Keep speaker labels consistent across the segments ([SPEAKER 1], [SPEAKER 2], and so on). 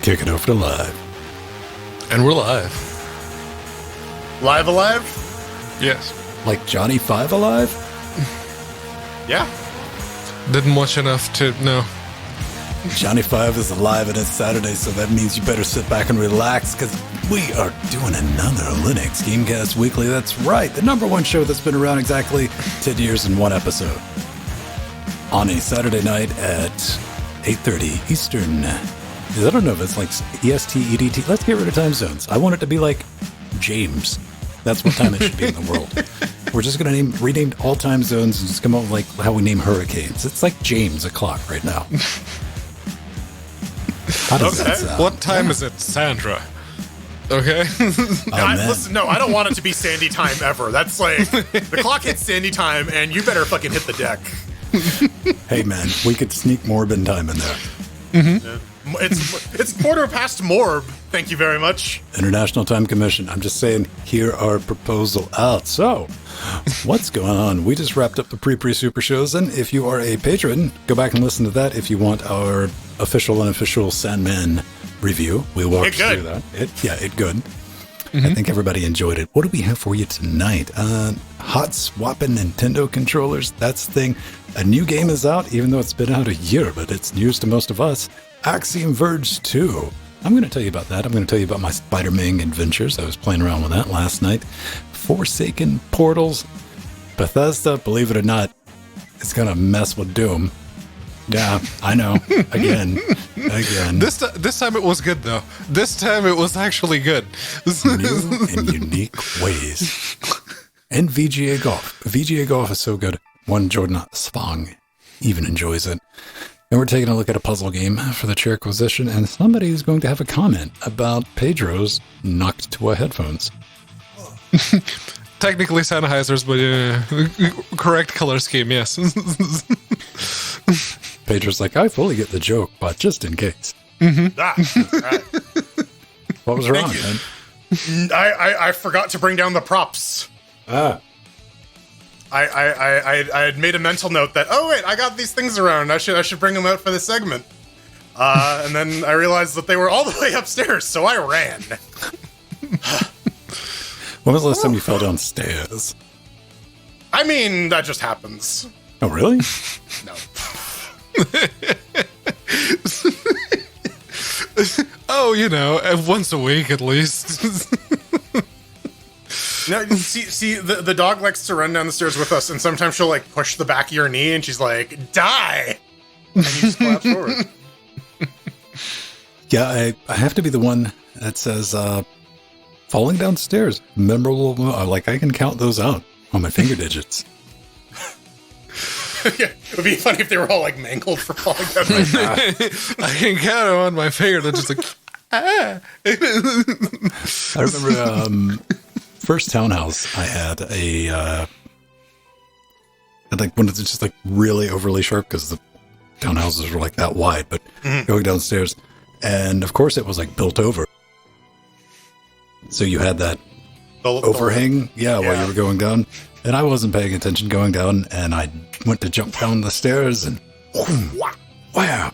[SPEAKER 1] kick it over to live.
[SPEAKER 2] And we're live.
[SPEAKER 3] Live alive?
[SPEAKER 2] Yes.
[SPEAKER 1] Like Johnny Five Alive?
[SPEAKER 3] Yeah.
[SPEAKER 2] Didn't watch enough to know.
[SPEAKER 1] Johnny Five is alive and it's Saturday, so that means you better sit back and relax because we are doing another Linux Gamecast Weekly. That's right, the number one show that's been around exactly 10 years in one episode. On a Saturday night at 8:30 Eastern. I don't know if it's like EST, EDT. Let's get rid of time zones. I want it to be like James. That's what time it should be in the world. We're just going to rename all time zones and just come up with like how we name hurricanes. It's like James o'clock right now. How does that sound?
[SPEAKER 2] What time is it, Sandra? Okay.
[SPEAKER 3] Listen, no, I don't want it to be Sandy time ever. That's like, the clock hits Sandy time and you better fucking hit the deck.
[SPEAKER 1] Hey man, we could sneak Morbin time in there.
[SPEAKER 3] Mm-hmm. It's quarter past Morb. Thank you very much.
[SPEAKER 1] International Time Commission. I'm just saying, hear our proposal out. So, what's going on? We just wrapped up the pre-super shows, and if you are a patron, go back and listen to that if you want our official and unofficial Sandman review. We walked through that. It good. Mm-hmm. I think everybody enjoyed it. What do we have for you tonight? Hot swapping Nintendo controllers. That's the thing. A new game is out, even though it's been out a year, but it's news to most of us. Axiom Verge 2. I'm going to tell you about that. I'm going to tell you about my Spider-Man adventures. I was playing around with that last night. Forsaken Portals. Bethesda, believe it or not, is going to mess with Doom. Yeah, I know. Again.
[SPEAKER 2] This time it was good, though. This time it was actually good.
[SPEAKER 1] New and unique ways. And VGA Golf. VGA Golf is so good. One Jordan Svang even enjoys it. And we're taking a look at a puzzle game for the Chairquisition, and somebody is going to have a comment about Pedro's knocked to headphones.
[SPEAKER 2] Technically Sennheisers, but correct color scheme, yes.
[SPEAKER 1] Pedro's like, I fully get the joke, but just in case.
[SPEAKER 2] Mm-hmm.
[SPEAKER 3] Right.
[SPEAKER 1] What was wrong, man?
[SPEAKER 3] I forgot to bring down the props. I had made a mental note that, oh wait, I got these things around. I should bring them out for the segment. And then I realized that they were all the way upstairs, so I ran.
[SPEAKER 1] When was the last time you fell downstairs?
[SPEAKER 3] I mean, that just happens.
[SPEAKER 1] Oh, really?
[SPEAKER 3] No.
[SPEAKER 2] Oh, you know, once a week at least.
[SPEAKER 3] No, see, the dog likes to run down the stairs with us, and sometimes she'll like push the back of your knee, and she's like, "Die!" And you just collapse forward.
[SPEAKER 1] Yeah, I have to be the one that says falling downstairs. Memorable. Like I can count those out on my finger digits.
[SPEAKER 3] Yeah, it would be funny if they were all like mangled for falling down.
[SPEAKER 2] I can count them on my finger. They're just like, ah.
[SPEAKER 1] I remember first townhouse I had like when it's just like really overly sharp because the townhouses were like that wide, but going downstairs, and of course it was like built over, so you had that overhang, while you were going down, and I wasn't paying attention going down, and I went to jump down the stairs, and wow,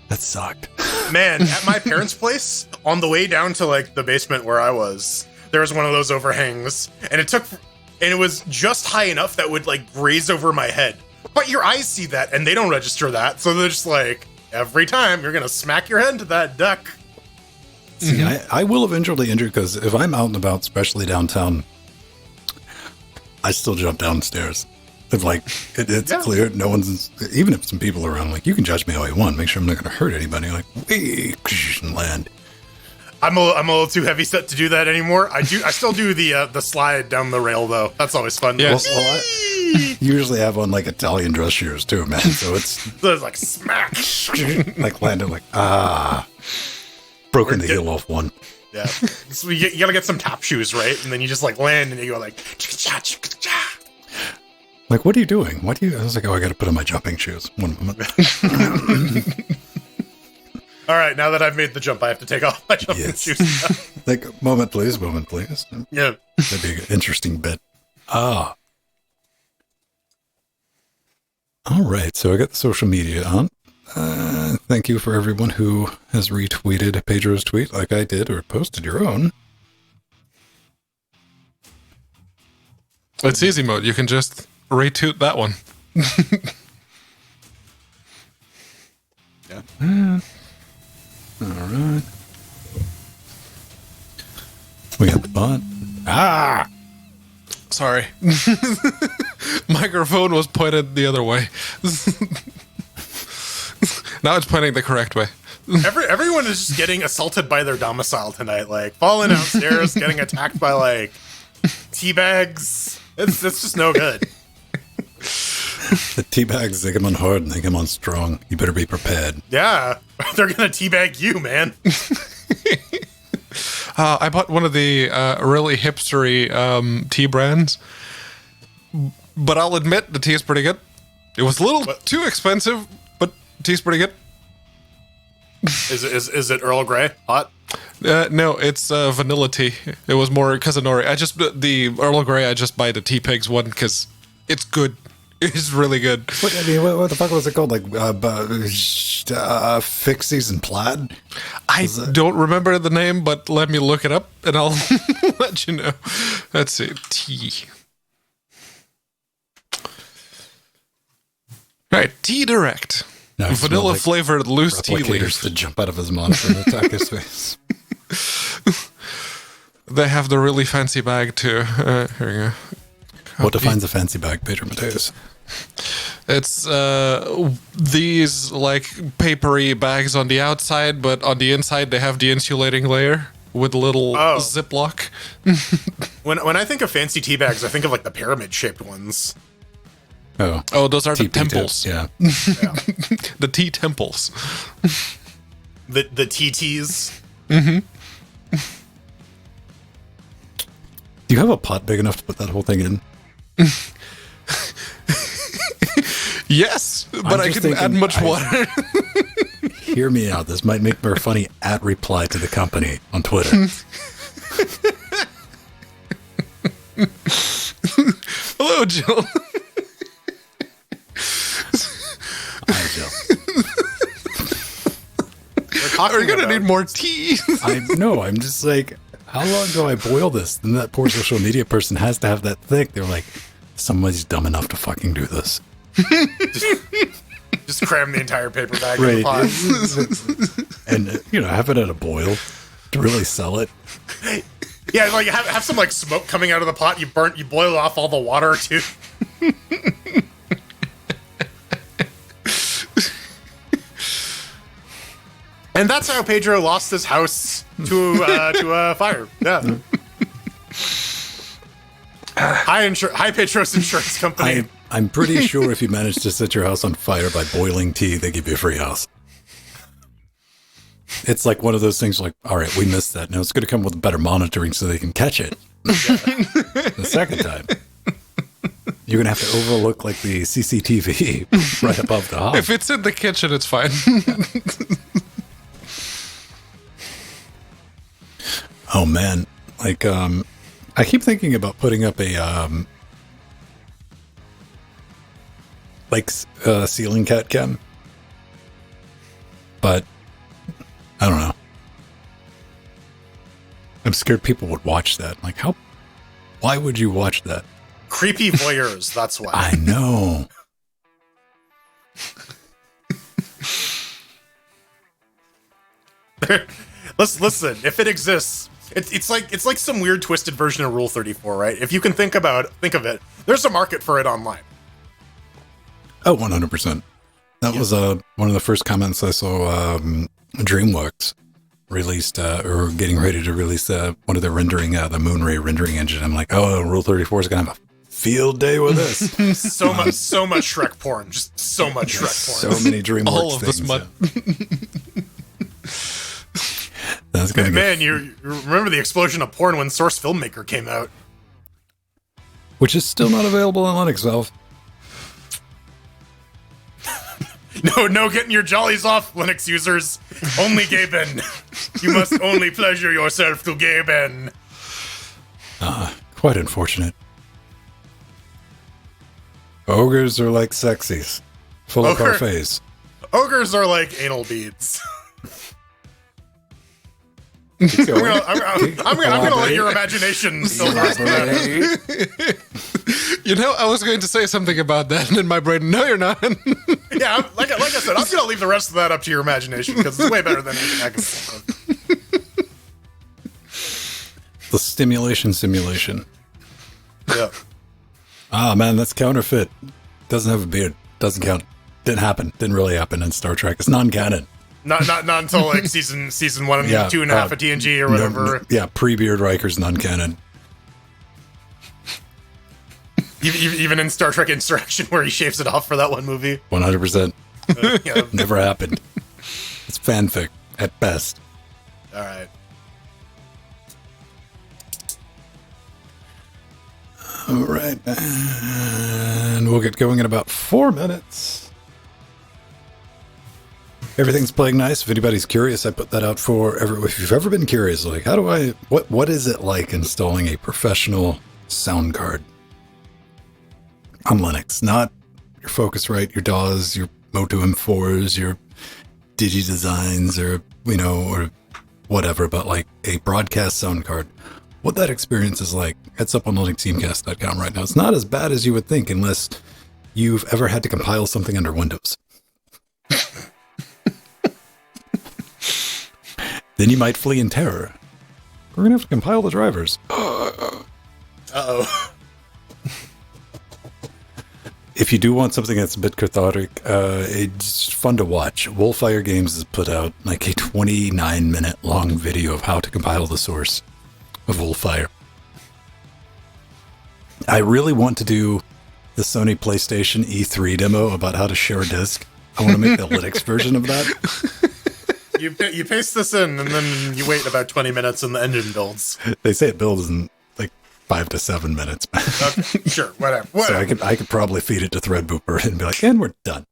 [SPEAKER 1] that sucked.
[SPEAKER 3] Man, at my parents' place, on the way down to like the basement where I was, there was one of those overhangs, and it was just high enough that would like graze over my head. But your eyes see that, and they don't register that, so they're just like, every time you're gonna smack your head into that duck.
[SPEAKER 1] See, I will eventually injure, because if I'm out and about, especially downtown, I still jump downstairs. If like it's clear, no one's, even if some people are around, like you can judge me all you want, make sure I'm not going to hurt anybody. Like, and land.
[SPEAKER 3] I'm a little too heavy set to do that anymore. I still do the slide down the rail though. That's always fun.
[SPEAKER 2] Yeah.
[SPEAKER 1] Well, I usually have on like Italian dress shoes too, man. So it's
[SPEAKER 3] like smack,
[SPEAKER 1] like landed like broken the heel off one.
[SPEAKER 3] Yeah, so you gotta get some tap shoes, right? And then you just like land and you go like.
[SPEAKER 1] Like, what are you doing? What do you? I was like, oh, I got to put on my jumping shoes. One moment.
[SPEAKER 3] All right, now that I've made the jump, I have to take off my jumping shoes.
[SPEAKER 1] Like, moment, please.
[SPEAKER 3] Yeah.
[SPEAKER 1] That'd be an interesting bit. All right, so I got the social media on. thank you for everyone who has retweeted Pedro's tweet like I did, or posted your own.
[SPEAKER 2] It's easy mode. You can just retweet that one.
[SPEAKER 3] Yeah.
[SPEAKER 1] All right. We got the bot. Ah!
[SPEAKER 2] Sorry. Microphone was pointed the other way. Now it's pointing the correct way.
[SPEAKER 3] Everyone is just getting assaulted by their domicile tonight. Like, falling downstairs, getting attacked by, like, tea bags. It's just no good.
[SPEAKER 1] The teabags, they come on hard and they come on strong. You better be prepared.
[SPEAKER 3] Yeah. They're going to teabag you, man.
[SPEAKER 2] I bought one of the really hipstery tea brands, but I'll admit the tea is pretty good. It was a little too expensive, but tea's pretty good.
[SPEAKER 3] Is it Earl Grey hot?
[SPEAKER 2] No, it's vanilla tea. It was more Kazanori. The Earl Grey, I just buy the Tea Pigs one because it's good. It's really good.
[SPEAKER 1] What the fuck was it called? Like Fixies and Plaid?
[SPEAKER 2] I don't remember the name, but let me look it up and I'll let you know. Let's see. Tea. Right, Tea Direct.
[SPEAKER 1] No,
[SPEAKER 2] vanilla
[SPEAKER 1] like
[SPEAKER 2] flavored loose tea leaves.
[SPEAKER 1] To jump out of his monitor and attack his face.
[SPEAKER 2] They have the really fancy bag too. Here we go.
[SPEAKER 1] What defines a fancy bag, Pedro Mateus?
[SPEAKER 2] It's these like papery bags on the outside, but on the inside they have the insulating layer with a little Ziploc.
[SPEAKER 3] When I think of fancy tea bags, I think of like the pyramid shaped ones.
[SPEAKER 2] Oh, those are the temples.
[SPEAKER 1] Yeah.
[SPEAKER 2] The tea temples.
[SPEAKER 3] The TTs.
[SPEAKER 2] Mm-hmm.
[SPEAKER 1] Do you have a pot big enough to put that whole thing in?
[SPEAKER 2] Yes, but I can add much water.
[SPEAKER 1] Hear me out. This might make for a funny @reply to the company on Twitter.
[SPEAKER 2] Hello, Jill.
[SPEAKER 1] Hi, Jill.
[SPEAKER 2] We're gonna need more tea.
[SPEAKER 1] I'm just like, how long do I boil this? And that poor social media person has to have that thick. They're like, somebody's dumb enough to fucking do this.
[SPEAKER 3] Just cram the entire paper bag in the pot.
[SPEAKER 1] And, have it at a boil to really sell it.
[SPEAKER 3] Yeah, like have some like smoke coming out of the pot. You boil off all the water too. And that's how Pedro lost his house to a fire. Yeah. Hi, Pedro's insurance company.
[SPEAKER 1] I'm pretty sure if you manage to set your house on fire by boiling tea, they give you a free house. It's like one of those things like, all right, we missed that. Now it's going to come with better monitoring so they can catch it. The second time. You're going to have to overlook like the CCTV right above the hob.
[SPEAKER 2] If it's in the kitchen, it's fine.
[SPEAKER 1] Oh, man. Like, I keep thinking about putting up a, ceiling cat cam. But, I don't know. I'm scared people would watch that. Like, why would you watch that?
[SPEAKER 3] Creepy voyeurs, that's why.
[SPEAKER 1] I know.
[SPEAKER 3] Listen, if it exists, it's like some weird twisted version of Rule 34, right? If you can think of it, there's a market for it online.
[SPEAKER 1] Oh, 100%. That was one of the first comments I saw. DreamWorks released or getting ready to release one of their rendering, the Moonray rendering engine. I'm like, oh, Rule 34 is gonna have a field day with this.
[SPEAKER 3] so much Shrek porn, just so much Shrek porn.
[SPEAKER 1] So many DreamWorks
[SPEAKER 2] all of
[SPEAKER 1] things.
[SPEAKER 2] this mud.
[SPEAKER 1] That's gonna
[SPEAKER 3] Man, you remember the explosion of porn when Source Filmmaker came out?
[SPEAKER 1] Which is still not available on Linux, Valve.
[SPEAKER 3] No getting your jollies off, Linux users. Only Gaben. You must only pleasure yourself to Gaben.
[SPEAKER 1] Quite unfortunate. Ogres are like sexies, full of parfaits.
[SPEAKER 3] Ogres are like anal beads. I'm gonna let your imagination fill the rest of that.
[SPEAKER 2] You know, I was going to say something about that, and in my brain, no, you're not.
[SPEAKER 3] Yeah, like I said, I'm gonna leave the rest of that up to your imagination because it's way better than anything I can think of.
[SPEAKER 1] The stimulation simulation.
[SPEAKER 3] Yeah.
[SPEAKER 1] Ah, man, that's counterfeit. Doesn't have a beard. Doesn't count. Didn't happen. Didn't really happen in Star Trek. It's non-canon.
[SPEAKER 3] Not until like season 1 and 2.5 of TNG or whatever.
[SPEAKER 1] Yeah, pre-Beard Riker's non-canon.
[SPEAKER 3] Even in Star Trek Insurrection, where he shaves it off for that one movie.
[SPEAKER 1] 100%.
[SPEAKER 3] Yeah.
[SPEAKER 1] Never happened. It's fanfic at best.
[SPEAKER 3] All right.
[SPEAKER 1] All right, and we'll get going in about 4 minutes. Everything's playing nice. If anybody's curious, I put that out for if you've ever been curious, like what is it like installing a professional sound card on Linux? Not your Focusrite, your DAWs, your Moto M4s, your DigiDesigns, or or whatever, but like a broadcast sound card. What that experience is like, it's up on LinuxGameCast.com right now. It's not as bad as you would think unless you've ever had to compile something under Windows. Then you might flee in terror. We're going to have to compile the drivers.
[SPEAKER 3] Uh-oh.
[SPEAKER 1] If you do want something that's a bit cathartic, it's fun to watch. Wolfire Games has put out like a 29-minute long video of how to compile the source of Wolfire. I really want to do the Sony PlayStation E3 demo about how to share a disc. I want to make the Linux version of that.
[SPEAKER 3] You paste this in, and then you wait about 20 minutes, and the engine builds.
[SPEAKER 1] They say it builds in like 5 to 7 minutes.
[SPEAKER 3] Okay, sure, whatever.
[SPEAKER 1] So I could probably feed it to Threadbooper and be like, and we're done.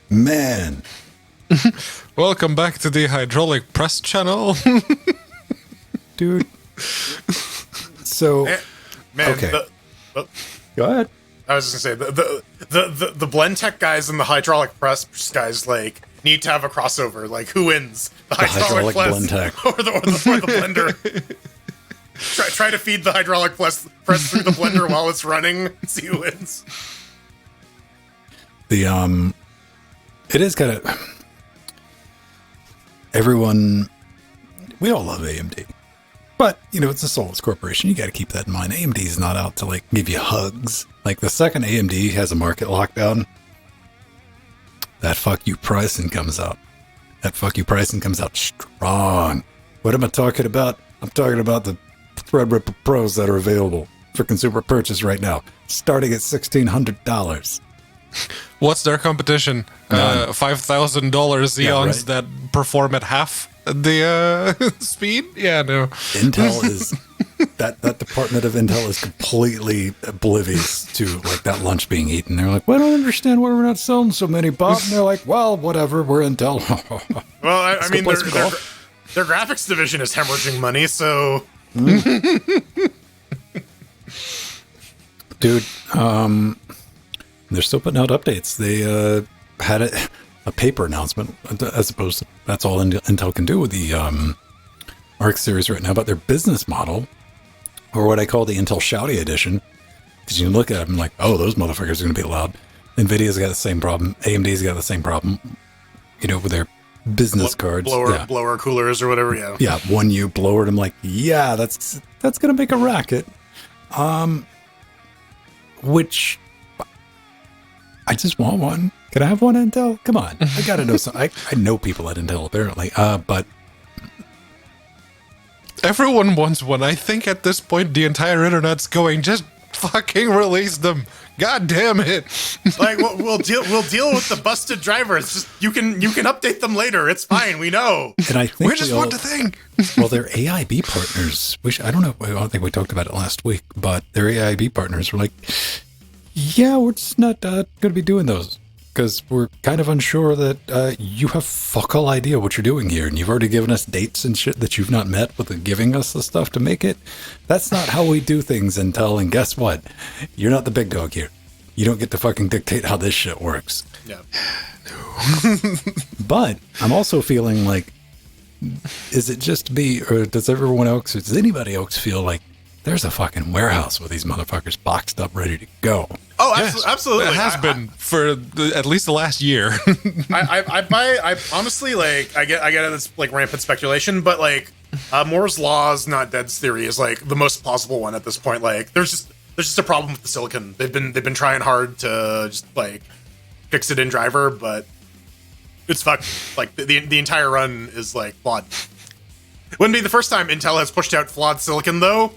[SPEAKER 1] Man.
[SPEAKER 2] Welcome back to the hydraulic press channel.
[SPEAKER 1] Dude. So,
[SPEAKER 3] man,
[SPEAKER 1] okay.
[SPEAKER 3] Go
[SPEAKER 1] ahead.
[SPEAKER 3] I was just gonna say the blend tech guys and the hydraulic press guys like need to have a crossover. Like, who wins, the hydraulic press
[SPEAKER 1] blend tech
[SPEAKER 3] or the blender? try to feed the hydraulic press through the blender while it's running. See who wins.
[SPEAKER 1] It is kind of everyone. We all love AMD. But, it's a soulless corporation. You got to keep that in mind. AMD is not out to, like, give you hugs. Like, the second AMD has a market lockdown, that fuck you pricing comes out. That fuck you pricing comes out strong. What am I talking about? I'm talking about the Threadripper Pros that are available for consumer purchase right now, starting at $1,600.
[SPEAKER 2] What's their competition? $5,000 Xeons that perform at half the speed? Yeah, no.
[SPEAKER 1] Intel is that department of Intel is completely oblivious to like that lunch being eaten. They're like, well, I don't understand why we're not selling so many, Bob. And they're like, well, whatever, we're Intel.
[SPEAKER 3] Well, I mean, their graphics division is hemorrhaging money, so.
[SPEAKER 1] Dude, they're still putting out updates. They had a paper announcement, as opposed to that's all Intel can do with the Arc series right now, but their business model, or what I call the Intel Shouty edition, because you can look at them like, oh, those motherfuckers are going to be loud. NVIDIA's got the same problem. AMD's got the same problem, with their business cards.
[SPEAKER 3] Blower coolers or whatever, yeah.
[SPEAKER 1] Yeah, 1U blower. I'm like, yeah, that's going to make a racket. Which I just want one. Can I have one, Intel? Come on. I got to know some. I know people at Intel, apparently. But
[SPEAKER 2] everyone wants one. I think at this point, the entire internet's going, just fucking release them. God damn it.
[SPEAKER 3] Like, we'll deal with the busted drivers. Just you can update them later. It's fine. We know.
[SPEAKER 1] And I think
[SPEAKER 2] we just want to think.
[SPEAKER 1] Well, their AIB partners, which I don't think we talked about it last week, but their AIB partners were like, yeah, we're just not going to be doing those because we're kind of unsure that you have fuck all idea what you're doing here, and you've already given us dates and shit that you've not met with giving us the stuff to make it. That's not how we do things, Intel, and guess what? You're not the big dog here. You don't get to fucking dictate how this shit works.
[SPEAKER 3] Yeah.
[SPEAKER 1] But I'm also feeling like, is it just me, or does anybody else feel like there's a fucking warehouse with these motherfuckers boxed up, ready to go?
[SPEAKER 3] Oh,
[SPEAKER 2] Yes,
[SPEAKER 3] absolutely.
[SPEAKER 2] It has been for at least the last year.
[SPEAKER 3] I honestly, like, I get this like rampant speculation, but like Moore's Law's not dead's theory is like the most plausible one at this point. Like, there's just a problem with the silicon. They've been trying hard to just like fix it in driver, but it's fucked. Like the entire run is like flawed. Wouldn't be the first time Intel has pushed out flawed silicon, though.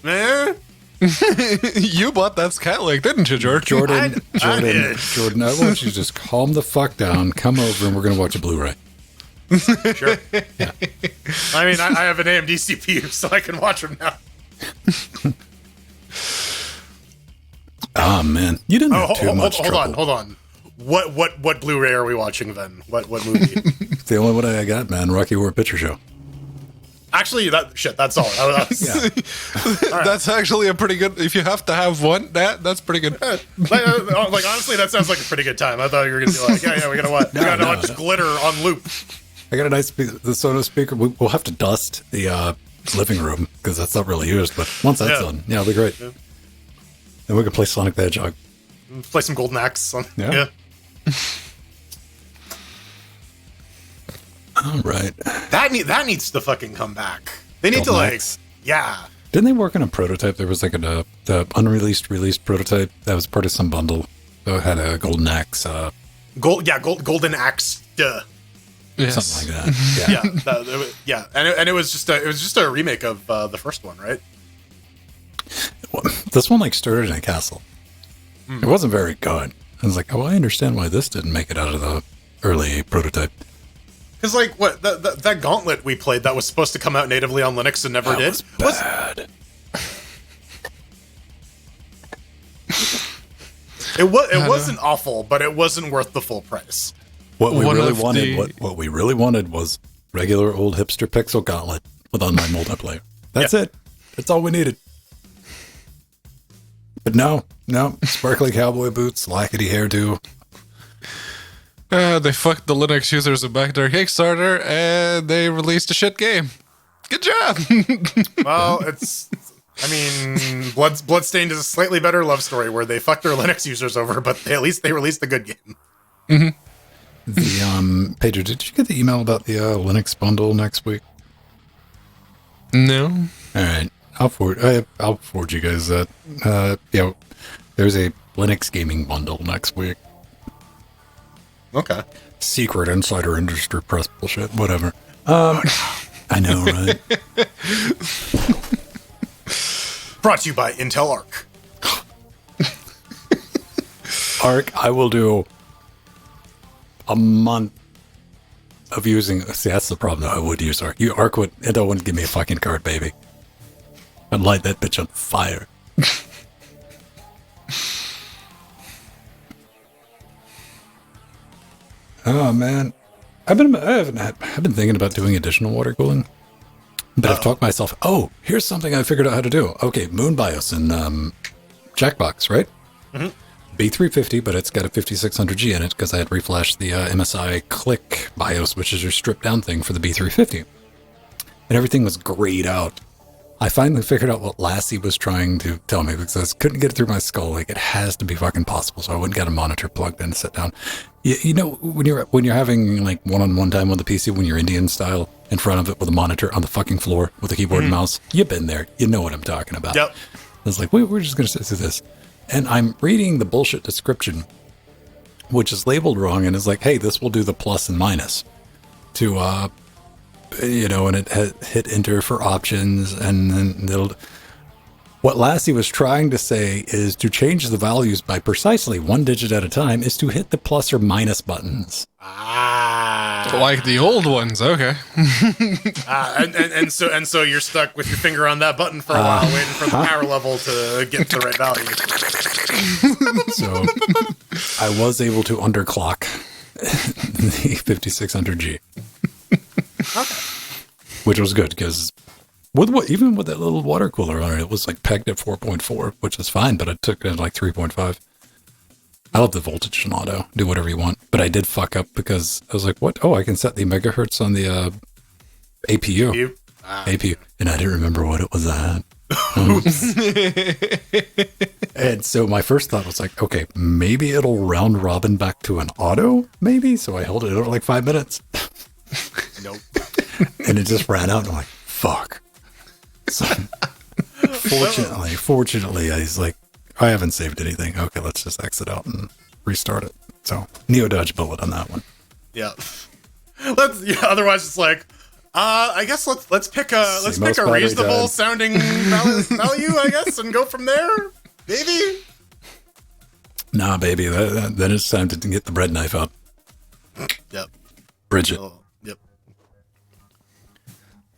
[SPEAKER 2] You bought that Skylight, didn't you, George?
[SPEAKER 1] Jordan,
[SPEAKER 3] I did.
[SPEAKER 1] Jordan, I want you to just calm the fuck down, come over, and we're going to watch a Blu-ray.
[SPEAKER 3] Sure. Yeah. I mean, I have an AMD CPU, so I can watch them now.
[SPEAKER 1] Oh, man. You didn't have too much trouble.
[SPEAKER 3] Hold on. What Blu-ray are we watching then? What movie?
[SPEAKER 1] It's the only one I got, man. Rocky Horror Picture Show.
[SPEAKER 3] Actually, that's all. That was,
[SPEAKER 1] Yeah.
[SPEAKER 2] That's actually a pretty good. If you have to have one, that's pretty good.
[SPEAKER 3] like honestly, that sounds like a pretty good time. I thought you were gonna be like, yeah, we gotta watch, watch Glitter on loop.
[SPEAKER 1] I got a nice the Sonos speaker. We'll have to dust the living room because that's not really used. But once that's done, it'll be great.
[SPEAKER 3] Yeah.
[SPEAKER 1] And we can play Sonic the Hedgehog.
[SPEAKER 3] Play some Golden Axe.
[SPEAKER 1] Yeah. All right.
[SPEAKER 3] That needs to fucking come back. They need
[SPEAKER 1] Golden
[SPEAKER 3] to
[SPEAKER 1] Axe.
[SPEAKER 3] yeah.
[SPEAKER 1] Didn't they work on a prototype? There was like the released prototype that was part of some bundle. So it had a Golden Axe.
[SPEAKER 3] Golden Axe.
[SPEAKER 2] Yes.
[SPEAKER 1] Something like that. Yeah.
[SPEAKER 3] And it was just a remake of the first one, right?
[SPEAKER 1] Well, this one like started in a castle. It wasn't very good. I was like, oh, I understand why this didn't make it out of the early prototype.
[SPEAKER 3] Because like that Gauntlet we played that was supposed to come out natively on Linux and never did
[SPEAKER 1] Was bad.
[SPEAKER 3] It wasn't awful, but it wasn't worth the full price.
[SPEAKER 1] What we
[SPEAKER 2] One
[SPEAKER 1] really
[SPEAKER 2] of
[SPEAKER 1] wanted,
[SPEAKER 2] the-
[SPEAKER 1] what we really wanted was regular old hipster pixel Gauntlet with online multiplayer. That's it. That's all we needed. But no, sparkly cowboy boots, lackady hairdo.
[SPEAKER 2] They fucked the Linux users back their Kickstarter, and they released a shit game. Good job.
[SPEAKER 3] Well, I mean, Bloodstained is a slightly better love story where they fucked their Linux users over, but at least they released a good game.
[SPEAKER 2] Mm-hmm.
[SPEAKER 1] The Pedro, did you get the email about the Linux bundle next week?
[SPEAKER 2] No.
[SPEAKER 1] All right, I'll forward you guys that. There's a Linux gaming bundle next week.
[SPEAKER 3] Okay.
[SPEAKER 1] Secret insider industry press bullshit, whatever. I know, right?
[SPEAKER 3] Brought to you by Intel Arc.
[SPEAKER 1] Arc, I will do a month of using. See, that's the problem. Though. I would use Arc. Intel wouldn't give me a fucking card, baby. I'd light that bitch on fire. Oh man, I've been thinking about doing additional water cooling, but I've talked myself. Oh, here's something I figured out how to do. Okay, Moon BIOS in Jackbox, right?
[SPEAKER 3] Mm-hmm.
[SPEAKER 1] B350, but it's got a 5600G in it because I had reflashed the MSI Click BIOS, which is your stripped down thing for the B350, and everything was grayed out. I finally figured out what Lassie was trying to tell me because I couldn't get it through my skull. Like, it has to be fucking possible. So I wouldn't get a monitor plugged in to sit down. You know, when you're having like one-on-one time on the PC, when you're Indian style in front of it with a monitor on the fucking floor with a keyboard and mouse, you've been there. You know what I'm talking about.
[SPEAKER 3] Yep.
[SPEAKER 1] I was like, we're just going to sit through this. And I'm reading the bullshit description, which is labeled wrong. And is like, hey, this will do the plus and minus to, and it hit enter for options, and then what Lassie was trying to say is to change the values by precisely one digit at a time is to hit the plus or minus buttons.
[SPEAKER 2] Like the old ones, okay.
[SPEAKER 3] And so you're stuck with your finger on that button for a while, waiting for the power level to get to the right value.
[SPEAKER 1] So I was able to underclock the 5600G. Okay. Which was good because even with that little water cooler on it, it was like pegged at 4.4, which is fine, but I took it at like 3.5. I love the voltage in auto. Do whatever you want. But I did fuck up because I was like, what? Oh, I can set the megahertz on the APU. APU. And I didn't remember what it was at. And so my first thought was like, okay, maybe it'll round robin back to an auto, maybe. So I held it over like 5 minutes.
[SPEAKER 3] Nope.
[SPEAKER 1] And it just ran out. And I'm like, fuck. So fortunately, I was like, I haven't saved anything. Okay, let's just exit out and restart it. So Neo dodge bullet on that one.
[SPEAKER 3] Yeah. Otherwise, it's like, I guess let's pick a reasonable sounding value, I guess, and go from there. Maybe.
[SPEAKER 1] Nah, baby. Then it's time to get the bread knife out.
[SPEAKER 3] Yep.
[SPEAKER 1] Bridget.
[SPEAKER 3] Oh, yep.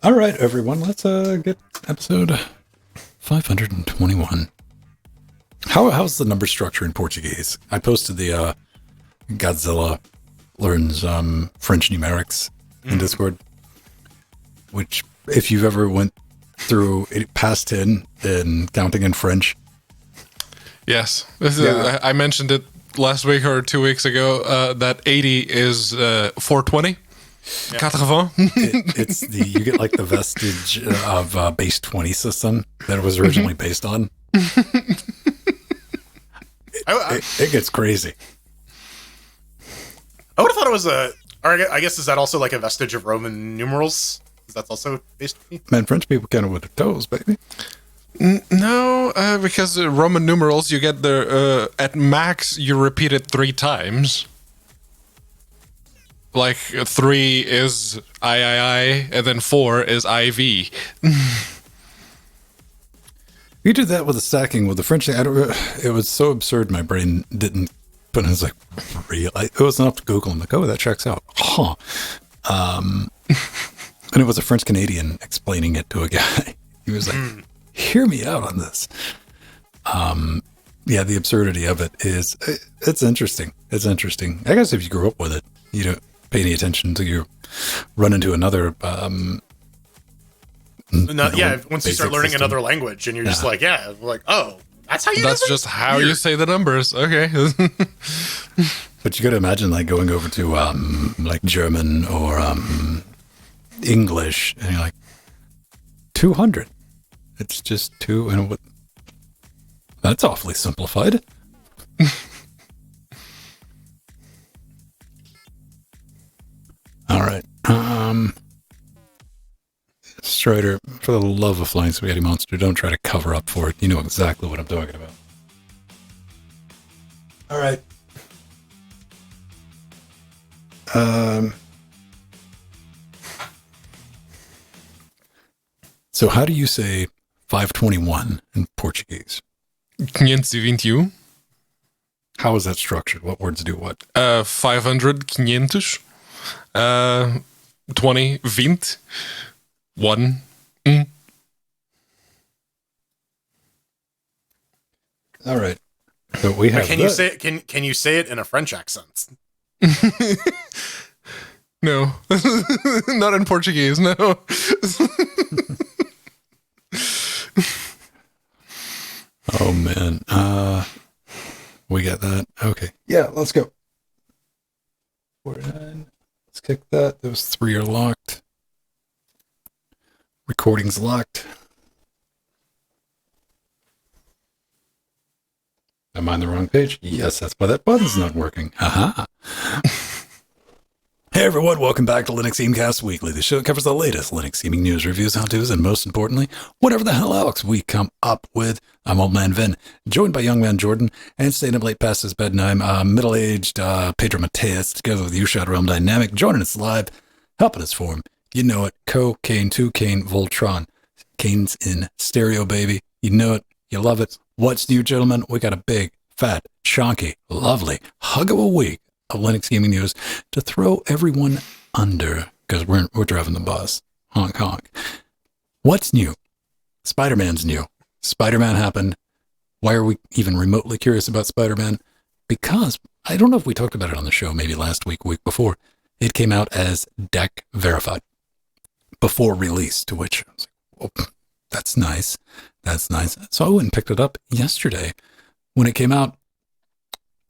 [SPEAKER 1] All right, everyone. Let's get episode 521. How's the number structure in Portuguese? I posted the Godzilla learns French numerics in Discord, which if you've ever went through past 10 and counting in French.
[SPEAKER 2] Yes. I mentioned it last week or 2 weeks ago that 80 is 420. Yeah. 80.
[SPEAKER 1] You get like the vestige of base 20 system that it was originally based on. It gets crazy.
[SPEAKER 3] I would have thought it was I guess, is that also like a vestige of Roman numerals? Is that also based on?
[SPEAKER 1] Man, French people kind of with their toes, baby.
[SPEAKER 2] No, because Roman numerals, you get at max, you repeat it 3 times. Like 3 is III, and then 4 is IV.
[SPEAKER 1] You did that with the stacking with the French thing. It was so absurd. My brain didn't. But I was like, real. It was enough to Google. I'm like, oh, that checks out. Huh. And it was a French Canadian explaining it to a guy. He was like, hear me out on this. Yeah, the absurdity of it is, it's interesting. It's interesting. I guess if you grew up with it, you don't pay any attention until you run into another.
[SPEAKER 3] Once you start learning
[SPEAKER 1] system.
[SPEAKER 3] Another language, and you're just like, oh, that's how you.
[SPEAKER 2] That's just how you say the numbers. Okay.
[SPEAKER 1] But you got to imagine like going over to like German or English, and you're like 200. It's just 2 and what? That's awfully simplified. All right. Strider, for the love of flying spaghetti monster, don't try to cover up for it. You know exactly what I'm talking about. All right. So how do you say 521 in Portuguese?
[SPEAKER 2] 521.
[SPEAKER 1] How is that structured? What words do what?
[SPEAKER 2] 500, 500. 20, 20. 1.
[SPEAKER 1] All right. So we have.
[SPEAKER 3] Can you say it? Can you say it in a French accent?
[SPEAKER 2] No, not in Portuguese. No.
[SPEAKER 1] Oh man. We got that. Okay. Yeah. Let's go. 49. Let's kick that. Those 3 are locked. Recording's locked. Am I on the wrong page? Yes, that's why that button's not working. Haha. Hey everyone, welcome back to LinuxGameCast Weekly, the show that covers the latest Linux gaming news, reviews, how-tos, and most importantly, whatever the hell else we come up with. I'm Old Man Vin, joined by Young Man Jordan, and staying up late past his bedtime, middle-aged Pedro Mateus, together with U-Shot Realm Dynamic, joining us live, helping us form. You know it. Kane, 2 Kane, Voltron. Kane's in stereo, baby. You know it. You love it. What's new, gentlemen? We got a big, fat, chunky, lovely hug of a week of Linux gaming news to throw everyone under, because we're driving the bus. Honk, honk. What's new? Spider-Man's new. Spider-Man happened. Why are we even remotely curious about Spider-Man? Because, I don't know if we talked about it on the show, maybe last week, week before. It came out as deck verified before release, to which I was like, oh, that's nice. That's nice. So I went and picked it up yesterday when it came out.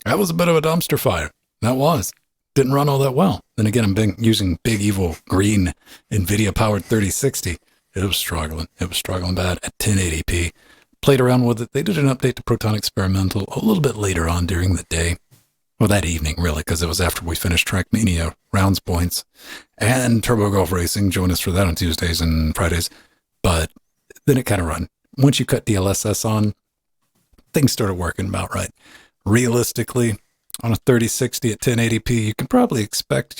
[SPEAKER 1] That was a bit of a dumpster fire. That was. Didn't run all that well. Then again, I'm using big evil green NVIDIA powered 3060. It was struggling. It was struggling bad at 1080p. Played around with it. They did an update to Proton Experimental a little bit later on during the day. Well, that evening, really, because it was after we finished Trackmania, Rounds Points, and Turbo Golf Racing. Join us for that on Tuesdays and Fridays. But then it kind of run. Once you cut DLSS on, things started working about right. Realistically, on a 3060 at 1080p, you can probably expect,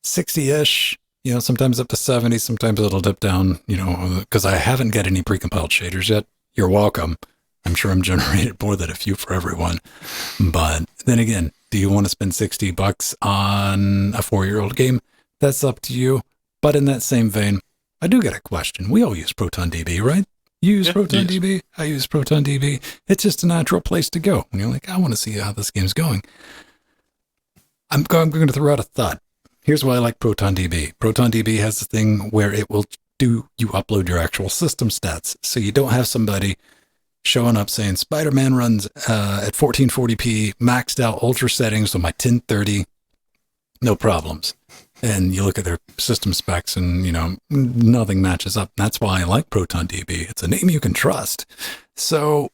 [SPEAKER 1] 60-ish, sometimes up to 70, sometimes it'll dip down, because I haven't got any precompiled shaders yet. You're welcome. I'm sure I'm generated more than a few for everyone. But then again, do you want to spend $60 on a 4-year-old game? That's up to you. But in that same vein, I do get a question. We all use ProtonDB, right? You use ProtonDB? I use ProtonDB. It's just a natural place to go. When you're like, I want to see how this game's going. I'm going to throw out a thought. Here's why I like ProtonDB. ProtonDB has a thing where it will you upload your actual system stats. So you don't have somebody showing up saying, Spider-Man runs at 1440p, maxed out ultra settings on my 1030, no problems. And you look at their system specs and, nothing matches up. That's why I like ProtonDB. It's a name you can trust. So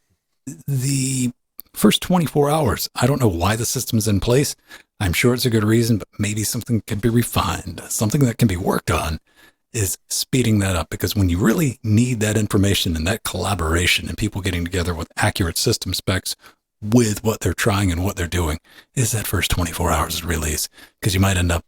[SPEAKER 1] the first 24 hours, I don't know why the system's in place. I'm sure it's a good reason, but maybe something can be refined. Something that can be worked on is speeding that up, because when you really need that information and that collaboration and people getting together with accurate system specs with what they're trying and what they're doing is that first 24 hours of release, because you might end up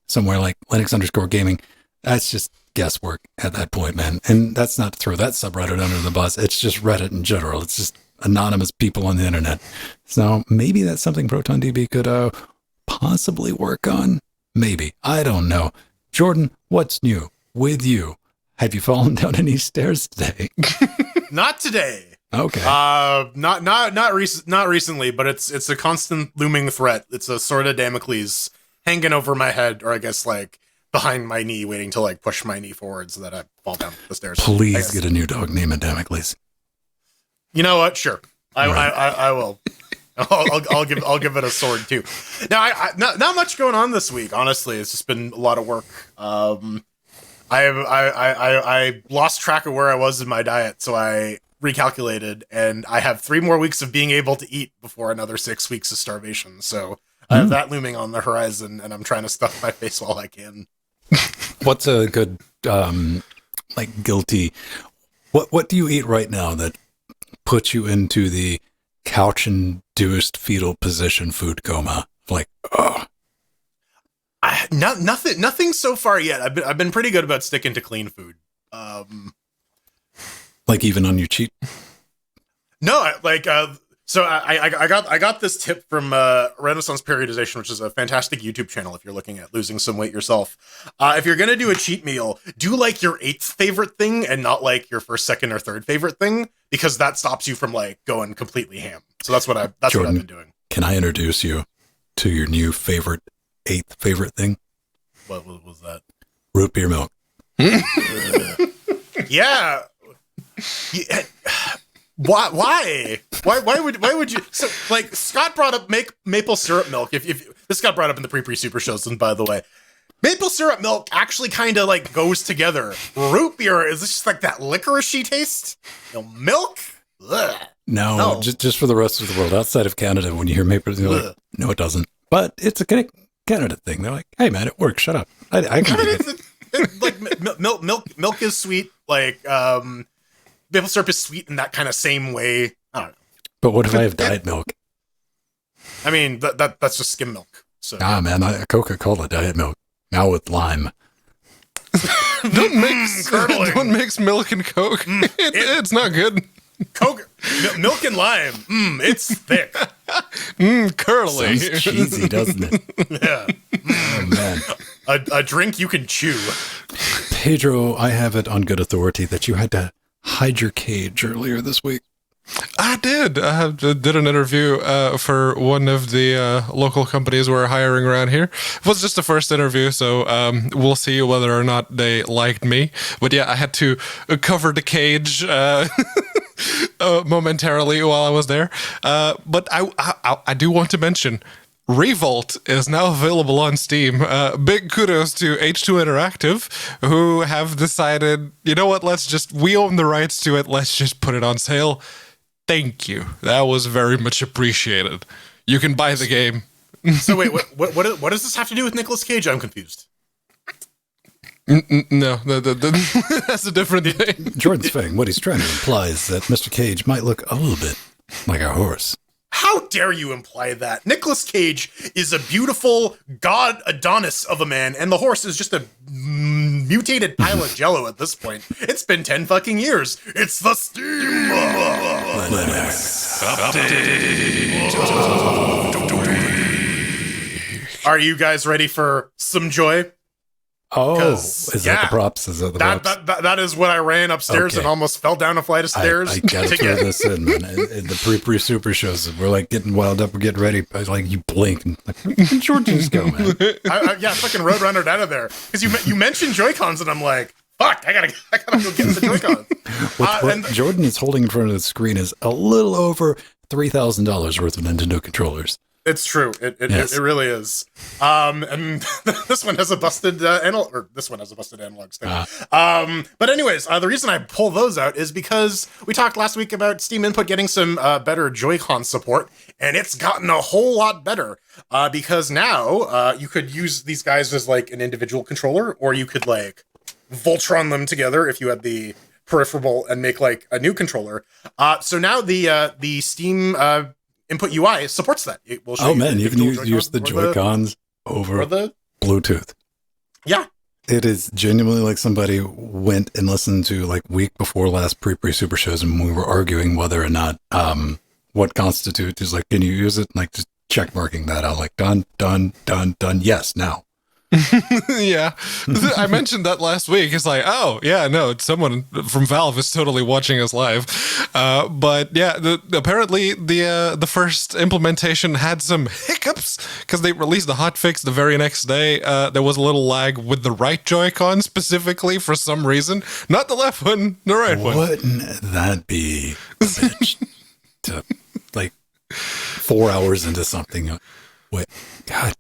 [SPEAKER 1] somewhere like Linux_gaming. That's just guesswork at that point, man. And that's not to throw that subreddit under the bus. It's just Reddit in general. It's just anonymous people on the internet. So maybe that's something ProtonDB could possibly work on. Maybe. I don't know. Jordan, what's new with you? Have you fallen down any stairs today?
[SPEAKER 3] Not today.
[SPEAKER 1] Okay.
[SPEAKER 3] Not recently, but it's a constant looming threat. It's a sword of Damocles hanging over my head, or I guess like behind my knee, waiting to like push my knee forward so that I fall down the stairs.
[SPEAKER 1] Please get a new dog named Damocles.
[SPEAKER 3] You know what? Sure, I will. I'll give it a sword too. Now, not much going on this week. Honestly, it's just been a lot of work. I lost track of where I was in my diet, so I recalculated, and I have 3 more weeks of being able to eat before another 6 weeks of starvation. So I have that looming on the horizon, and I'm trying to stuff my face while I can.
[SPEAKER 1] What's a good guilty? What do you eat right now that puts you into the couch-induced fetal position food coma? Like, ugh.
[SPEAKER 3] Nothing so far yet. I've been pretty good about sticking to clean food.
[SPEAKER 1] Like even on your cheat?
[SPEAKER 3] No, so I got this tip from Renaissance Periodization, which is a fantastic YouTube channel if you're looking at losing some weight yourself. If you're gonna do a cheat meal, do like your 8th favorite thing and not like your 1st, 2nd, or 3rd favorite thing, because that stops you from like going completely ham. So that's what Jordan, what I've been doing. Can
[SPEAKER 1] I introduce you to your new 8th favorite thing?
[SPEAKER 3] What was that?
[SPEAKER 1] Root beer milk.
[SPEAKER 3] Yeah. Why would you? So, like, Scott brought up maple syrup milk. If this got brought up in the pre super shows, and by the way, maple syrup milk actually kind of like goes together. Root beer is just like that licoricey taste. Milk. Ugh.
[SPEAKER 1] No, just for the rest of the world outside of Canada, when you hear maple, you're like, no, it doesn't. But it's a Canada thing. They're like, hey man, it works. Shut up. I can do it.
[SPEAKER 3] Like milk is sweet. Like maple syrup is sweet in that kind of same way. I don't know.
[SPEAKER 1] But what if I have diet milk?
[SPEAKER 3] I mean, that's just skim milk. So
[SPEAKER 1] man, Coca-Cola diet milk now with lime.
[SPEAKER 2] Don't mix milk and Coke. It's not good.
[SPEAKER 3] Coke, milk and lime. It's thick.
[SPEAKER 2] Curly.
[SPEAKER 1] Sounds cheesy, doesn't it?
[SPEAKER 3] Yeah.
[SPEAKER 1] Oh man.
[SPEAKER 3] A drink you can chew.
[SPEAKER 1] Pedro, I have it on good authority that you had to hide your cage earlier this week.
[SPEAKER 2] I did. I did an interview for one of the local companies we're hiring around here. It was just the first interview, so we'll see whether or not they liked me. But yeah, I had to cover the cage momentarily while I was there. But I do want to mention Revolt is now available on Steam. Big kudos to H2 Interactive, who have decided, you know what, we own the rights to it, let's just put it on sale. Thank you. That was very much appreciated. You can buy the game.
[SPEAKER 3] So wait, what does this have to do with Nicolas Cage? I'm confused.
[SPEAKER 2] No, that's a different thing.
[SPEAKER 1] Jordan's saying what he's trying to imply is that Mr. Cage might look a little bit like a horse.
[SPEAKER 3] How dare you imply that? Nicolas Cage is a beautiful god Adonis of a man, and the horse is just a mutated pile of jello at this point. It's been 10 fucking years. It's the Steam Linux Update. Are you guys ready for some joy?
[SPEAKER 1] Oh, is that the props? Is that the props?
[SPEAKER 3] That is when I ran upstairs and almost fell down a flight of stairs.
[SPEAKER 1] I gotta throw this in, man. In the pre super shows, we're like getting wound up, we're getting ready. I was like, you blink, and like, Georgians go, man.
[SPEAKER 3] I fucking roadrunnered out of there because you mentioned Joy-Cons, and I'm like, fuck, I gotta go get the Joy-Cons.
[SPEAKER 1] What Jordan is holding in front of the screen is a little over $3,000 worth of Nintendo controllers.
[SPEAKER 3] It's true. It really is. And this one has a busted analog stick. But anyways, the reason I pull those out is because we talked last week about Steam Input getting some better Joy-Con support, and it's gotten a whole lot better because now you could use these guys as like an individual controller, or you could like Voltron them together if you had the peripheral and make like a new controller. So now the Steam Input UI supports that. It will show
[SPEAKER 1] you can use the Joy-Cons over the Bluetooth.
[SPEAKER 3] Yeah.
[SPEAKER 1] It is genuinely like somebody went and listened to like week before last pre super shows, and we were arguing whether or not what constitutes is like, can you use it? Like just check marking that out, like done. Yes, now.
[SPEAKER 2] Yeah, I mentioned that last week. It's like, oh yeah, no, someone from Valve is totally watching us live. But yeah, apparently the first implementation had some hiccups because they released the hotfix the very next day. There was a little lag with the right Joy-Con specifically for some reason, not the left one, the right one.
[SPEAKER 1] Wouldn't that be a bitch to like 4 hours into something? Wait, God.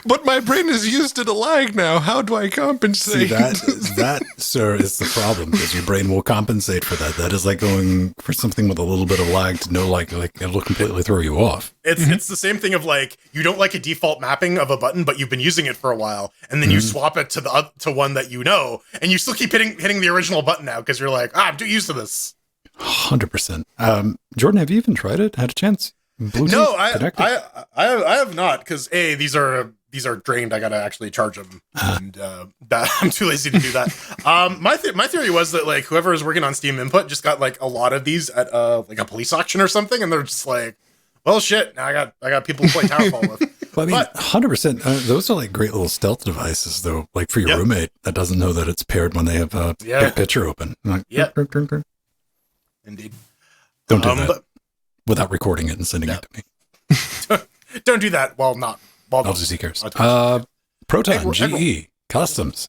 [SPEAKER 2] But my brain is used to the lag now. How do I compensate?
[SPEAKER 1] See, that, sir, is the problem, because your brain will compensate for that. That is like going for something with a little bit of lag to no like it'll completely throw you off.
[SPEAKER 3] It's the same thing of like, you don't like a default mapping of a button, but you've been using it for a while, and then you swap it to one that you know, and you still keep hitting the original button now because you're like, I'm too used to this.
[SPEAKER 1] 100%. Jordan, have you even tried it? Had a chance? Bluetooth
[SPEAKER 3] No, I have not, because these are drained. I gotta actually charge them, and I'm too lazy to do that. My theory was that like whoever is working on Steam Input just got like a lot of these at like a police auction or something, and they're just like, well, shit. Now I got people to play Towerfall with.
[SPEAKER 1] Well, I mean, 100%. Those are like great little stealth devices, though. Like for your roommate that doesn't know that it's paired when they have a picture open. Like,
[SPEAKER 3] Indeed.
[SPEAKER 1] Don't do that without recording it and sending it to me.
[SPEAKER 3] Don't do that. Well, not. Well,
[SPEAKER 1] I'll just cares. Proton GE Customs.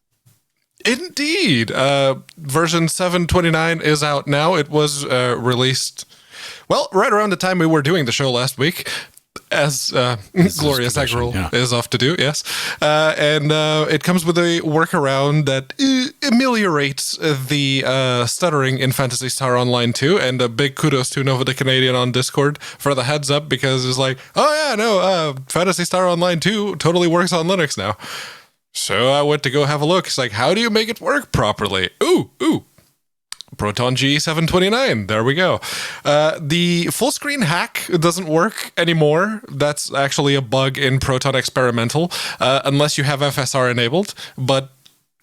[SPEAKER 2] Indeed. Version 7.29 is out now. It was released, well, right around the time we were doing the show last week, as Glorious Eggroll is off to do, yes. And it comes with a workaround that ameliorates the stuttering in Phantasy Star Online 2, and a big kudos to Nova the Canadian on Discord for the heads up, because it's like, oh yeah, no, Phantasy Star Online 2 totally works on Linux now. So I went to go have a look. It's like, how do you make it work properly? Ooh. Proton GE 729. There we go. The full screen hack doesn't work anymore. That's actually a bug in Proton Experimental, unless you have FSR enabled. But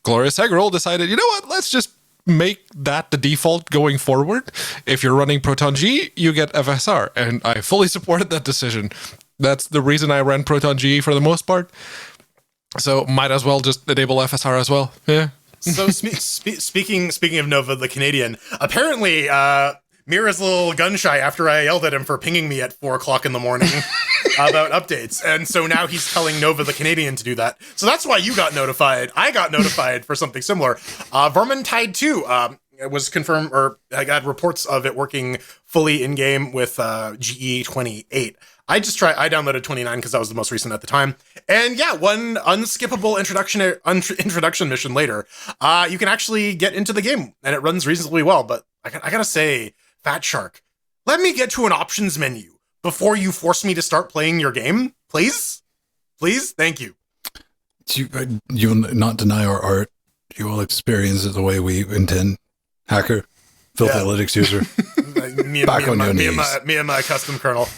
[SPEAKER 2] Glorious Eggroll decided, you know what? Let's just make that the default going forward. If you're running Proton GE, you get FSR. And I fully supported that decision. That's the reason I ran Proton GE for the most part. So might as well just enable FSR as well. Yeah.
[SPEAKER 3] So speaking of Nova the Canadian, apparently Mira's a little gun shy after I yelled at him for pinging me at 4 o'clock in the morning. about updates. And so now he's telling Nova the Canadian to do that. So that's why you got notified. I got notified for something similar. Vermintide 2 it was confirmed, or I got reports of it working fully in-game with GE 28. I downloaded 29 because that was the most recent at the time. And yeah, one unskippable introduction mission later, you can actually get into the game, and it runs reasonably well. But I gotta say, Fat Shark, let me get to an options menu before you force me to start playing your game, please? Please? Thank you.
[SPEAKER 1] You will not deny our art. You will experience it the way we intend. Hacker, filthy Linux user, back on your knees.
[SPEAKER 3] Me and my custom kernel.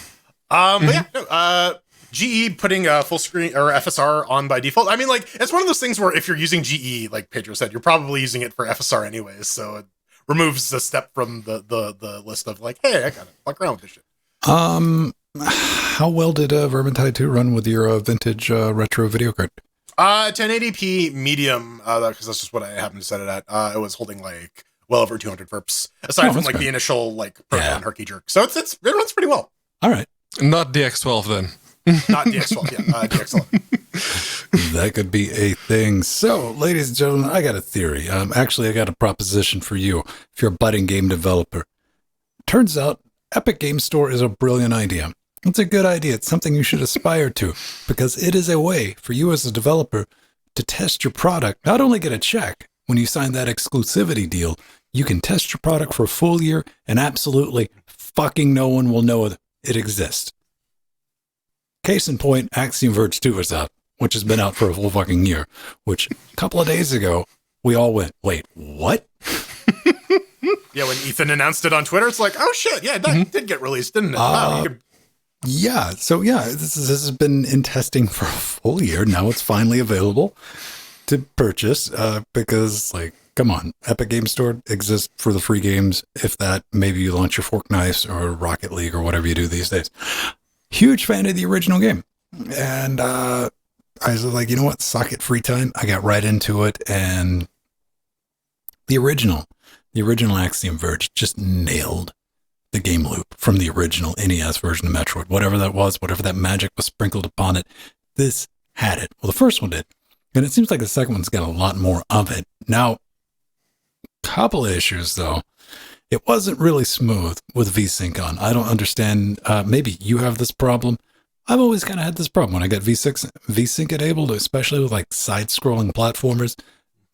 [SPEAKER 3] But yeah, no, GE putting full screen or FSR on by default. I mean, like, it's one of those things where if you're using GE, like Pedro said, you're probably using it for FSR anyways. So it removes a step from the list of like, hey, I gotta fuck around with this shit.
[SPEAKER 1] How well did Vermintide 2 run with your vintage retro video card?
[SPEAKER 3] 1080p medium, because that's just what I happened to set it at. It was holding like well over 200 FERPs, aside from like the initial like proton herky jerk. So it runs pretty well.
[SPEAKER 1] All right.
[SPEAKER 2] Not DX12 then.
[SPEAKER 3] Not DX12, yeah, DX11.
[SPEAKER 1] That could be a thing. So, ladies and gentlemen, I got a theory. Actually, I got a proposition for you if you're a budding game developer. Turns out, Epic Game Store is a brilliant idea. It's a good idea. It's something you should aspire to, because it is a way for you as a developer to test your product, not only get a check when you sign that exclusivity deal, you can test your product for a full year and absolutely fucking no one will know it exists. Case in point, Axiom Verge 2 is out, which has been out for a full fucking year, which a couple of days ago, we all went, wait, what?
[SPEAKER 3] Yeah, when Ethan announced it on Twitter, it's like, oh shit, yeah, that did get released, didn't it? Wow,
[SPEAKER 1] yeah, so yeah, this has been in testing for a full year. Now it's finally available to purchase, because, like, come on, Epic Game Store exists for the free games. If that, maybe you launch your Fork Knives or Rocket League or whatever you do these days. Huge fan of the original game. And I was like, you know what, suck it, free time. I got right into it, and the original Axiom Verge just nailed the game loop from the original NES version of Metroid. Whatever that was, whatever that magic was sprinkled upon it, this had it. Well, the first one did. And it seems like the second one's got a lot more of it. Now, couple of issues, though. It wasn't really smooth with VSync on. I don't understand. Maybe you have this problem. I've always kind of had this problem when I got VSync enabled, especially with like side-scrolling platformers.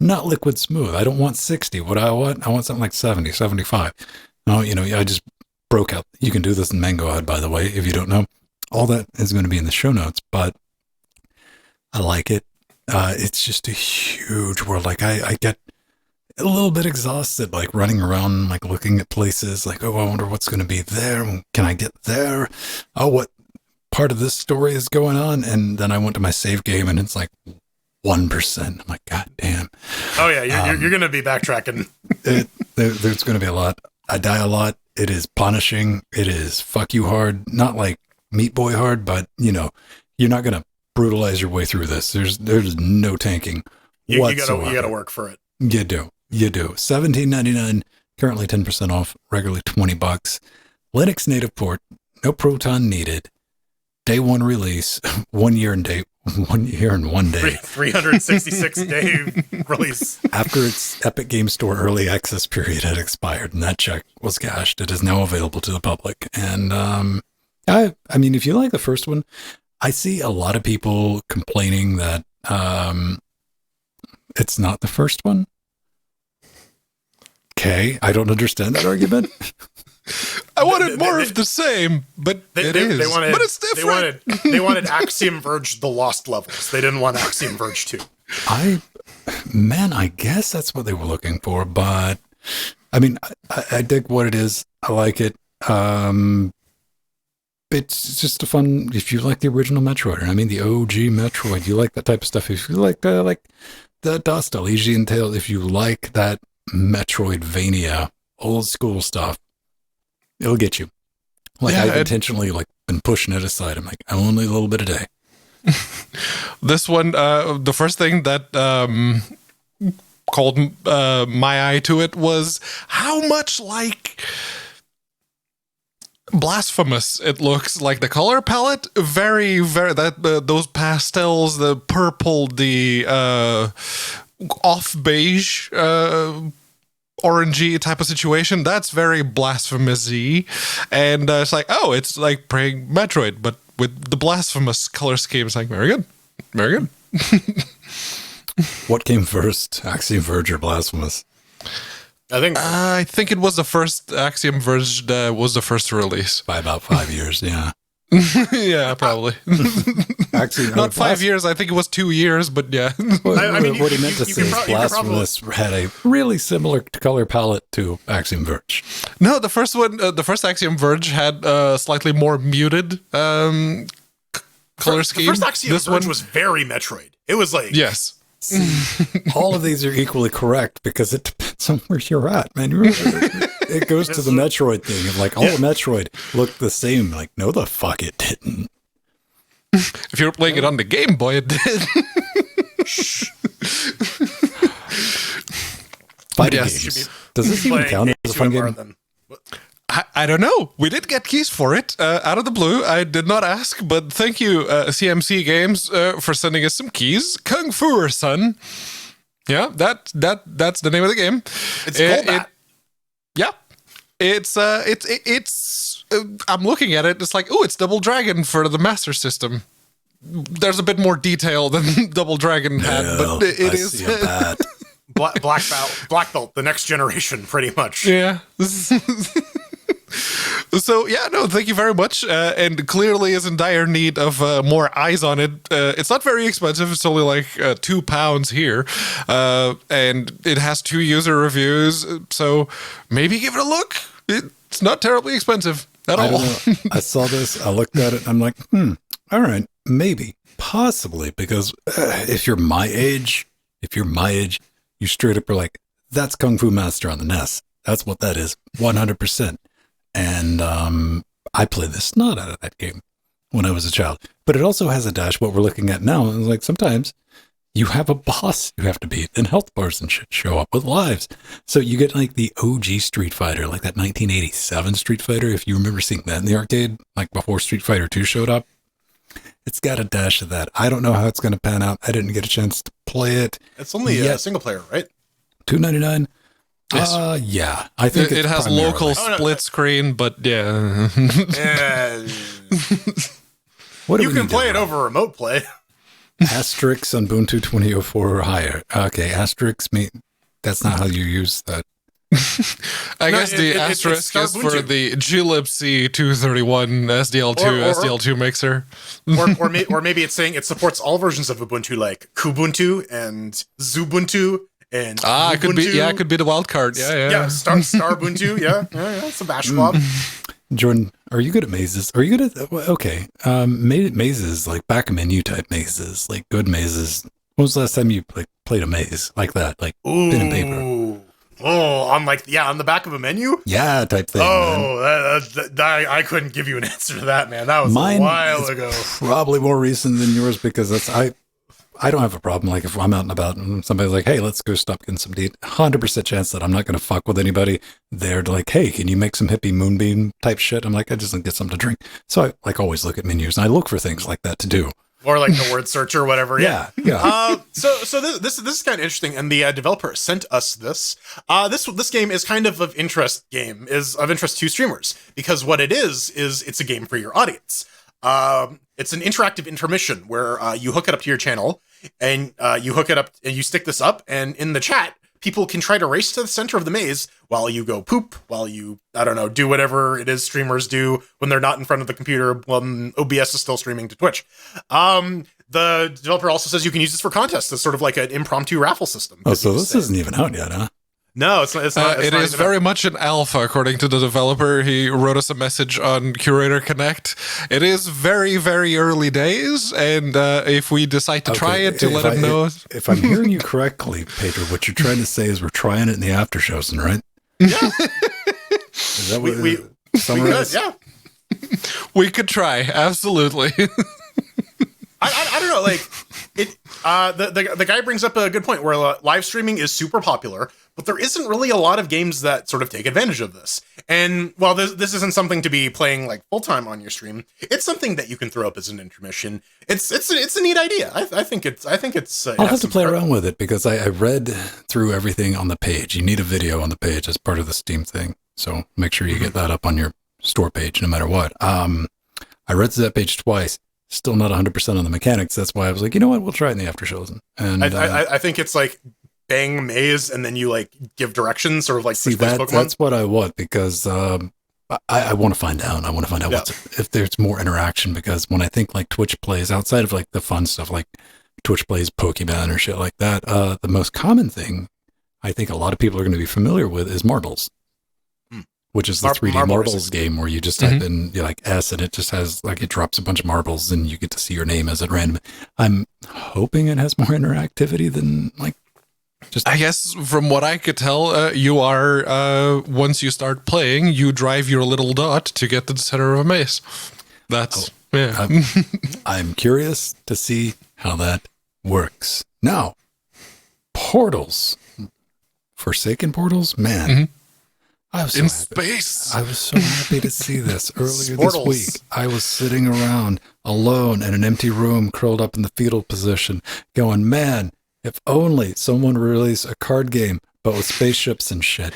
[SPEAKER 1] Not liquid smooth. I don't want 60. What I want something like 70, 75. No, I just broke out. You can do this in Mangohead, by the way, if you don't know. All that is going to be in the show notes, but I like it. It's just a huge world. Like I get a little bit exhausted, like running around, like looking at places, like, oh, I wonder what's going to be there. Can I get there? Oh, what part of this story is going on? And then I went to my save game and it's like 1%. I'm like, God damn.
[SPEAKER 3] Oh yeah, you're going to be backtracking.
[SPEAKER 1] There's going to be a lot. I die a lot. It is punishing. It is fuck you hard. Not like Meat Boy hard, but you're not going to brutalize your way through this. There's no tanking whatsoever.
[SPEAKER 3] You gotta work for it.
[SPEAKER 1] You do. $17.99, currently 10% off, regularly $20. Linux native port, no Proton needed. Day one release, 1 year and 1 day.
[SPEAKER 3] 366 day release.
[SPEAKER 1] After its Epic Game Store early access period had expired and that check was cashed, it is now available to the public. And I mean, if you like the first one, I see a lot of people complaining that it's not the first one. Okay, I don't understand that argument.
[SPEAKER 2] I wanted more of the same, but but it's different.
[SPEAKER 3] They wanted Axiom Verge the Lost Levels. They didn't want Axiom Verge 2.
[SPEAKER 1] I guess that's what they were looking for, but I mean, I dig what it is. I like it. It's just a fun, if you like the original Metroid, I mean the OG Metroid, you like that type of stuff. If you like the Dust, Elysian Tale, if you like that Metroidvania, old school stuff, it'll get you. Like, I've intentionally been pushing it aside. I'm like, only a little bit a day.
[SPEAKER 2] This one, the first thing that called my eye to it was how much like blasphemous it looks. Like the color palette, very those pastels, the purple, the off beige orangey type of situation, that's very blasphemous-y. And it's like, oh, it's like playing Metroid but with the blasphemous color scheme. It's like, very good, very good.
[SPEAKER 1] What came first, Axiom Verge or Blasphemous?
[SPEAKER 3] I
[SPEAKER 2] think it was the first Axiom Verge was the first release.
[SPEAKER 1] By about 5 years, yeah.
[SPEAKER 2] Yeah, probably.
[SPEAKER 1] Axiom,
[SPEAKER 2] Not 5 years. I think it was 2 years, but yeah.
[SPEAKER 3] I mean,
[SPEAKER 1] what he meant to say is Blasphemous had a really similar color palette to Axiom Verge.
[SPEAKER 2] No, the first one, the first Axiom Verge had slightly more muted color scheme.
[SPEAKER 3] The first Axiom Verge was very Metroid. It was like...
[SPEAKER 2] Yes.
[SPEAKER 1] See, all of these are equally correct because it depends on where you're at, man. It goes to the Metroid thing of like, all the Metroid looked the same. Like, no, the fuck it didn't.
[SPEAKER 2] If you were playing it on the Game Boy, it did.
[SPEAKER 1] Fighting games. Does this even count as a fun game?
[SPEAKER 2] I don't know. We did get keys for it out of the blue. I did not ask, but thank you, CMC Games, for sending us some keys. Kung Fu, son. Yeah, that's the name of the game.
[SPEAKER 3] It's Golbat.
[SPEAKER 2] Yeah, it's I'm looking at it. It's like, oh, it's Double Dragon for the Master System. There's a bit more detail than Double Dragon had, but it is
[SPEAKER 3] Black Belt, the next generation, pretty much.
[SPEAKER 2] Yeah. So, yeah, no, thank you very much. And clearly is in dire need of more eyes on it. It's not very expensive. It's only like £2 here. And it has 2 user reviews. So maybe give it a look. It's not terribly expensive at all.
[SPEAKER 1] I saw this. I looked at it. I'm like, all right, maybe, possibly. Because if you're my age, you straight up are like, that's Kung Fu Master on the NES. That's what that is, 100%. And I played the snot out of that game when I was a child. But it also has a dash, what we're looking at now. And like sometimes you have a boss you have to beat, and health bars and shit show up with lives. So you get like the OG Street Fighter, like that 1987 Street Fighter, if you remember seeing that in the arcade, like before Street Fighter 2 showed up. It's got a dash of that. I don't know how it's going to pan out. I didn't get a chance to play it.
[SPEAKER 3] It's only a single player, right?
[SPEAKER 1] $2.99.
[SPEAKER 2] Yes.
[SPEAKER 1] Yeah, I think
[SPEAKER 2] it has local split screen, but yeah.
[SPEAKER 1] What
[SPEAKER 3] you can play it over remote play.
[SPEAKER 1] Asterisk Ubuntu 2004 or higher. Okay, asterisk that's not how you use that.
[SPEAKER 2] I guess the asterisk is for the glibc 231 SDL2 mixer.
[SPEAKER 3] or maybe it's saying it supports all versions of Ubuntu, like Kubuntu and Zubuntu. And
[SPEAKER 2] it could be it could be the wild card. Yeah.
[SPEAKER 3] Star Ubuntu. Yeah. It's a bash swap.
[SPEAKER 1] Jordan, are you good at mazes? Are you good at mazes, like back menu type mazes, like good mazes? When was the last time you played a maze like that, like pen and paper?
[SPEAKER 3] Oh, on the back of a menu?
[SPEAKER 1] Yeah, type thing.
[SPEAKER 3] Oh, I couldn't give you an answer to that, man. That was a while ago.
[SPEAKER 1] Probably more recent than yours because I don't have a problem. Like if I'm out and about and somebody's like, hey, let's go stop getting some deed. 100% chance that I'm not going to fuck with anybody. They're like, hey, can you make some hippie moonbeam type shit? I'm like, I just want to get something to drink. So I always look at menus and I look for things like that to do.
[SPEAKER 3] Or like the word search or whatever.
[SPEAKER 1] Yeah.
[SPEAKER 3] So this is kind of interesting. And the developer sent us this. This game is kind of interest to streamers because what it is it's a game for your audience. It's an interactive intermission where you hook it up to your channel and you hook it up and you stick this up, and in the chat, people can try to race to the center of the maze while you go poop, while you, I don't know, do whatever it is streamers do when they're not in front of the computer when OBS is still streaming to Twitch. The developer also says you can use this for contests. It's sort of like an impromptu raffle system.
[SPEAKER 1] Oh, so this isn't even out yet, huh?
[SPEAKER 3] No, it's not.
[SPEAKER 2] It is very much an alpha, according to the developer. He wrote us a message on Curator Connect. It is very, very early days, and if we decide to try it, to let him know.
[SPEAKER 1] If I'm hearing you correctly, Pedro, what you're trying to say is we're trying it in the after shows, right?
[SPEAKER 3] Yeah.
[SPEAKER 1] Is that what we summarize?
[SPEAKER 3] Yeah.
[SPEAKER 2] We could try, absolutely.
[SPEAKER 3] I don't know, like it. The guy brings up a good point where live streaming is super popular, but there isn't really a lot of games that sort of take advantage of this. And while this isn't something to be playing like full time on your stream, it's something that you can throw up as an intermission. It's a neat idea. I think it's
[SPEAKER 1] I'll have to play around with it because I read through everything on the page. You need a video on the page as part of the Steam thing, so make sure you get that up on your store page no matter what. I read through that page twice. Still not 100% on the mechanics. That's why I was like, you know what, we'll try it in the after shows. And
[SPEAKER 3] I think it's like bang maze, and then you like give directions, sort of like
[SPEAKER 1] see that's what I want because I want to find out. I want to find out if there's more interaction, because when I think like Twitch plays outside of like the fun stuff, like Twitch plays Pokemon or shit like that, the most common thing I think a lot of people are going to be familiar with is marbles. Which is the 3D marbles game where you just type in like S and it just has like it drops a bunch of marbles and you get to see your name as at random. I'm hoping it has more interactivity than like just.
[SPEAKER 2] I guess from what I could tell, you are once you start playing, you drive your little dot to get to the center of a maze. That's
[SPEAKER 1] I'm curious to see how that works. Now, portals, Forsaken portals, man. I was
[SPEAKER 2] in space.
[SPEAKER 1] I was so happy to see this earlier this week. I was sitting around alone in an empty room, curled up in the fetal position, going, man, if only someone would release a card game, but with spaceships and shit.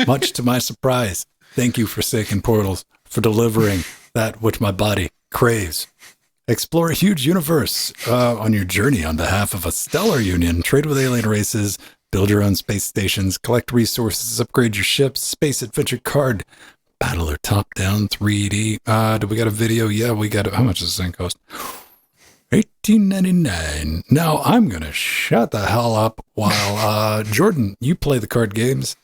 [SPEAKER 1] Much to my surprise, thank you, Forsaken Portals, for delivering that which my body craves. Explore a huge universe on your journey on behalf of a stellar union. Trade with alien races. Build your own space stations, collect resources, upgrade your ships, space adventure card, battler top-down 3D. Do we got a video? Yeah, we got it. How much does this thing cost? $18.99. Now, I'm going to shut the hell up while, Jordan, you play the card games.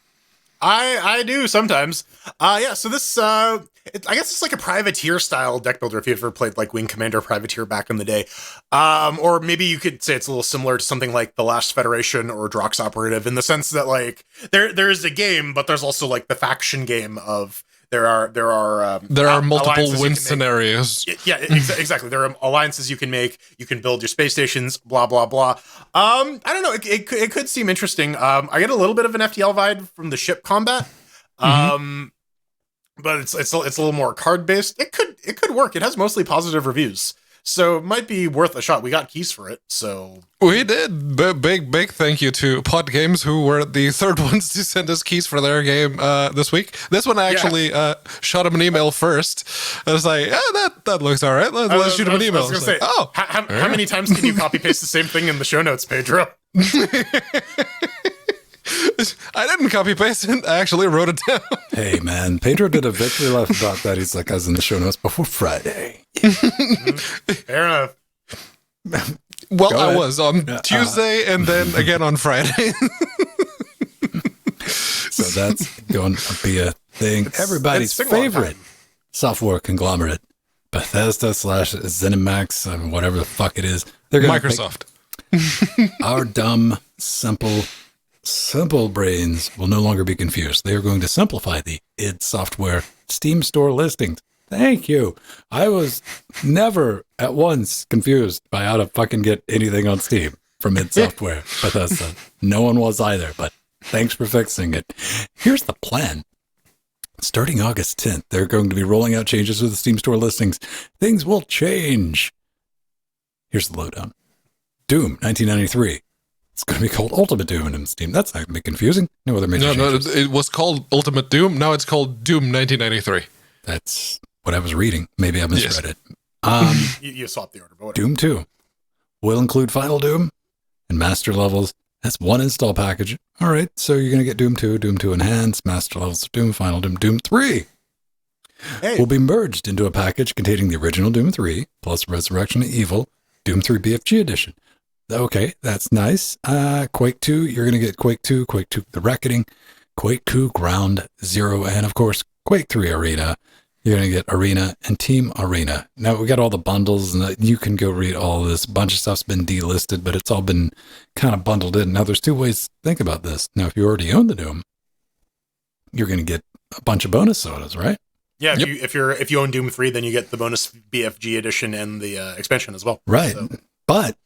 [SPEAKER 3] I do sometimes. So this, I guess it's like a privateer style deck builder if you ever played like Wing Commander Privateer back in the day. Or maybe you could say it's a little similar to something like The Last Federation or Drox Operative in the sense that like there is a game, but there's also like the faction game of there are
[SPEAKER 2] multiple win scenarios.
[SPEAKER 3] Yeah, exactly. There are alliances you can make. You can build your space stations. Blah blah blah. I don't know. It could seem interesting. I get a little bit of an FTL vibe from the ship combat. But it's a little more card based. It could work. It has mostly positive reviews, so it might be worth a shot. We got keys for it, so
[SPEAKER 2] we did. Big thank you to Pod Games, who were the third ones to send us keys for their game this week. This one I actually shot them an email first. I was like, that looks all right. Let's shoot them an email.
[SPEAKER 3] I was gonna say, how many times can you copy paste the same thing in the show notes, Pedro?
[SPEAKER 2] I didn't copy paste it. I actually wrote it down.
[SPEAKER 1] Hey, man. Pedro did a victory lap about that. He's like, I was in the show notes before Friday.
[SPEAKER 3] Fair enough.
[SPEAKER 2] Well, I was on Tuesday and then again on Friday.
[SPEAKER 1] So that's going to be a thing. Everybody's favorite software conglomerate, Bethesda / ZeniMax, whatever the fuck it is.
[SPEAKER 2] They're going Microsoft.
[SPEAKER 1] Our dumb, simple brains will no longer be confused. They are going to simplify the id Software Steam store listings. Thank you. I was never at once confused by how to fucking get anything on Steam from id Software, Bethesda. No one was either, but thanks for fixing it. Here's the plan. Starting August 10th, they're going to be rolling out changes with the Steam store listings. Things will change. Here's the lowdown. Doom 1993. It's going to be called Ultimate Doom in Steam. That's not going to be confusing. No other major changes.
[SPEAKER 2] No, it was called Ultimate Doom. Now it's called Doom 1993.
[SPEAKER 1] That's what I was reading. Maybe I misread it.
[SPEAKER 3] You swapped the order. But
[SPEAKER 1] Doom 2 will include Final Doom and Master Levels. That's one install package. All right, so you're going to get Doom 2, Doom 2 Enhanced, Master Levels of Doom, Final Doom, Doom 3. Will be merged into a package containing the original Doom 3 plus Resurrection of Evil, Doom 3 BFG Edition. Okay, that's nice. Quake 2, you're going to get Quake 2, Quake 2 The Reckoning, Quake 2 Ground Zero, and of course, Quake 3 Arena. You're going to get Arena and Team Arena. Now, we got all the bundles, and you can go read all of this. A bunch of stuff's been delisted, but it's all been kind of bundled in. Now, there's two ways to think about this. Now, if you already own the Doom, you're going to get a bunch of bonus sodas, right?
[SPEAKER 3] Yeah, if you own Doom 3, then you get the bonus BFG edition and the expansion as well.
[SPEAKER 1] Right, so. But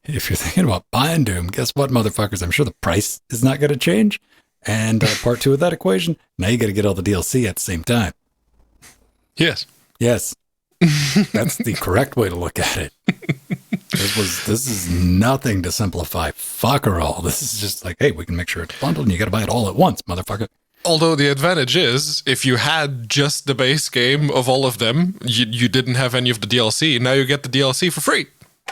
[SPEAKER 1] if you're thinking about buying Doom, guess what, motherfuckers? I'm sure the price is not going to change. And part 2 of that equation, now you got to get all the DLC at the same time.
[SPEAKER 2] Yes.
[SPEAKER 1] Yes. That's the correct way to look at it. This is nothing to simplify. Fuck or all. This is just like, hey, we can make sure it's bundled and you got to buy it all at once, motherfucker.
[SPEAKER 2] Although the advantage is, if you had just the base game of all of them, you didn't have any of the DLC. Now you get the DLC for free.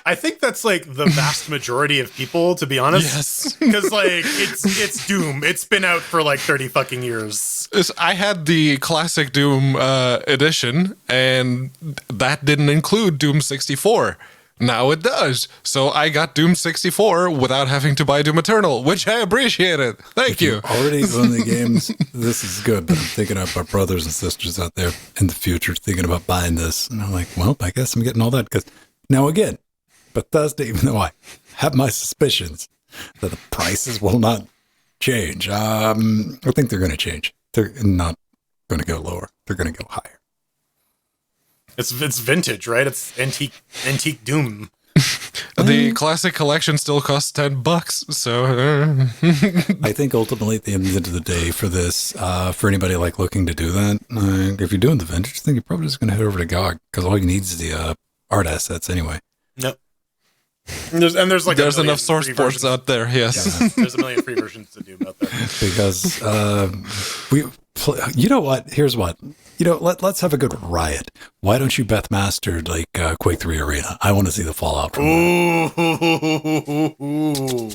[SPEAKER 3] I think that's like the vast majority of people, to be honest.
[SPEAKER 2] Yes.
[SPEAKER 3] Because like it's Doom. It's been out for like 30 fucking years.
[SPEAKER 2] I had the classic Doom edition, and that didn't include Doom 64. Now it does. So I got Doom 64 without having to buy Doom Eternal, which I appreciated. Thank you.
[SPEAKER 1] Already own the games. This is good, but I'm thinking of our brothers and sisters out there in the future thinking about buying this. And I'm like, well, I guess I'm getting all that. Because now again, Bethesda, even though I have my suspicions that the prices will not change, I think they're going to change. They're not going to go lower. They're going to go higher.
[SPEAKER 3] It's vintage, right? It's antique Doom.
[SPEAKER 2] The classic collection still costs $10, so
[SPEAKER 1] I think ultimately at the end of the day for this, for anybody like looking to do that, if you're doing the vintage thing, you're probably just going to head over to GOG because all you need is the art assets anyway.
[SPEAKER 3] Yep. There's
[SPEAKER 2] enough source ports out there. Yes,
[SPEAKER 3] yeah, there's a million free versions to Doom out there.
[SPEAKER 1] Because you know what? Here's what. Let's have a good riot. Why don't you Beth Master like Quake 3 Arena? I want to see the fallout from that.
[SPEAKER 3] Ooh.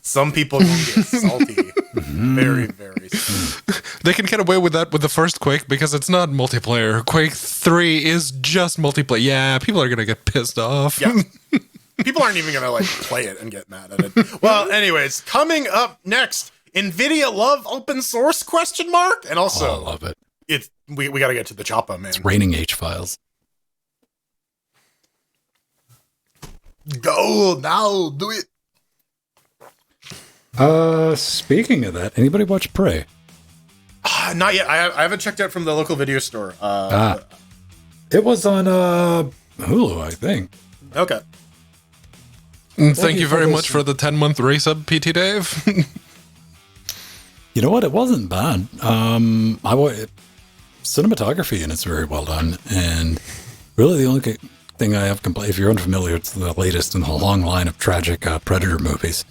[SPEAKER 3] Some people can get salty. Very, very salty.
[SPEAKER 2] They can get away with that with the first Quake because it's not multiplayer. Quake 3 is just multiplayer. Yeah, people are going to get pissed off.
[SPEAKER 3] Yeah. People aren't even going to like play it and get mad at it. Well, anyways, coming up next, NVIDIA love open source ? And also,
[SPEAKER 1] I love it.
[SPEAKER 3] We got to get to the choppa, man.
[SPEAKER 1] It's raining H-files.
[SPEAKER 3] Go now, do it.
[SPEAKER 1] Speaking of that, anybody watch Prey?
[SPEAKER 3] Not yet. I haven't checked out from the local video store.
[SPEAKER 1] It was on Hulu, I think.
[SPEAKER 3] Okay.
[SPEAKER 2] Thank you very much for the 10-month resub, PT Dave.
[SPEAKER 1] You know what? It wasn't bad. Cinematography and it's very well done. And really the only thing I have complained, if you're unfamiliar, it's the latest in the long line of tragic Predator movies.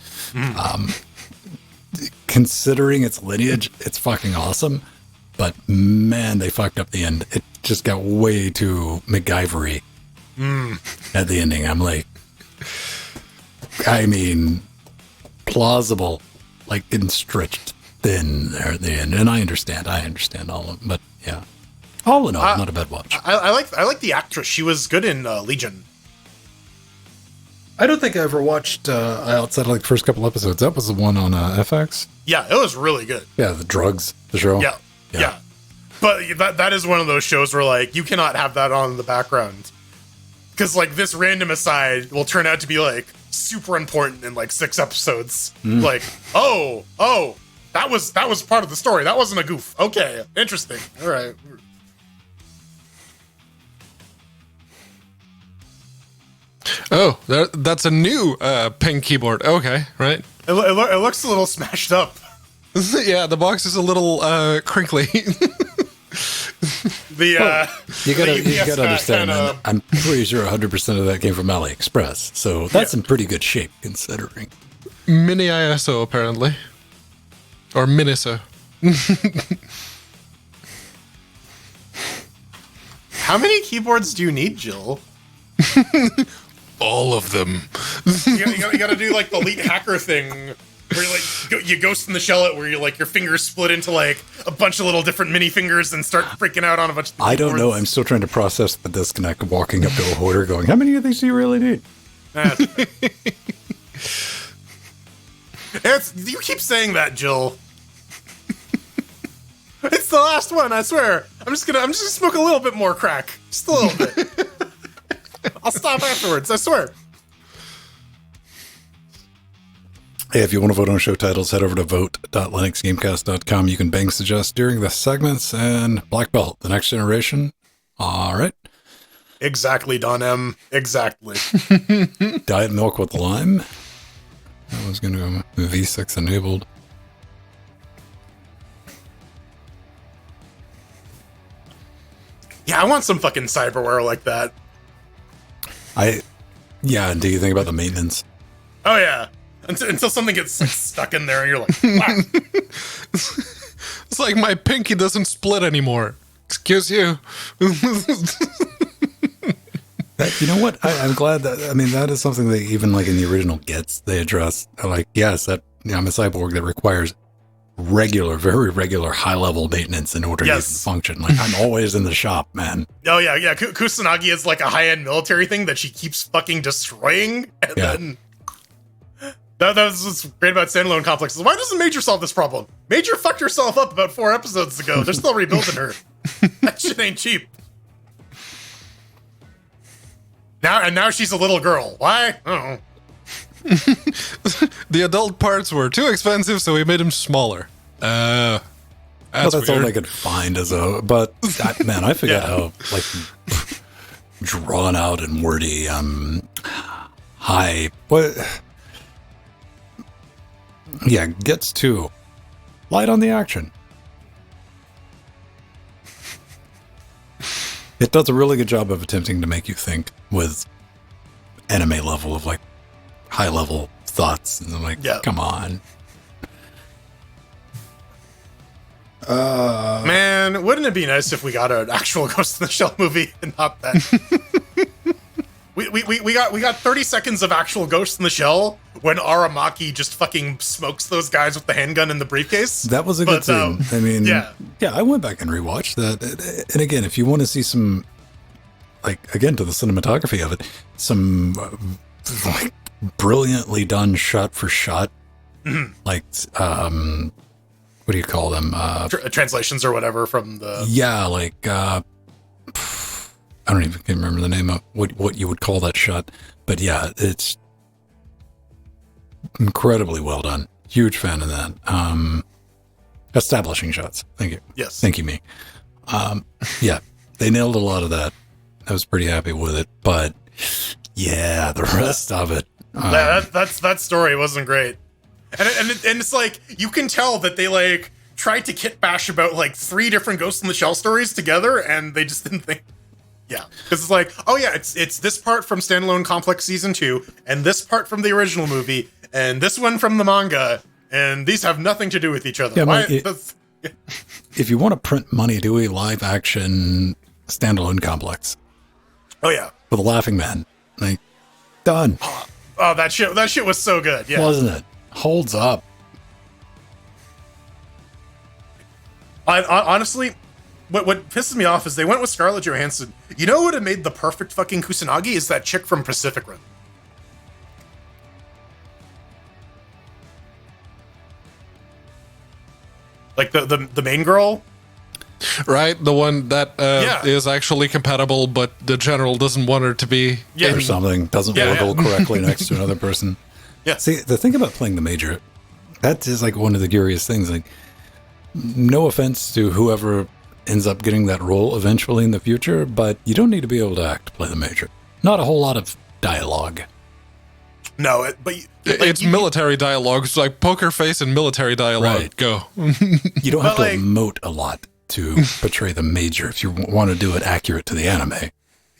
[SPEAKER 1] Considering its lineage, it's fucking awesome. But man, they fucked up the end. It just got way too MacGyver-y at the ending. I'm like, plausible, like getting stretched thin there at the end. And I understand all of them, but yeah. All in all, not a bad watch.
[SPEAKER 3] I like the actress. She was good in Legion.
[SPEAKER 1] I don't think I ever watched outside of like the first couple episodes. That was the one on FX.
[SPEAKER 3] Yeah, it was really good.
[SPEAKER 1] Yeah, the drugs, the show.
[SPEAKER 3] Yeah. But that is one of those shows where like you cannot have that on in the background. Because like this random aside will turn out to be like super important in like 6 episodes. Like, oh, that was part of the story. That wasn't a goof. Okay, interesting. All right.
[SPEAKER 2] Oh, that's a new ping keyboard. Okay, right.
[SPEAKER 3] It looks a little smashed up.
[SPEAKER 2] Yeah, the box is a little crinkly.
[SPEAKER 1] You gotta understand, man, I'm pretty sure 100% of that came from AliExpress, so that's in pretty good shape considering.
[SPEAKER 2] Mini ISO apparently, or Miniso.
[SPEAKER 3] How many keyboards do you need, Jill?
[SPEAKER 2] All of them.
[SPEAKER 3] You gotta do like the elite hacker thing. Where you like you ghost in the shell it, where you like your fingers split into like a bunch of little different mini fingers and start freaking out on a bunch of
[SPEAKER 1] I don't know. I'm still trying to process the disconnect of walking up to a hoarder going, how many of these do you really need?
[SPEAKER 3] You keep saying that, Jill. It's the last one, I swear. I'm just gonna smoke a little bit more crack. Just a little bit. I'll stop afterwards, I swear.
[SPEAKER 1] Hey, if you want to vote on show titles, head over to vote.linuxgamecast.com. You can bang suggest during the segments and Black Belt, the next generation. All right.
[SPEAKER 3] Exactly, Don M. Exactly.
[SPEAKER 1] Diet milk with lime. That was going to go V6 enabled.
[SPEAKER 3] Yeah, I want some fucking cyberware like that.
[SPEAKER 1] Yeah, and do you think about the maintenance?
[SPEAKER 3] Oh yeah, until something gets like, stuck in there, and you're like, wow.
[SPEAKER 2] It's like my pinky doesn't split anymore. Excuse you.
[SPEAKER 1] You know what? I'm glad that, I mean, that is something that even like in the original Gets, they address. Like, yes, that I'm a cyborg that requires very regular, high-level maintenance in order to even function. Like, I'm always in the shop, man.
[SPEAKER 3] Oh yeah. Kusanagi is like a high-end military thing that she keeps fucking destroying, and then that was what's great about standalone complexes. Why doesn't Major solve this problem? Major fucked herself up about 4 episodes ago. They're still rebuilding her. That shit ain't cheap. Now she's a little girl. Why? I don't know.
[SPEAKER 2] The adult parts were too expensive, so we made them smaller. That's
[SPEAKER 1] weird. All they could find as a. But man, I forget how like drawn out and wordy. High. What? Yeah, Gets too light on the action. It does a really good job of attempting to make you think with anime level of like high level thoughts, and I'm like, come on.
[SPEAKER 3] Man, wouldn't it be nice if we got an actual Ghost in the Shell movie and not that? we got 30 seconds of actual Ghost in the Shell when Aramaki just fucking smokes those guys with the handgun in the briefcase.
[SPEAKER 1] That was a good scene. I mean, yeah, I went back and rewatched that. And again, if you want to see some, like, again, to the cinematography of it, some like brilliantly done shot for shot, like, what do you call them?
[SPEAKER 3] Translations or whatever from the...
[SPEAKER 1] Yeah, like, I don't even remember the name of what you would call that shot. But yeah, it's incredibly well done. Huge fan of that. Establishing shots. Thank you.
[SPEAKER 3] Yes.
[SPEAKER 1] Thank you, me. Yeah, they nailed a lot of that. I was pretty happy with it. But yeah, the rest of it.
[SPEAKER 3] That story wasn't great. And it's like, you can tell that they like tried to kit bash about like 3 different Ghost in the Shell stories together, and they just didn't think. Yeah, because it's like, oh yeah, it's this part from Standalone Complex Season 2, and this part from the original movie, and this one from the manga, and these have nothing to do with each other.
[SPEAKER 1] Yeah, if you want to print money, do a live action Standalone Complex.
[SPEAKER 3] Oh yeah,
[SPEAKER 1] with a laughing man, like done.
[SPEAKER 3] Oh, that shit was so good. Yeah,
[SPEAKER 1] wasn't it? Holds up.
[SPEAKER 3] Honestly, what pisses me off is they went with Scarlett Johansson. You know what would have made the perfect fucking Kusanagi is that chick from Pacific Rim. Like the main girl.
[SPEAKER 2] Right, the one that is actually compatible, but the general doesn't want her to be.
[SPEAKER 1] Or something. Doesn't wiggle correctly next to another person.
[SPEAKER 3] Yeah.
[SPEAKER 1] See, the thing about playing the Major, that is like one of the curious things. Like, no offense to whoever ends up getting that role eventually in the future, but you don't need to be able to act to play the Major. Not a whole lot of dialogue.
[SPEAKER 3] No,
[SPEAKER 2] it's military dialogue. It's like poker face and military dialogue.
[SPEAKER 1] Right.
[SPEAKER 2] Go.
[SPEAKER 1] You don't have to emote a lot to portray the Major if you want to do it accurate to the anime.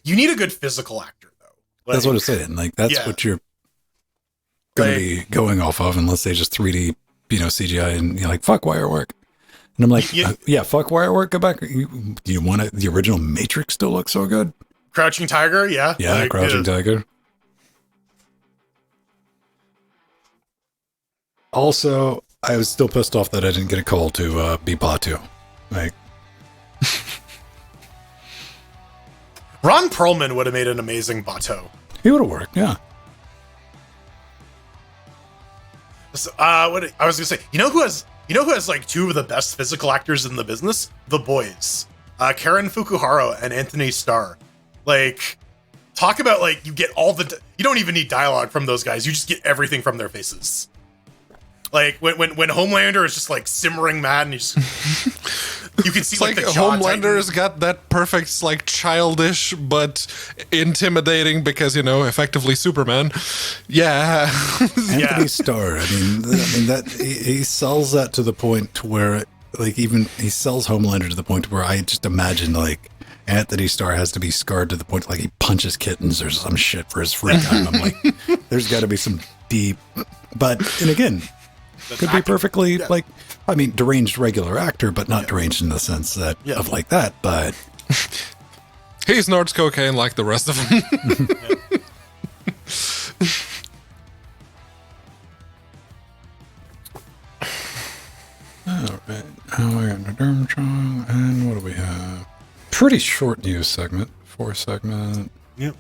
[SPEAKER 3] You need a good physical actor, though. Like,
[SPEAKER 1] that's what I'm saying. Like, that's what you're going to be going off of, unless they just 3D, CGI, and you're like, fuck wire work. And I'm like, fuck wire work. Go back. You want it? The original Matrix still looks so good.
[SPEAKER 3] Crouching Tiger, yeah.
[SPEAKER 1] Yeah, Crouching Tiger. Also, I was still pissed off that I didn't get a call to be Batu. Like,
[SPEAKER 3] Ron Perlman would have made an amazing Bato.
[SPEAKER 1] He would have worked, yeah.
[SPEAKER 3] So, what I was gonna say, you know who has like 2 of the best physical actors in the business? The Boys, Karen Fukuhara and Anthony Starr. Like, talk about like you get you don't even need dialogue from those guys. You just get everything from their faces. Like when Homelander is just like simmering mad, and you can see like the jaw
[SPEAKER 2] Homelander's got that perfect like childish but intimidating because effectively Superman. Yeah,
[SPEAKER 1] Anthony Starr. I mean that he sells that to the point to where like even he sells Homelander to the point where I just imagine like Anthony Starr has to be scarred to the point like he punches kittens or some shit for his free time. I'm like, there's got to be some deep, but and again, could be perfectly like, I mean, deranged regular actor, but not deranged in the sense that of like that. But
[SPEAKER 2] he snorts cocaine like the rest of them.
[SPEAKER 1] All right, and what do we have? Pretty short news segment, 4-segment.
[SPEAKER 3] Yep.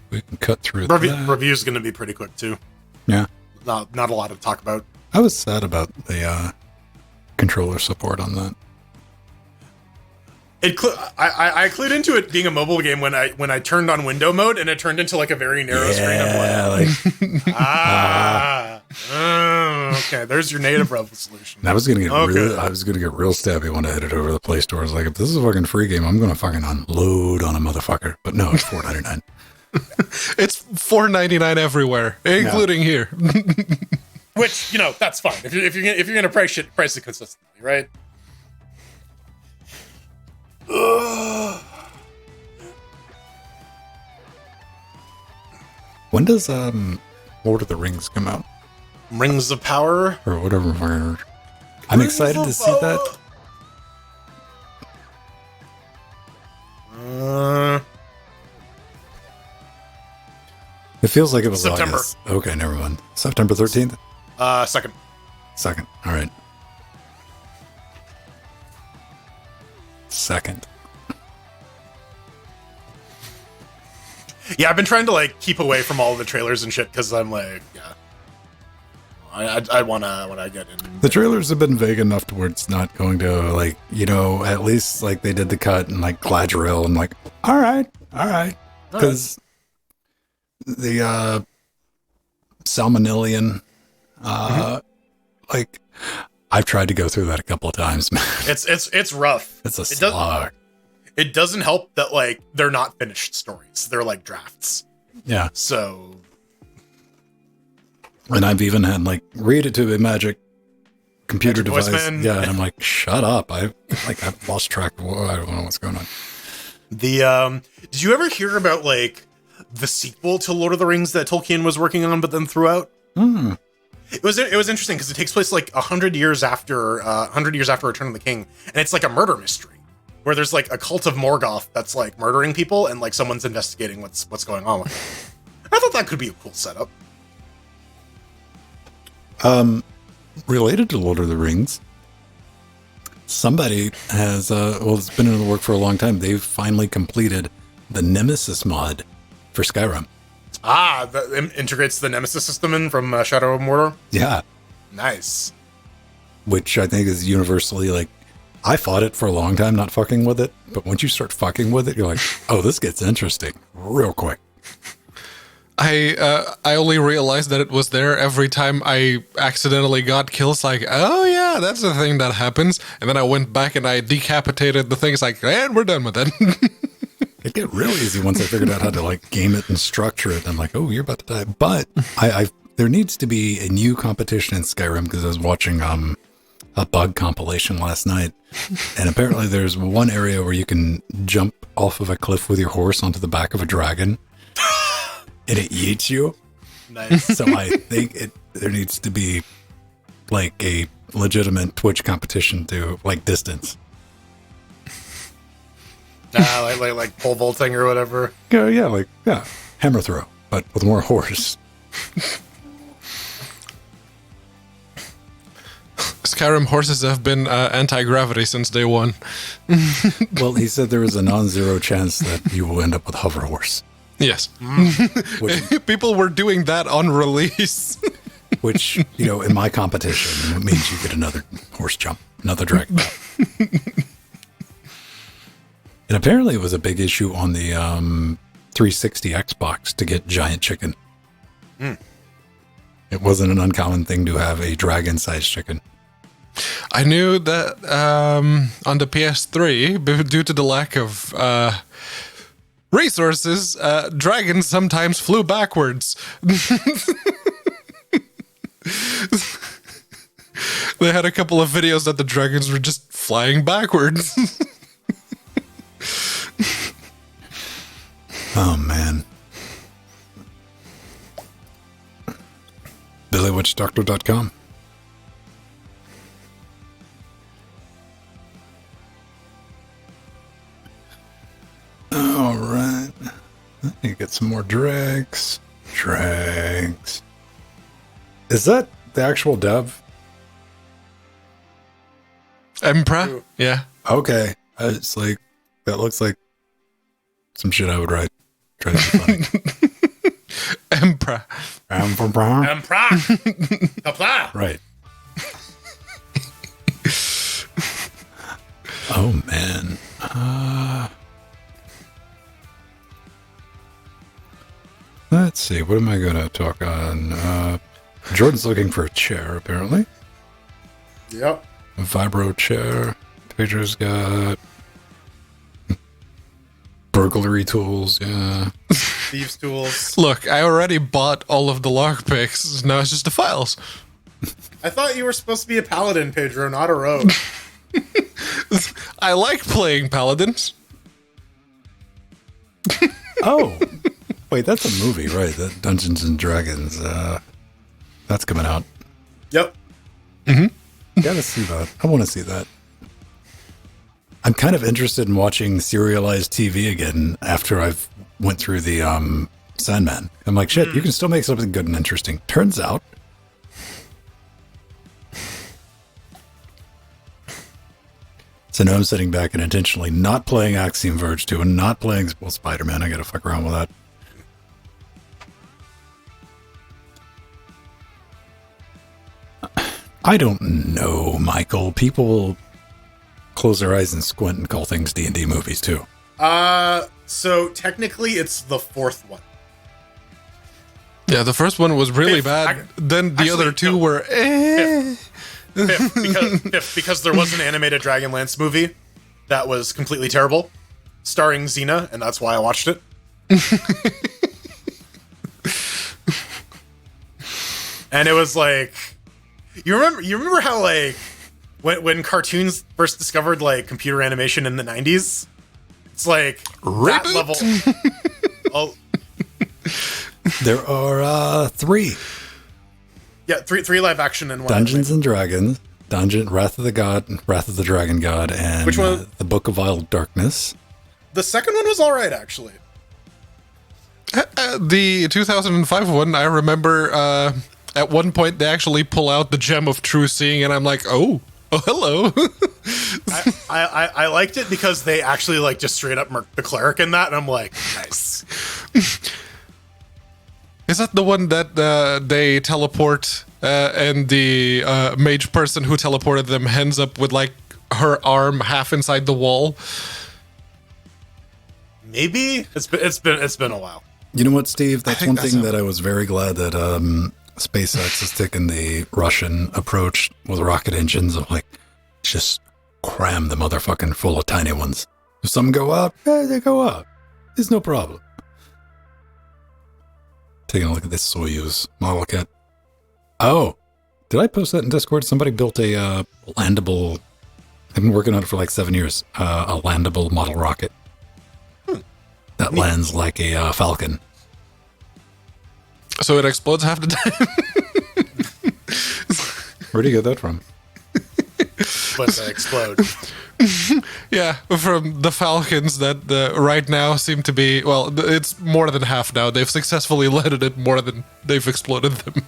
[SPEAKER 1] We can cut through that.
[SPEAKER 3] Review's going to be pretty quick too.
[SPEAKER 1] Yeah.
[SPEAKER 3] Not a lot to talk about.
[SPEAKER 1] I was sad about the controller support on that.
[SPEAKER 3] I clued into it being a mobile game when I turned on window mode and it turned into like a very narrow screen. I'm like, okay, there's your native resolution.
[SPEAKER 1] I was gonna get real stabby when I headed over to the Play Store. I was like, if this is a fucking free game, I'm gonna fucking unload on a motherfucker. But no, it's $4.99.
[SPEAKER 2] It's $4.99 everywhere, including here.
[SPEAKER 3] Which, you know, that's fine. If you're gonna price it consistently, right?
[SPEAKER 1] When does Lord of the Rings come out?
[SPEAKER 3] Rings of Power?
[SPEAKER 1] Or whatever. I'm excited to see that. It feels like it was
[SPEAKER 3] September.
[SPEAKER 1] August. Okay, never mind. September 13th?
[SPEAKER 3] Second.
[SPEAKER 1] Second. All right. Second.
[SPEAKER 3] Yeah, I've been trying to like keep away from all the trailers and shit because I'm like, yeah, I wanna get in.
[SPEAKER 1] The trailers have been vague enough to where it's not going to like, you know, at least like they did the cut and like Gladriel and like, all right, because the Salmonellian, like I've tried to go through that a couple of times, man.
[SPEAKER 3] It's rough.
[SPEAKER 1] It's a slog.
[SPEAKER 3] It doesn't help that like they're not finished stories. They're like drafts.
[SPEAKER 1] Yeah.
[SPEAKER 3] So,
[SPEAKER 1] and I've even had like read it to a magic computer device.
[SPEAKER 3] Yeah,
[SPEAKER 1] and I'm like, shut up. I've lost track of I don't know what's going on.
[SPEAKER 3] Did you ever hear about like the sequel to Lord of the Rings that Tolkien was working on, but then threw out? It was interesting because it takes place like 100 years after Return of the King, and it's like a murder mystery where there's like a cult of Morgoth that's like murdering people, and like someone's investigating what's going on with it. I thought that could be a cool setup.
[SPEAKER 1] Related to Lord of the Rings, somebody has it's been in the work for a long time. They've finally completed the Nemesis mod for Skyrim.
[SPEAKER 3] That integrates the Nemesis system in from Shadow of Mordor.
[SPEAKER 1] Yeah,
[SPEAKER 3] nice.
[SPEAKER 1] Which I think is universally like, I fought it for a long time, not fucking with it. But once you start fucking with it, you're like, oh, this gets interesting real quick.
[SPEAKER 2] I only realized that it was there every time I accidentally got kills. Like, oh yeah, that's the thing that happens. And then I went back and I decapitated the things. Like, and we're done with it.
[SPEAKER 1] It get real easy once I figured out how to like game it and structure it. I'm like, oh, you're about to die. But there needs to be a new competition in Skyrim because I was watching a bug compilation last night, and apparently there's one area where you can jump off of a cliff with your horse onto the back of a dragon, and it yeets you.
[SPEAKER 3] Nice.
[SPEAKER 1] So I think there needs to be like a legitimate Twitch competition to like distance.
[SPEAKER 3] Like pole vaulting or whatever.
[SPEAKER 1] Yeah, hammer throw, but with more horse.
[SPEAKER 2] Skyrim horses have been anti-gravity since day one.
[SPEAKER 1] Well, he said there is a non-zero chance that you will end up with hover horse.
[SPEAKER 2] Yes. People were doing that on release.
[SPEAKER 1] Which, you know, in my competition, it means you get another horse jump, another dragon jump. And apparently it was a big issue on the 360 Xbox to get giant chicken. It wasn't an uncommon thing to have a dragon-sized chicken.
[SPEAKER 2] I knew that on the PS3, due to the lack of resources, dragons sometimes flew backwards. They had a couple of videos that the dragons were just flying backwards.
[SPEAKER 1] Oh, man. BillyWitchDoctor.com. All right. Let me get some more dregs. Dregs. Is that the actual dev?
[SPEAKER 2] Emperor? Yeah.
[SPEAKER 1] Okay. It's like, that looks like some shit I would write. Try to be funny.
[SPEAKER 2] Emperor.
[SPEAKER 1] Right. Oh, man. Let's see. What am I going to talk on? Jordan's looking for a chair, apparently.
[SPEAKER 3] Yep.
[SPEAKER 1] A vibro chair. Pedro's got burglary tools. Yeah.
[SPEAKER 3] Thieves' tools.
[SPEAKER 2] Look, I already bought all of the lockpicks. Now it's just the files.
[SPEAKER 3] I thought you were supposed to be a paladin, Pedro, not a rogue.
[SPEAKER 2] I like playing paladins.
[SPEAKER 1] Oh. Wait, that's a movie, right? That Dungeons and Dragons. That's coming out.
[SPEAKER 3] Yep.
[SPEAKER 1] Gotta see that. I want to see that. I'm kind of interested in watching serialized TV again after I've went through the Sandman. I'm like, shit, you can still make something good and interesting. Turns out. So now I'm sitting back and intentionally not playing Axiom Verge 2 and not playing Spider-Man. I gotta fuck around with that. I don't know, Michael. People close their eyes and squint and call things D&D movies, too.
[SPEAKER 3] So technically it's the fourth one.
[SPEAKER 2] Yeah, the first one was really bad. Then the other two were
[SPEAKER 3] Fifth, because there was an animated Dragonlance movie that was completely terrible, starring Xena, and that's why I watched it. And it was like, you remember how like when cartoons first discovered like computer animation in the 90s? It's like that level. Oh,
[SPEAKER 1] There are 3.
[SPEAKER 3] yeah, three live action and one
[SPEAKER 1] Dungeons
[SPEAKER 3] anime.
[SPEAKER 1] and Dragons, Wrath of the God, Wrath of the Dragon God, and
[SPEAKER 3] Which one?
[SPEAKER 1] The Book of Vile Darkness.
[SPEAKER 3] The second one was all right, actually.
[SPEAKER 2] the 2005 one. I remember at one point they actually pull out the Gem of True Seeing, and I'm like, oh, hello.
[SPEAKER 3] I liked it because they actually like just straight up murked the cleric in that, and I'm like, nice.
[SPEAKER 2] Is that the one that they teleport and the mage person who teleported them ends up with like her arm half inside the wall?
[SPEAKER 3] Maybe it's been a while.
[SPEAKER 1] You know what, Steve? That's
[SPEAKER 2] think
[SPEAKER 1] one
[SPEAKER 2] that's
[SPEAKER 1] thing
[SPEAKER 2] a-
[SPEAKER 1] that I was very glad that SpaceX has taken the Russian approach with rocket engines of like, just cram the motherfucking full of tiny ones. If some go up, they go up. There's no problem. Taking a look at this Soyuz model kit. Oh, did I post that in Discord? Somebody built a landable. I've been working on it for like 7 years. A landable model rocket that lands like a Falcon.
[SPEAKER 2] So it explodes half the time.
[SPEAKER 1] Where do you get that from?
[SPEAKER 3] But they explode.
[SPEAKER 2] Yeah, from the Falcons that right now seem to be, well, it's more than half now. They've successfully landed it more than they've exploded them.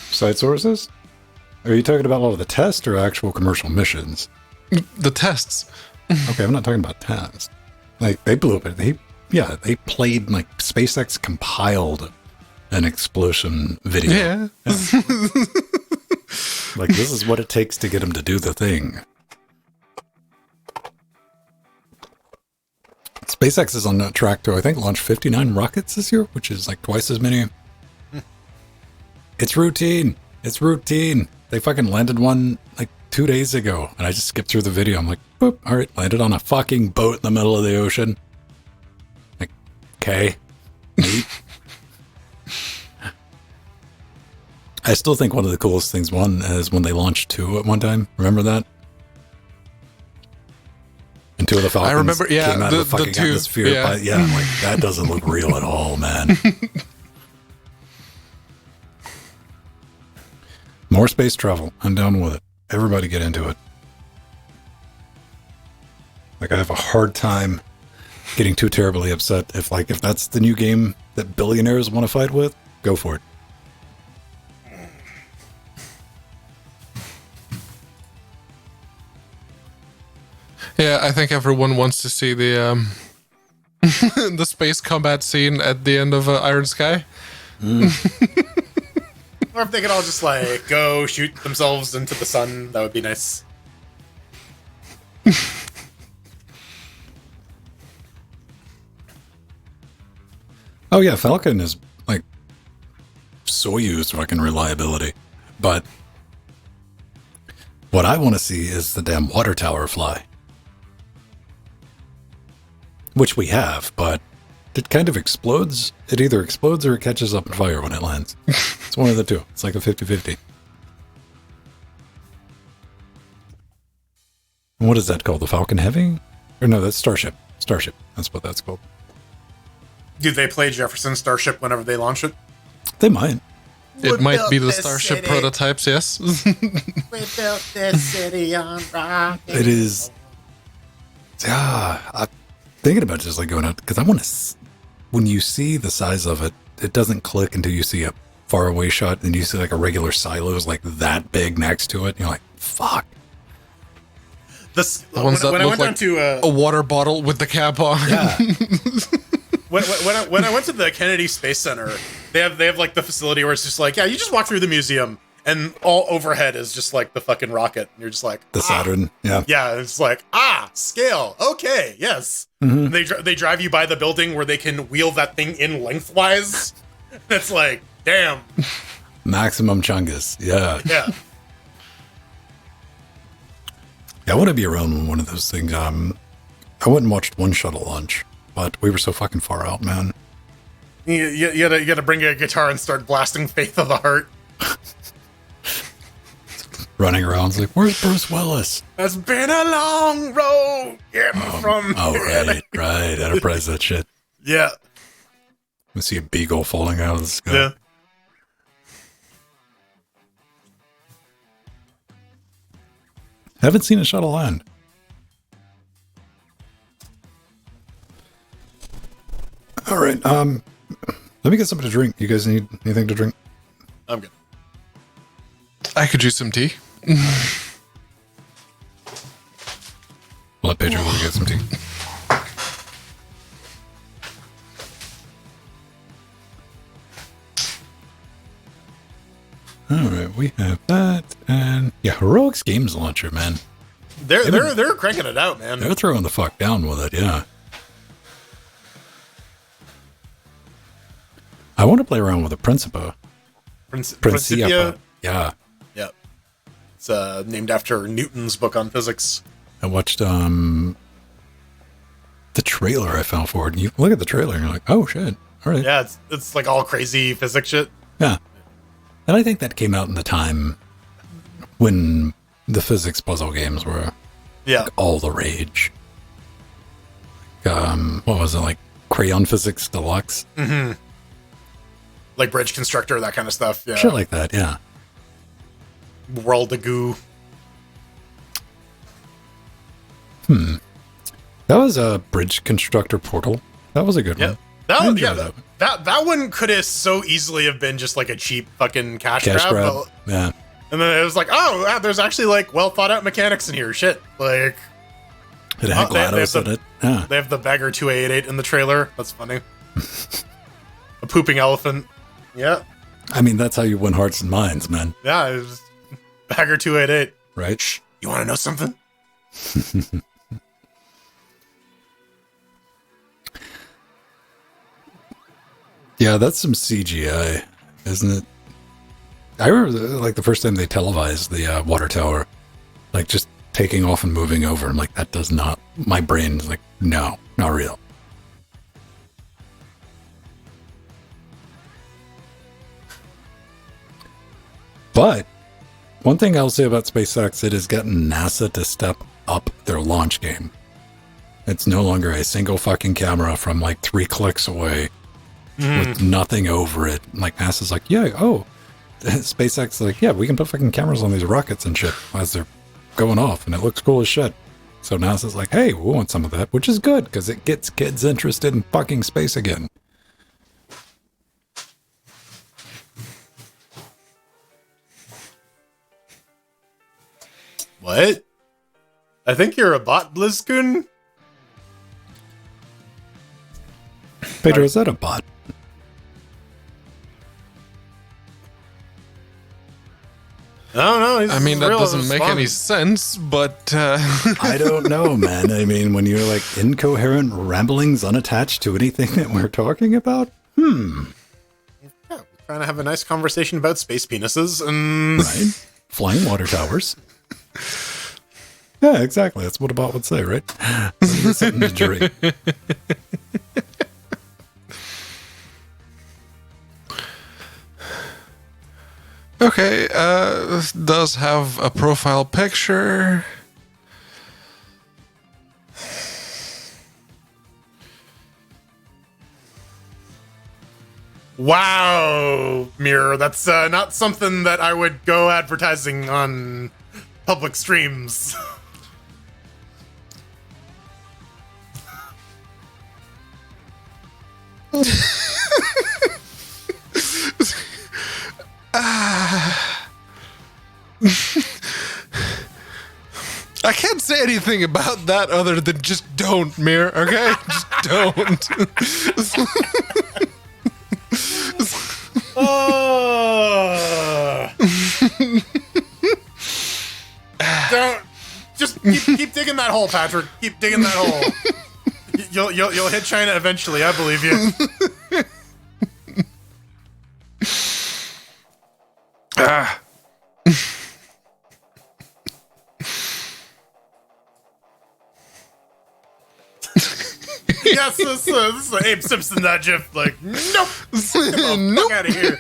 [SPEAKER 1] Side sources? Are you talking about all of the tests or actual commercial missions?
[SPEAKER 2] The tests.
[SPEAKER 1] Okay, I'm not talking about tests. Like, they blew up it. They played, like, SpaceX compiled an explosion video.
[SPEAKER 2] Yeah.
[SPEAKER 1] Like, this is what it takes to get them to do the thing. SpaceX is on track to, I think, launch 59 rockets this year, which is like twice as many. It's routine. It's routine. They fucking landed one like 2 days ago, and I just skipped through the video. I'm like, boop, all right, landed on a fucking boat in the middle of the ocean. Like, okay. Neat. I still think one of the coolest things, is when they launched 2 at one time. Remember that? And two of the Falcons
[SPEAKER 2] I remember, yeah,
[SPEAKER 1] came out of the fucking
[SPEAKER 2] two,
[SPEAKER 1] atmosphere.
[SPEAKER 2] yeah.
[SPEAKER 1] But yeah, I'm like, that doesn't look real at all, man. More space travel. I'm down with it. Everybody get into it. Like, I have a hard time getting too terribly upset if that's the new game that billionaires want to fight with, go for it.
[SPEAKER 2] Yeah, I think everyone wants to see the the space combat scene at the end of Iron Sky.
[SPEAKER 3] Or if they could all just like go shoot themselves into the sun, that would be nice.
[SPEAKER 1] Oh yeah, Falcon is like Soyuz fucking reliability. But what I want to see is the damn water tower fly. Which we have, but it kind of explodes. It either explodes or it catches up in fire when it lands. It's one of the two. It's like a 50-50. And what is that called? The Falcon Heavy? Or no, that's Starship. Starship. That's what that's called.
[SPEAKER 3] Do they play Jefferson Starship whenever they launch it?
[SPEAKER 1] They might.
[SPEAKER 2] It might be the Starship prototypes, yes.
[SPEAKER 3] We built this city on rock.
[SPEAKER 1] It is. Yeah, I'm thinking about just like going out because I want to. When you see the size of it, it doesn't click until you see a far away shot and you see like a regular silos like that big next to it. And you're like, fuck.
[SPEAKER 3] The
[SPEAKER 2] ones that
[SPEAKER 3] when I
[SPEAKER 2] look
[SPEAKER 3] went
[SPEAKER 2] like
[SPEAKER 3] down to
[SPEAKER 2] a water bottle with the cap on.
[SPEAKER 1] Yeah.
[SPEAKER 3] when I went to the Kennedy Space Center, they have like the facility where it's just like, yeah, you just walk through the museum and all overhead is just like the fucking rocket. And you're just like,
[SPEAKER 1] The Saturn. Yeah.
[SPEAKER 3] Yeah, it's like, scale. Okay, yes.
[SPEAKER 1] Mm-hmm.
[SPEAKER 3] They drive you by the building where they can wheel that thing in lengthwise. It's like, damn.
[SPEAKER 1] Maximum Chungus. Yeah.
[SPEAKER 3] Yeah.
[SPEAKER 1] Yeah, I want to be around one of those things. I went and watched one shuttle launch, but we were so fucking far out, man.
[SPEAKER 3] You gotta bring a guitar and start blasting Faith of the Heart.
[SPEAKER 1] Running around, it's like, where's Bruce Willis?
[SPEAKER 3] It's been a long road getting from.
[SPEAKER 1] Oh,
[SPEAKER 3] here to-
[SPEAKER 1] right. Enterprise, that shit.
[SPEAKER 3] Yeah.
[SPEAKER 1] We see a beagle falling out of the sky.
[SPEAKER 3] Yeah.
[SPEAKER 1] Haven't seen a shuttle land. All right. Let me get something to drink. You guys need anything to drink?
[SPEAKER 3] I'm good.
[SPEAKER 2] I could use some tea.
[SPEAKER 1] I'll let Pedro go get some tea. All right, we have that, and yeah, Heroics Games Launcher, man.
[SPEAKER 3] They're cranking it out, man.
[SPEAKER 1] They're throwing the fuck down with it, yeah. I want to play around with a Principia.
[SPEAKER 3] Principia.
[SPEAKER 1] Yeah.
[SPEAKER 3] Yeah. It's named after Newton's book on physics.
[SPEAKER 1] I watched the trailer I found for it. And you look at the trailer and you're like, oh shit. All right.
[SPEAKER 3] Yeah, it's like all crazy physics shit.
[SPEAKER 1] Yeah. And I think that came out in the time when the physics puzzle games were like all the rage. What was it, like Crayon Physics Deluxe?
[SPEAKER 3] Mm-hmm. Like Bridge Constructor, that kind of stuff. Yeah.
[SPEAKER 1] Shit like that, yeah.
[SPEAKER 3] World of Goo.
[SPEAKER 1] That was a Bridge Constructor Portal. That was a good one.
[SPEAKER 3] That one could have so easily have been just like a cheap fucking cash grab. But,
[SPEAKER 1] yeah.
[SPEAKER 3] And then it was like, oh, wow, there's actually like well thought out mechanics in here. Shit. Like,
[SPEAKER 1] It had GLaDOS in it. Yeah.
[SPEAKER 3] They have the Bagger 288 in the trailer. That's funny. A pooping elephant. Yeah.
[SPEAKER 1] I mean, that's how you win hearts and minds, man.
[SPEAKER 3] Yeah, it was Bagger 288.
[SPEAKER 1] Right?
[SPEAKER 3] Shh, you want to know something?
[SPEAKER 1] Yeah, that's some CGI, isn't it? I remember like the first time they televised the water tower, like just taking off and moving over. I'm like, that does not. My brain is like, no, not real. But one thing I'll say about SpaceX, it has gotten NASA to step up their launch game. It's no longer a single fucking camera from like 3 clicks away with nothing over it. Like NASA's like, yeah, SpaceX is like, yeah, we can put fucking cameras on these rockets and shit as they're going off, and it looks cool as shit. So NASA's like, hey, we want some of that, which is good because it gets kids interested in fucking space again.
[SPEAKER 3] What? I think you're a bot, BlizzCon?
[SPEAKER 1] Pedro, is that a bot?
[SPEAKER 3] No,
[SPEAKER 2] I mean, that doesn't make any sense, but...
[SPEAKER 1] I don't know, man. I mean, when you're like incoherent ramblings unattached to anything that we're talking about,
[SPEAKER 3] Yeah, we're trying to have a nice conversation about space penises and...
[SPEAKER 1] right? Flying water towers. Yeah, exactly. That's what a bot would say, right? Something to drink.
[SPEAKER 2] Okay, does have a profile picture.
[SPEAKER 3] Wow, Mirror, that's not something that I would go advertising on public streams.
[SPEAKER 2] I can't say anything about that other than just don't, Mir, okay? Just don't.
[SPEAKER 3] Don't just keep digging that hole, Patrick. Keep digging that hole. You'll hit China eventually. I believe you. Yes, this is an Abe Simpson that GIF. Like, nope. Get the fuck out of here.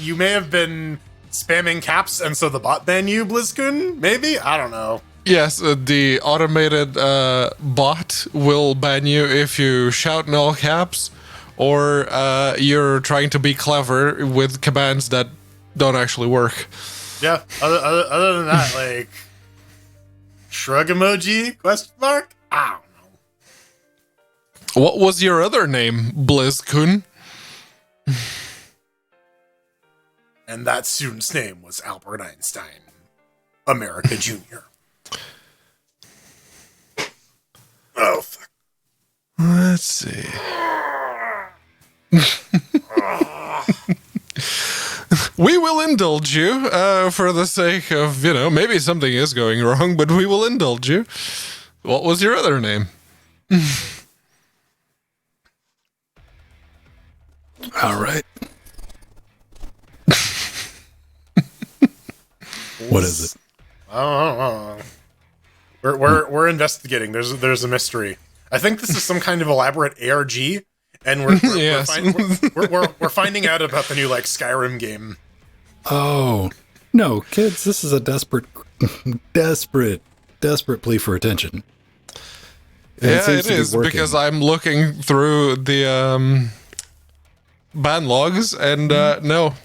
[SPEAKER 3] You may have been spamming caps, and so the bot banned you, BlizzCon? Maybe? I don't know.
[SPEAKER 2] Yes, the automated bot will ban you if you shout in all caps, or you're trying to be clever with commands that don't actually work.
[SPEAKER 3] Yeah, other than that, like, shrug emoji, question mark? I don't know.
[SPEAKER 2] What was your other name, BlizzCon?
[SPEAKER 3] And that student's name was Albert Einstein, America Jr. Oh, fuck.
[SPEAKER 2] Let's see. We will indulge you for the sake of, maybe something is going wrong, but we will indulge you. What was your other name?
[SPEAKER 1] All right. What is it?
[SPEAKER 3] I don't know. We're investigating. There's a mystery. I think this is some kind of elaborate ARG, and we're finding out about the new Skyrim game.
[SPEAKER 1] Oh no, kids! This is a desperate plea for attention. And
[SPEAKER 2] yeah,
[SPEAKER 1] seems
[SPEAKER 2] it
[SPEAKER 1] to be
[SPEAKER 2] is
[SPEAKER 1] working.
[SPEAKER 2] because I'm looking through the ban logs, and no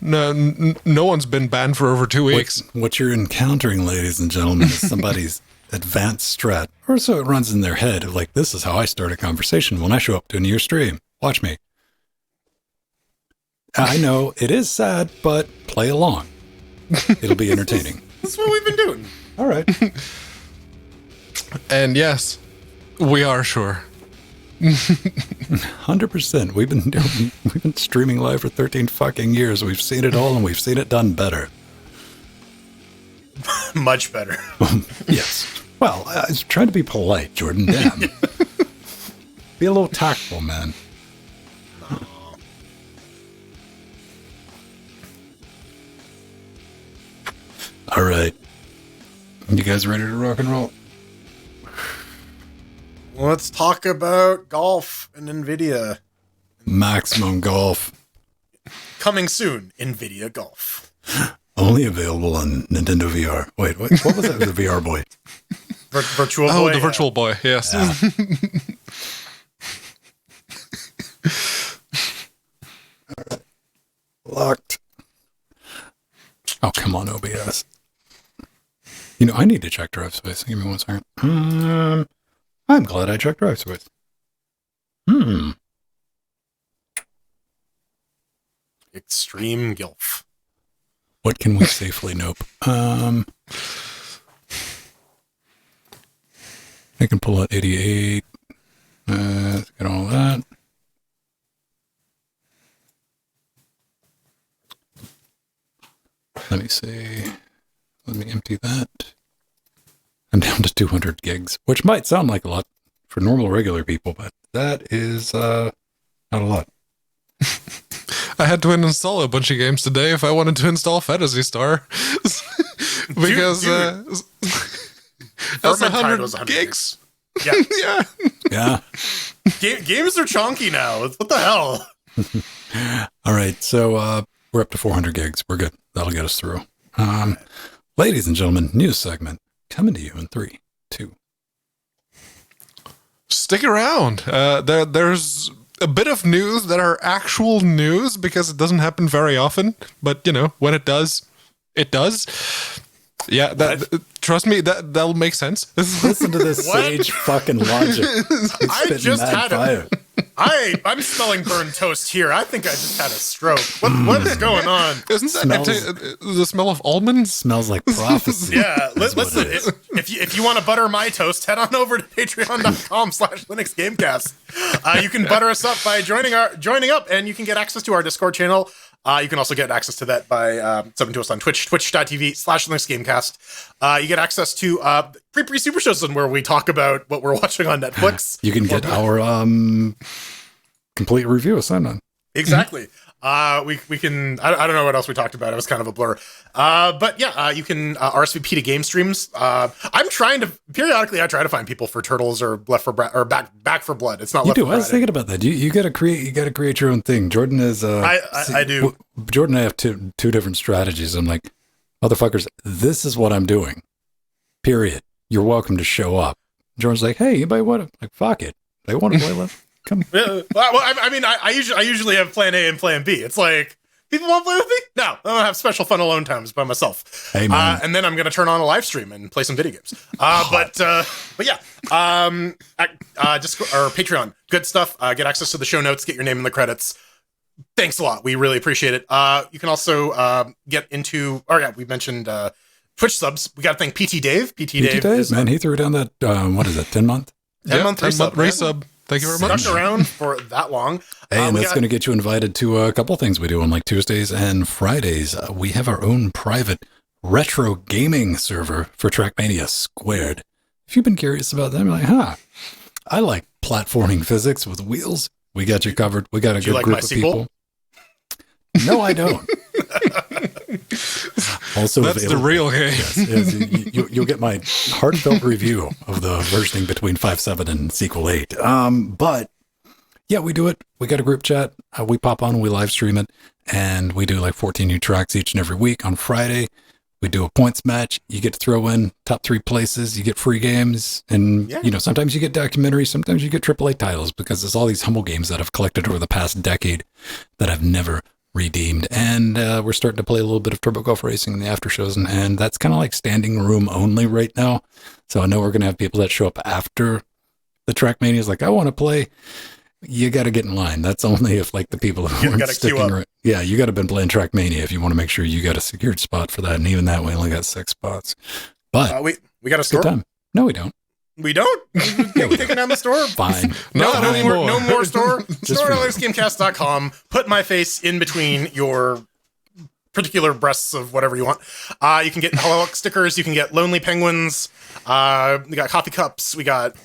[SPEAKER 2] one's been banned for over 2 weeks.
[SPEAKER 1] What you're encountering, ladies and gentlemen, is somebody's advanced strat, or so it runs in their head of this is how I start a conversation when I show up to a new stream. Watch me. I know it is sad, but play along. It'll be entertaining.
[SPEAKER 3] That's what we've been doing.
[SPEAKER 1] All right.
[SPEAKER 2] And yes, we are sure.
[SPEAKER 1] 100%. We've been streaming live for 13 fucking years. We've seen it all, and we've seen it done better.
[SPEAKER 3] Much better.
[SPEAKER 1] Yes. Well, I was trying to be polite, Jordan. Damn. Be a little tactful, man. All right. You guys ready to rock and roll?
[SPEAKER 3] Let's talk about golf and NVIDIA.
[SPEAKER 1] Maximum Golf.
[SPEAKER 3] Coming soon, NVIDIA Golf.
[SPEAKER 1] Only available on Nintendo VR. Wait, what was that? It was the VR boy.
[SPEAKER 3] Virtual
[SPEAKER 2] Oh,
[SPEAKER 3] Boy.
[SPEAKER 2] the Virtual Boy. Yes.
[SPEAKER 1] Yeah. Locked. Oh, come on, OBS. I need to check drive space. Give me 1 second. I'm glad I checked drive space.
[SPEAKER 3] Extreme Gilf.
[SPEAKER 1] What can we safely nope? I can pull out 88. Let's get all that. Let me see. Let me empty that. I'm down to 200 gigs, which might sound like a lot for normal, regular people, but that is not a lot.
[SPEAKER 2] I had to install a bunch of games today if I wanted to install Phantasy Star. Because that's 100 gigs.
[SPEAKER 3] Yeah.
[SPEAKER 2] Yeah.
[SPEAKER 1] Yeah.
[SPEAKER 3] Games are chunky now. What the hell?
[SPEAKER 1] All right. So we're up to 400 gigs. We're good. That'll get us through. Ladies and gentlemen, news segment coming to you in 3, 2.
[SPEAKER 2] Stick around. There's a bit of news that are actual news because it doesn't happen very often. But, when it does, it does. Yeah, trust me, that'll make sense.
[SPEAKER 1] Listen to this sage fucking logic.
[SPEAKER 3] I just had fire. I'm smelling burned toast here. I think I just had a stroke. What is going on?
[SPEAKER 2] Isn't that the smell of almonds?
[SPEAKER 1] Smells like prophecy.
[SPEAKER 3] Yeah, listen, if you want to butter my toast, head on over to patreon.com/LinuxGameCast. You can butter us up by joining up, and you can get access to our Discord channel. You can also get access to that by subbing to us on Twitch, twitch.tv/LinuxGameCast. You get access to pre super shows where we talk about what we're watching on Netflix.
[SPEAKER 1] You can get our complete review of Simon.
[SPEAKER 3] Exactly. We can, I don't know what else we talked about. It was kind of a blur. But yeah, you can RSVP to game streams. I'm trying to, periodically I try to find people for Turtles or Back for Blood. It's not
[SPEAKER 1] You
[SPEAKER 3] Left
[SPEAKER 1] do.
[SPEAKER 3] 4
[SPEAKER 1] I was
[SPEAKER 3] Friday.
[SPEAKER 1] thinking about that. You gotta create your own thing. Jordan is
[SPEAKER 3] I do.
[SPEAKER 1] Jordan and I have two different strategies. I'm like, motherfuckers, this is what I'm doing. Period. You're welcome to show up. Jordan's like, hey, anybody want to, like, fuck it. They want to play left. Come.
[SPEAKER 3] Well, I mean, I usually have plan A and plan B. It's like, people want to play with me? No, I'm going to have special fun alone times by myself.
[SPEAKER 1] Hey, man.
[SPEAKER 3] And then I'm going to turn on a live stream and play some video games. But yeah, Discord or Patreon, good stuff. Get access to the show notes, get your name in the credits. Thanks a lot. We really appreciate it. You can also get into, we mentioned Twitch subs. We got to thank PT Dave. PT Dave is,
[SPEAKER 1] man, he threw down that, what is it, 10-month?
[SPEAKER 3] 10-month
[SPEAKER 2] resub. Thank you very much.
[SPEAKER 3] Stuck around for that long.
[SPEAKER 1] Hey, and that's going to get you invited to a couple things we do on like Tuesdays and Fridays. We have our own private retro gaming server for Trackmania Squared. If you've been curious about that, you're like, I like platforming physics with wheels. We got you covered. We got a good group of people. No, I don't. Also,
[SPEAKER 2] that's the real game.
[SPEAKER 1] Yes, you'll get my heartfelt review of the versioning between 5.7 and sequel 8. But yeah, we do it. We got a group chat. We pop on, we live stream it, and we do like 14 new tracks each and every week. On Friday, we do a points match. You get to throw in top 3 places. You get free games, and sometimes you get documentaries, sometimes you get AAA titles because there's all these humble games that I've collected over the past decade that I've never redeemed. And we're starting to play a little bit of Turbo Golf Racing in the after shows, and that's kind of like standing room only right now. So I know we're going to have people that show up after the Trackmania is like, I want to play. You got to get in line. That's only if like the people who aren't sticking around. Yeah, you got to been playing Trackmania if you want to make sure you got a secured spot for that. And even that, we only got 6 spots. But
[SPEAKER 3] we got a store.
[SPEAKER 1] Good time. No, we don't.
[SPEAKER 3] We don't? Taking down the store?
[SPEAKER 1] Fine.
[SPEAKER 3] No more store. Store.LinuxGameCast.com. Put my face in between your particular breasts of whatever you want. You can get Hello Luck stickers. You can get Lonely Penguins. We got coffee cups. We got,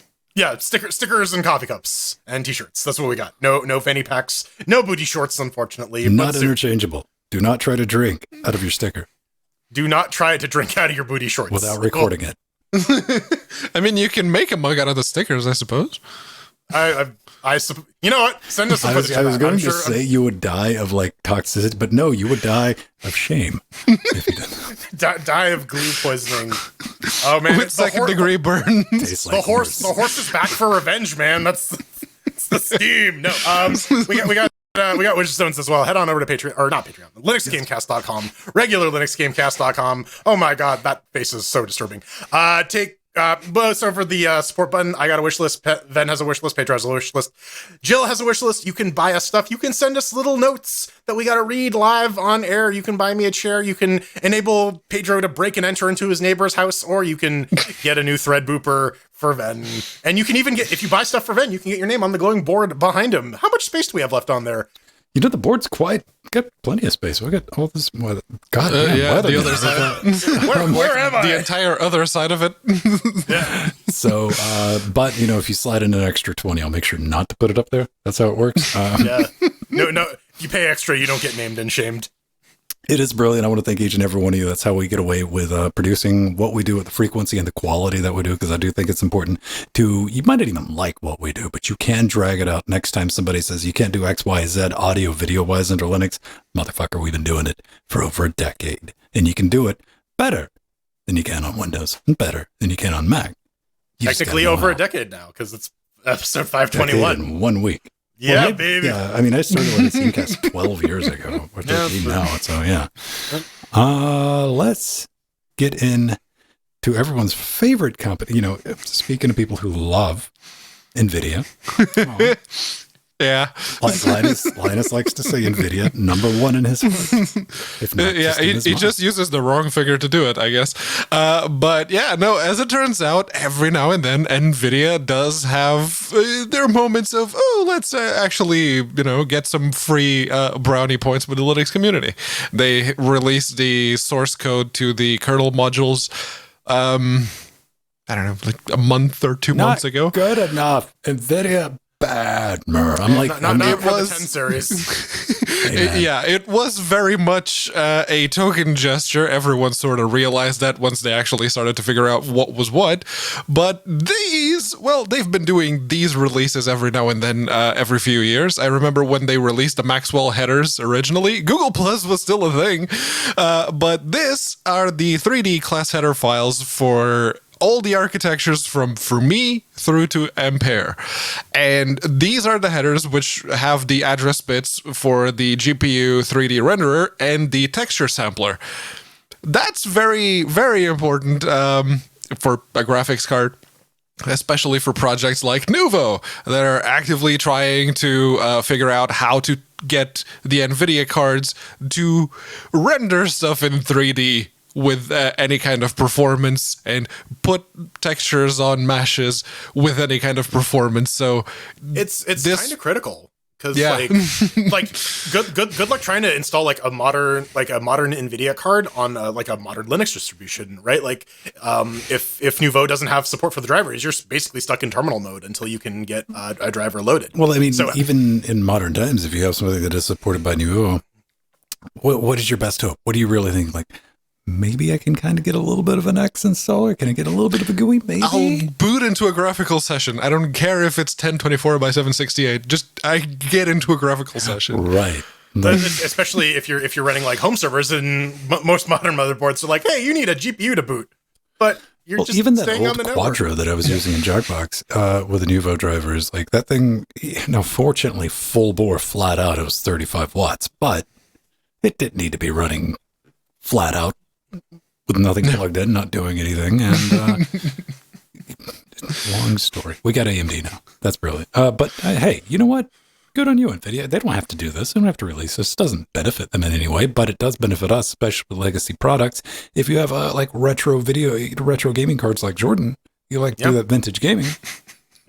[SPEAKER 3] stickers and coffee cups and t-shirts. That's what we got. No fanny packs. No booty shorts, unfortunately.
[SPEAKER 1] Not interchangeable. Do not try to drink out of your sticker.
[SPEAKER 3] Do not try to drink out of your booty shorts.
[SPEAKER 1] Without recording it.
[SPEAKER 2] I mean, you can make a mug out of the stickers, I suppose.
[SPEAKER 3] You know what? Send us some footage.
[SPEAKER 1] I was going to say you would die of like toxicity, but no, you would die of shame if you didn't.
[SPEAKER 3] Die of glue poisoning. Oh man,
[SPEAKER 2] with second-degree burns.
[SPEAKER 3] The horse is back for revenge, man. That's the steam. No, we got Witchstones as well. Head on over to Patreon, or not Patreon, LinuxGameCast.com, regular LinuxGameCast.com. Oh my god, that face is so disturbing. So for the support button, I got a wish list. Ven has a wish list. Pedro has a wish list. Jill has a wish list. You can buy us stuff. You can send us little notes that we got to read live on air. You can buy me a chair. You can enable Pedro to break and enter into his neighbor's house, or you can get a new thread booper for Ven. And you can even get, if you buy stuff for Ven, you can get your name on the glowing board behind him. How much space do we have left on there?
[SPEAKER 1] You know, the board's got plenty of space. We got all this. God,
[SPEAKER 2] the other side.
[SPEAKER 3] Where am I?
[SPEAKER 2] The entire other side of it.
[SPEAKER 3] Yeah.
[SPEAKER 1] So, but you know, if you slide in an extra 20, I'll make sure not to put it up there. That's how it works.
[SPEAKER 3] Yeah. No. If you pay extra, you don't get named and shamed.
[SPEAKER 1] It is brilliant. I want to thank each and every one of you. That's how we get away with producing what we do at the frequency and the quality that we do, because I do think it's important to, you might not even like what we do, but you can drag it out next time somebody says you can't do X, Y, Z audio, video-wise under Linux. Motherfucker, we've been doing it for over a decade. And you can do it better than you can on Windows and better than you can on Mac.
[SPEAKER 3] Technically over a decade now, because it's episode 521.
[SPEAKER 1] In 1 week.
[SPEAKER 3] Yeah,
[SPEAKER 1] well,
[SPEAKER 3] baby.
[SPEAKER 1] Yeah, I mean, I started LinuxGameCast 12 years ago, or 13 now, so yeah. Let's get in to everyone's favorite company. You know, speaking of people who love NVIDIA.
[SPEAKER 2] Yeah.
[SPEAKER 1] Linus likes to say NVIDIA #1 in his heart. If not,
[SPEAKER 2] he just uses the wrong figure to do it, I guess. But yeah, no, as it turns out, every now and then NVIDIA does have their moments of, let's actually, get some free brownie points with the Linux community. They released the source code to the kernel modules, I don't know, like a month or 2 months ago.
[SPEAKER 1] Good enough. NVIDIA bad, I'm like,
[SPEAKER 3] it was 10 series.
[SPEAKER 2] It was very much a token gesture. Everyone sort of realized that once they actually started to figure out what was what. But they've been doing these releases every now and then, every few years. I remember when they released the Maxwell headers originally, Google Plus was still a thing. But this are the 3D class header files for all the architectures from Fermi through to Ampere. And these are the headers which have the address bits for the GPU 3D renderer and the texture sampler. That's very, very important for a graphics card, especially for projects like Nuvo that are actively trying to figure out how to get the NVIDIA cards to render stuff in 3D with any kind of performance and put textures on meshes with any kind of performance. So
[SPEAKER 3] it's kind of critical, because like good luck trying to install like a modern NVIDIA card on like a modern Linux distribution, right? Like if Nouveau doesn't have support for the drivers, you're basically stuck in terminal mode until you can get a driver loaded.
[SPEAKER 1] Well, I mean, even in modern times, if you have something that is supported by Nouveau, what is your best hope? What do you really think? Like, maybe I can kind of get a little bit of an X installer. Can I get a little bit of a GUI? Maybe
[SPEAKER 2] I'll boot into a graphical session. I don't care if it's 1024 by 768. Just I get into a graphical session.
[SPEAKER 1] Right.
[SPEAKER 3] Especially if you're running like home servers, and most modern motherboards are like, hey, you need a GPU to boot, but you're just
[SPEAKER 1] even that
[SPEAKER 3] staying
[SPEAKER 1] old
[SPEAKER 3] on the
[SPEAKER 1] Quadro
[SPEAKER 3] network.
[SPEAKER 1] that I was using in Jackbox with the Nouveau drivers, like that thing. Now, fortunately, full bore, flat out, it was 35 watts, but it didn't need to be running flat out with nothing plugged in, not doing anything. And long story. We got AMD now. That's brilliant. But hey, you know what? Good on you, NVIDIA. They don't have to do this. They don't have to release this. It doesn't benefit them in any way, but it does benefit us, especially with legacy products. If you have like retro gaming cards like Jordan, you like to do that vintage gaming.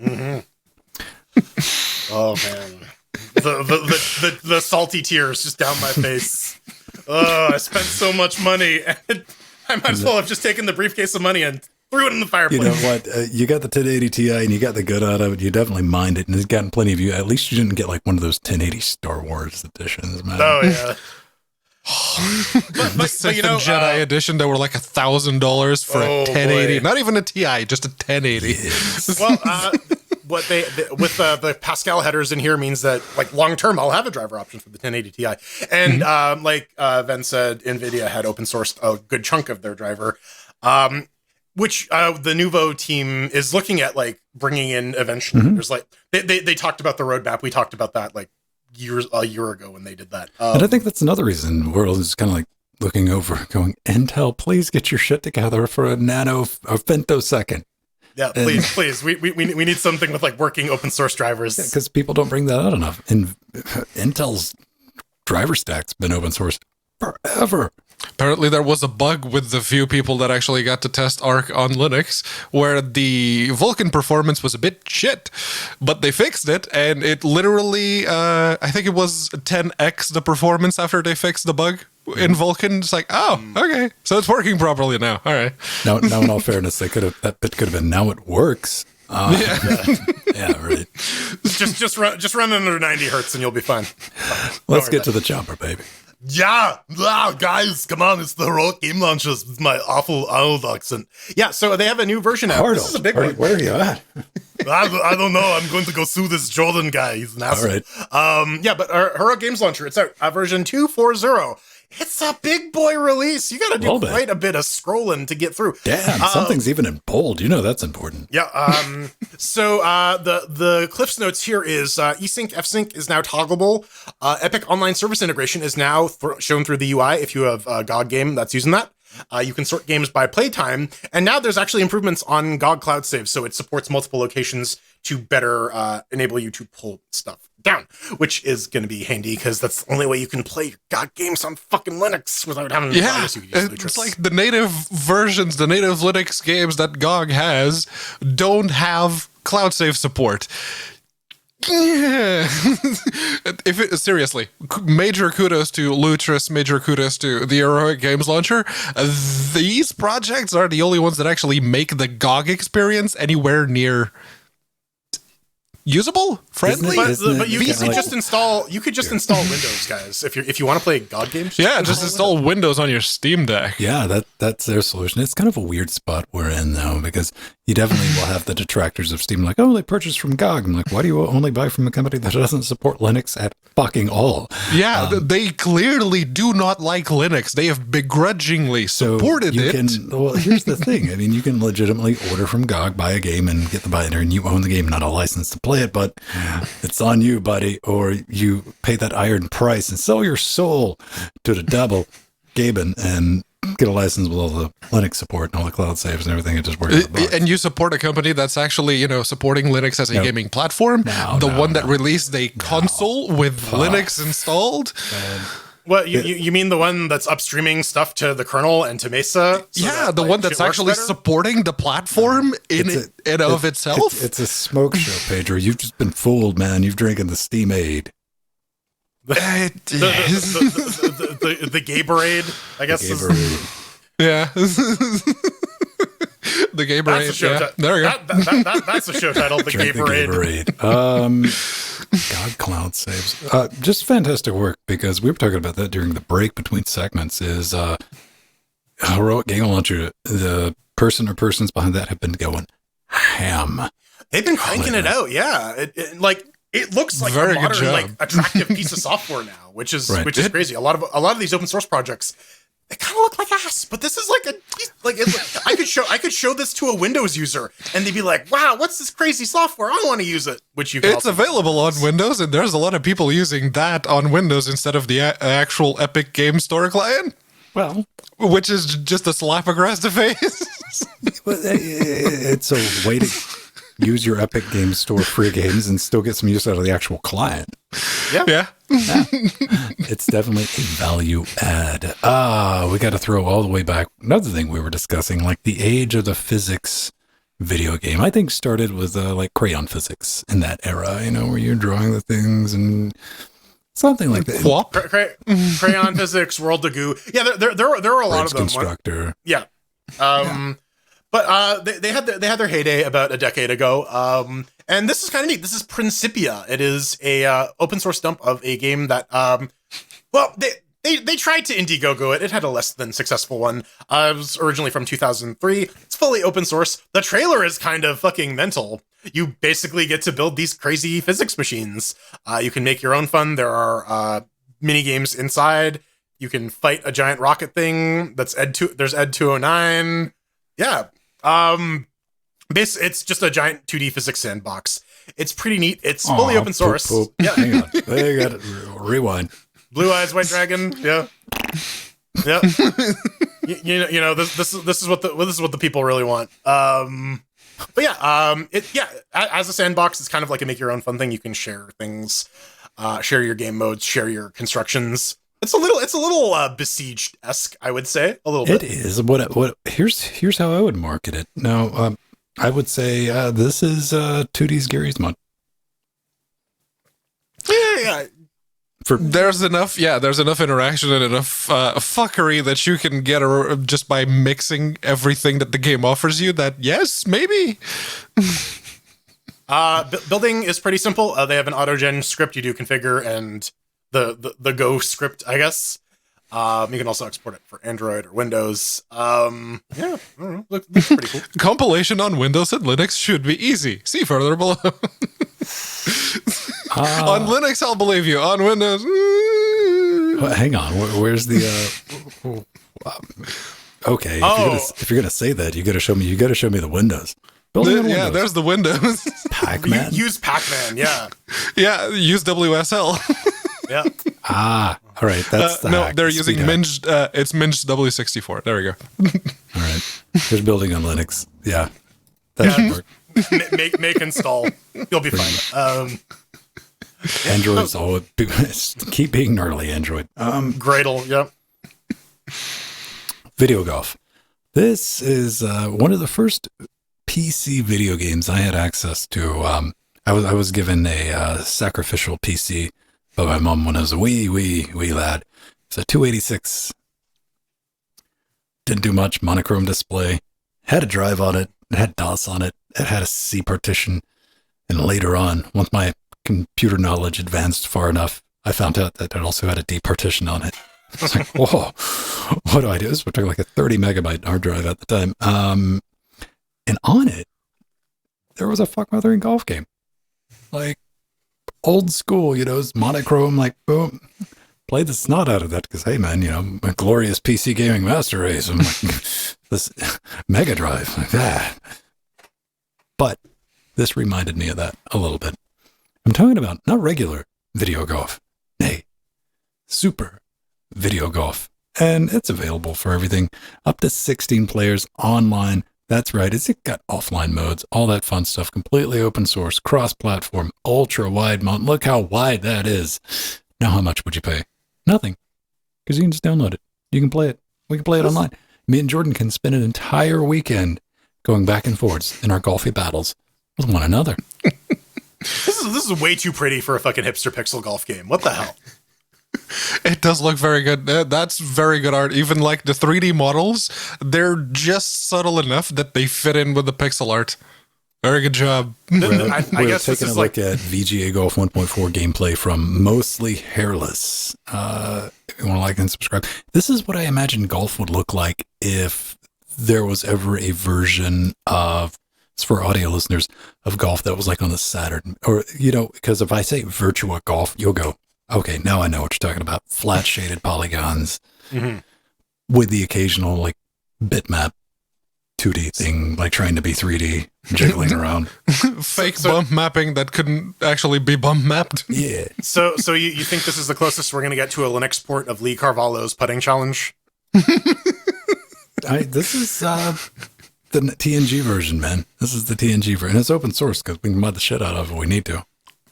[SPEAKER 3] Mm-hmm. Oh man, the salty tears just down my face. Oh, I spent so much money, and I might as well have just taken the briefcase of money and threw it in the fireplace.
[SPEAKER 1] You know what? You got the 1080 Ti and you got the good out of it. You definitely mined it, and it's gotten plenty of you. At least you didn't get like one of those 1080 Star Wars editions, man.
[SPEAKER 3] Oh yeah.
[SPEAKER 2] but Jedi edition that were like $1,000 for a 1080, boy. Not even a Ti, just a 1080.
[SPEAKER 3] Yes. Well, what they with the Pascal headers in here means that like long term I'll have a driver option for the 1080 Ti. And like Ven said, NVIDIA had open sourced a good chunk of their driver, which the Nouveau team is looking at like bringing in eventually. There's like they talked about the roadmap. We talked about that like a year ago when they did that.
[SPEAKER 1] And I think that's another reason the world is kind of like looking over, going, Intel, please get your shit together for a femtosecond.
[SPEAKER 3] Yeah, please. We need something with like working open source drivers.
[SPEAKER 1] Because people don't bring that out enough. And Intel's driver stack's been open source forever.
[SPEAKER 2] Apparently there was a bug with the few people that actually got to test Arc on Linux where the Vulkan performance was a bit shit, but they fixed it, and it literally, I think it was 10x the performance after they fixed the bug in Vulkan. It's like, oh, okay, so it's working properly now. All right.
[SPEAKER 1] Now in all fairness, that bit could have been, now it works. Yeah, right.
[SPEAKER 3] Just run under 90 hertz and you'll be fine.
[SPEAKER 1] Let's get to the chopper, baby.
[SPEAKER 3] Yeah, guys, come on, it's the heroic game launchers with my awful Arnold accent. Yeah, so they have a new version out.
[SPEAKER 1] Arnold,
[SPEAKER 3] this is a big one.
[SPEAKER 1] Where are you at?
[SPEAKER 3] I don't know. I'm going to go sue this Jordan guy. He's an asshole.
[SPEAKER 1] All right.
[SPEAKER 3] Yeah, but our Heroic Games Launcher, it's out, version 2.40. It's a big boy release. You got to do quite a bit of scrolling to get through.
[SPEAKER 1] Damn, something's even in bold. You know that's important.
[SPEAKER 3] Yeah. So the Cliff's Notes here is eSync, FSync is now toggleable. Epic Online Service Integration is now shown through the UI if you have a GOG game that's using that. You can sort games by playtime. And now there's actually improvements on GOG Cloud Save, so it supports multiple locations to better enable you to pull stuff down, which is going to be handy because that's the only way you can play your GOG games on fucking Linux without having to
[SPEAKER 2] use it's like the native versions, the native Linux games that GOG has don't have cloud save support. Yeah. Seriously, major kudos to Lutris, major kudos to the Heroic Games Launcher. These projects are the only ones that actually make the GOG experience anywhere near usable, friendly.
[SPEAKER 3] But you could just install Windows, guys. If you want to play GOG games,
[SPEAKER 2] just install Windows on your Steam Deck.
[SPEAKER 1] Yeah, that's their solution. It's kind of a weird spot we're in though, because you definitely will have the detractors of Steam like, oh, they purchased from GOG. I'm like, why do you only buy from a company that doesn't support Linux at fucking all?
[SPEAKER 2] Yeah, they clearly do not like Linux. They have begrudgingly supported it.
[SPEAKER 1] Well, here's the thing. I mean, you can legitimately order from GOG, buy a game, and get the binary, and you own the game, not a license to play it, but it's on you, buddy, or you pay that iron price and sell your soul to the devil, Gaben, and get a license with all the Linux support and all the cloud saves and everything. It just works.
[SPEAKER 2] And you support a company that's actually, supporting Linux as a gaming platform. That released a console with Linux installed.
[SPEAKER 3] What, you mean the one that's upstreaming stuff to the kernel and to Mesa?
[SPEAKER 2] The one that's actually supporting the platform in and of itself?
[SPEAKER 1] It's a smoke show, Pedro. You've just been fooled, man. You've drinking the Steam-Aid.
[SPEAKER 3] The Gatorade, I guess.
[SPEAKER 2] Yeah. The Gatorade.
[SPEAKER 3] That's a show
[SPEAKER 2] there we
[SPEAKER 3] go. That's a show title, The Gatorade.
[SPEAKER 1] God, cloud saves. Just fantastic work, because we were talking about that during the break between segments, is Heroic Game Launcher, the person or persons behind that have been going ham.
[SPEAKER 3] They've been cranking it out, yeah. It looks like a modern, attractive piece of software now, which is crazy. A lot of these open source projects, they kind of look like ass, but this is I could show this to a Windows user and they'd be like, "Wow, what's this crazy software? I want to use it." Which
[SPEAKER 2] it's available on Windows, and there's a lot of people using that on Windows instead of the actual Epic Game Store client.
[SPEAKER 1] Well,
[SPEAKER 2] which is just a slap across the face.
[SPEAKER 1] It's a way to use your Epic Game Store free games and still get some use out of the actual client.
[SPEAKER 2] Yeah.
[SPEAKER 1] It's definitely a value add. We got to throw all the way back. Another thing we were discussing, like the age of the physics video game, I think started with like crayon physics in that era, where you're drawing the things and something like that.
[SPEAKER 3] Crayon physics, World of Goo. Yeah, there were a lot of them.
[SPEAKER 1] Constructor.
[SPEAKER 3] Yeah. But they had their heyday about a decade ago, and this is kind of neat. This is Principia. It is a open source dump of a game that, They tried to Indiegogo it. It had a less than successful one. It was originally from 2003. It's fully open source. The trailer is kind of fucking mental. You basically get to build these crazy physics machines. You can make your own fun. There are mini games inside. You can fight a giant rocket thing. There's Ed 209. Yeah. It's just a giant 2D physics sandbox. It's pretty neat. It's fully open source.
[SPEAKER 1] Yeah. Hang on. They got it. Rewind.
[SPEAKER 3] Blue Eyes White Dragon. Yeah. Yeah. you know this is what the people really want. But yeah, as a sandbox, it's kind of like a make your own fun thing. You can share things, share your game modes, share your constructions. It's a little Besieged-esque, I would say, a little bit.
[SPEAKER 1] It is. Here's how I would market it. Now, I would say this is 2D's Gary's mod.
[SPEAKER 3] Yeah.
[SPEAKER 2] There's enough interaction and enough fuckery that you can get just by mixing everything that the game offers you. That yes, maybe.
[SPEAKER 3] Building is pretty simple. They have an autogen script you do configure, and the Go script, I guess. You can also export it for Android or Windows. Yeah, I don't know. Looks pretty cool.
[SPEAKER 2] Compilation on Windows and Linux should be easy. See further below. On Linux, I'll believe you. On Windows,
[SPEAKER 1] well, hang on. Where's the? Okay, if you're gonna say that, you gotta show me the Windows.
[SPEAKER 2] Yeah, there's the Windows.
[SPEAKER 1] Pac-Man.
[SPEAKER 3] Use Pac-Man. Yeah.
[SPEAKER 2] Yeah, use WSL.
[SPEAKER 3] Yeah.
[SPEAKER 1] All right. That's the
[SPEAKER 2] no.
[SPEAKER 1] hack,
[SPEAKER 2] They're
[SPEAKER 1] the
[SPEAKER 2] using
[SPEAKER 1] speed hack.
[SPEAKER 2] Minged. It's Minged W64. There we go.
[SPEAKER 1] All right. There's building on Linux. Yeah. That should work.
[SPEAKER 3] Make install. You'll be fine.
[SPEAKER 1] Android's all keep being gnarly. Android.
[SPEAKER 3] Gradle. Yep.
[SPEAKER 1] Video golf. This is one of the first PC video games I had access to. I was given a sacrificial PC by my mom when I was a wee lad. It's a 286. Didn't do much. Monochrome display. Had a drive on it. It had DOS on it. It had a C partition. And later on, once my computer knowledge advanced far enough, I found out that it also had a D partition on it. I was like, whoa, what do I do? This was like a 30 megabyte hard drive at the time. And on it, there was a fuck-mothering golf game. Like, old school, it's monochrome, like, boom. Played the snot out of that because, hey, man, a glorious PC gaming master race. I'm like, this Mega Drive, like that. But this reminded me of that a little bit. I'm talking about not regular video golf. Nay, super video golf. And it's available for everything. Up to 16 players online. That's right. It's got offline modes, all that fun stuff. Completely open source, cross-platform, ultra-wide mount. Look how wide that is. Now how much would you pay? Nothing. Because you can just download it. You can play it. We can play it online. Me and Jordan can spend an entire weekend going back and forwards in our golfy battles with one another.
[SPEAKER 3] This is way too pretty for a fucking hipster pixel golf game. What the hell?
[SPEAKER 2] It does look very good. That's very good art. Even like the 3D models, they're just subtle enough that they fit in with the pixel art. Very good job.
[SPEAKER 3] I guess
[SPEAKER 1] taking a look at VGA Golf 1.4 gameplay from Mostly Hairless. If you want to like and subscribe. This is what I imagine golf would look like if there was ever a version of, it's for audio listeners, of golf that was like on the Saturn. Or, because if I say Virtua Golf, you'll go, okay, now I know what you're talking about. Flat shaded polygons with the occasional like bitmap 2D thing, like trying to be 3D, jiggling around.
[SPEAKER 2] Fake bump mapping that couldn't actually be bump mapped.
[SPEAKER 1] Yeah.
[SPEAKER 3] So you think this is the closest we're going to get to a Linux port of Lee Carvalho's putting challenge?
[SPEAKER 1] This is the TNG version, man. This is the TNG version. And it's open source because we can mod the shit out of it if we need to.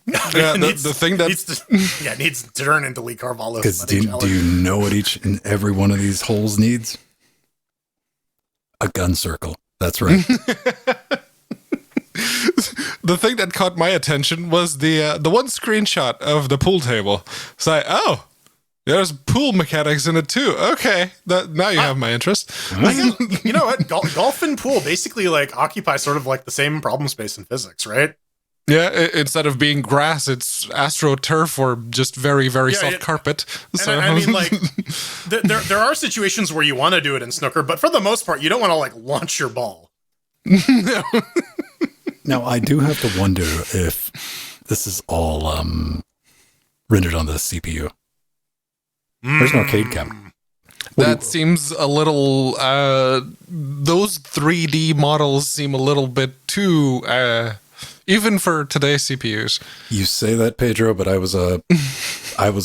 [SPEAKER 2] Yeah, the thing that
[SPEAKER 3] needs to turn into Lee Carvalho's.
[SPEAKER 1] Because do you know what each and every one of these holes needs? A gun circle. That's right.
[SPEAKER 2] The thing that caught my attention was the one screenshot of the pool table. It's like, oh, there's pool mechanics in it too. Okay, now you have my interest.
[SPEAKER 3] You know what? Golf and pool basically like occupy sort of like the same problem space in physics, right?
[SPEAKER 2] Yeah, instead of being grass, it's AstroTurf or just very, very soft carpet. So.
[SPEAKER 3] I mean, like, there are situations where you want to do it in snooker, but for the most part, you don't want to, like, launch your ball.
[SPEAKER 2] No.
[SPEAKER 1] Now, I do have to wonder if this is all rendered on the CPU. There's an arcade cam.
[SPEAKER 2] That seems a little... those 3D models seem a little bit too... even for today's CPUs.
[SPEAKER 1] You say that, Pedro, but I was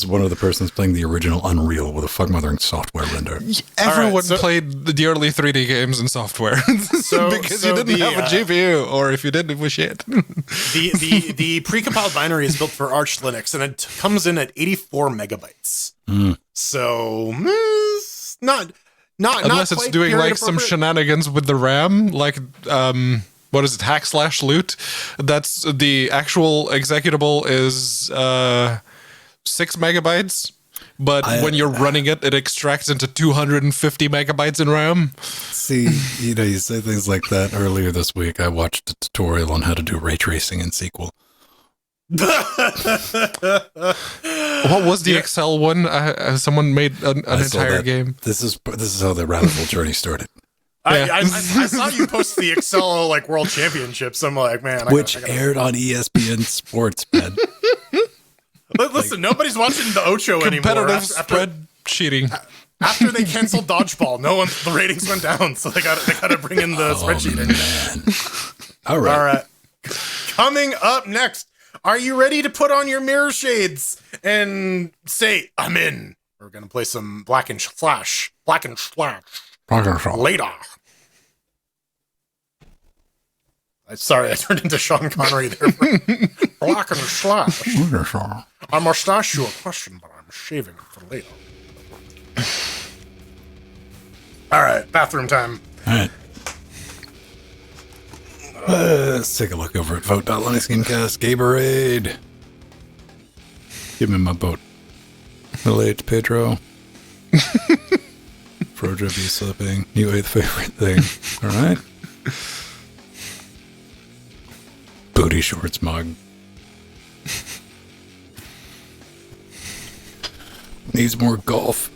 [SPEAKER 1] one of the persons playing the original Unreal with a fuck-mothering software render.
[SPEAKER 2] Everyone played the early 3D games in software because you didn't have a GPU, or if you did, it was shit.
[SPEAKER 3] The precompiled binary is built for Arch Linux, and it comes in at 84 megabytes. So not
[SPEAKER 2] unless it's doing like some shenanigans with the RAM, like what is it, hack/loot? That's the actual executable is 6 megabytes, but when you're running it, it extracts into 250 megabytes in RAM.
[SPEAKER 1] See, you say things like that. Earlier this week, I watched a tutorial on how to do ray tracing in SQL.
[SPEAKER 2] What was the Excel one? Someone made an entire game.
[SPEAKER 1] This is how the rabbit hole journey started.
[SPEAKER 3] I saw you post the Excel like World Championships. I'm like, man,
[SPEAKER 1] which aired on ESPN Sports, man.
[SPEAKER 3] Listen, nobody's watching the Ocho anymore.
[SPEAKER 2] Competitive spread cheating.
[SPEAKER 3] After they canceled dodgeball, the ratings went down, so they got to bring in the spreadsheeting.
[SPEAKER 1] Man. All right.
[SPEAKER 3] Coming up next, are you ready to put on your mirror shades and say, I'm in? We're gonna play some Black and Slash. Later. Sorry, I turned into Sean Connery there. Black and Slash. I must ask you a question, but I'm shaving it for later. All right, bathroom time.
[SPEAKER 1] All right. Let's take a look over at vote.LinuxGameCast. Gatorade. Give me my vote. Middle-aged Pedro. Frojo be slipping. New 8th favorite thing. All right. Booty shorts mug. Needs more golf.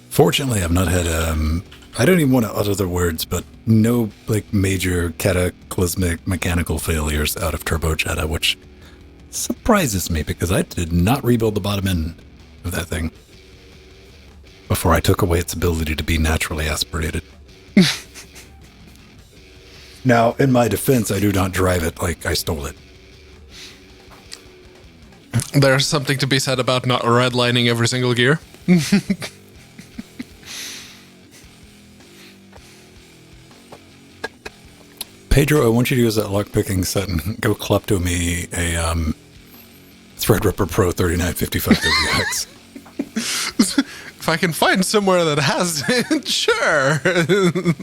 [SPEAKER 1] Fortunately, I've not had I don't even want to utter the words, but no like major cataclysmic mechanical failures out of Turbojetta, which surprises me because I did not rebuild the bottom end of that thing before I took away its ability to be naturally aspirated. Now, in my defense, I do not drive it like I stole it.
[SPEAKER 2] There's something to be said about not redlining every single gear.
[SPEAKER 1] Pedro, I want you to use that lockpicking set and go klepto me a Threadripper Pro 3955 WX.
[SPEAKER 2] If I can find somewhere that has it, sure.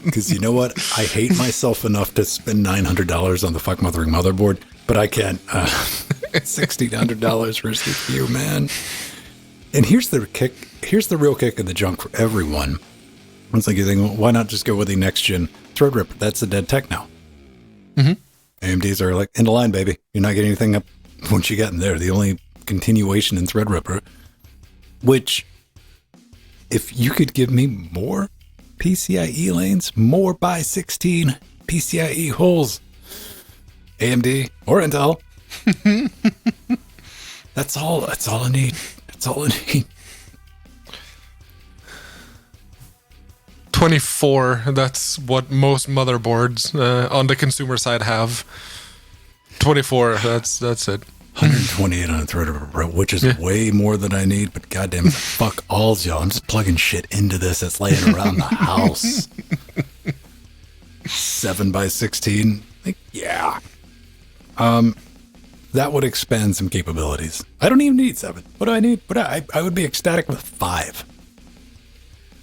[SPEAKER 1] Because you know what? I hate myself enough to spend $900 on the fuck-mothering motherboard, but I can't. $1,600 for a CPU, man. And here's the kick. Here's the real kick in the junk for everyone. It's like you think, well, why not just go with the next-gen Threadripper? That's a dead tech now.
[SPEAKER 2] Mm-hmm.
[SPEAKER 1] AMDs are like, in the line, baby. You're not getting anything up once you get in there. The only continuation in Threadripper, which, if you could give me more PCIe lanes, more by 16 PCIe holes, AMD or Intel, that's all I need. That's all I need.
[SPEAKER 2] 24, that's what most motherboards on the consumer side have. 24, that's it.
[SPEAKER 1] 128 on a Threadripper Pro, which is way more than I need, but goddamn it, fuck alls, y'all. I'm just plugging shit into this that's laying around the house. 7 by 16, like, yeah. That would expand some capabilities. I don't even need 7. What do I need? But I would be ecstatic with 5.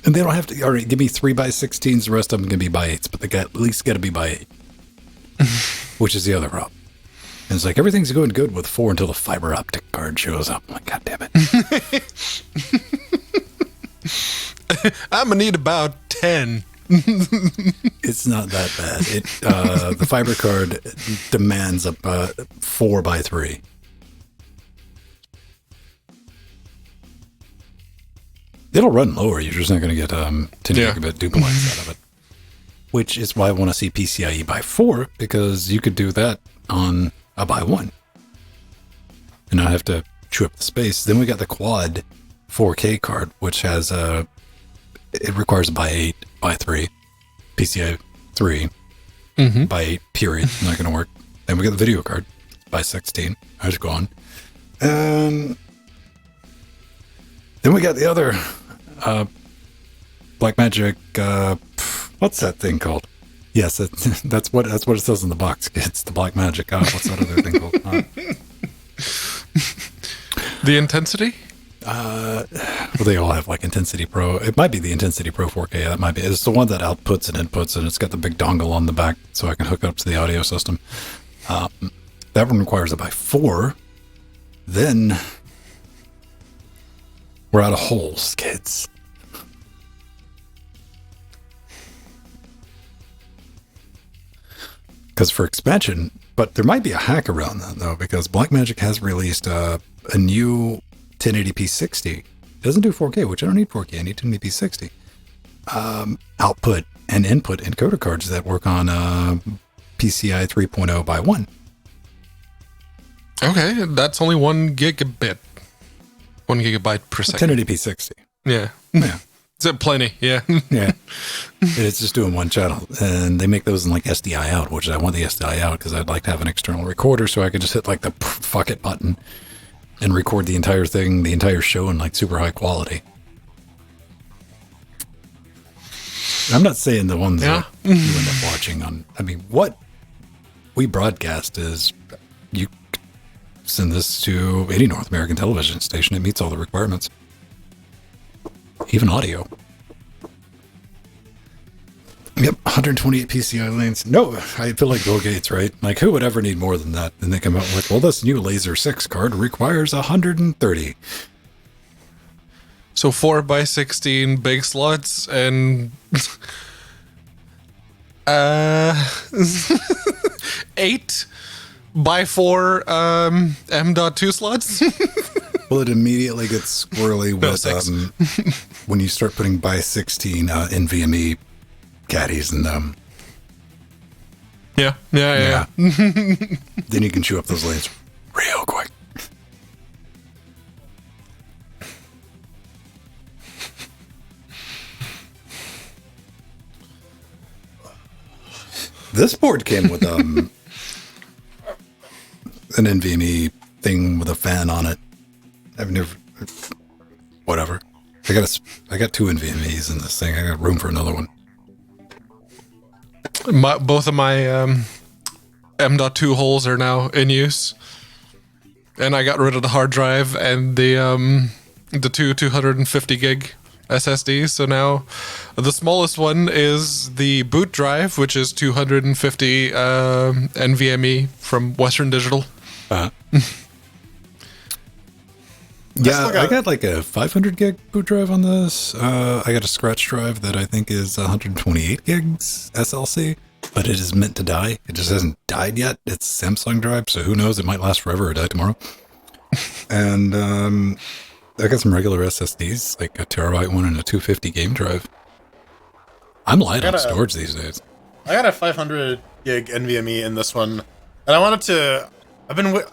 [SPEAKER 1] And they don't have to, all right, give me 3 by 16s, the rest of them can be by 8s, but they got, at least got to be by 8. Which is the other problem. And it's like, everything's going good with 4 until the fiber optic card shows up. I'm like, God damn it.
[SPEAKER 2] I'm going to need about 10
[SPEAKER 1] It's not that bad. The fiber card demands a 4x3. It'll run lower. You're just not going to get 10 gigabit duplicates out of it. Which is why I want to see PCIe by 4, because you could do that on a by 1. And not have to chew up the space. Then we got the quad 4K card, which has it requires a by 8, by 3, PCI 3, by 8, period. Not going to work. Then we got the video card, by 16. I just go on. And then we got the other Blackmagic, what's that thing called? Yes, that's what it says in the box. It's the Blackmagic. What's that other thing called?
[SPEAKER 2] The Intensity?
[SPEAKER 1] Well, they all have like Intensity Pro. It might be the Intensity Pro 4K. That might be. It's the one that outputs and inputs, and it's got the big dongle on the back, so I can hook it up to the audio system. That one requires a by 4. Then we're out of holes, kids. Because for expansion, but there might be a hack around that though, because Blackmagic has released a new 1080p 60. It doesn't do 4K, which I don't need 4K. I need 1080p 60. Output and input encoder cards that work on PCI 3.0 by 1.
[SPEAKER 2] Okay, that's only 1 gigabit. 1 gigabyte per second.
[SPEAKER 1] 1080p 60.
[SPEAKER 2] Yeah.
[SPEAKER 1] Yeah.
[SPEAKER 2] Is it plenty? Yeah.
[SPEAKER 1] Yeah. It's just doing one channel. And they make those in like SDI out, which I want the SDI out because I'd like to have an external recorder so I could just hit like the fuck it button and record the entire thing, the entire show in like super high quality. I'm not saying the ones that you end up watching on, I mean, what we broadcast is you send this to any North American television station. It meets all the requirements. Even audio. Yep, 128 PCI lanes. No, I feel like Bill Gates, right? Like, who would ever need more than that? And they come out with, well, this new Laser 6 card requires 130.
[SPEAKER 2] So 4x16 big slots and 8x4 M.2 slots.
[SPEAKER 1] Well, it immediately gets squirrely with when you start putting by 16 NVMe caddies in them.
[SPEAKER 2] Yeah.
[SPEAKER 1] Then you can chew up those lanes real quick. This board came with an NVMe thing with a fan on it. I've never, whatever. I got 2 NVMEs in this thing. I got room for another one.
[SPEAKER 2] Both of my M.2 holes are now in use, and I got rid of the hard drive and the 250 gig SSDs. So now the smallest one is the boot drive, which is 250 NVMe from Western Digital.
[SPEAKER 1] Yeah, I got like a 500 gig boot drive on this. I got a scratch drive that I think is 128 gigs SLC, but it is meant to die. It just hasn't died yet. It's a Samsung drive, so who knows? It might last forever or die tomorrow. And I got some regular SSDs, like a terabyte one and a 250 game drive. I'm light on storage these days.
[SPEAKER 3] I got a 500 gig NVMe in this one, and I wanted to. I don't know.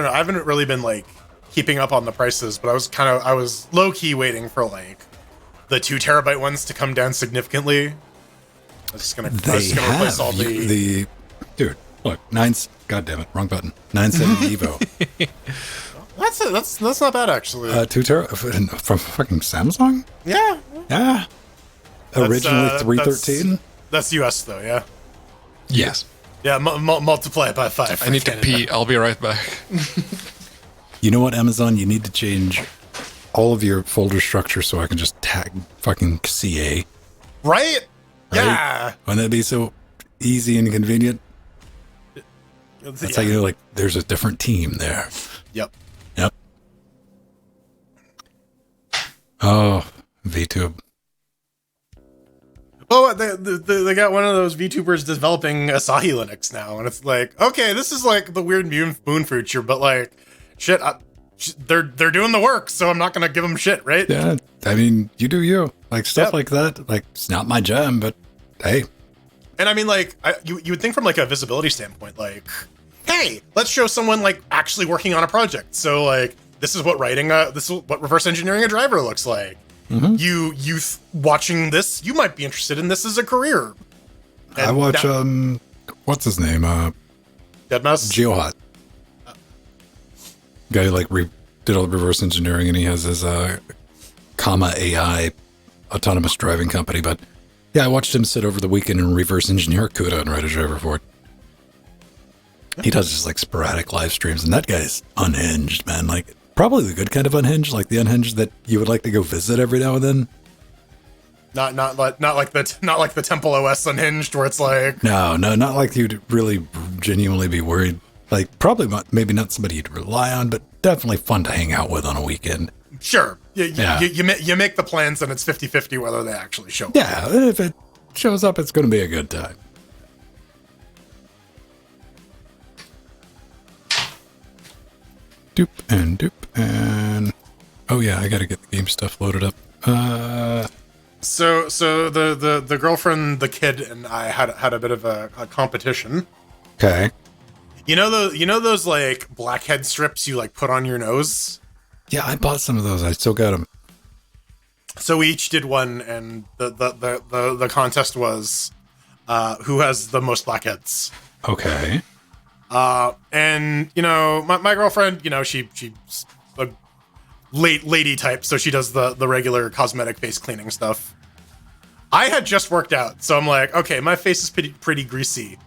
[SPEAKER 3] I haven't really been like keeping up on the prices, but I was low key waiting for like the 2 terabyte ones to come down significantly. I was just gonna replace all the
[SPEAKER 1] dude. Look, God damn it, wrong button. 970 Evo.
[SPEAKER 3] That's not bad actually.
[SPEAKER 1] 2 terabyte from fucking Samsung.
[SPEAKER 3] Yeah.
[SPEAKER 1] Originally 313.
[SPEAKER 3] That's US though, yeah.
[SPEAKER 2] Yes.
[SPEAKER 3] Yeah, multiply it by 5.
[SPEAKER 2] I need to pee. I'll be right back.
[SPEAKER 1] You know what, Amazon? You need to change all of your folder structure so I can just tag fucking CA.
[SPEAKER 3] Right? Yeah.
[SPEAKER 1] Wouldn't that be so easy and convenient? That's how you know, like, there's a different team there.
[SPEAKER 3] Yep.
[SPEAKER 1] Oh, VTube.
[SPEAKER 3] Oh, they got one of those VTubers developing Asahi Linux now, and it's like, okay, this is like the weird moon future, but like, shit, they're doing the work, so I'm not gonna give them shit, right?
[SPEAKER 1] Yeah, I mean, you do you. Like, stuff like that, like, it's not my jam, but hey.
[SPEAKER 3] And I mean, like, you would think from like a visibility standpoint, like, hey, let's show someone like actually working on a project. So like, this is what reverse engineering a driver looks like. Mm-hmm. You watching this, you might be interested in this as a career. And
[SPEAKER 1] I watch what's his name?
[SPEAKER 3] Deadmau5?
[SPEAKER 1] GeoHot. Guy who like did all the reverse engineering, and he has his comma AI autonomous driving company. But yeah, I watched him sit over the weekend and reverse engineer CUDA and write a driver for it. He does just like sporadic live streams, and that guy's unhinged, man. Like, probably the good kind of unhinged, like the unhinged that you would like to go visit every now and then.
[SPEAKER 3] Not like the Temple OS unhinged, where it's like,
[SPEAKER 1] no, not like you'd really genuinely be worried. Like, probably maybe not somebody you'd rely on, but definitely fun to hang out with on a weekend.
[SPEAKER 3] Sure, you make the plans, and it's 50-50 whether they actually show up.
[SPEAKER 1] Yeah, if it shows up, it's going to be a good time. Doop and oh yeah, I gotta get the game stuff loaded up.
[SPEAKER 3] So the girlfriend, the kid, and I had a bit of a competition.
[SPEAKER 1] Okay.
[SPEAKER 3] You know those like blackhead strips you like put on your nose?
[SPEAKER 1] Yeah, I bought some of those. I still got them.
[SPEAKER 3] So we each did one, and the contest was who has the most blackheads.
[SPEAKER 1] Okay.
[SPEAKER 3] And you know, my girlfriend, you know, she's a lady type, so she does the regular cosmetic face cleaning stuff. I had just worked out, so I'm like, okay, my face is pretty greasy,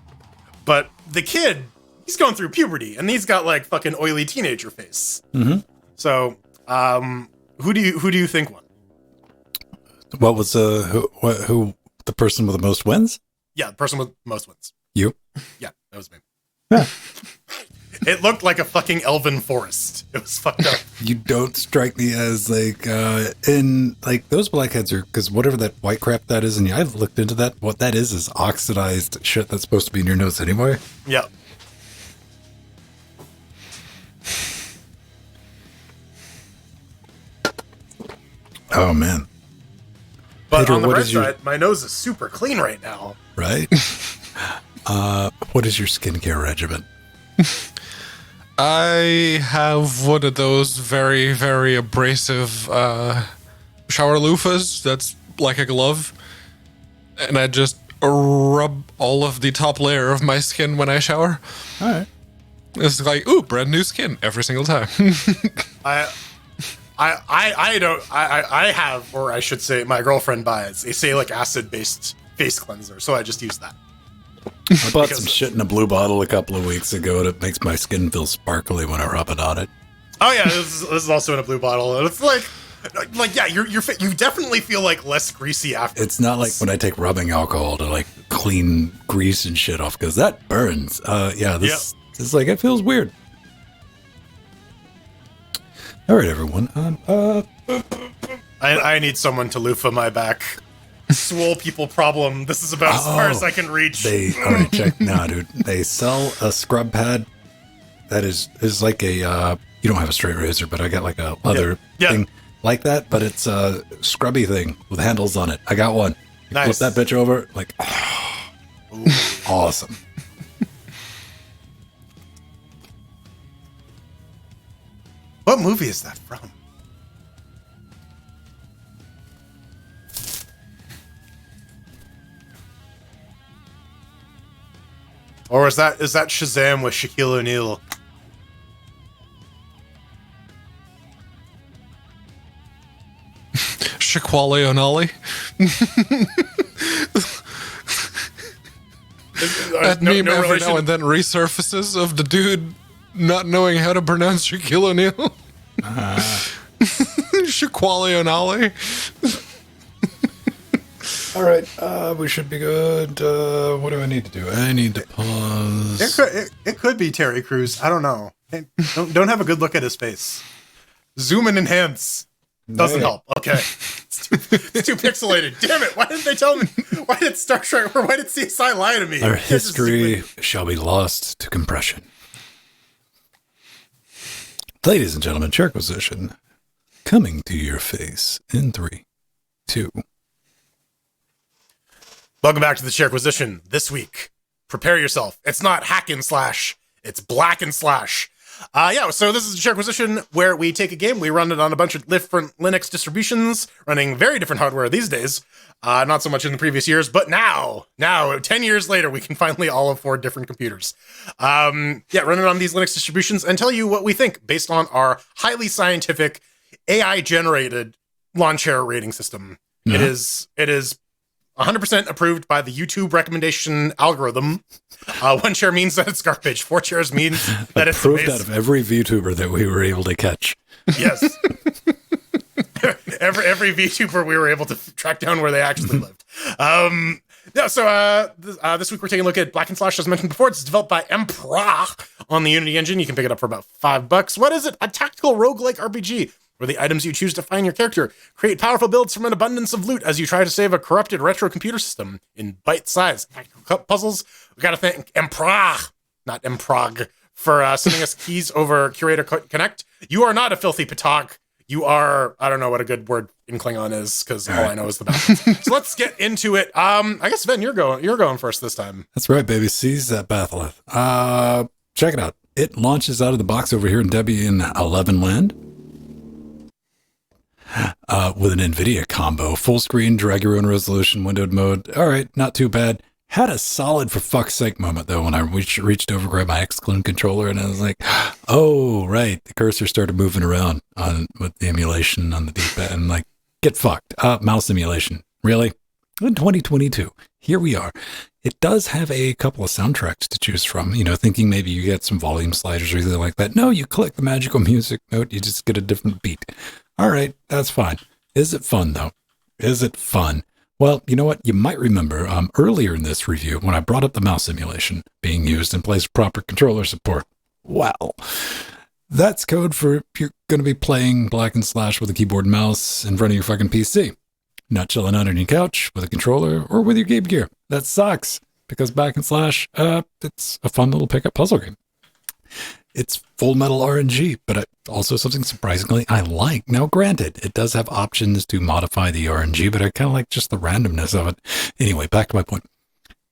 [SPEAKER 3] but the kid, he's going through puberty, and he's got like fucking oily teenager face. Mm-hmm. So, who do you think won?
[SPEAKER 1] What was who the person with the most wins?
[SPEAKER 3] Yeah, the person with the most wins.
[SPEAKER 1] You?
[SPEAKER 3] Yeah, that was me.
[SPEAKER 1] Yeah.
[SPEAKER 3] It looked like a fucking elven forest. It was fucked up.
[SPEAKER 1] You don't strike me as like in like those blackheads are, because whatever that white crap that is, and I've looked into that. What that is oxidized shit that's supposed to be in your nose anyway.
[SPEAKER 3] Yeah.
[SPEAKER 1] Oh man.
[SPEAKER 3] But
[SPEAKER 1] Pedro,
[SPEAKER 3] on the bright side, my nose is super clean right now.
[SPEAKER 1] Right? What is your skincare regimen?
[SPEAKER 2] I have one of those very, very abrasive shower loofahs that's like a glove. And I just rub all of the top layer of my skin when I shower.
[SPEAKER 1] All right.
[SPEAKER 2] It's like, ooh, brand new skin every single time.
[SPEAKER 3] I have, or I should say, my girlfriend buys a salicylic acid based face cleanser, so I just use that.
[SPEAKER 1] I bought some shit in a blue bottle a couple of weeks ago that makes my skin feel sparkly when I rub it on it.
[SPEAKER 3] Oh yeah, this is also in a blue bottle, and it's like yeah, you definitely feel like less greasy after.
[SPEAKER 1] It's not like when I take rubbing alcohol to like clean grease and shit off, because that burns. This is like, it feels weird. All right, everyone.
[SPEAKER 3] I need someone to loofah my back. Swole people problem. This is about as far as I can reach.
[SPEAKER 1] All right, check now, dude. They sell a scrub pad that is like a. You don't have a straight razor, but I got like a leather thing like that. But it's a scrubby thing with handles on it. I got one.
[SPEAKER 3] Nice.
[SPEAKER 1] Flip that bitch over, like, awesome.
[SPEAKER 3] What movie is that from? Or is that Shazam with Shaquille O'Neal?
[SPEAKER 2] Shaquale O'Nally. That meme every now and then resurfaces of the dude not knowing how to pronounce Shaquille O'Neal. Shaquale O'Nally.
[SPEAKER 1] All right, we should be good. What do I need to do? I need to pause.
[SPEAKER 3] It could be Terry Crews. I don't know. Don't have a good look at his face. Zoom and enhance. Doesn't help. Okay. It's too pixelated. Damn it. Why didn't they tell me? Why did Star Trek or why did CSI lie to me?
[SPEAKER 1] Our history shall be lost to compression. Ladies and gentlemen, chair position coming to your face in 3, 2.
[SPEAKER 3] Welcome back to the Chairquisition. This week, prepare yourself. It's not hack and slash. It's black and slash. So this is the Chairquisition where we take a game, we run it on a bunch of different Linux distributions, running very different hardware these days. Not so much in the previous years, but now, 10 years later, we can finally all afford different computers. Run it on these Linux distributions and tell you what we think based on our highly scientific AI-generated lawn chair rating system. Yeah. It is 100% approved by the YouTube recommendation algorithm. 1 chair means that it's garbage. 4 chairs means that it's
[SPEAKER 1] approved out of every VTuber that we were able to catch.
[SPEAKER 3] Yes. every VTuber we were able to track down where they actually lived. This week we're taking a look at Black and Slash, as mentioned before. It's developed by Emperor on the Unity engine. You can pick it up for about $5. What is it? A tactical roguelike RPG where the items you choose define your character. Create powerful builds from an abundance of loot as you try to save a corrupted retro computer system in bite-sized tactical puzzles. We got to thank Emperor, not Emprog, for sending us keys over Curator Connect. You are not a filthy petog. You are, I don't know what a good word in Klingon is, because all I know is the best. So let's get into it. I guess, Sven, you're going first this time.
[SPEAKER 1] That's right, baby. Seize that batholith. Check it out. It launches out of the box over here in Debian 11 land. With an NVIDIA combo, full screen, drag your own resolution, windowed mode. All right, not too bad. Had a solid for fuck's sake moment though when I reached over, grabbed my Xclone controller, and I was like, "Oh right," the cursor started moving around with the emulation on the D-pad, and I'm like, "Get fucked." Mouse emulation, really? In 2022, here we are. It does have a couple of soundtracks to choose from. Thinking maybe you get some volume sliders or anything like that. No, you click the magical music note, you just get a different beat. All right, that's fine. Is it fun, though? Is it fun? Well, you know what? You might remember earlier in this review when I brought up the mouse emulation being used in place of proper controller support. Well, that's code for if you're going to be playing Black and Slash with a keyboard and mouse in front of your fucking PC. Not chilling out on your couch with a controller or with your Game Gear. That sucks, because Black and Slash, it's a fun little pickup puzzle game. It's Full Metal RNG, but also something surprisingly I like. Now, granted, it does have options to modify the RNG, but I kind of like just the randomness of it. Anyway, back to my point.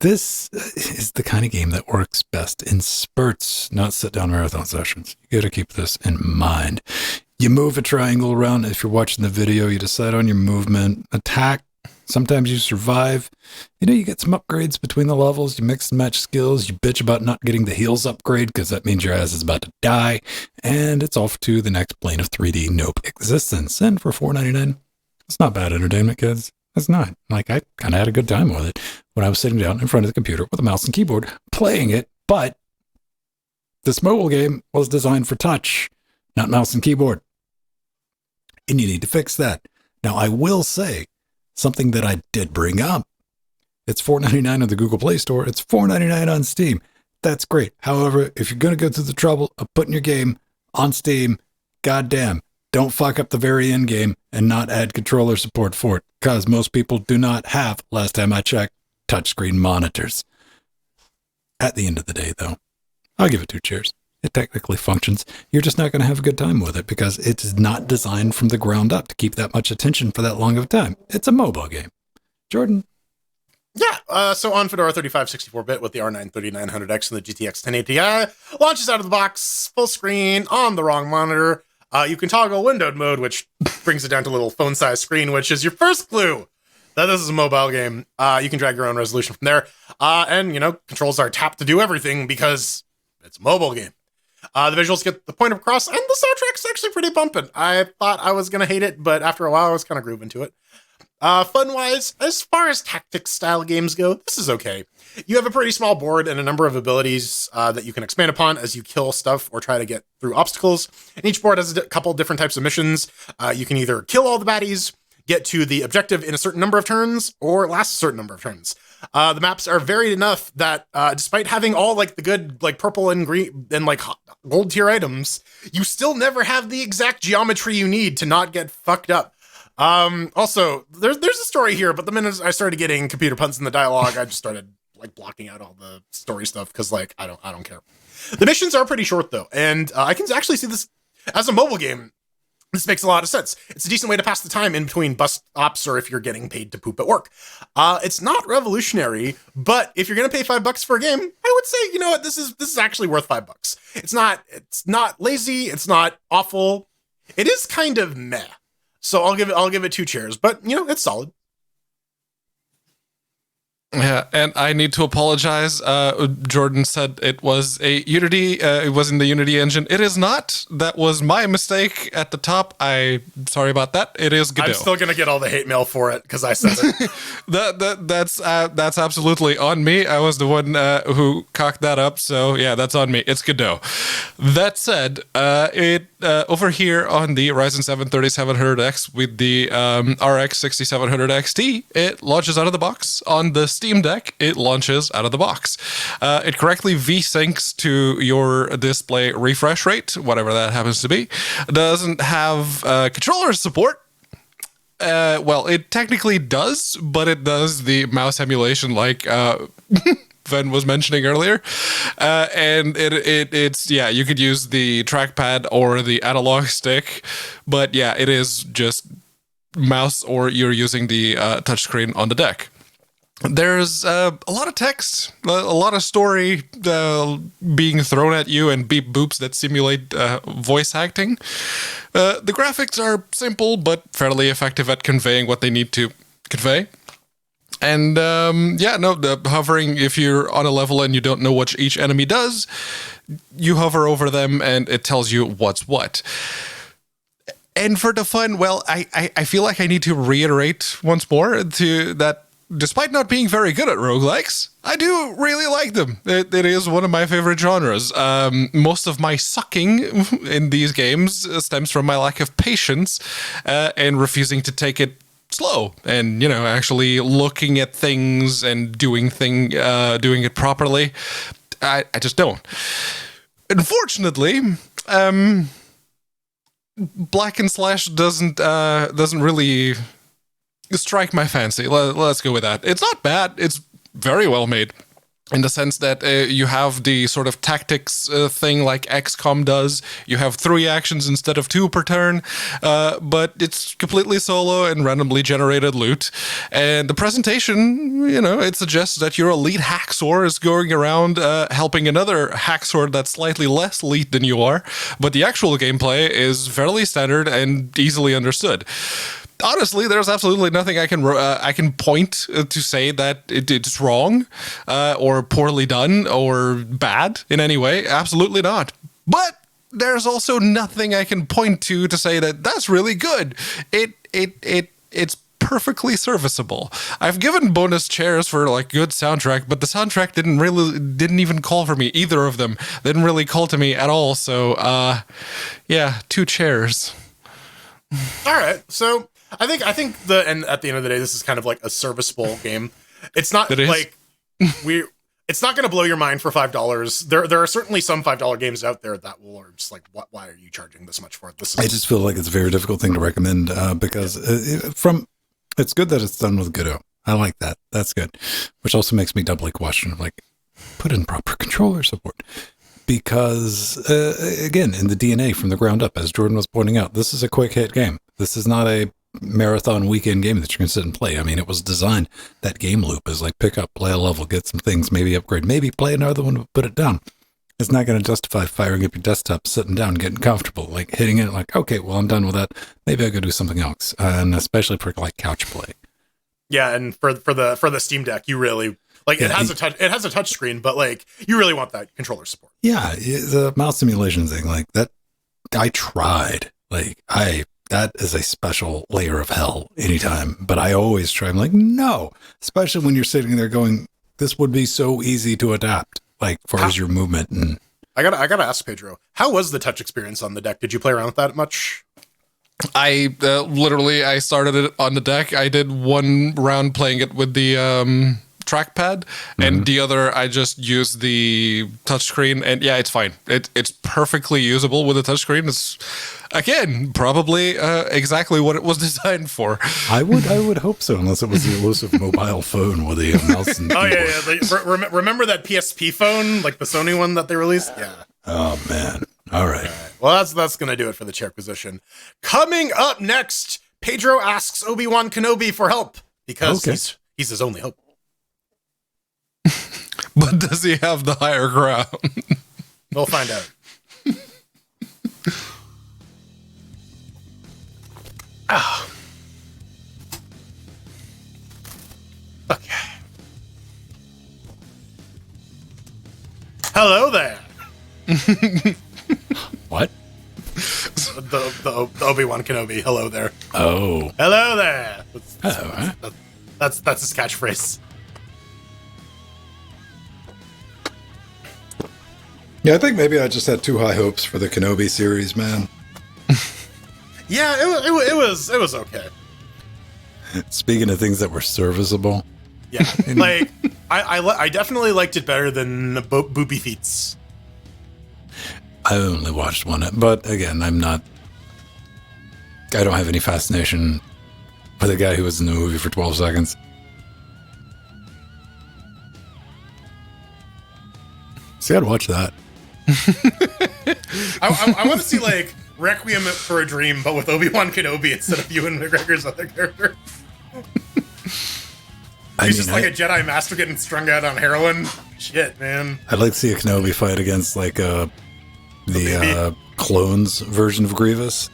[SPEAKER 1] This is the kind of game that works best in spurts, not sit-down marathon sessions. You got to keep this in mind. You move a triangle around. If you're watching the video, you decide on your movement, attack. Sometimes you survive. You get some upgrades between the levels. You mix and match skills. You bitch about not getting the heals upgrade because that means your ass is about to die. And it's off to the next plane of 3D nope existence. And for $4.99, it's not bad entertainment, kids. It's not. I kind of had a good time with it when I was sitting down in front of the computer with a mouse and keyboard playing it. But this mobile game was designed for touch, not mouse and keyboard. And you need to fix that. Now, I will say, something that I did bring up. It's $4.99 on the Google Play Store. It's $4.99 on Steam. That's great. However, if you're going to go through the trouble of putting your game on Steam, goddamn, don't fuck up the very end game and not add controller support for it, because most people do not have, last time I checked, touchscreen monitors. At the end of the day, though, I'll give it 2 cheers. It technically functions. You're just not going to have a good time with it because it's not designed from the ground up to keep that much attention for that long of a time. It's a mobile game. Jordan?
[SPEAKER 3] Yeah, so on Fedora 35 64-bit with the R9 3900X and the GTX 1080 Ti, launches out of the box, full screen, on the wrong monitor. You can toggle windowed mode, which brings it down to a little phone-sized screen, which is your first clue that this is a mobile game. You can drag your own resolution from there. And controls are tapped to do everything because it's a mobile game. The visuals get the point across, and the soundtrack's actually pretty bumping. I thought I was going to hate it, but after a while, I was kind of grooving to it. Fun-wise, as far as tactics-style games go, this is okay. You have a pretty small board and a number of abilities that you can expand upon as you kill stuff or try to get through obstacles. And each board has a couple different types of missions. You can either kill all the baddies, get to the objective in a certain number of turns, or last a certain number of turns. The maps are varied enough that despite having all like the good like purple and green and like gold tier items, you still never have the exact geometry you need to not get fucked up. Also, there's a story here, but the minute I started getting computer puns in the dialogue, I just started like blocking out all the story stuff because like I don't care. The missions are pretty short though, and I can actually see this as a mobile game. This makes a lot of sense. It's a decent way to pass the time in between bus stops or if you're getting paid to poop at work. It's not revolutionary, but if you're gonna pay $5 for a game, I would say, you know what, this is actually worth $5. It's not lazy, it's not awful. It is kind of meh. So I'll give it 2 chairs, but you know, it's solid.
[SPEAKER 2] Yeah, and I need to apologize. Jordan said it was a Unity. It was in the Unity engine. It is not. That was my mistake at the top. Sorry about that. It is Godot.
[SPEAKER 3] I'm still gonna get all the hate mail for it because I said it.
[SPEAKER 2] That's absolutely on me. I was the one who cocked that up. So yeah, that's on me. It's Godot. That said, it over here on the Ryzen 7 3700X with the RX 6700 XT, it launches out of the box. On the Steam Deck, it launches out of the box. It correctly V-syncs to your display refresh rate, whatever that happens to be. Doesn't have controller support. Well, it technically does, but it does the mouse emulation like Ven was mentioning earlier. And it's you could use the trackpad or the analog stick, but yeah, it is just mouse or you're using the touchscreen on the deck. There's a lot of text, a lot of story being thrown at you and beep boops that simulate voice acting. The graphics are simple but fairly effective at conveying what they need to convey. And the hovering, if you're on a level and you don't know what each enemy does, you hover over them and it tells you what's what. And for the fun, well, I feel like I need to reiterate once more to that. Despite not being very good at roguelikes, I do really like them. It is one of my favorite genres. Most of my sucking in these games stems from my lack of patience and refusing to take it slow and, you know, actually looking at things and doing it properly. I just don't. Unfortunately, Black and Slash doesn't really strike my fancy. Let's go with that. It's not bad. It's very well made in the sense that you have the sort of tactics thing like XCOM does. You have 3 actions instead of 2 per turn, but it's completely solo and randomly generated loot. And the presentation, you know, it suggests that your elite hacksaw is going around helping another hacksaw that's slightly less elite than you are, but the actual gameplay is fairly standard and easily understood. Honestly, there's absolutely nothing I can point to say that it's wrong or poorly done or bad in any way. Absolutely not. But there's also nothing I can point to say that that's really good. It's perfectly serviceable. I've given bonus chairs for like good soundtrack, but the soundtrack didn't even call for me. Either of them didn't really call to me at all. So, 2 chairs.
[SPEAKER 3] All right, so. I think and at the end of the day, this is kind of like a serviceable game. It's not like it's not going to blow your mind for $5. There are certainly some $5 games out there that will are just like, why are you charging this much for it?
[SPEAKER 1] I just feel like it's a very difficult thing to recommend because it's good that it's done with Godot. I like that. That's good. Which also makes me doubly question, like, put in proper controller support. Because, again, in the DNA from the ground up, as Jordan was pointing out, this is a quick hit game. This is not a marathon weekend game that you can sit and play. I mean, it was designed, that game loop is like pick up, play a level, get some things, maybe upgrade, maybe play another one, put it down. It's not going to justify firing up your desktop, sitting down, getting comfortable, like hitting it like, okay, well, I'm done with that. Maybe I go do something else. And especially for like couch play.
[SPEAKER 3] Yeah. And for the Steam Deck, you really like, it has a touch screen, but like you really want that controller support.
[SPEAKER 1] Yeah. The mouse simulation thing like that. I tried, that is a special layer of hell anytime. But I always try. I'm like, no, especially when you're sitting there going, this would be so easy to adapt, like far as your movement. And
[SPEAKER 3] I gotta ask Pedro, how was the touch experience on the deck? Did you play around with that much?
[SPEAKER 2] I started it on the deck. I did one round playing it with the trackpad, and the other I just use the touchscreen, and yeah, it's fine. It's perfectly usable with a touchscreen. It's again probably exactly what it was designed for.
[SPEAKER 1] I would hope so, unless it was the elusive mobile phone with a mouse and keyboard.
[SPEAKER 3] Remember that PSP phone, like the Sony one that they released? Yeah.
[SPEAKER 1] Oh man. All right.
[SPEAKER 3] Well, that's gonna do it for the chair position. Coming up next, Pedro asks Obi-Wan Kenobi for help because he's his only hope.
[SPEAKER 2] But does he have the higher ground?
[SPEAKER 3] We'll find out. Okay. Hello there.
[SPEAKER 1] What?
[SPEAKER 3] The Obi-Wan Kenobi. Hello there.
[SPEAKER 1] Oh.
[SPEAKER 3] Hello there.
[SPEAKER 1] Hello,
[SPEAKER 3] That's his catchphrase.
[SPEAKER 1] Yeah, I think maybe I just had too high hopes for the Kenobi series, man.
[SPEAKER 3] Yeah, it was okay.
[SPEAKER 1] Speaking of things that were serviceable.
[SPEAKER 3] Yeah, like I definitely liked it better than Booby Feats.
[SPEAKER 1] I only watched one, but again, I don't have any fascination for the guy who was in the movie for 12 seconds. See, I'd watch that.
[SPEAKER 3] I want to see like Requiem for a Dream, but with Obi-Wan Kenobi instead of Ewan McGregor's other character. He's just like a Jedi Master getting strung out on heroin. Shit, man.
[SPEAKER 1] I'd like to see a Kenobi fight against like the clones version of Grievous.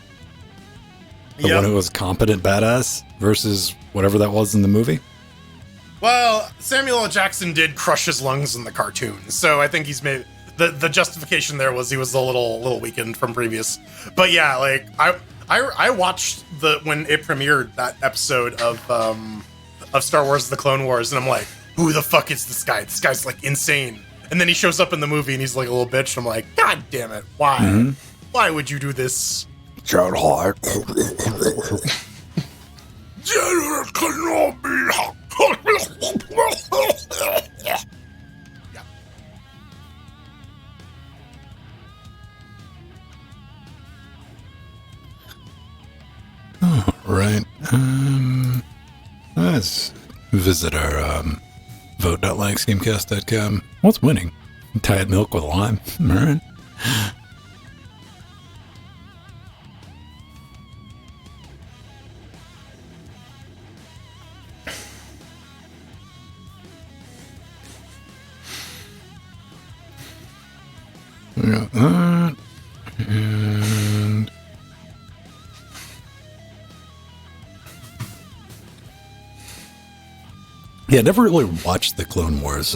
[SPEAKER 1] The one who was competent badass versus whatever that was in the movie.
[SPEAKER 3] Well, Samuel L. Jackson did crush his lungs in the cartoon, so I think he's made the justification there was he was a little weakened from previous. But yeah, like I watched when it premiered that episode of Star Wars: The Clone Wars, and I'm like, who the fuck is this guy? This guy's like insane. And then he shows up in the movie and he's like a little bitch. I'm like, God damn it, why? Mm-hmm. Why would you do this?
[SPEAKER 1] General Kenobi. All right. Let's visit our vote.linuxgamecast.com. What's winning? Diet milk with lime. All right. And yeah, I never really watched the Clone Wars.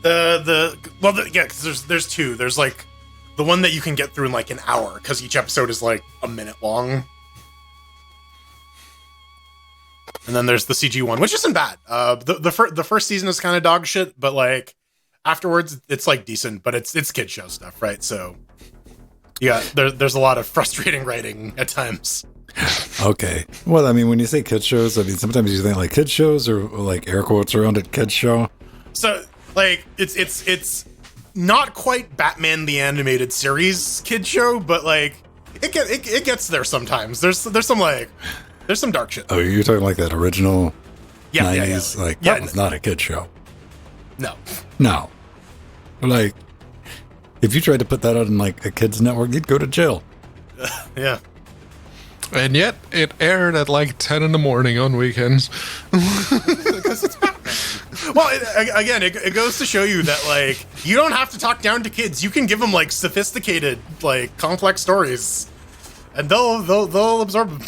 [SPEAKER 3] Because there's two. There's like the one that you can get through in like an hour because each episode is like a minute long, and then there's the CG one, which isn't bad. The first season is kind of dog shit, but like afterwards it's like decent. But it's kid show stuff, right? So yeah, there's a lot of frustrating writing at times.
[SPEAKER 1] Okay. Well, I mean, when you say kids shows, I mean, sometimes you think like kids shows or like air quotes around it, kids show.
[SPEAKER 3] So like it's not quite Batman the Animated Series kids show, but like it gets there sometimes. There's some dark shit.
[SPEAKER 1] Oh, you're talking like that original 90s?
[SPEAKER 3] Yeah.
[SPEAKER 1] Like that was not a kid show.
[SPEAKER 3] No.
[SPEAKER 1] Like if you tried to put that on like a kids network, you'd go to jail.
[SPEAKER 3] Yeah.
[SPEAKER 2] And yet, it aired at like 10 in the morning on weekends.
[SPEAKER 3] Because it's Batman. Well, it goes to show you that, like, you don't have to talk down to kids. You can give them, like, sophisticated, like, complex stories. And they'll absorb them.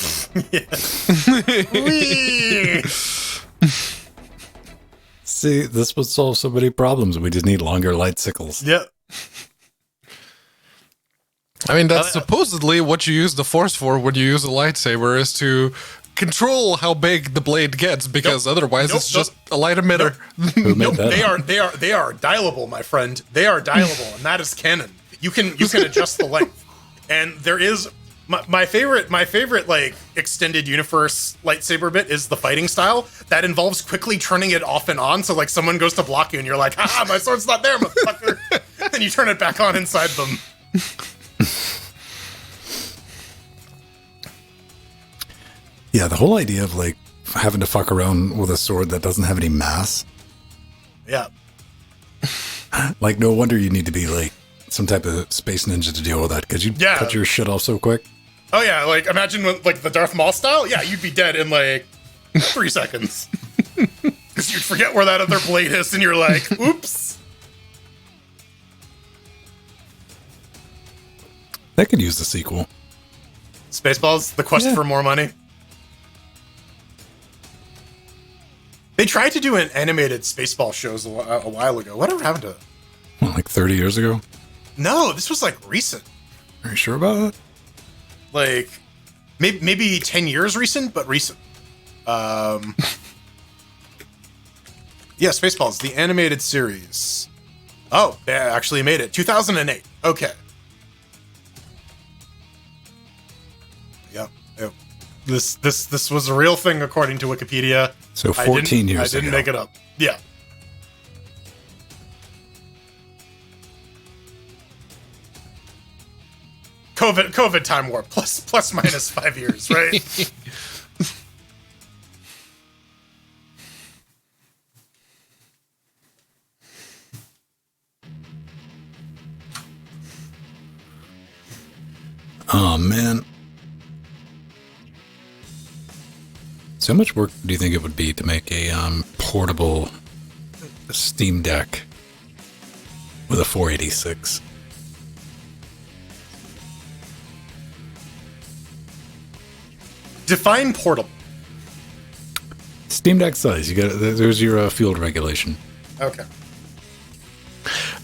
[SPEAKER 1] See, this would solve so many problems. We just need longer light sickles.
[SPEAKER 3] Yep.
[SPEAKER 2] I mean, that's supposedly what you use the Force for when you use a lightsaber, is to control how big the blade gets, because otherwise it's just a light emitter.
[SPEAKER 3] They are dialable, my friend. They are dialable, and that is canon. You can adjust the length. And there is My favorite like extended universe lightsaber bit is the fighting style that involves quickly turning it off and on. So like someone goes to block you and you're like, "Ah, my sword's not there, motherfucker!" Then you turn it back on inside them.
[SPEAKER 1] Yeah, the whole idea of like having to fuck around with a sword that doesn't have any mass.
[SPEAKER 3] Yeah.
[SPEAKER 1] Like, no wonder you need to be like some type of space ninja to deal with that, because you cut your shit off so quick.
[SPEAKER 3] Oh yeah, like imagine with, like the Darth Maul style. Yeah, you'd be dead in like 3 seconds. Because you'd forget where that other blade is, and you're like, "Oops."
[SPEAKER 1] That could use the sequel.
[SPEAKER 3] Spaceballs: The Quest for More Money. They tried to do an animated Spaceball shows a while ago. Whatever happened to it?
[SPEAKER 1] What, like 30 years ago?
[SPEAKER 3] No, this was like recent.
[SPEAKER 1] Are you sure about that?
[SPEAKER 3] Like maybe 10 years recent, but recent. Yeah, Spaceballs, the animated series. Oh, they actually made it. 2008. Okay. Yep. This was a real thing according to Wikipedia.
[SPEAKER 1] So 14 years
[SPEAKER 3] ago. I didn't make it up. Yeah. COVID time warp plus minus 5 years, right?
[SPEAKER 1] Oh man. So how much work do you think it would be to make a portable Steam Deck with a 486?
[SPEAKER 3] Define portable.
[SPEAKER 1] Steam Deck size. There's your field regulation.
[SPEAKER 3] Okay.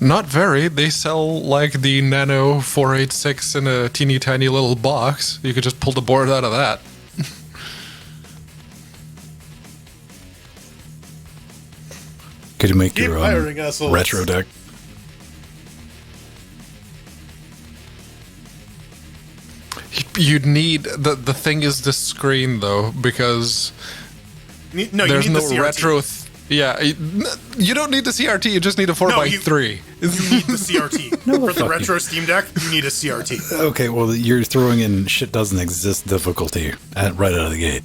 [SPEAKER 2] Not very. They sell like the Nano 486 in a teeny tiny little box. You could just pull the board out of that.
[SPEAKER 1] Could you make your retro deck?
[SPEAKER 2] You'd need the thing is the screen though, because there's no retro. You don't need the CRT. You just need a 4x3.
[SPEAKER 3] You need the CRT for the retro Steam Deck. You need a CRT.
[SPEAKER 1] Okay, well you're throwing in shit doesn't exist difficulty right out of the gate.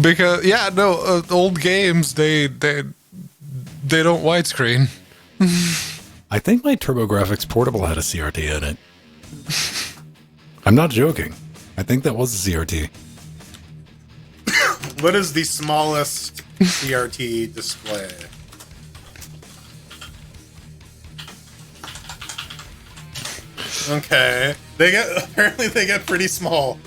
[SPEAKER 2] Because old games they don't widescreen.
[SPEAKER 1] I think my TurboGrafx Portable had a CRT in it. I'm not joking. I think that was a CRT.
[SPEAKER 3] What is the smallest CRT display? Okay. Apparently they get pretty small.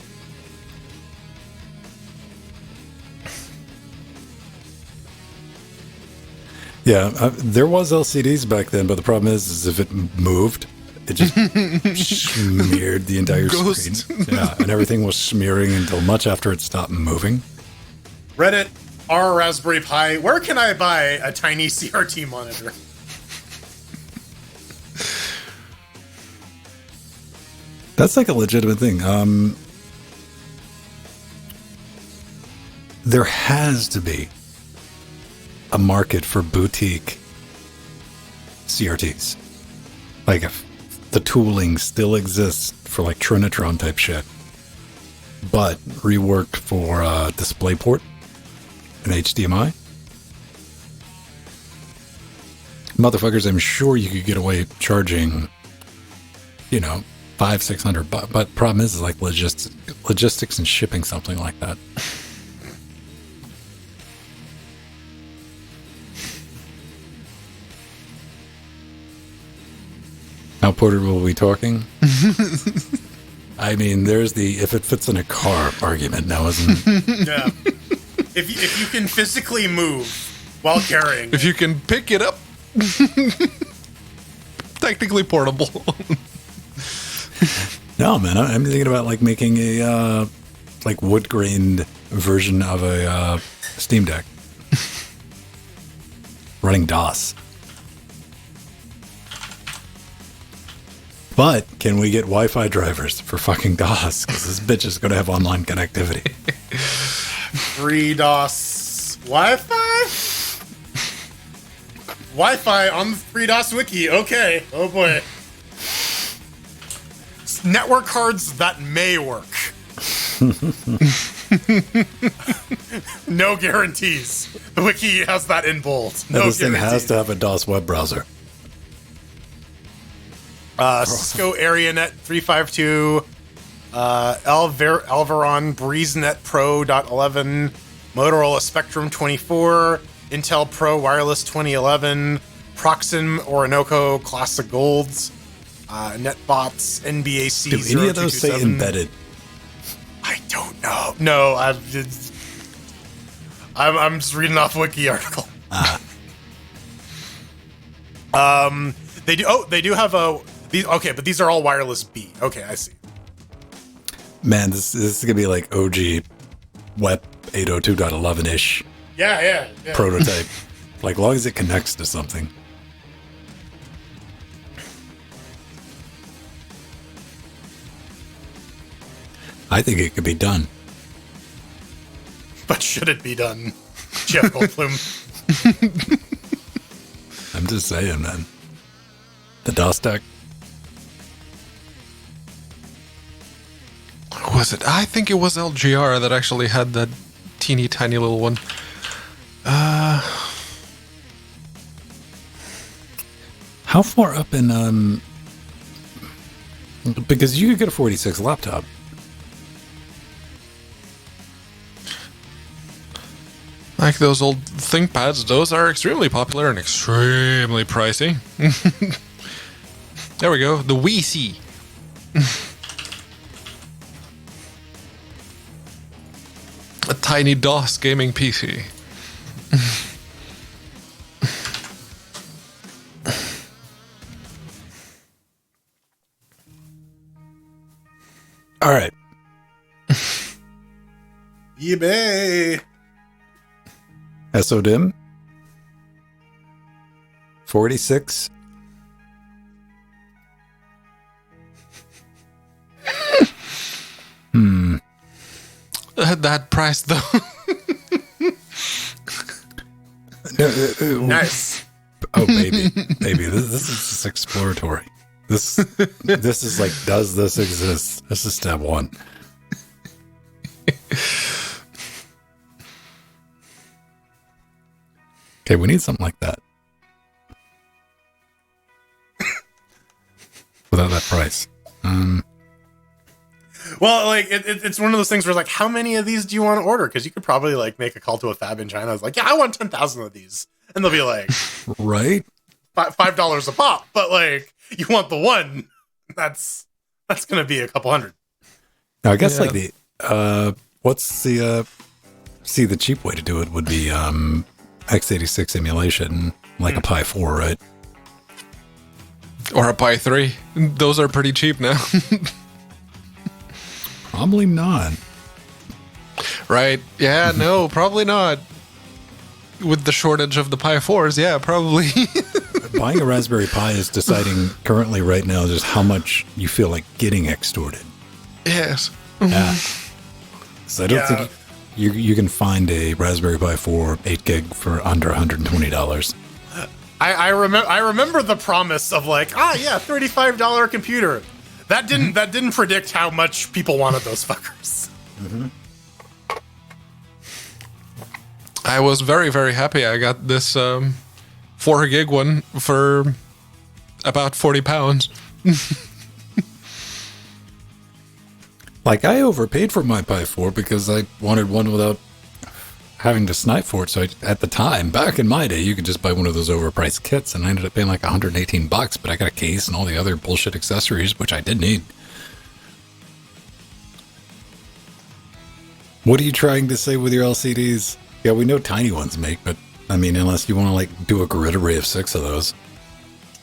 [SPEAKER 1] Yeah, there was LCDs back then, but the problem is if it moved, it just smeared the entire screen. Yeah, and everything was smearing until much after it stopped moving.
[SPEAKER 3] Reddit, R Raspberry Pi, where can I buy a tiny CRT monitor?
[SPEAKER 1] That's like a legitimate thing. There has to be a market for boutique CRTs. Like if the tooling still exists for like Trinitron type shit, but reworked for DisplayPort and HDMI. Motherfuckers, I'm sure you could get away charging, $500-600, but problem is like logistics and shipping something like that. How portable are we talking? I mean, there's the if it fits in a car argument now, isn't it?
[SPEAKER 3] Yeah. If you can physically move while carrying,
[SPEAKER 2] if you can pick it up, technically portable.
[SPEAKER 1] No, man, I'm thinking about like making a like wood grained version of a Steam Deck running DOS. But can we get Wi-Fi drivers for fucking DOS? Because this bitch is going to have online connectivity.
[SPEAKER 3] Free DOS Wi-Fi? Wi-Fi on the free DOS wiki. Okay. Oh boy. Network cards that may work. No guarantees. The wiki has that in bold. No
[SPEAKER 1] This thing
[SPEAKER 3] guarantees.
[SPEAKER 1] has to have a DOS web browser.
[SPEAKER 3] Cisco AreaNet 352, Alveron BreezeNet Pro .11, Motorola Spectrum 24, Intel Pro Wireless 2011, Proxim Orinoco Classic Golds, NetBots NBAC.
[SPEAKER 1] Do any of those say
[SPEAKER 3] 0227.
[SPEAKER 1] embedded? I
[SPEAKER 3] Don't know. No, I'm just reading off a wiki article. They do. Oh, they do have a. These, okay, but these are all wireless B. Okay, I see.
[SPEAKER 1] Man, this is gonna be like OG Web 802.11-ish
[SPEAKER 3] Yeah.
[SPEAKER 1] prototype. Like, long as it connects to something. I think it could be done.
[SPEAKER 3] But should it be done, Jeff Goldblum?
[SPEAKER 1] I'm just saying, man. The DOS tech.
[SPEAKER 2] Was it? I think it was LGR that actually had that teeny tiny little one.
[SPEAKER 1] How far up in because you could get a 46 laptop.
[SPEAKER 2] Like those old ThinkPads, those are extremely popular and extremely pricey. There we go, the Wii C. A tiny DOS gaming PC.
[SPEAKER 1] All right.
[SPEAKER 3] eBay.
[SPEAKER 1] SODIMM 46.
[SPEAKER 2] That price though.
[SPEAKER 3] Nice.
[SPEAKER 1] Oh baby, this is just exploratory. This is like, does this exist? This is step one. Okay, we need something like that. Without that price.
[SPEAKER 3] Well, like it's one of those things where like, how many of these do you want to order? Because you could probably like make a call to a fab in China. It's like, yeah, I want 10,000 of these, and they'll be like,
[SPEAKER 1] Right?
[SPEAKER 3] $5 a pop. But like, you want the one? That's gonna be a couple hundred.
[SPEAKER 1] Now, I guess
[SPEAKER 2] Yeah.
[SPEAKER 1] like the what's the the cheap way to do it would be x86 emulation, like a Pi 4, right?
[SPEAKER 2] Or a Pi 3. Those are pretty cheap now.
[SPEAKER 1] Probably not.
[SPEAKER 2] Right. Yeah, no, probably not. With the shortage of the Pi 4s, yeah, probably.
[SPEAKER 1] Buying a Raspberry Pi is deciding currently right now just how much you feel like getting extorted.
[SPEAKER 2] Yes.
[SPEAKER 1] Yeah. So I don't
[SPEAKER 3] Yeah.
[SPEAKER 1] think you can find a Raspberry Pi 4 8 gig for under $120.
[SPEAKER 3] I remember the promise of like, $35 computer. That didn't predict how much people wanted those fuckers.
[SPEAKER 2] I was very, very happy I got this 4 gig one for about £40.
[SPEAKER 1] Like, I overpaid for my Pi 4 because I wanted one without having to snipe for it. So at the time, back in my day, you could just buy one of those overpriced kits, and I ended up paying like $118, but I got a case and all the other bullshit accessories, which I did need. What are you trying to say with your LCDs? Yeah, we know tiny ones make, but I mean, unless you want to like do a grid array of 6 of those.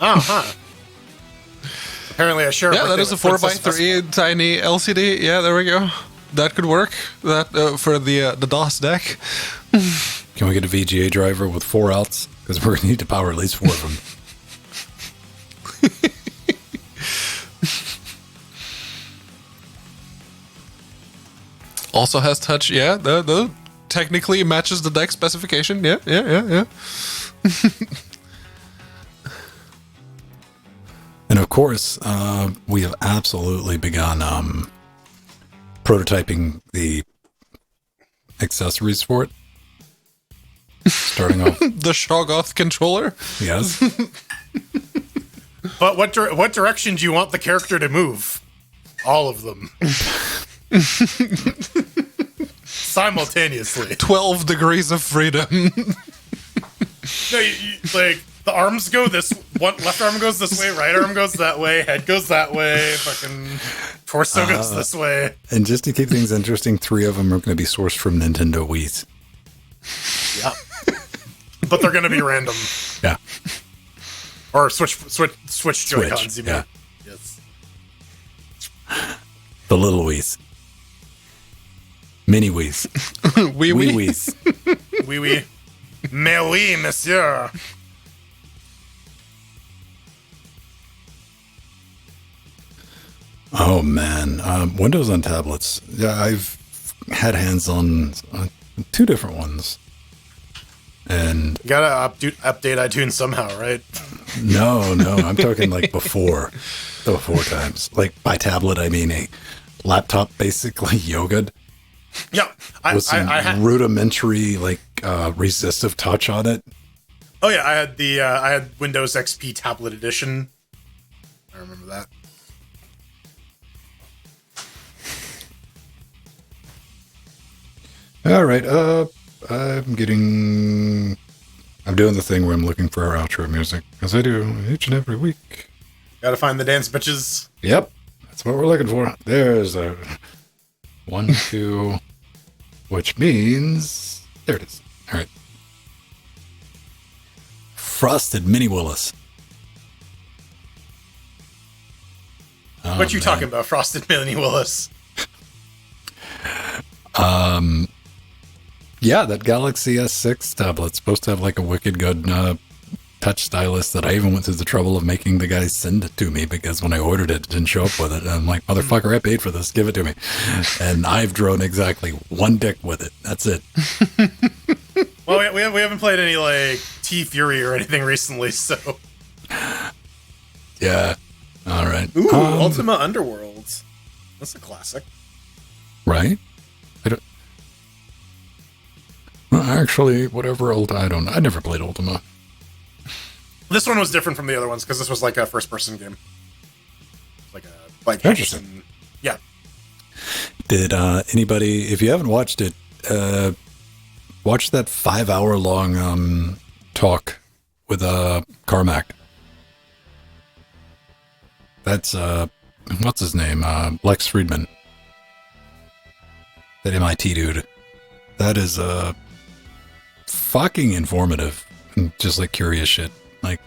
[SPEAKER 3] Oh, huh. Apparently, I share.
[SPEAKER 2] Yeah, that is a 4x3 tiny LCD. Yeah, there we go. That could work. That for the DOS deck.
[SPEAKER 1] Can we get a VGA driver with 4 outs? Because we're going to need to power at least 4 of them.
[SPEAKER 2] Also has touch. Yeah, the technically matches the deck specification. Yeah.
[SPEAKER 1] And of course, we have absolutely begun prototyping the accessories for it. Starting off,
[SPEAKER 2] The Shoggoth controller.
[SPEAKER 1] yes.
[SPEAKER 3] But what direction do you want the character to move? All of them. Simultaneously.
[SPEAKER 2] 12 degrees of freedom.
[SPEAKER 3] No, like, the arms go this one, left arm goes this way, right arm goes that way, head goes that way, fucking torso goes this way.
[SPEAKER 1] And just to keep things interesting, 3 of them are going to be sourced from Nintendo Wii's.
[SPEAKER 3] Yeah. But they're going to be random.
[SPEAKER 1] Yeah.
[SPEAKER 3] Or Switch Joy-Cons, you mean.
[SPEAKER 1] Yeah.
[SPEAKER 3] Yes.
[SPEAKER 1] The little Wii's. Mini Wii's.
[SPEAKER 2] Wee
[SPEAKER 1] Wee
[SPEAKER 2] wee.
[SPEAKER 1] Wii's.
[SPEAKER 3] Oui, oui. Mais oui, monsieur.
[SPEAKER 1] Oh, man. Windows on tablets. Yeah, I've had hands on 2 different ones. And
[SPEAKER 3] You gotta update iTunes somehow, right?
[SPEAKER 1] no, I'm talking like before times. Like by tablet, I mean a laptop, basically yoga
[SPEAKER 3] Yeah.
[SPEAKER 1] with some
[SPEAKER 3] I had,
[SPEAKER 1] rudimentary, like resistive touch on it.
[SPEAKER 3] oh yeah, I had Windows XP tablet edition. I remember that.
[SPEAKER 1] All right, I'm doing the thing where I'm looking for our outro music, as I do each and every week.
[SPEAKER 3] Gotta find the dance bitches.
[SPEAKER 1] Yep, that's what we're looking for. There's a 1, 2, which means there it is. All right, Frosted Mini Willis. Oh,
[SPEAKER 3] What you
[SPEAKER 1] man.
[SPEAKER 3] talking about, Frosted Mini Willis?
[SPEAKER 1] Yeah, that Galaxy S6 tablet's supposed to have like a wicked good touch stylus that I even went through the trouble of making the guys send it to me, because when I ordered it, it didn't show up with it. And I'm like, motherfucker, I paid for this. Give it to me. And I've drawn exactly 1 dick with it. That's it.
[SPEAKER 3] Well, we haven't played any like T-Fury or anything recently, so.
[SPEAKER 1] Yeah. All right.
[SPEAKER 3] Ooh, Ultima Underworld. That's a classic.
[SPEAKER 1] Right? Well, actually, whatever I never played Ultima.
[SPEAKER 3] This one was different from the other ones because this was like a first-person game. Like
[SPEAKER 1] Interesting.
[SPEAKER 3] action. Yeah.
[SPEAKER 1] Did anybody, if you haven't watched it, watch that 5-hour-long talk with Carmack. That's what's his name? Lex Friedman. That MIT dude. That is fucking informative and just like curious shit. Like,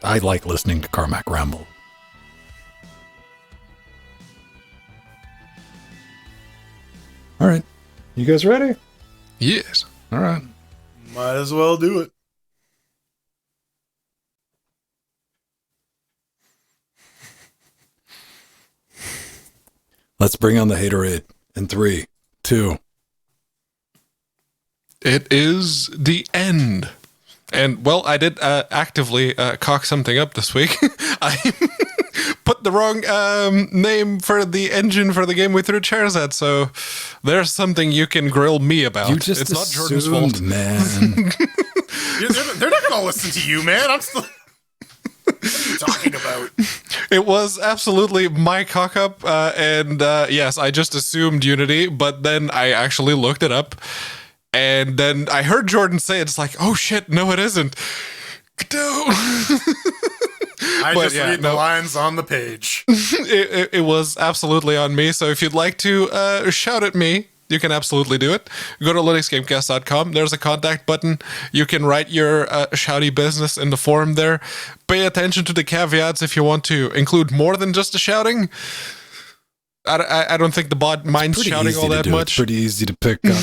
[SPEAKER 1] I like listening to Carmack ramble. All right, you guys ready?
[SPEAKER 2] Yes.
[SPEAKER 1] All right.
[SPEAKER 3] Might as well do it.
[SPEAKER 1] Let's bring on the haterade in 3, 2.
[SPEAKER 2] It is the end. And, well, I did actively cock something up this week. I put the wrong name for the engine for the game we threw chairs at, so there's something you can grill me about.
[SPEAKER 1] You just
[SPEAKER 2] it's not Jordan's
[SPEAKER 1] assumed,
[SPEAKER 2] fault.
[SPEAKER 1] man.
[SPEAKER 3] They're not gonna listen to you, man. I'm still. What are you talking about?
[SPEAKER 2] It was absolutely my cock up, and yes, I just assumed Unity, but then I actually looked it up, and then I heard Jordan say it. It's like, oh shit, no, it isn't. No.
[SPEAKER 3] I
[SPEAKER 2] But
[SPEAKER 3] just
[SPEAKER 2] yeah,
[SPEAKER 3] read the lines on the page.
[SPEAKER 2] It was absolutely on me. So if you'd like to shout at me, you can absolutely do it. Go to linuxgamecast.com. There's a contact button. You can write your shouty business in the forum there. Pay attention to the caveats if you want to include more than just the shouting. I don't think the bot minds shouting all that much.
[SPEAKER 1] It's pretty easy to pick up.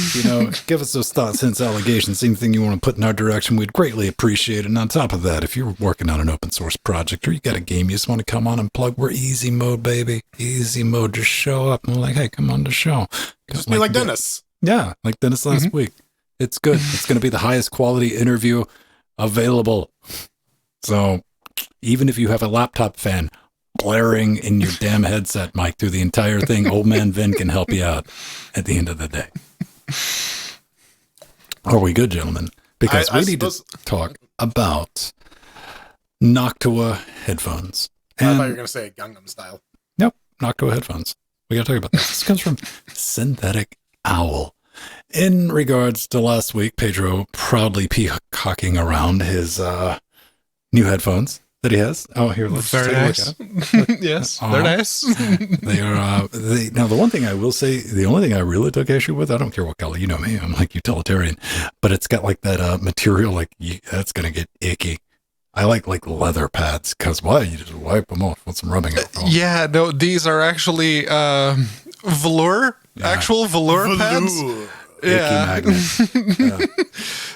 [SPEAKER 1] Give us those thoughts, hints, allegations, anything you want to put in our direction. We'd greatly appreciate it. And on top of that, if you're working on an open source project or you got a game you just want to come on and plug, we're easy mode, baby. Easy mode. Just show up and we're like, hey, come on the show.
[SPEAKER 3] Just be like Dennis.
[SPEAKER 1] Yeah, like Dennis last week. It's good. It's going to be the highest quality interview available. So even if you have a laptop fan blaring in your damn headset mic through the entire thing, old man Vin can help you out at the end of the day. Are we good, gentlemen? Because we need to talk about Noctua headphones.
[SPEAKER 3] And I thought you were going to say Gangnam Style.
[SPEAKER 1] Nope, Noctua headphones. We got to talk about this. This comes from Synthetic Owl. In regards to last week, Pedro proudly peacocking around his new headphones that he has. Oh, here, let's
[SPEAKER 2] very nice. Yes, they're nice.
[SPEAKER 1] They are. Now, the one thing I will say, the only thing I really took issue with, I don't care what color, you know me, I'm like utilitarian, but it's got like that material, like that's gonna get icky. I like leather pads because why? You just wipe them off with some rubbing alcohol.
[SPEAKER 2] Yeah, no, these are actually velour, actual velour pads. Yeah.
[SPEAKER 1] Yeah.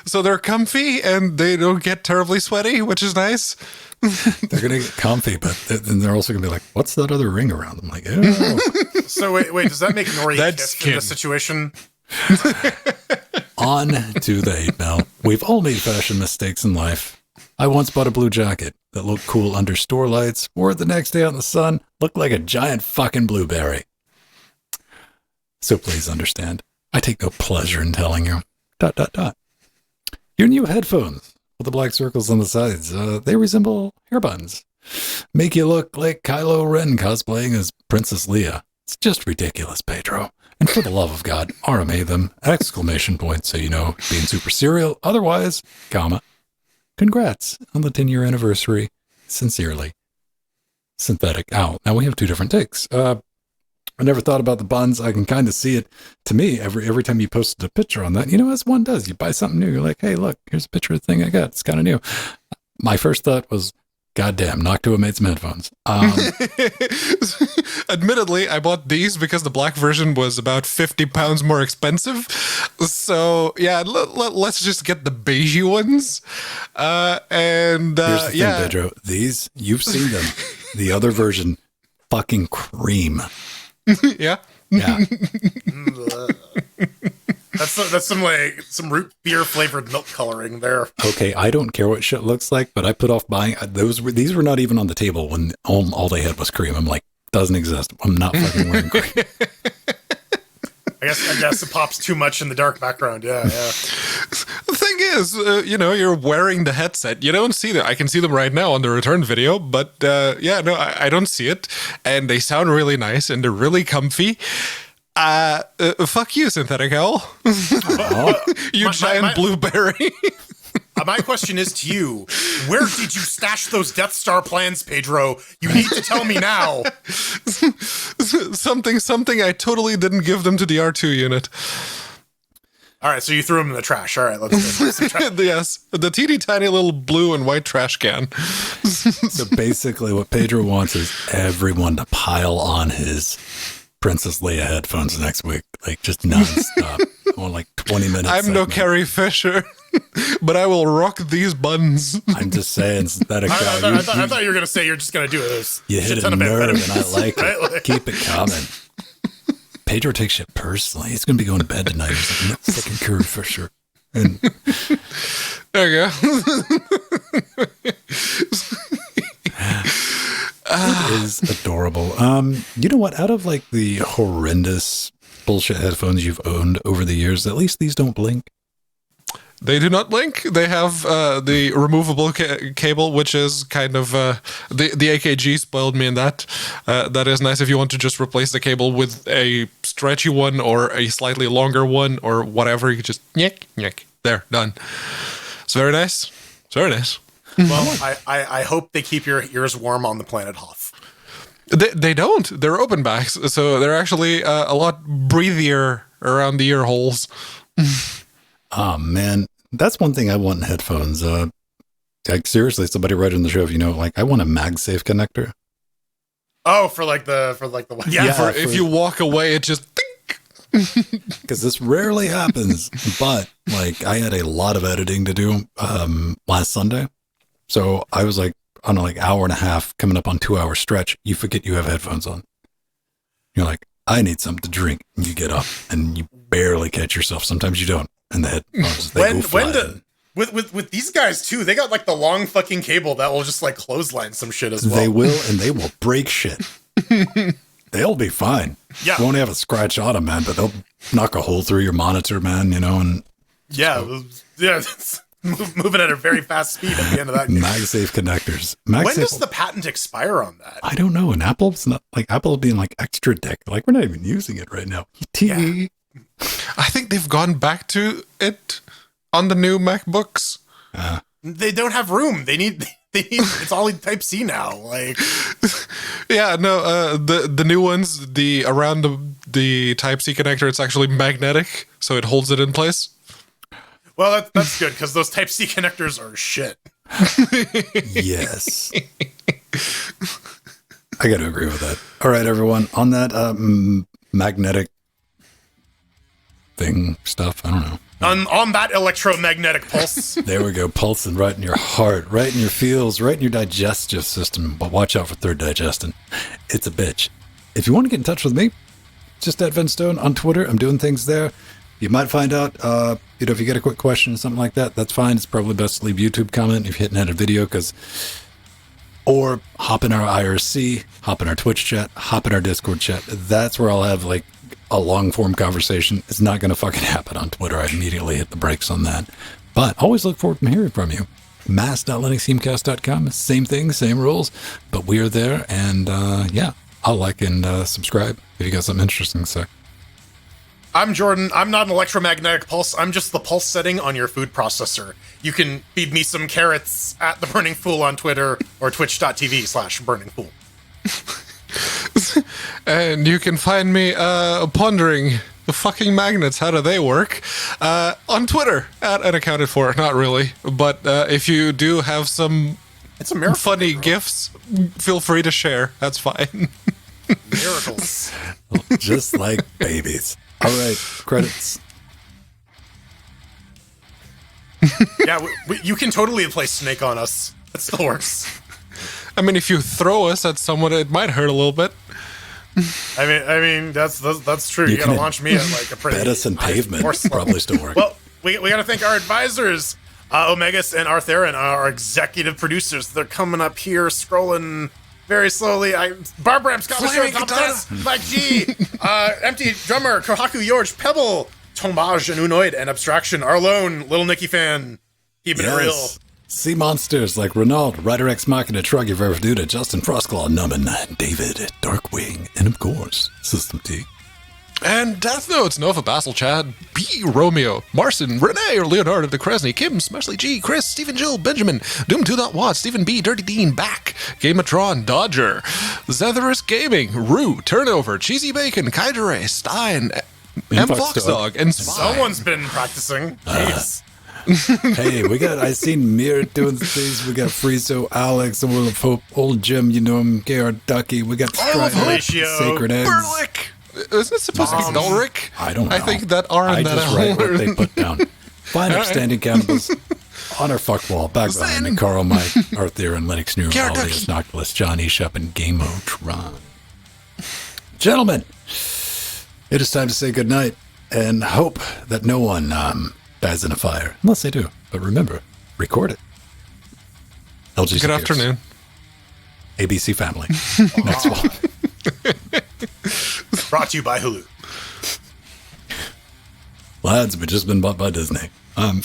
[SPEAKER 2] So they're comfy and they don't get terribly sweaty, which is nice.
[SPEAKER 1] They're going to get comfy, but then they're also going to be like, what's that other ring around? I'm like, oh.
[SPEAKER 3] So wait, does that make Nori kiss in this situation?
[SPEAKER 1] On to the hate mail. We've all made fashion mistakes in life. I once bought a blue jacket that looked cool under store lights, wore it the next day out in the sun, looked like a giant fucking blueberry. So please understand, I take no pleasure in telling you. ... Your new headphones with the black circles on the sides, they resemble hair buns. Make you look like Kylo Ren cosplaying as Princess Leia. It's just ridiculous, Pedro. And for the love of God, RMA them! ! So you know, being super serial. Otherwise, congrats on the 10-year anniversary. Sincerely, Synthetic Owl. Now we have two different takes. I never thought about the buns. I can kind of see it. To me, every time you posted a picture on that, you know, as one does, you buy something new. You're like, hey, look, here's a picture of the thing I got. It's kind of new. My first thought was, goddamn, Noctua made some headphones.
[SPEAKER 2] Admittedly, I bought these because the black version was about 50 pounds more expensive. So, yeah, let's just get the beigey ones.
[SPEAKER 1] Here's the thing, Pedro. These, you've seen them. The other version, fucking cream.
[SPEAKER 2] Yeah.
[SPEAKER 3] That's some root beer flavored milk coloring there.
[SPEAKER 1] Okay, I don't care what shit looks like, but I put off buying these were not even on the table when all they had was cream. I'm like, doesn't exist. I'm not fucking wearing cream.
[SPEAKER 3] I guess it pops too much in the dark background. Yeah.
[SPEAKER 2] The thing is, you're wearing the headset. You don't see them. I can see them right now on the return video, but I don't see it. And they sound really nice and they're really comfy. Fuck you, Synthetic Owl. You giant blueberry.
[SPEAKER 3] My question is to you, where did you stash those Death Star plans, Pedro? You need to tell me now.
[SPEAKER 2] Something I totally didn't give them to the R2 unit.
[SPEAKER 3] All right, so you threw them in the trash. All right, let's go.
[SPEAKER 2] Yes, the teeny tiny little blue and white trash can.
[SPEAKER 1] So basically what Pedro wants is everyone to pile on his Princess Leia headphones next week, like just nonstop. I want like 20 minutes.
[SPEAKER 2] I'm no Carrie Fisher, but I will rock these buns.
[SPEAKER 1] I'm just saying, Synthetic Owl.
[SPEAKER 3] I thought you were going to say you're just going to do this.
[SPEAKER 1] You hit a nerve, and I like it. Keep it coming. Pedro takes shit personally. He's going to be going to bed tonight. He's like, no fucking Carrie Fisher. And
[SPEAKER 2] there you go.
[SPEAKER 1] it is adorable. You know what? Out of like the horrendous bullshit headphones you've owned over the years, at least these don't blink.
[SPEAKER 2] They do not blink. They have the removable cable, which is kind of the AKG spoiled me in that. That is nice if you want to just replace the cable with a stretchy one or a slightly longer one or whatever. You can just nyek. There, done. It's very nice. It's very nice.
[SPEAKER 3] Well, I hope they keep your ears warm on the planet Hoth.
[SPEAKER 2] They don't. They're open backs, so they're actually a lot breathier around the ear holes.
[SPEAKER 1] Oh man, that's one thing I want in headphones. Like seriously, somebody wrote in the show, like I want a MagSafe connector.
[SPEAKER 3] Oh, for the
[SPEAKER 2] if you walk away, it just
[SPEAKER 1] because this rarely happens. But like I had a lot of editing to do last Sunday, so I was like on a hour and a half, coming up on 2 hour stretch. You forget you have headphones on. You're like, I need something to drink. And you get up and you barely catch yourself. Sometimes you don't. And the headphones, they go flying.
[SPEAKER 3] With these guys too, they got like the long fucking cable that will just like clothesline some shit as well.
[SPEAKER 1] They will, and they will break shit. They'll be fine.
[SPEAKER 3] Yeah.
[SPEAKER 1] You won't have a scratch on them, man, but they'll knock a hole through your monitor, man, and
[SPEAKER 3] it's moving at a very fast speed at the end of that game.
[SPEAKER 1] MagSafe connectors.
[SPEAKER 3] When does the patent expire on that?
[SPEAKER 1] I don't know. And Apple's not like Apple being like extra dick. Like, we're not even using it right now. TV.
[SPEAKER 2] Yeah. I think they've gone back to it on the new MacBooks.
[SPEAKER 3] They don't have room. They need it's all in Type C now. Like,
[SPEAKER 2] yeah, no, the new ones, around the Type C connector, it's actually magnetic, so it holds it in place.
[SPEAKER 3] Well, that's good because those Type C connectors are shit.
[SPEAKER 1] Yes. I got to agree with that. All right, everyone. On that magnetic thing stuff, I don't know.
[SPEAKER 3] On that electromagnetic pulse.
[SPEAKER 1] There we go, pulsing right in your heart, right in your feels, right in your digestive system. But watch out for third digestion. It's a bitch. If you want to get in touch with me, just at Vinstone on Twitter. I'm doing things there. You might find out, if you get a quick question or something like that, that's fine. It's probably best to leave YouTube comment if you're hitting at a video, or hop in our IRC, hop in our Twitch chat, hop in our Discord chat. That's where I'll have like a long form conversation. It's not going to fucking happen on Twitter. I immediately hit the brakes on that. But always look forward to hearing from you. mass.linuxgamecast.com. Same thing, same rules, but we are there. And I'll like and subscribe if you got something interesting to say.
[SPEAKER 3] I'm Jordan. I'm not an electromagnetic pulse. I'm just the pulse setting on your food processor. You can feed me some carrots at The Burning Fool on Twitter or twitch.tv/burningfool.
[SPEAKER 2] And you can find me pondering the fucking magnets. How do they work? On Twitter at unaccounted for. Not really. But if you do have some funny gifts, feel free to share. That's fine.
[SPEAKER 3] Miracles.
[SPEAKER 1] Just like babies. All right, credits.
[SPEAKER 3] Yeah, you can totally play Snake on us. It still works.
[SPEAKER 2] I mean, if you throw us at someone, it might hurt a little bit.
[SPEAKER 3] I mean, that's true. You gotta launch me at like a pretty.
[SPEAKER 1] Bet us in pavement. Probably still work.
[SPEAKER 3] Well, we gotta thank our advisors, Omegas and Arthur, our executive producers. They're coming up here, scrolling very slowly. Barbara M. Scott, Mike G, Empty Drummer, Kohaku George, Pebble, Tomage and Unoid, and Abstraction, Arlone, Little Nicky Fan, keeping it real.
[SPEAKER 1] Sea monsters like Renaud, Rider X Machina, Truggy Verduda, Justin Frostclaw, Numbin, David, Darkwing, and of course, System T.
[SPEAKER 2] And Death Notes, Nova, Basil, Chad, B. Romeo, Marcin, Renee, or Leonardo DeCresney, Kim, Smashley G, Chris, Stephen Jill, Benjamin, Doom 2.Watt, Stephen B, Dirty Dean, Back, Gameatron, Dodger, Zetherus Gaming, Rue, Turnover, Cheesy Bacon, Kaijere, Stein, M. Foxdog, and Spy.
[SPEAKER 3] Someone's been practicing. Jeez.
[SPEAKER 1] Hey, I seen Mir doing things. We got Friezo, Alex, and Will of Hope, Old Jim, you know him, KR Ducky. We got Sacred Eggs.
[SPEAKER 2] Burlick. Isn't it supposed to be Dulric?
[SPEAKER 1] I don't know.
[SPEAKER 2] I think that R and that
[SPEAKER 1] just write what they put down. Fine upstanding cannibals on our fuck wall. Back behind me, Carl, Mike, Arthur, and Linux New, Alias, Noctilus, John Eshep, and Gamotron. Gentlemen, it is time to say goodnight and hope that no one dies in a fire. Unless they do. But remember, record it. LG
[SPEAKER 2] Good afternoon.
[SPEAKER 1] ABC Family. Next one.
[SPEAKER 3] Brought to you by Hulu.
[SPEAKER 1] Lads, we've just been bought by Disney.
[SPEAKER 3] That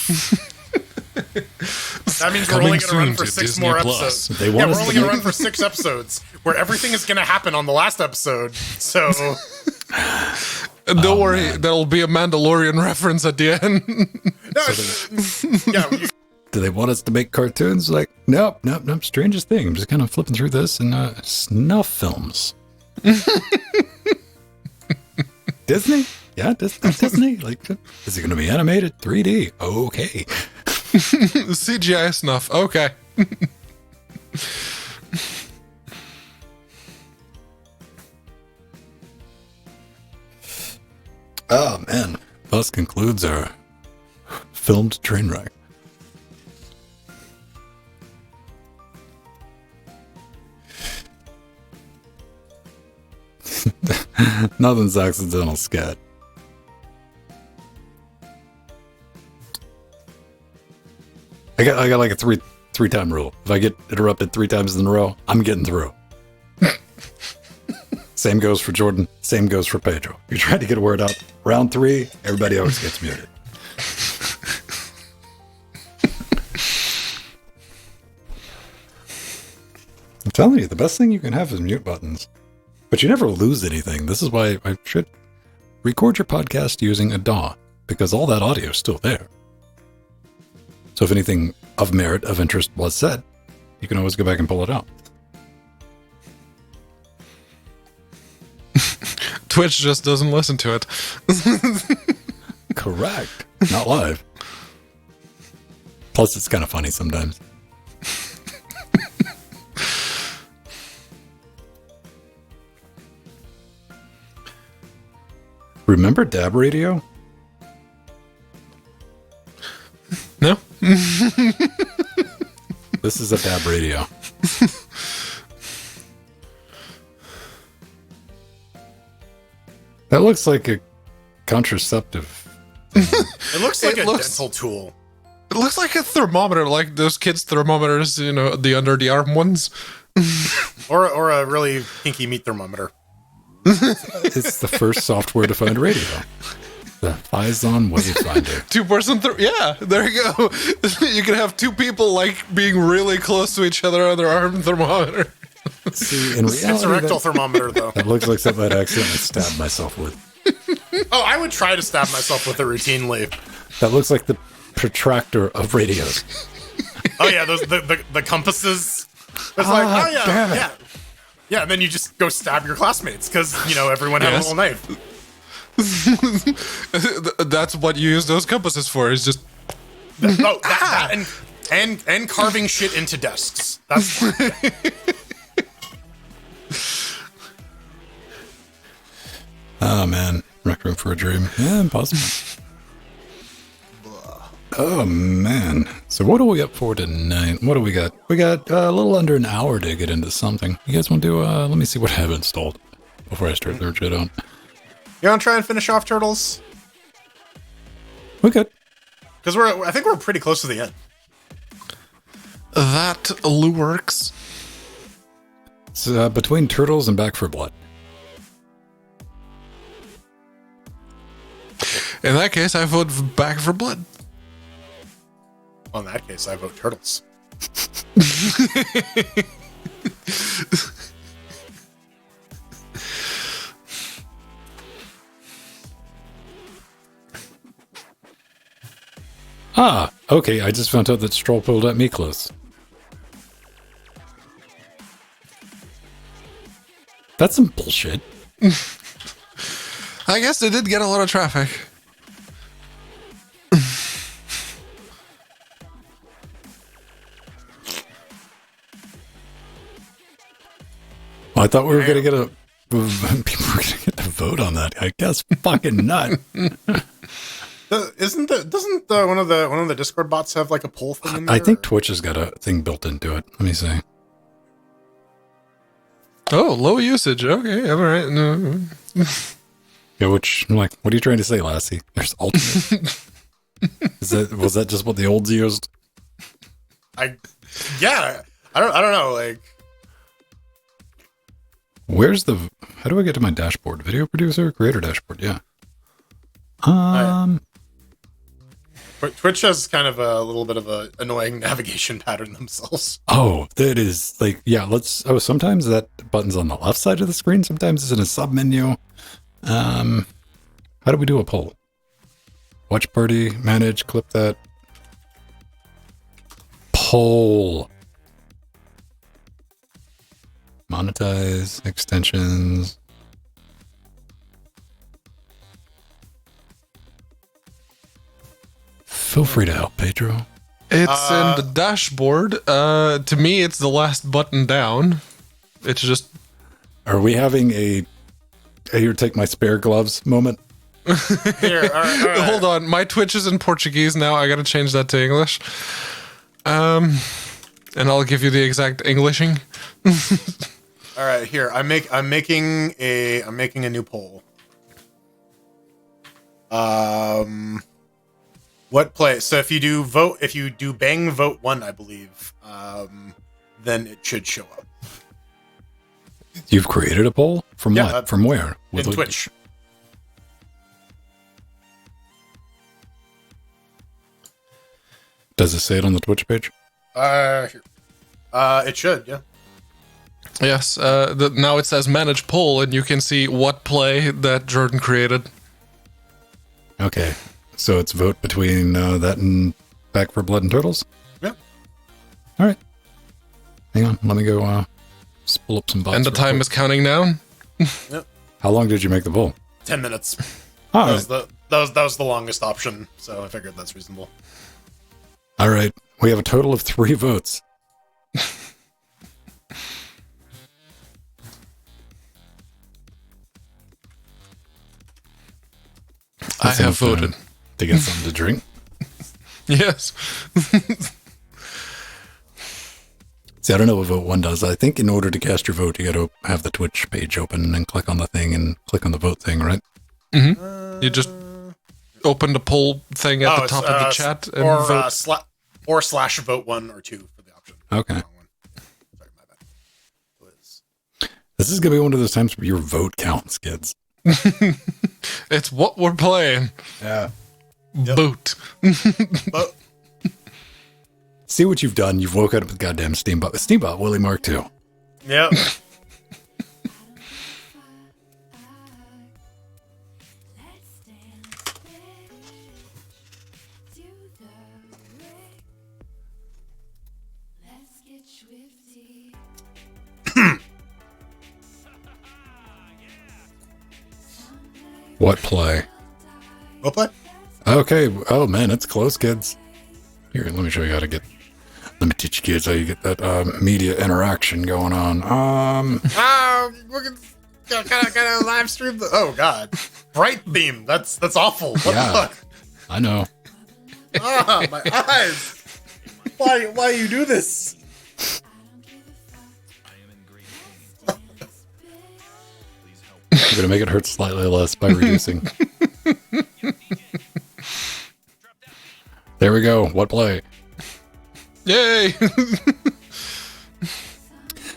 [SPEAKER 3] means we're only going to run for 6 more episodes. We're only going to run for 6 episodes, where everything is going to happen on the last episode. So,
[SPEAKER 2] don't worry, there'll be a Mandalorian reference at the end.
[SPEAKER 1] Do they want us to make cartoons? Like, nope. Strangest thing. I'm just kind of flipping through this and snuff films. Disney? Yeah, Disney. Like, is it going to be animated 3D? Okay.
[SPEAKER 2] CGI snuff. Okay.
[SPEAKER 1] Oh man, thus concludes our filmed train wreck. Nothing's accidental, scat. I got like a three time rule. If I get interrupted 3 times in a row, I'm getting through. Same goes for Jordan. Same goes for Pedro. You try to get a word out. Round 3, everybody always gets muted. I'm telling you, the best thing you can have is mute buttons. But you never lose anything. This is why I should record your podcast using a DAW, because all that audio is still there. So if anything of merit, of interest was said, you can always go back and pull it out.
[SPEAKER 2] Twitch just doesn't listen to it.
[SPEAKER 1] Correct. Not live. Plus, it's kind of funny sometimes. Remember Dab Radio?
[SPEAKER 2] No?
[SPEAKER 1] This is a Dab Radio. That looks like a contraceptive.
[SPEAKER 3] It looks like dental tool.
[SPEAKER 2] It looks like a thermometer, like those kids' thermometers, you know, the under the arm ones.
[SPEAKER 3] or a really kinky meat thermometer.
[SPEAKER 1] It's the first software-defined radio. The Phison Wayfinder.
[SPEAKER 2] 2-person, yeah, there you go. You can have 2 people like being really close to each other on their arm thermometer.
[SPEAKER 1] See, in reality,
[SPEAKER 3] It's a rectal thermometer, though.
[SPEAKER 1] That looks like something I'd accidentally stab myself with.
[SPEAKER 3] Oh, I would try to stab myself with it routinely.
[SPEAKER 1] That looks like the protractor of radios.
[SPEAKER 3] Oh yeah, those the compasses. It's like, oh yeah,
[SPEAKER 1] damn it.
[SPEAKER 3] yeah. Yeah, and then you just go stab your classmates because, you know, everyone had a little knife.
[SPEAKER 2] That's what you use those compasses for, is just...
[SPEAKER 3] That and carving shit into desks. That's
[SPEAKER 1] Oh, man. Rec Room for a Dream. Yeah, impossible. Oh, man. So what are we up for tonight? What do we got? We got a little under an hour to get into something. You guys want to do, let me see what I have installed before I start throwing shit on.
[SPEAKER 3] You want to try and finish off Turtles?
[SPEAKER 1] We could.
[SPEAKER 3] Because I think we're pretty close to the end.
[SPEAKER 2] That works.
[SPEAKER 1] It's between Turtles and Back for Blood.
[SPEAKER 2] In that case, I vote Back for Blood.
[SPEAKER 3] Well, in that case, I vote Turtles.
[SPEAKER 1] Ah, okay, I just found out that Stroll pulled at me close. That's some bullshit.
[SPEAKER 2] I guess they did get a lot of traffic.
[SPEAKER 1] Well, I thought we were going to get people were going to get to vote on that. I guess fucking not.
[SPEAKER 3] Doesn't one of the Discord bots have like a poll thing in there?
[SPEAKER 1] I think Twitch has got a thing built into it. Let me see.
[SPEAKER 2] Oh, low usage. Okay, all right. No.
[SPEAKER 1] Yeah, which I'm like, what are you trying to say, Lassie? There's ultimate. Was that just what the olds used?
[SPEAKER 3] I don't know. Like,
[SPEAKER 1] how do I get to my dashboard? Video producer, creator dashboard. Yeah.
[SPEAKER 3] Twitch has kind of a little bit of a annoying navigation pattern themselves.
[SPEAKER 1] Oh, that is like, yeah, sometimes that button's on the left side of the screen. Sometimes it's in a sub menu. How do we do a poll? Watch party, manage, clip that. Poll. Monetize, extensions. Feel free to help, Pedro.
[SPEAKER 2] It's in the dashboard. To me, it's the last button down. It's just...
[SPEAKER 1] Are we having a here, take my spare gloves moment?
[SPEAKER 3] Here, all right.
[SPEAKER 2] Hold on. My Twitch is in Portuguese now. I got to change that to English. And I'll give you the exact Englishing.
[SPEAKER 3] All right, here I'm making a new poll. What play? So if you do bang vote 1, I believe, then it should show up.
[SPEAKER 1] You've created a poll? From what? From where?
[SPEAKER 3] In Twitch.
[SPEAKER 1] Does it say it on the Twitch page?
[SPEAKER 3] Here. It should, yeah.
[SPEAKER 2] Yes. Now it says manage poll, and you can see what play that Jordan created.
[SPEAKER 1] Okay. So it's vote between that and Back for Blood and Turtles?
[SPEAKER 3] Yeah.
[SPEAKER 1] All right. Hang on. Let me go pull up some bots.
[SPEAKER 2] And the time is counting down.
[SPEAKER 3] Yep.
[SPEAKER 1] How long did you make the poll?
[SPEAKER 3] 10 minutes.
[SPEAKER 1] All
[SPEAKER 3] that was the longest option, so I figured that's reasonable.
[SPEAKER 1] All right. We have a total of 3 votes.
[SPEAKER 2] I have voted.
[SPEAKER 1] To get something to drink?
[SPEAKER 2] Yes.
[SPEAKER 1] See, I don't know what vote 1 does. I think in order to cast your vote, you got to have the Twitch page open and click on the thing and click on the vote thing, right?
[SPEAKER 2] Mm-hmm. You just open the poll thing at the top of the chat and vote.
[SPEAKER 3] Or slash vote 1 or 2 for the option.
[SPEAKER 1] Okay.
[SPEAKER 3] Sorry, my bad.
[SPEAKER 1] This is going to be one of those times where your vote counts, kids.
[SPEAKER 2] It's what we're playing.
[SPEAKER 1] Yeah.
[SPEAKER 3] Yep.
[SPEAKER 2] Boot.
[SPEAKER 3] But
[SPEAKER 1] See what you've done. You've woken up with goddamn Steambot. Steambot Willie Mark II.
[SPEAKER 3] yeah.
[SPEAKER 1] What play?
[SPEAKER 3] What play?
[SPEAKER 1] Okay. Oh, man, it's close, kids. Here, let me show you how to get... Let me teach you kids how you get that media interaction going on.
[SPEAKER 3] We're gonna live stream the... Oh, God. Bright theme. That's awful. What the fuck?
[SPEAKER 1] I know.
[SPEAKER 3] My eyes. Why you do this?
[SPEAKER 1] You're going to make it hurt slightly less by reducing. There we go. What play?
[SPEAKER 2] Yay!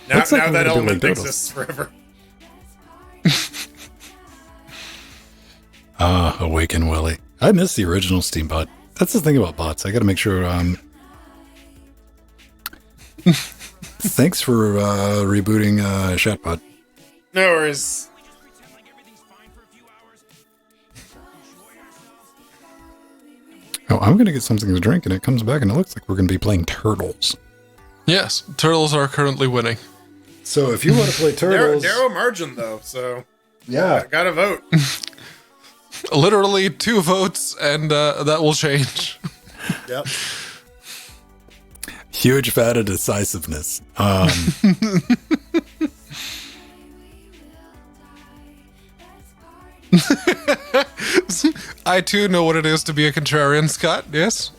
[SPEAKER 3] Now
[SPEAKER 1] Looks like I'm
[SPEAKER 3] that
[SPEAKER 1] gonna do
[SPEAKER 3] element
[SPEAKER 1] like
[SPEAKER 3] exists forever.
[SPEAKER 1] Awaken Willie. I miss the original Steambot. That's the thing about bots. I got to make sure. Thanks for rebooting Chatbot.
[SPEAKER 3] No worries.
[SPEAKER 1] Oh, I'm going to get something to drink, and it comes back, and it looks like we're going to be playing Turtles.
[SPEAKER 2] Yes, Turtles are currently winning.
[SPEAKER 1] So if you want to play Turtles...
[SPEAKER 3] Narrow margin, though, so...
[SPEAKER 1] Yeah.
[SPEAKER 3] Gotta vote.
[SPEAKER 2] Literally 2 votes, and that will change.
[SPEAKER 3] Yep.
[SPEAKER 1] Huge fan of decisiveness.
[SPEAKER 2] I too know what it is to be a contrarian, Scott. Yes.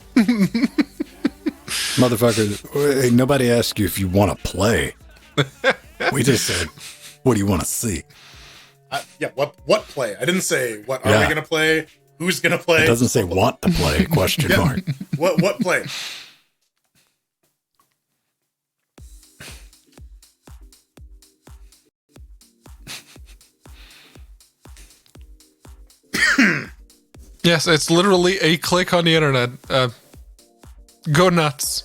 [SPEAKER 1] Motherfucker, hey, nobody asked you if you want to play. We just said, what do you want to see?
[SPEAKER 3] Yeah, what play? I didn't say what are we gonna play? Who's gonna play?
[SPEAKER 1] It doesn't say want to play, question mark.
[SPEAKER 3] What play?
[SPEAKER 2] Yes, it's literally a click on the internet. Go nuts.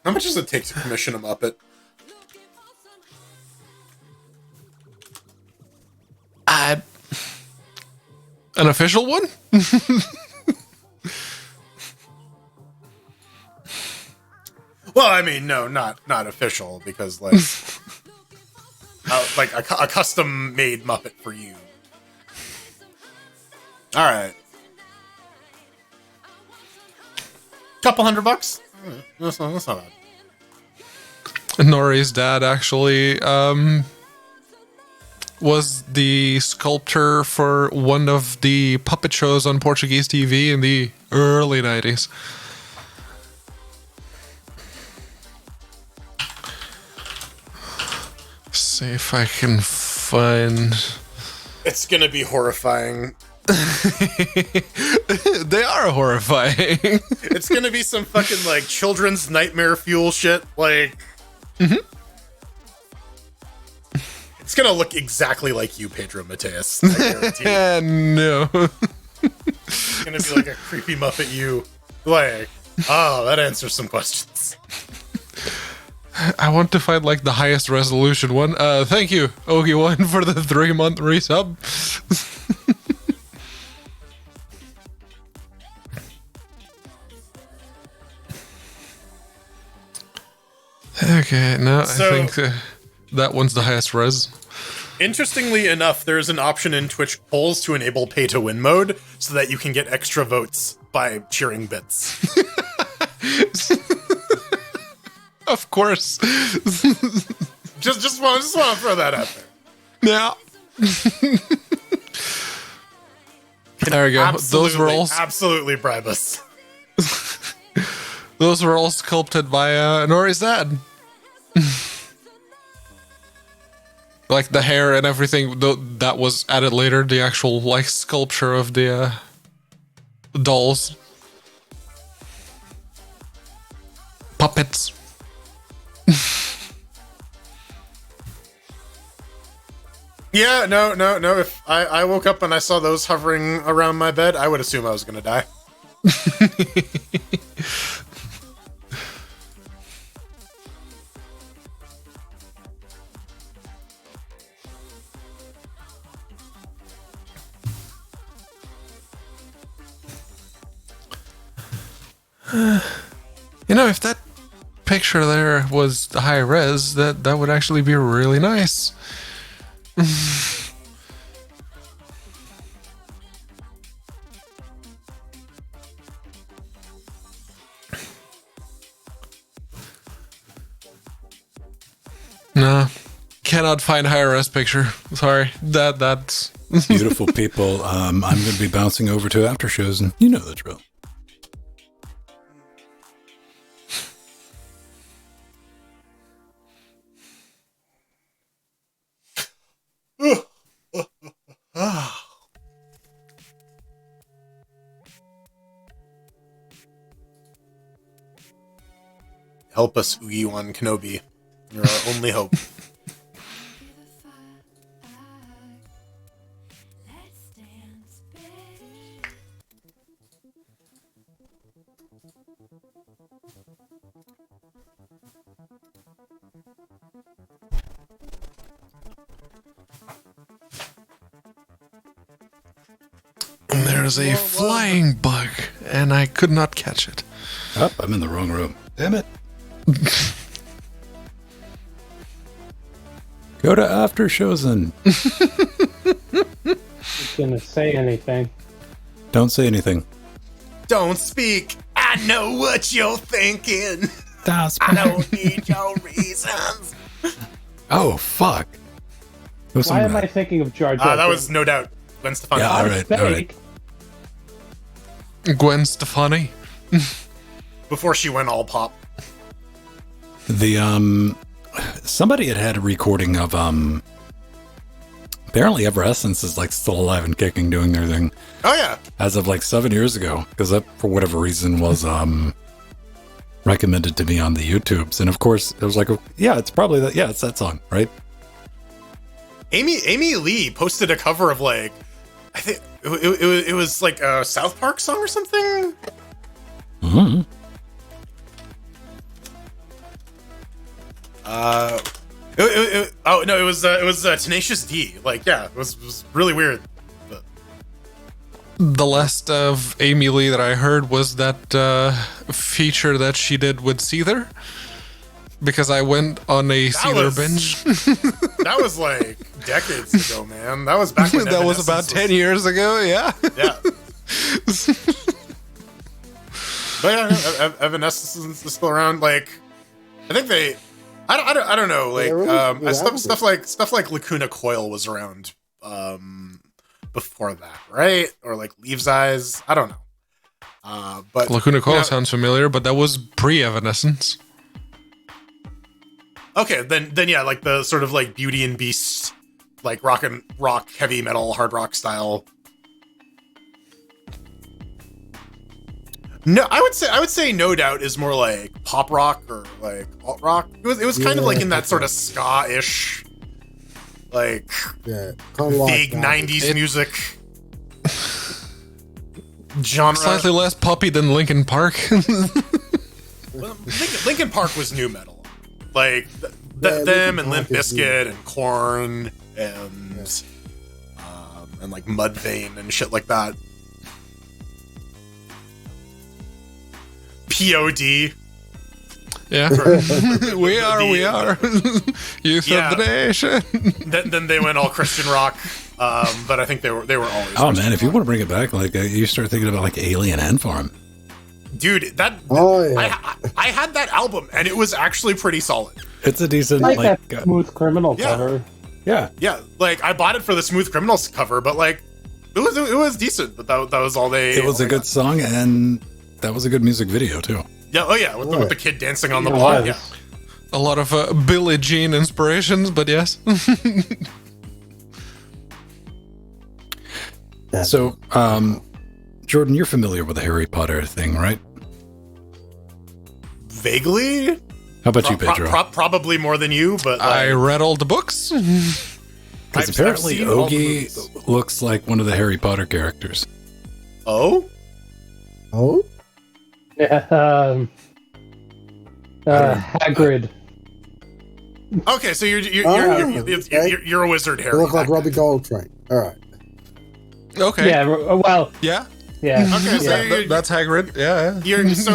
[SPEAKER 3] How much does it take to commission a Muppet?
[SPEAKER 2] An official one?
[SPEAKER 3] Well, I mean, no, not official, because like, like a custom made Muppet for you. All right, couple $100. That's not bad.
[SPEAKER 2] Nori's dad actually was the sculptor for one of the puppet shows on Portuguese TV in the early 90s. See if I can find...
[SPEAKER 3] It's gonna be horrifying.
[SPEAKER 2] They are horrifying.
[SPEAKER 3] It's gonna be some fucking like children's nightmare fuel shit. Like, it's gonna look exactly like you, Pedro Mateus. I guarantee you.
[SPEAKER 2] No.
[SPEAKER 3] It's gonna be like a creepy Muppet you. Like, oh, that answers some questions.
[SPEAKER 2] I want to find like the highest resolution one. Thank you, Ogi1, for the 3-month resub. Okay, no,
[SPEAKER 3] So-
[SPEAKER 2] I think that one's the highest res.
[SPEAKER 3] Interestingly enough, there's an option in Twitch polls to enable pay to win mode so that you can get extra votes by cheering bits.
[SPEAKER 2] Of course.
[SPEAKER 3] just want to throw that out there.
[SPEAKER 2] Yeah. There we go. Those were all
[SPEAKER 3] Absolutely bribe us.
[SPEAKER 2] those were all sculpted by Nori's dad. Like the hair and everything, that was added later. The actual like sculpture of the dolls, puppets.
[SPEAKER 3] Yeah, no. If I woke up and I saw those hovering around my bed, I would assume I was gonna die.
[SPEAKER 2] You know, if that picture there was the high res, that would actually be really nice. No, cannot find high res picture. Sorry, that's
[SPEAKER 1] Beautiful people. I'm going to be bouncing over to after shows, and you know the drill.
[SPEAKER 3] Help us, Obi-Wan Kenobi. You're our only hope.
[SPEAKER 2] There's a flying bug, and I could not catch it.
[SPEAKER 1] Oh, I'm in the wrong room. Damn it. Go to after shows and
[SPEAKER 4] Gonna say anything.
[SPEAKER 1] don't say anything.
[SPEAKER 3] Don't speak. I know what you're thinking.
[SPEAKER 1] That's
[SPEAKER 3] I don't need your reasons.
[SPEAKER 1] Oh, fuck. Who's
[SPEAKER 4] Why
[SPEAKER 1] on
[SPEAKER 4] am I
[SPEAKER 1] that?
[SPEAKER 4] thinking of Jar Jar?
[SPEAKER 3] That was no doubt Gwen Stefani.
[SPEAKER 1] Yeah, all right, all right.
[SPEAKER 2] Gwen Stefani.
[SPEAKER 3] Before she went all pop.
[SPEAKER 1] The, somebody had a recording of, apparently Everessence is, like, still alive and kicking, doing their thing.
[SPEAKER 3] Oh, yeah.
[SPEAKER 1] As of, like, 7 years ago. Because that, for whatever reason, was, recommended to me on the YouTubes. And, of course, it was like, yeah, it's probably that, yeah, it's that song, right?
[SPEAKER 3] Amy Lee posted a cover of, like, I think it was like a South Park song or something.
[SPEAKER 1] Mm-hmm.
[SPEAKER 3] It was Tenacious D. Like, yeah, it was really weird. But
[SPEAKER 2] The last of Amy Lee that I heard was that feature that she did with Seether. Because I went on a Seether binge.
[SPEAKER 3] That was like decades ago, man. That was back when
[SPEAKER 2] That was about 10 years ago, yeah.
[SPEAKER 3] Yeah. But yeah, Evanescence is still around. Like, I think I don't know. Like
[SPEAKER 5] Yeah,
[SPEAKER 3] stuff like Lacuna Coil was around before that, right? Or like Leaves Eyes. I don't know. But
[SPEAKER 2] Lacuna Coil sounds familiar, but that was pre-Evanescence.
[SPEAKER 3] Okay, then yeah, like the sort of like Beauty and Beast, like rock, heavy metal, hard rock style. No, I would say No Doubt is more like pop rock or like alt rock. It was kind of like in that sort of ska-ish, like big '90s music genre.
[SPEAKER 2] Slightly less poppy than Linkin Park.
[SPEAKER 3] Linkin Park was new metal, like them and Limp Bizkit and Korn and like Mudvayne and shit like that. POD.
[SPEAKER 2] Yeah, we are youth of the nation.
[SPEAKER 3] Then they went all Christian rock, but I think they were always.
[SPEAKER 1] Oh man, if you want to bring it back, like you start thinking about like Alien Endform.
[SPEAKER 3] Dude, I had that album and it was actually pretty solid.
[SPEAKER 1] It's a decent
[SPEAKER 4] I like that Smooth Criminal
[SPEAKER 3] yeah.
[SPEAKER 4] cover.
[SPEAKER 1] Yeah,
[SPEAKER 3] like I bought it for the Smooth Criminals cover, but like it was decent. But that was all they.
[SPEAKER 1] It was a good song, and that was a good music video too.
[SPEAKER 3] Yeah, with the kid dancing on the block. Yeah,
[SPEAKER 2] a lot of Billie Jean inspirations, but yes.
[SPEAKER 1] So, Jordan, you're familiar with the Harry Potter thing, right?
[SPEAKER 3] Vaguely.
[SPEAKER 1] How about you, Pedro?
[SPEAKER 3] Probably more than you, but
[SPEAKER 2] I read all the books.
[SPEAKER 1] Because apparently Ogie looks like one of the Harry Potter characters.
[SPEAKER 3] Oh?
[SPEAKER 4] Yeah, Hagrid.
[SPEAKER 3] Okay, so you're a wizard, Harry.
[SPEAKER 5] You look like Robbie Goldtrain. All right.
[SPEAKER 2] Okay.
[SPEAKER 4] Yeah, well,
[SPEAKER 2] Yeah.
[SPEAKER 4] yeah.
[SPEAKER 3] Okay, so
[SPEAKER 4] yeah.
[SPEAKER 2] That's Hagrid. Yeah.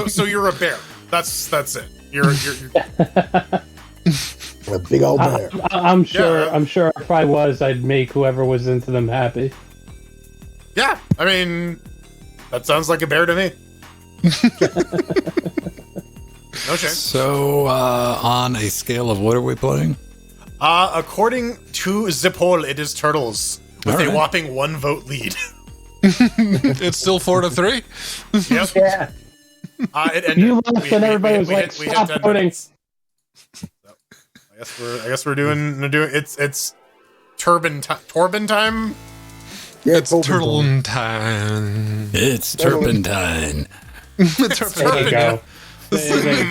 [SPEAKER 3] So you're a bear. That's it. You're
[SPEAKER 5] A big old bear.
[SPEAKER 4] I'm sure.
[SPEAKER 3] Yeah.
[SPEAKER 4] I'm sure if I was, I'd make whoever was into them happy.
[SPEAKER 3] yeah. I mean, that sounds like a bear to me. Okay.
[SPEAKER 1] So, on a scale of what are we playing?
[SPEAKER 3] According to Ziphol, it is Turtles with
[SPEAKER 1] All right.
[SPEAKER 3] a whopping 1 vote lead.
[SPEAKER 2] It's still 4-3.
[SPEAKER 3] Yep.
[SPEAKER 4] Yeah. You left and everybody was like,
[SPEAKER 3] hit
[SPEAKER 4] "Stop
[SPEAKER 3] 10
[SPEAKER 4] voting."
[SPEAKER 3] minutes. So, I guess we're doing it's Torben time.
[SPEAKER 5] Yeah,
[SPEAKER 2] It's turtle time.
[SPEAKER 1] It's Turpentine.
[SPEAKER 4] There you go. There you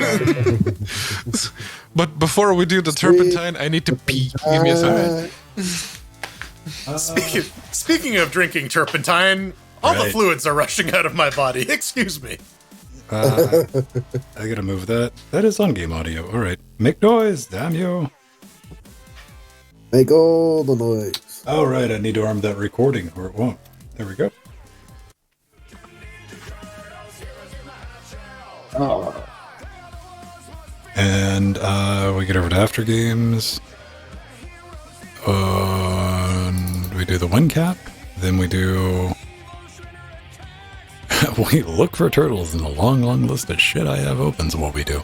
[SPEAKER 4] go.
[SPEAKER 2] But before we do the turpentine, I need to pee. Give me a second.
[SPEAKER 3] Speaking of drinking turpentine, all the
[SPEAKER 1] Right.
[SPEAKER 3] fluids are rushing out of my body. Excuse me.
[SPEAKER 1] I gotta move that. That is on game audio. All right. Make noise, damn you.
[SPEAKER 5] Make all the noise.
[SPEAKER 1] All right, I need to arm that recording or it won't. There we go.
[SPEAKER 4] Oh.
[SPEAKER 1] And we get over to After Games. We do the one cap. Then we do... we look for turtles in the long, long list of shit I have open. So what we do.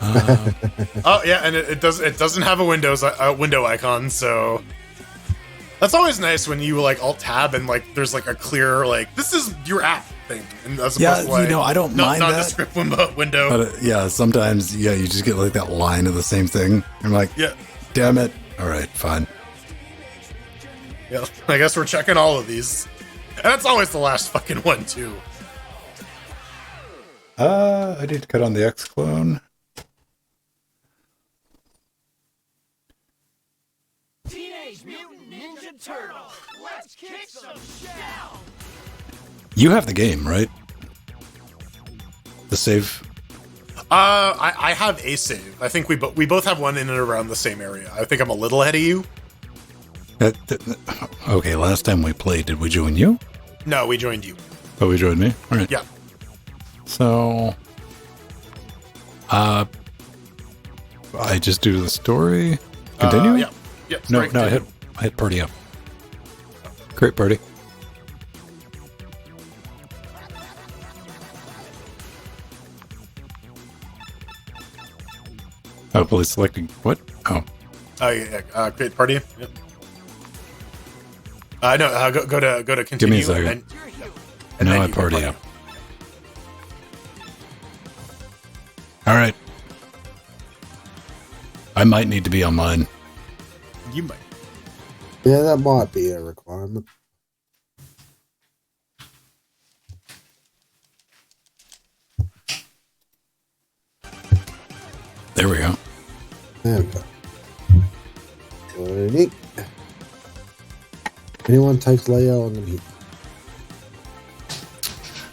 [SPEAKER 3] Oh yeah, and it doesn't have a window icon, so that's always nice when you like alt tab and like there's like a clear like this is your app thing, and as opposed to like
[SPEAKER 1] I don't mind that.
[SPEAKER 3] nondescript window.
[SPEAKER 1] But yeah, sometimes you just get like that line of the same thing. I'm like,
[SPEAKER 3] Yeah,
[SPEAKER 1] damn it. All right, fine.
[SPEAKER 3] yeah. I guess we're checking all of these, and that's always the last fucking one too.
[SPEAKER 1] I need to cut on the X clone.
[SPEAKER 6] Teenage Mutant Ninja Turtle. Let's kick some shell.
[SPEAKER 1] You have the game, right? The save.
[SPEAKER 3] I have a save. I think we both have one in and around the same area. I think I'm a little ahead of you.
[SPEAKER 1] Okay, last time we played, did we join you?
[SPEAKER 3] No, we joined you.
[SPEAKER 1] Oh, we joined me? All right.
[SPEAKER 3] Yeah.
[SPEAKER 1] So, I just do the story. Continue?
[SPEAKER 3] Yeah. Yeah.
[SPEAKER 1] No,
[SPEAKER 3] right,
[SPEAKER 1] no, I
[SPEAKER 3] continue.
[SPEAKER 1] hit party up. Great party. Oh, please selecting what? Oh,
[SPEAKER 3] Create party. Yep. No, go to continue.
[SPEAKER 1] give me a second.
[SPEAKER 3] And
[SPEAKER 1] Now
[SPEAKER 3] then
[SPEAKER 1] I
[SPEAKER 3] you can
[SPEAKER 1] party up. All right. I might need to be online.
[SPEAKER 3] You might.
[SPEAKER 5] Yeah, that might be a requirement.
[SPEAKER 1] There we go.
[SPEAKER 5] There we go. Alrighty. Anyone takes Leo, I'm gonna hit.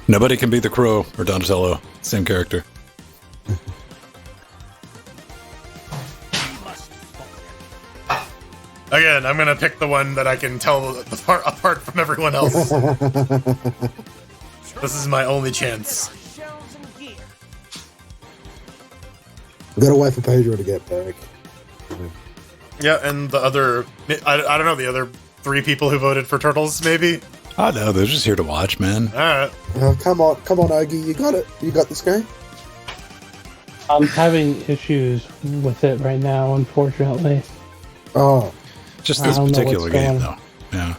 [SPEAKER 1] Nobody can be the Crow or Donatello. Same character.
[SPEAKER 3] Again, I'm gonna pick the one that I can tell apart from everyone else. This is my only chance.
[SPEAKER 6] Shells and gear.
[SPEAKER 5] We gotta wait for Pedro to get back.
[SPEAKER 3] Yeah, and the other, I don't know, the other 3 people who voted for Turtles, maybe?
[SPEAKER 1] Oh, no, they're just here to watch, man.
[SPEAKER 3] Alright.
[SPEAKER 5] Come on, Ogie, you got it. You got this game?
[SPEAKER 4] I'm having issues with it right now, unfortunately.
[SPEAKER 5] Oh,
[SPEAKER 1] Just
[SPEAKER 4] I
[SPEAKER 1] this
[SPEAKER 4] don't know
[SPEAKER 1] particular
[SPEAKER 4] what's
[SPEAKER 1] game,
[SPEAKER 4] going
[SPEAKER 1] though.
[SPEAKER 4] on.
[SPEAKER 1] Yeah.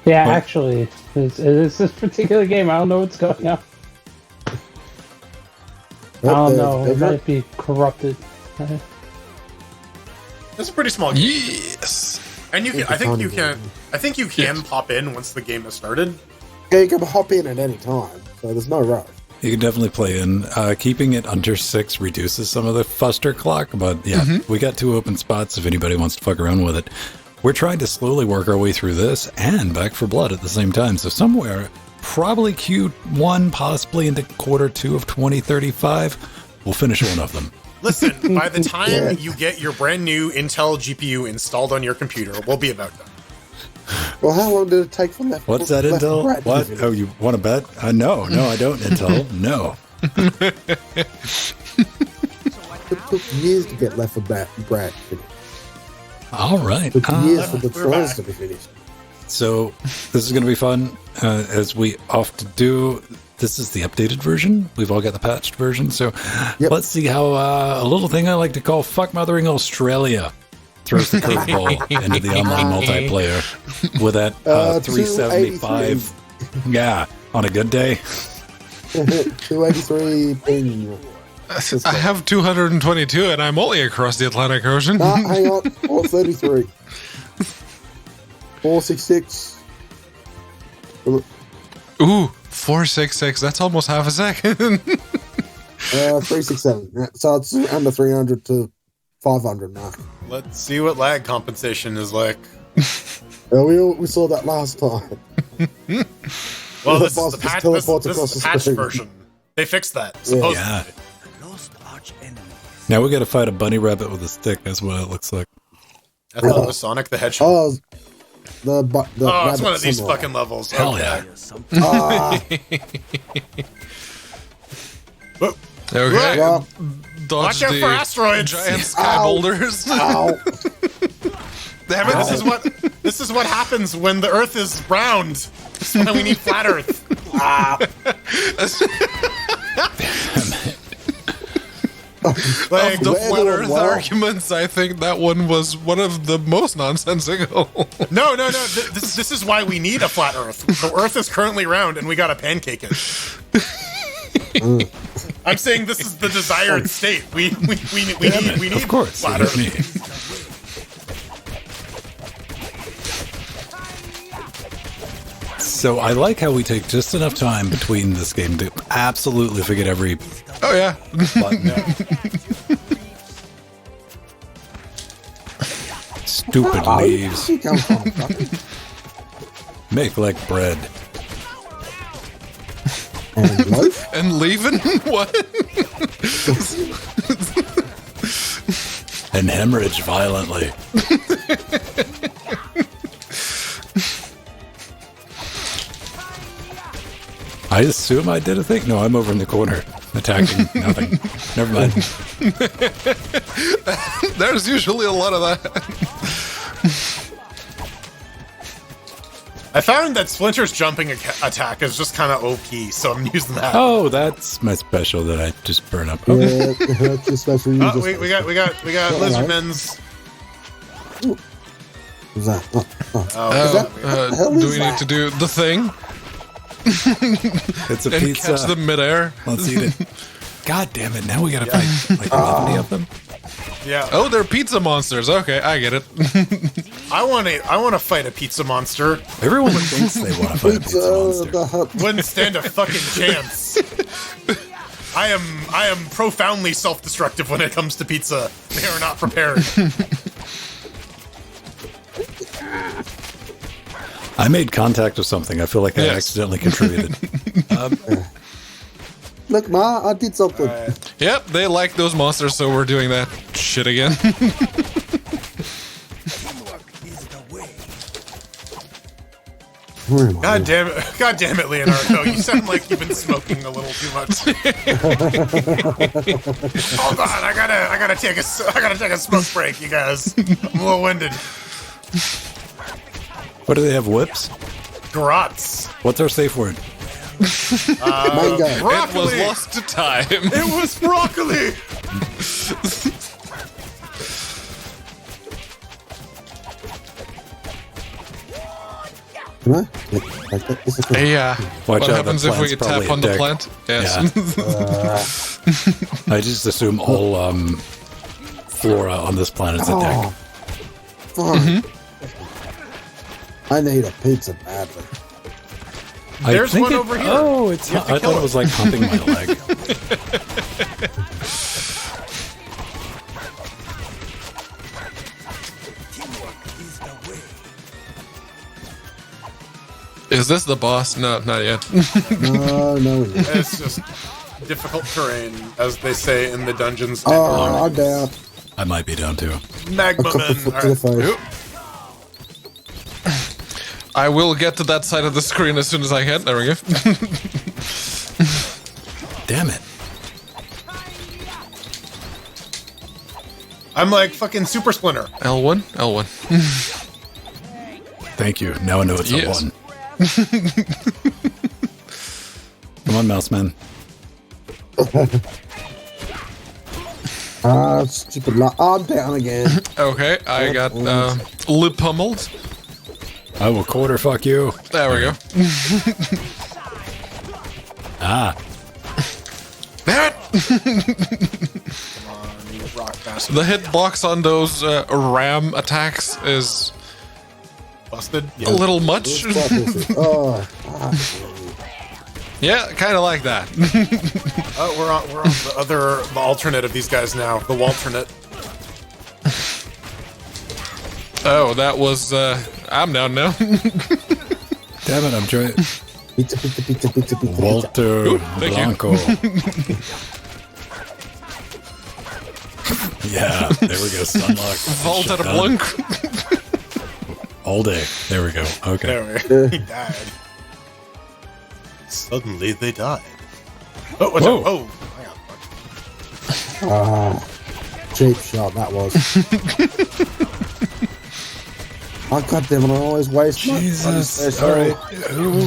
[SPEAKER 4] Yeah,
[SPEAKER 1] Well-
[SPEAKER 4] actually, it's this particular game. I don't know what's going on. I don't know. It might be corrupted.
[SPEAKER 3] It's a pretty small game.
[SPEAKER 2] Yes.
[SPEAKER 3] And you can, I think you can pop in once the game has started.
[SPEAKER 5] Yeah, you can hop in at any time, so there's no rush.
[SPEAKER 1] You can definitely play in. Keeping it under 6 reduces some of the fuster clock, but yeah, we got 2 open spots if anybody wants to fuck around with it. We're trying to slowly work our way through this and Back for Blood at the same time, so somewhere, probably Q1, possibly into Q2 of 2035, we'll finish one of them.
[SPEAKER 3] Listen, by the time you get your brand new Intel GPU installed on your computer, we'll be about done.
[SPEAKER 5] Well, how long did it take for that?
[SPEAKER 1] What's that,
[SPEAKER 5] Left
[SPEAKER 1] Intel?
[SPEAKER 5] Brat to
[SPEAKER 1] What?
[SPEAKER 5] finish?
[SPEAKER 1] Oh, you want to bet? No, I don't, Intel. No.
[SPEAKER 5] It took years to get Left 4 Brat finished.
[SPEAKER 1] All right.
[SPEAKER 5] It took years for the
[SPEAKER 3] we're
[SPEAKER 5] Trolls
[SPEAKER 3] back.
[SPEAKER 5] to be finished.
[SPEAKER 1] So this is going to be fun, as we often do. This is the updated version. We've all got the patched version. So
[SPEAKER 5] Yep.
[SPEAKER 1] let's see how a little thing I like to call fuck mothering Australia throws the curveball into the online multiplayer with that 375. Yeah, on a good day.
[SPEAKER 5] 283 ping.
[SPEAKER 2] I have 222 and I'm only across the Atlantic Ocean.
[SPEAKER 5] Hang on. 433. 466.
[SPEAKER 2] Ooh, 466. That's almost half a second.
[SPEAKER 5] 367. Yeah, so it's under 300 to 500 mark.
[SPEAKER 3] Let's see what lag compensation is like.
[SPEAKER 5] Yeah, we saw that last time.
[SPEAKER 3] Well,
[SPEAKER 5] The
[SPEAKER 3] this is
[SPEAKER 5] boss
[SPEAKER 3] the,
[SPEAKER 5] just
[SPEAKER 3] patch,
[SPEAKER 5] teleports
[SPEAKER 3] this
[SPEAKER 5] across
[SPEAKER 3] is
[SPEAKER 5] the
[SPEAKER 3] the patch
[SPEAKER 5] screen.
[SPEAKER 3] version. They fixed that. Supposedly.
[SPEAKER 1] Yeah.
[SPEAKER 6] Lost arch enemy.
[SPEAKER 1] Now we got to fight a bunny rabbit with a stick. That's what it looks like.
[SPEAKER 3] I thought it was Sonic the Hedgehog.
[SPEAKER 5] Oh, the
[SPEAKER 3] it's
[SPEAKER 5] rabbit
[SPEAKER 3] one of these
[SPEAKER 5] samurai.
[SPEAKER 3] fucking levels.
[SPEAKER 1] Hell
[SPEAKER 3] Okay.
[SPEAKER 1] yeah.
[SPEAKER 6] Something.
[SPEAKER 5] Ah,
[SPEAKER 3] Whoa.
[SPEAKER 2] Okay.
[SPEAKER 5] yeah.
[SPEAKER 2] Dodge
[SPEAKER 3] Watch out
[SPEAKER 2] the
[SPEAKER 3] for asteroids.
[SPEAKER 2] giant sky
[SPEAKER 5] Ow.
[SPEAKER 2] boulders.
[SPEAKER 5] Ow.
[SPEAKER 3] Damn it! This is what happens when the Earth is round. This is why we need flat Earth. Like,
[SPEAKER 2] Of the
[SPEAKER 5] Where
[SPEAKER 2] flat
[SPEAKER 5] the
[SPEAKER 2] Earth
[SPEAKER 5] wow.
[SPEAKER 2] arguments, I think that one was one of the most nonsensical.
[SPEAKER 3] no. This is why we need a flat Earth. The Earth is currently round, and we got to pancake it. I'm saying this is the desired state. We need
[SPEAKER 1] Of course.
[SPEAKER 3] flat
[SPEAKER 1] you
[SPEAKER 3] Earth.
[SPEAKER 1] hit me. So I like how we take just enough time between this game to absolutely forget every
[SPEAKER 2] Oh yeah.
[SPEAKER 1] button. Stupid
[SPEAKER 5] Oh,
[SPEAKER 1] leaves.
[SPEAKER 5] you come from, fucker.
[SPEAKER 1] Make like bread.
[SPEAKER 5] And loaf?
[SPEAKER 2] And leaving? What?
[SPEAKER 1] And hemorrhage violently. I assume I did a thing. No, I'm over in the corner attacking nothing. Never mind.
[SPEAKER 2] There's usually a lot of that.
[SPEAKER 3] I found that Splinter's jumping attack is just kind of OP, so I'm using that.
[SPEAKER 1] Oh, that's my special that I just burn up. Okay.
[SPEAKER 5] Yeah, that's your special. You
[SPEAKER 3] Oh,
[SPEAKER 5] just-
[SPEAKER 3] we got Lizardmen's.
[SPEAKER 5] What's that?
[SPEAKER 2] Do we need to do the thing
[SPEAKER 1] It's a
[SPEAKER 2] and
[SPEAKER 1] pizza.
[SPEAKER 2] catch them midair?
[SPEAKER 1] Let's eat it. God damn it! Now we gotta fight like 11 of them.
[SPEAKER 3] Yeah.
[SPEAKER 2] Oh, they're pizza monsters. Okay, I get it.
[SPEAKER 3] I want to fight a pizza monster.
[SPEAKER 1] Everyone thinks they want to fight a pizza monster.
[SPEAKER 5] the hut.
[SPEAKER 3] Wouldn't stand a fucking chance. I am profoundly self-destructive when it comes to pizza. They are not prepared.
[SPEAKER 1] I made contact with something. I feel like I
[SPEAKER 2] Yes.
[SPEAKER 1] accidentally contributed.
[SPEAKER 5] Look, Ma, I did something.
[SPEAKER 2] Yep, they like those monsters, so we're doing that shit again.
[SPEAKER 5] Where am I?
[SPEAKER 3] God damn it, Leonardo! You sound like you've been smoking a little too much. Hold on, I gotta take a smoke break, you guys. I'm a little winded.
[SPEAKER 1] What do they have? Whips?
[SPEAKER 3] Grotz.
[SPEAKER 1] What's our safe word?
[SPEAKER 5] Mango.
[SPEAKER 2] It was
[SPEAKER 3] Broccoli.
[SPEAKER 2] lost to time.
[SPEAKER 3] It was broccoli.
[SPEAKER 5] Can I? Like that? This is good.
[SPEAKER 2] Yeah.
[SPEAKER 1] Watch
[SPEAKER 2] What
[SPEAKER 1] out,
[SPEAKER 2] happens
[SPEAKER 1] that
[SPEAKER 2] if we
[SPEAKER 1] plant's
[SPEAKER 2] tap
[SPEAKER 1] probably
[SPEAKER 2] on the
[SPEAKER 1] a dick.
[SPEAKER 2] plant? Yes.
[SPEAKER 1] I just assume all flora on this planet is a
[SPEAKER 5] Oh,
[SPEAKER 1] dick.
[SPEAKER 5] fuck. I need a pizza badly.
[SPEAKER 1] I
[SPEAKER 3] There's
[SPEAKER 1] think
[SPEAKER 3] one
[SPEAKER 1] it-
[SPEAKER 3] over here.
[SPEAKER 1] Oh, it's.
[SPEAKER 3] You have to
[SPEAKER 1] I
[SPEAKER 3] kill
[SPEAKER 1] thought it
[SPEAKER 3] it.
[SPEAKER 1] was like humping my leg.
[SPEAKER 2] Is this the boss? No, not yet.
[SPEAKER 5] No.
[SPEAKER 3] It's just difficult terrain, as they say in the dungeons.
[SPEAKER 5] Oh, I'm down.
[SPEAKER 1] I might be down too.
[SPEAKER 3] Magma
[SPEAKER 5] Couple
[SPEAKER 3] men.
[SPEAKER 5] foot to the face.
[SPEAKER 3] Oop.
[SPEAKER 2] I will get to that side of the screen as soon as I can. There we go.
[SPEAKER 1] Damn it!
[SPEAKER 3] I'm like fucking Super Splinter.
[SPEAKER 2] L1? L1.
[SPEAKER 1] Thank you. Now I know it's
[SPEAKER 2] Yes.
[SPEAKER 1] a one. Come on, mouse man.
[SPEAKER 5] Ah, stupid I'm down again.
[SPEAKER 2] Okay, I got lip pummeled.
[SPEAKER 1] I will quarter fuck you.
[SPEAKER 2] There we go.
[SPEAKER 1] Ah,
[SPEAKER 2] There it!
[SPEAKER 3] Rock bastard.
[SPEAKER 2] The hitbox on those ram attacks is
[SPEAKER 3] Busted.
[SPEAKER 2] a little much.
[SPEAKER 5] What is it? Oh,
[SPEAKER 2] Yeah, kind of like that.
[SPEAKER 3] We're on the alternate of these guys now. The Walternate.
[SPEAKER 2] Oh, that was. I'm down now.
[SPEAKER 1] damn it! I'm trying.
[SPEAKER 5] pizza.
[SPEAKER 1] Walter
[SPEAKER 2] thank you.
[SPEAKER 1] Blanco. Yeah, there we go. Sunlock.
[SPEAKER 2] Vault at a
[SPEAKER 1] Shut
[SPEAKER 2] blunk.
[SPEAKER 1] all day. There we go. Okay.
[SPEAKER 3] There he died. Suddenly they died. Oh, watch
[SPEAKER 1] Whoa.
[SPEAKER 3] out. Oh, hang on.
[SPEAKER 5] Cheap shot, that was. Oh, goddamn it, I always waste my bloody
[SPEAKER 1] Jesus.
[SPEAKER 5] special.
[SPEAKER 1] All right. Ooh,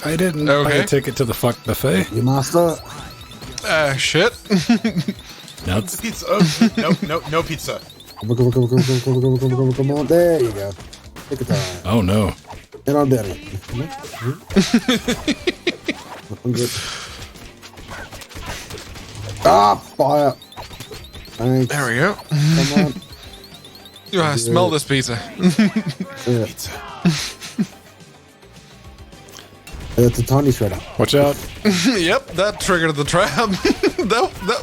[SPEAKER 1] I didn't buy
[SPEAKER 2] Okay.
[SPEAKER 1] a ticket to the fuck buffet.
[SPEAKER 5] You master?
[SPEAKER 2] Shit.
[SPEAKER 1] Now it's
[SPEAKER 3] Pizza. Oh, no pizza.
[SPEAKER 5] Come on. There you go. Take a time.
[SPEAKER 1] oh no.
[SPEAKER 5] And I'm down here. I'm good. Ah, fire. Thanks.
[SPEAKER 2] There we go.
[SPEAKER 5] Come on.
[SPEAKER 2] You smell this pizza.
[SPEAKER 5] Yeah.
[SPEAKER 3] Pizza.
[SPEAKER 5] It's a tiny shredder.
[SPEAKER 1] Watch out.
[SPEAKER 2] Yep, that triggered the trap.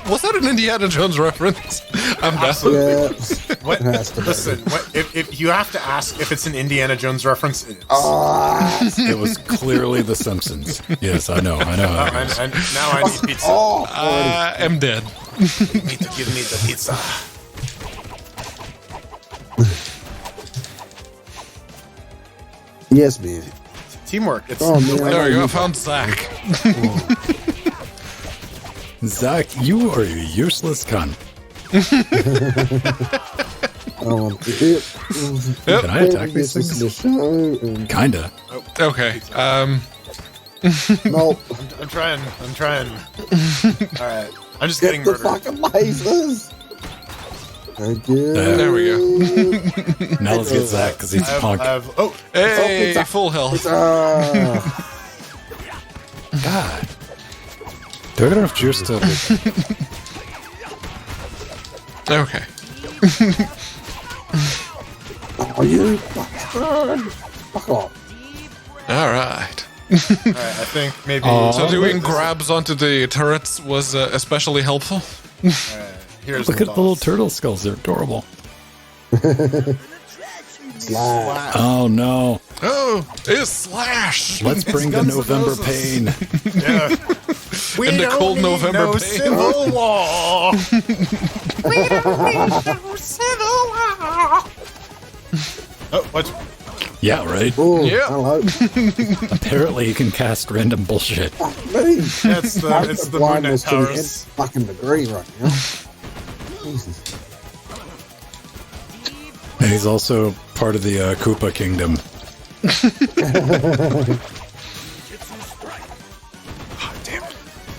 [SPEAKER 2] Was that an Indiana Jones reference? I'm down.
[SPEAKER 5] Yeah.
[SPEAKER 3] What?
[SPEAKER 5] It has to be.
[SPEAKER 3] Listen, if you have to ask if it's an Indiana Jones reference, it is.
[SPEAKER 1] It was clearly The Simpsons. Yes, I know.
[SPEAKER 3] And now I need pizza.
[SPEAKER 5] Oh,
[SPEAKER 2] I'm dead.
[SPEAKER 3] You need to give me the pizza.
[SPEAKER 5] yes, man.
[SPEAKER 3] Teamwork. It's
[SPEAKER 5] Oh, man.
[SPEAKER 2] There we go. I found Zach.
[SPEAKER 1] Zach, you are a useless cunt.
[SPEAKER 5] Yep.
[SPEAKER 2] Yep.
[SPEAKER 1] Can I attack these things? Kinda.
[SPEAKER 2] Okay.
[SPEAKER 5] No,
[SPEAKER 3] I'm trying. All right. I'm just
[SPEAKER 5] get
[SPEAKER 3] getting
[SPEAKER 5] the
[SPEAKER 3] murdered.
[SPEAKER 5] fucking lasers. Thank you.
[SPEAKER 2] There we go.
[SPEAKER 1] Now let's get Zach because he's a punk.
[SPEAKER 3] Oh,
[SPEAKER 2] Hey,
[SPEAKER 5] it's a-
[SPEAKER 2] full health.
[SPEAKER 1] God. Do I got enough juice to...
[SPEAKER 2] Okay.
[SPEAKER 5] Oh, you bastard. Fuck off.
[SPEAKER 2] All right.
[SPEAKER 3] all right. I think maybe.
[SPEAKER 2] So doing grabs onto the turrets was especially helpful.
[SPEAKER 3] Here's
[SPEAKER 1] Look
[SPEAKER 3] the
[SPEAKER 1] at the little
[SPEAKER 3] boss.
[SPEAKER 1] turtle skulls. They're adorable.
[SPEAKER 5] Slap.
[SPEAKER 1] Oh, no.
[SPEAKER 2] Oh, it's Slash.
[SPEAKER 1] Let's bring the
[SPEAKER 3] Guns N'
[SPEAKER 1] November
[SPEAKER 3] Roses.
[SPEAKER 1] pain.
[SPEAKER 3] Yeah. We
[SPEAKER 2] In the
[SPEAKER 3] don't
[SPEAKER 2] cold
[SPEAKER 3] need
[SPEAKER 2] November
[SPEAKER 3] no
[SPEAKER 2] pain.
[SPEAKER 3] civil war. We don't need no civil war. Oh, what?
[SPEAKER 1] Yeah, right?
[SPEAKER 5] Oh,
[SPEAKER 2] Yeah.
[SPEAKER 5] hello.
[SPEAKER 1] Apparently you can cast random bullshit.
[SPEAKER 5] Fuck me.
[SPEAKER 3] It's the Moon Knight
[SPEAKER 5] blindness to the nth
[SPEAKER 3] Towers.
[SPEAKER 5] fucking degree right now. Jesus.
[SPEAKER 1] And he's also part of the Koopa Kingdom.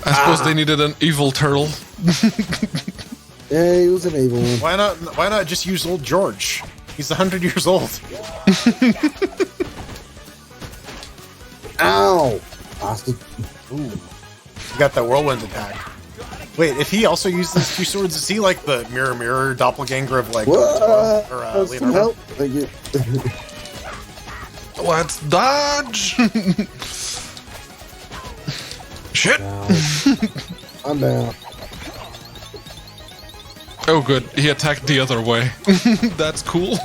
[SPEAKER 2] I suppose they needed an evil turtle.
[SPEAKER 5] Yeah, he was an evil one.
[SPEAKER 3] Why not just use old George? He's 100 years old.
[SPEAKER 5] Ow! Bastard.
[SPEAKER 3] You got that whirlwind attack. Wait, if he also used those two swords, is he like the mirror doppelganger of like
[SPEAKER 5] What?
[SPEAKER 3] or
[SPEAKER 5] Some
[SPEAKER 3] Leonardo?
[SPEAKER 5] help? Thank you.
[SPEAKER 2] Let's dodge. Shit.
[SPEAKER 5] I'm down.
[SPEAKER 2] Oh, good. He attacked the other way. That's cool.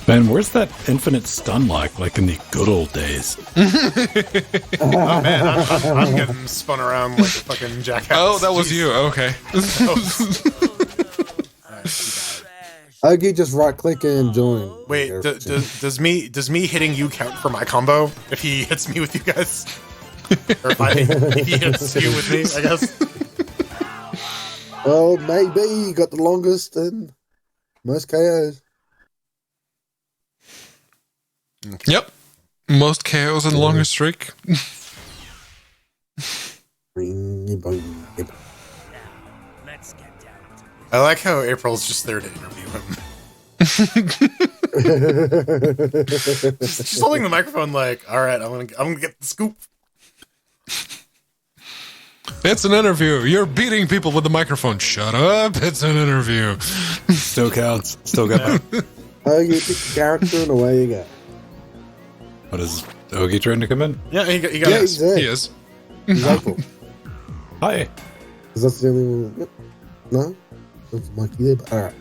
[SPEAKER 1] Man, where's that infinite stun lock like in the good old days?
[SPEAKER 3] Oh man, I'm getting spun around like a fucking jackass.
[SPEAKER 2] Oh, that was
[SPEAKER 3] Jeez.
[SPEAKER 2] you. Okay.
[SPEAKER 5] I could just right click and join.
[SPEAKER 3] Wait, does me hitting you count for my combo if he hits me with you guys? Or if he hits you with me, I guess.
[SPEAKER 5] Well, maybe you got the longest and most KOs.
[SPEAKER 2] Yep. Most KOs in the longest streak.
[SPEAKER 6] Let's get down to
[SPEAKER 3] I like how April's just there to interview him. She's holding the microphone like, all right, I'm gonna get the scoop.
[SPEAKER 2] It's an interview. You're beating people with the microphone. Shut up. It's an interview.
[SPEAKER 1] Still counts. Still got that.
[SPEAKER 5] Oh, you pick the character and away you go.
[SPEAKER 1] What is Ogie trying to come in?
[SPEAKER 3] Yeah, he got
[SPEAKER 5] Yeah,
[SPEAKER 3] it.
[SPEAKER 5] he's there.
[SPEAKER 2] He is.
[SPEAKER 5] He's April.
[SPEAKER 1] Hi.
[SPEAKER 5] Because that's the only one. Yep. No? There's Mikey there, but alright.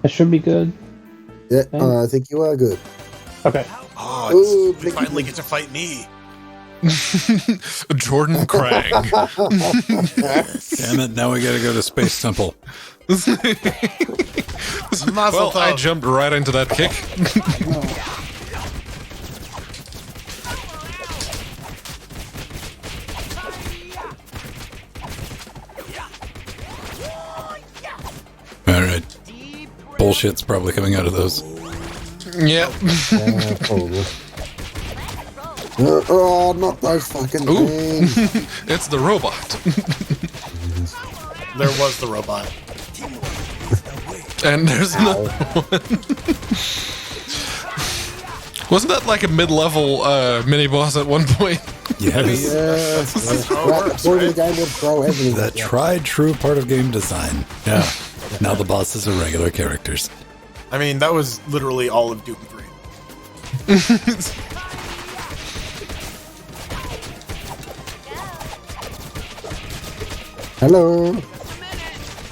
[SPEAKER 4] That should be good.
[SPEAKER 5] Yeah, I think you are good.
[SPEAKER 4] Okay.
[SPEAKER 3] Oh,
[SPEAKER 5] Ooh,
[SPEAKER 3] you finally get to fight me.
[SPEAKER 2] Jordan Crag.
[SPEAKER 1] Damn it, now we gotta go to Space Temple.
[SPEAKER 3] Mazel
[SPEAKER 2] Well, I
[SPEAKER 3] tov.
[SPEAKER 2] jumped right into that kick.
[SPEAKER 1] Alright. Bullshit's probably coming out of those.
[SPEAKER 2] Yep.
[SPEAKER 5] Probably. Oh, not those fucking
[SPEAKER 2] Ooh.
[SPEAKER 5] things.
[SPEAKER 2] It's the robot.
[SPEAKER 3] There was the robot.
[SPEAKER 2] And there's no one. Wasn't that like a mid-level mini-boss at one point?
[SPEAKER 1] Yes.
[SPEAKER 5] Yeah.
[SPEAKER 3] how it
[SPEAKER 5] Right,
[SPEAKER 3] works,
[SPEAKER 5] the point of
[SPEAKER 3] right?
[SPEAKER 5] the game would throw everything.
[SPEAKER 1] The
[SPEAKER 5] at you.
[SPEAKER 1] tried true part of game design. Yeah. Now the bosses are regular characters.
[SPEAKER 3] I mean, that was literally all of Doom 3.
[SPEAKER 5] Hello.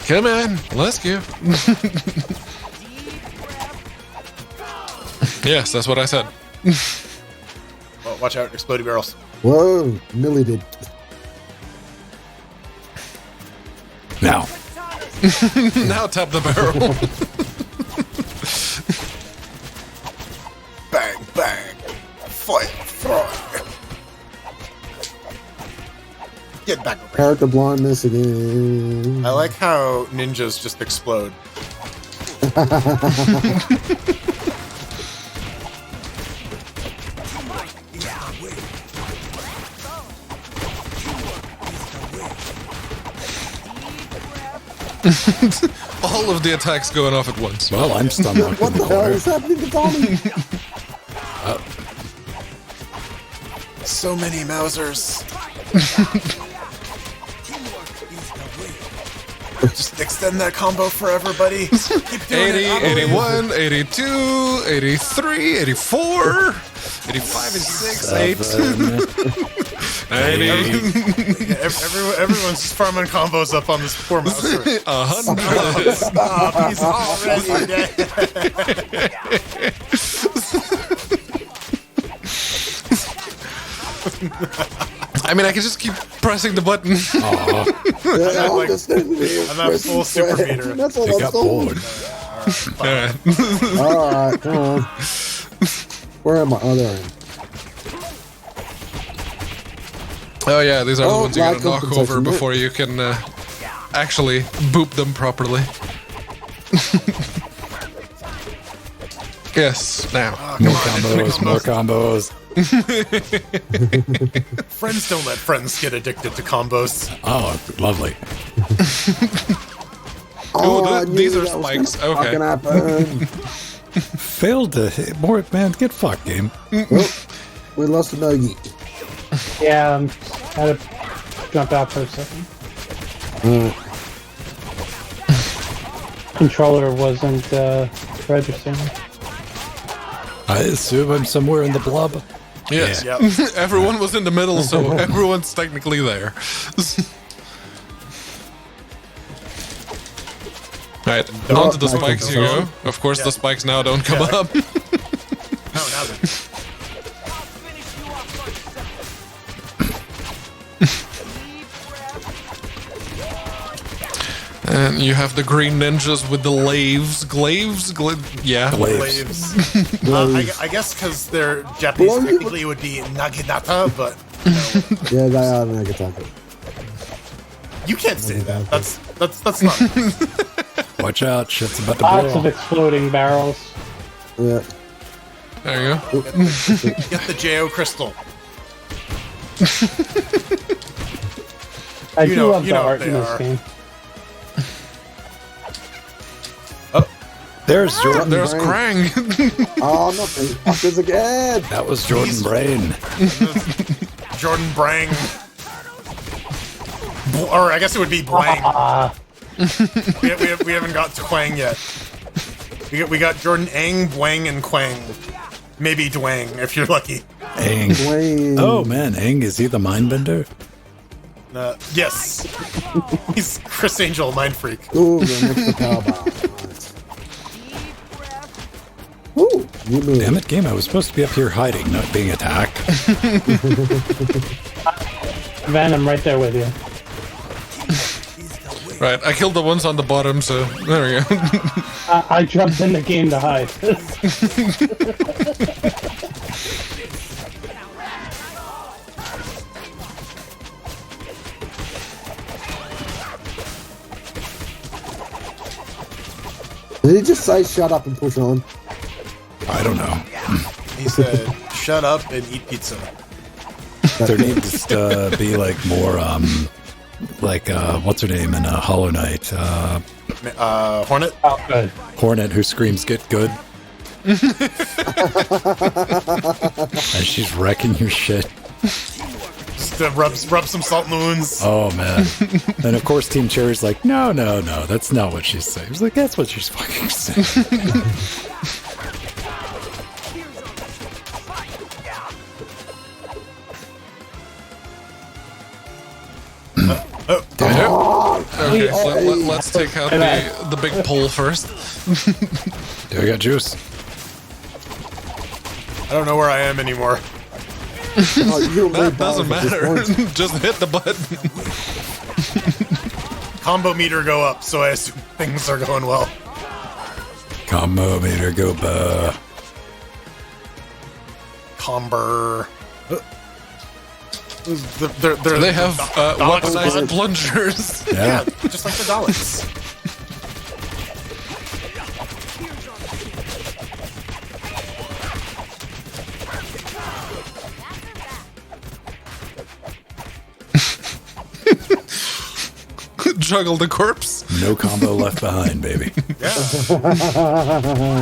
[SPEAKER 2] Come on, let's go. Yes, that's what I said.
[SPEAKER 3] Oh, watch out, exploding barrels.
[SPEAKER 5] Whoa, Millie did.
[SPEAKER 1] Now.
[SPEAKER 2] Now tap the barrel.
[SPEAKER 3] Bang, bang. Fire, fire. Get back over here.
[SPEAKER 5] Character blindness again.
[SPEAKER 3] I like how ninjas just explode.
[SPEAKER 2] All of the attacks going off at once.
[SPEAKER 1] Well, I'm stun locked
[SPEAKER 5] What
[SPEAKER 1] in the
[SPEAKER 5] the hell
[SPEAKER 1] corner.
[SPEAKER 5] is happening to Tommy?
[SPEAKER 3] So many Mausers. Just extend that combo forever, buddy. Keep doing
[SPEAKER 2] 80,
[SPEAKER 3] it. I believe.
[SPEAKER 2] 81, 82, 83, 84, 85 and 6, 8, 90,
[SPEAKER 3] Everyone's just farming combos up on this poor Mauser.
[SPEAKER 2] 100.
[SPEAKER 3] Stop, he's already dead.
[SPEAKER 2] I mean, I can just keep pressing the button.
[SPEAKER 5] Yeah, I'm
[SPEAKER 3] like-
[SPEAKER 5] just standing here
[SPEAKER 3] I'm at
[SPEAKER 5] pressing
[SPEAKER 3] full super
[SPEAKER 5] square.
[SPEAKER 3] meter.
[SPEAKER 5] That's all
[SPEAKER 1] It
[SPEAKER 5] I'm
[SPEAKER 1] got
[SPEAKER 5] doing.
[SPEAKER 1] bored.
[SPEAKER 2] Alright.
[SPEAKER 5] Alright, come on. Where am I? Oh, there I am.
[SPEAKER 2] Oh yeah, these are the
[SPEAKER 5] Oh,
[SPEAKER 2] ones you gotta
[SPEAKER 5] lack of
[SPEAKER 2] knock over
[SPEAKER 5] protection.
[SPEAKER 2] before you can actually boop them properly. Yes, now.
[SPEAKER 1] More combos, more combos.
[SPEAKER 3] Friends don't let friends get addicted to combos.
[SPEAKER 1] Oh, lovely.
[SPEAKER 2] Ooh,
[SPEAKER 5] I knew
[SPEAKER 2] these are
[SPEAKER 5] that was
[SPEAKER 2] spikes.
[SPEAKER 5] gonna
[SPEAKER 2] Okay.
[SPEAKER 5] fucking happen.
[SPEAKER 1] Failed to hit more, man. Get fucked, game.
[SPEAKER 5] Well, we lost a nugget.
[SPEAKER 4] Yeah, had to jump out for a second. Controller wasn't registering.
[SPEAKER 1] I assume I'm somewhere in the blob.
[SPEAKER 2] Yes.
[SPEAKER 3] Yep.
[SPEAKER 2] Everyone was in the middle, so everyone's technically there. Right, onto the spikes you go. Of course, the spikes now don't come
[SPEAKER 3] Yeah.
[SPEAKER 2] up.
[SPEAKER 3] No, now then.
[SPEAKER 2] And you have the green ninjas with the laves. Glaives? Yeah.
[SPEAKER 1] Glaives.
[SPEAKER 3] Waves. I guess because they're Japanese,
[SPEAKER 5] Well, you-
[SPEAKER 3] technically it would be naginata, but
[SPEAKER 5] Yeah, they are Nagataka.
[SPEAKER 3] you can't say that. That's not.
[SPEAKER 1] Watch out, shit's about to
[SPEAKER 4] Lots of
[SPEAKER 1] blow.
[SPEAKER 4] exploding barrels.
[SPEAKER 5] Yeah.
[SPEAKER 2] There you go.
[SPEAKER 3] Get the JO crystal.
[SPEAKER 4] I
[SPEAKER 3] You
[SPEAKER 4] do
[SPEAKER 3] know-
[SPEAKER 4] love
[SPEAKER 3] you
[SPEAKER 4] the
[SPEAKER 3] know what
[SPEAKER 4] art
[SPEAKER 3] they
[SPEAKER 4] in this
[SPEAKER 3] are.
[SPEAKER 4] game.
[SPEAKER 1] There's Jordan.
[SPEAKER 2] There's
[SPEAKER 5] Brain.
[SPEAKER 2] Krang.
[SPEAKER 5] Oh, not the fuckers again.
[SPEAKER 1] That was Jordan Brain.
[SPEAKER 3] Jordan Brang. Or I guess it would be Blang. we haven't got to Quang yet. We got Jordan Ang, Bwang, and Quang. Maybe Dwang, if you're lucky.
[SPEAKER 1] Aang.
[SPEAKER 5] Wayne.
[SPEAKER 1] Oh man, Aang, is he the mindbender?
[SPEAKER 3] Yes. He's Chris Angel, Mind Freak.
[SPEAKER 5] Ooh, the next power bomb. Nice. Ooh, you move.
[SPEAKER 1] Damn it, game. I was supposed to be up here hiding, not being attacked.
[SPEAKER 4] Venom right there with you.
[SPEAKER 2] Right, I killed the ones on the bottom, so there we go.
[SPEAKER 4] I jumped in the game to hide.
[SPEAKER 5] Did he just say shut up and push on?
[SPEAKER 1] I don't know.
[SPEAKER 3] He said, shut up and eat pizza.
[SPEAKER 1] There needs to be like more, what's her name in Hollow Knight?
[SPEAKER 3] Hornet?
[SPEAKER 4] Oh, good.
[SPEAKER 1] Hornet who screams, "Get good!" And she's wrecking your shit.
[SPEAKER 3] Just rub some salt in the wounds.
[SPEAKER 1] Oh man! And of course, Team Cherry's like, "No, that's not what she's saying." He's like, "That's what she's fucking saying."
[SPEAKER 2] Okay, let's take out the big pole first.
[SPEAKER 1] Yeah, we got juice.
[SPEAKER 3] I don't know where I am anymore.
[SPEAKER 5] Oh, you
[SPEAKER 2] That doesn't matter. Just hit the button.
[SPEAKER 3] Combo meter go up, so I assume things are going well.
[SPEAKER 1] Combo meter go
[SPEAKER 3] Comber.
[SPEAKER 2] They have one-sized plungers.
[SPEAKER 3] Yeah, just like the Daleks.
[SPEAKER 2] Juggle the corpse.
[SPEAKER 1] No combo left behind, baby.
[SPEAKER 3] Yeah.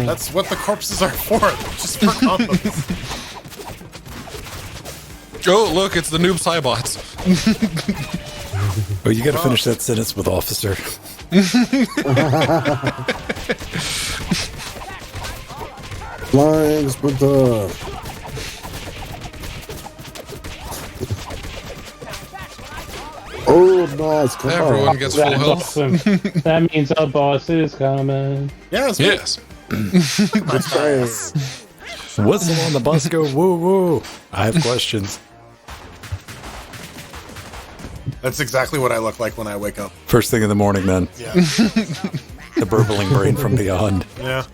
[SPEAKER 3] That's what the corpses are for. Just for combos.
[SPEAKER 2] Oh, look, it's the noob Cybots.
[SPEAKER 1] Oh, you got to finish that sentence with officer.
[SPEAKER 5] Flying sprinter. Oh, nice. Come
[SPEAKER 2] Everyone
[SPEAKER 5] on.
[SPEAKER 2] gets full
[SPEAKER 4] That's
[SPEAKER 2] health.
[SPEAKER 4] awesome. That means our boss is coming.
[SPEAKER 3] Yeah, it's
[SPEAKER 2] Yes.
[SPEAKER 5] Nice.
[SPEAKER 1] Whistle on the bus, go woo woo. I have questions.
[SPEAKER 3] That's exactly what I look like when I wake up.
[SPEAKER 1] First thing in the morning, then.
[SPEAKER 3] Yeah.
[SPEAKER 1] The burbling brain from beyond.
[SPEAKER 3] Yeah.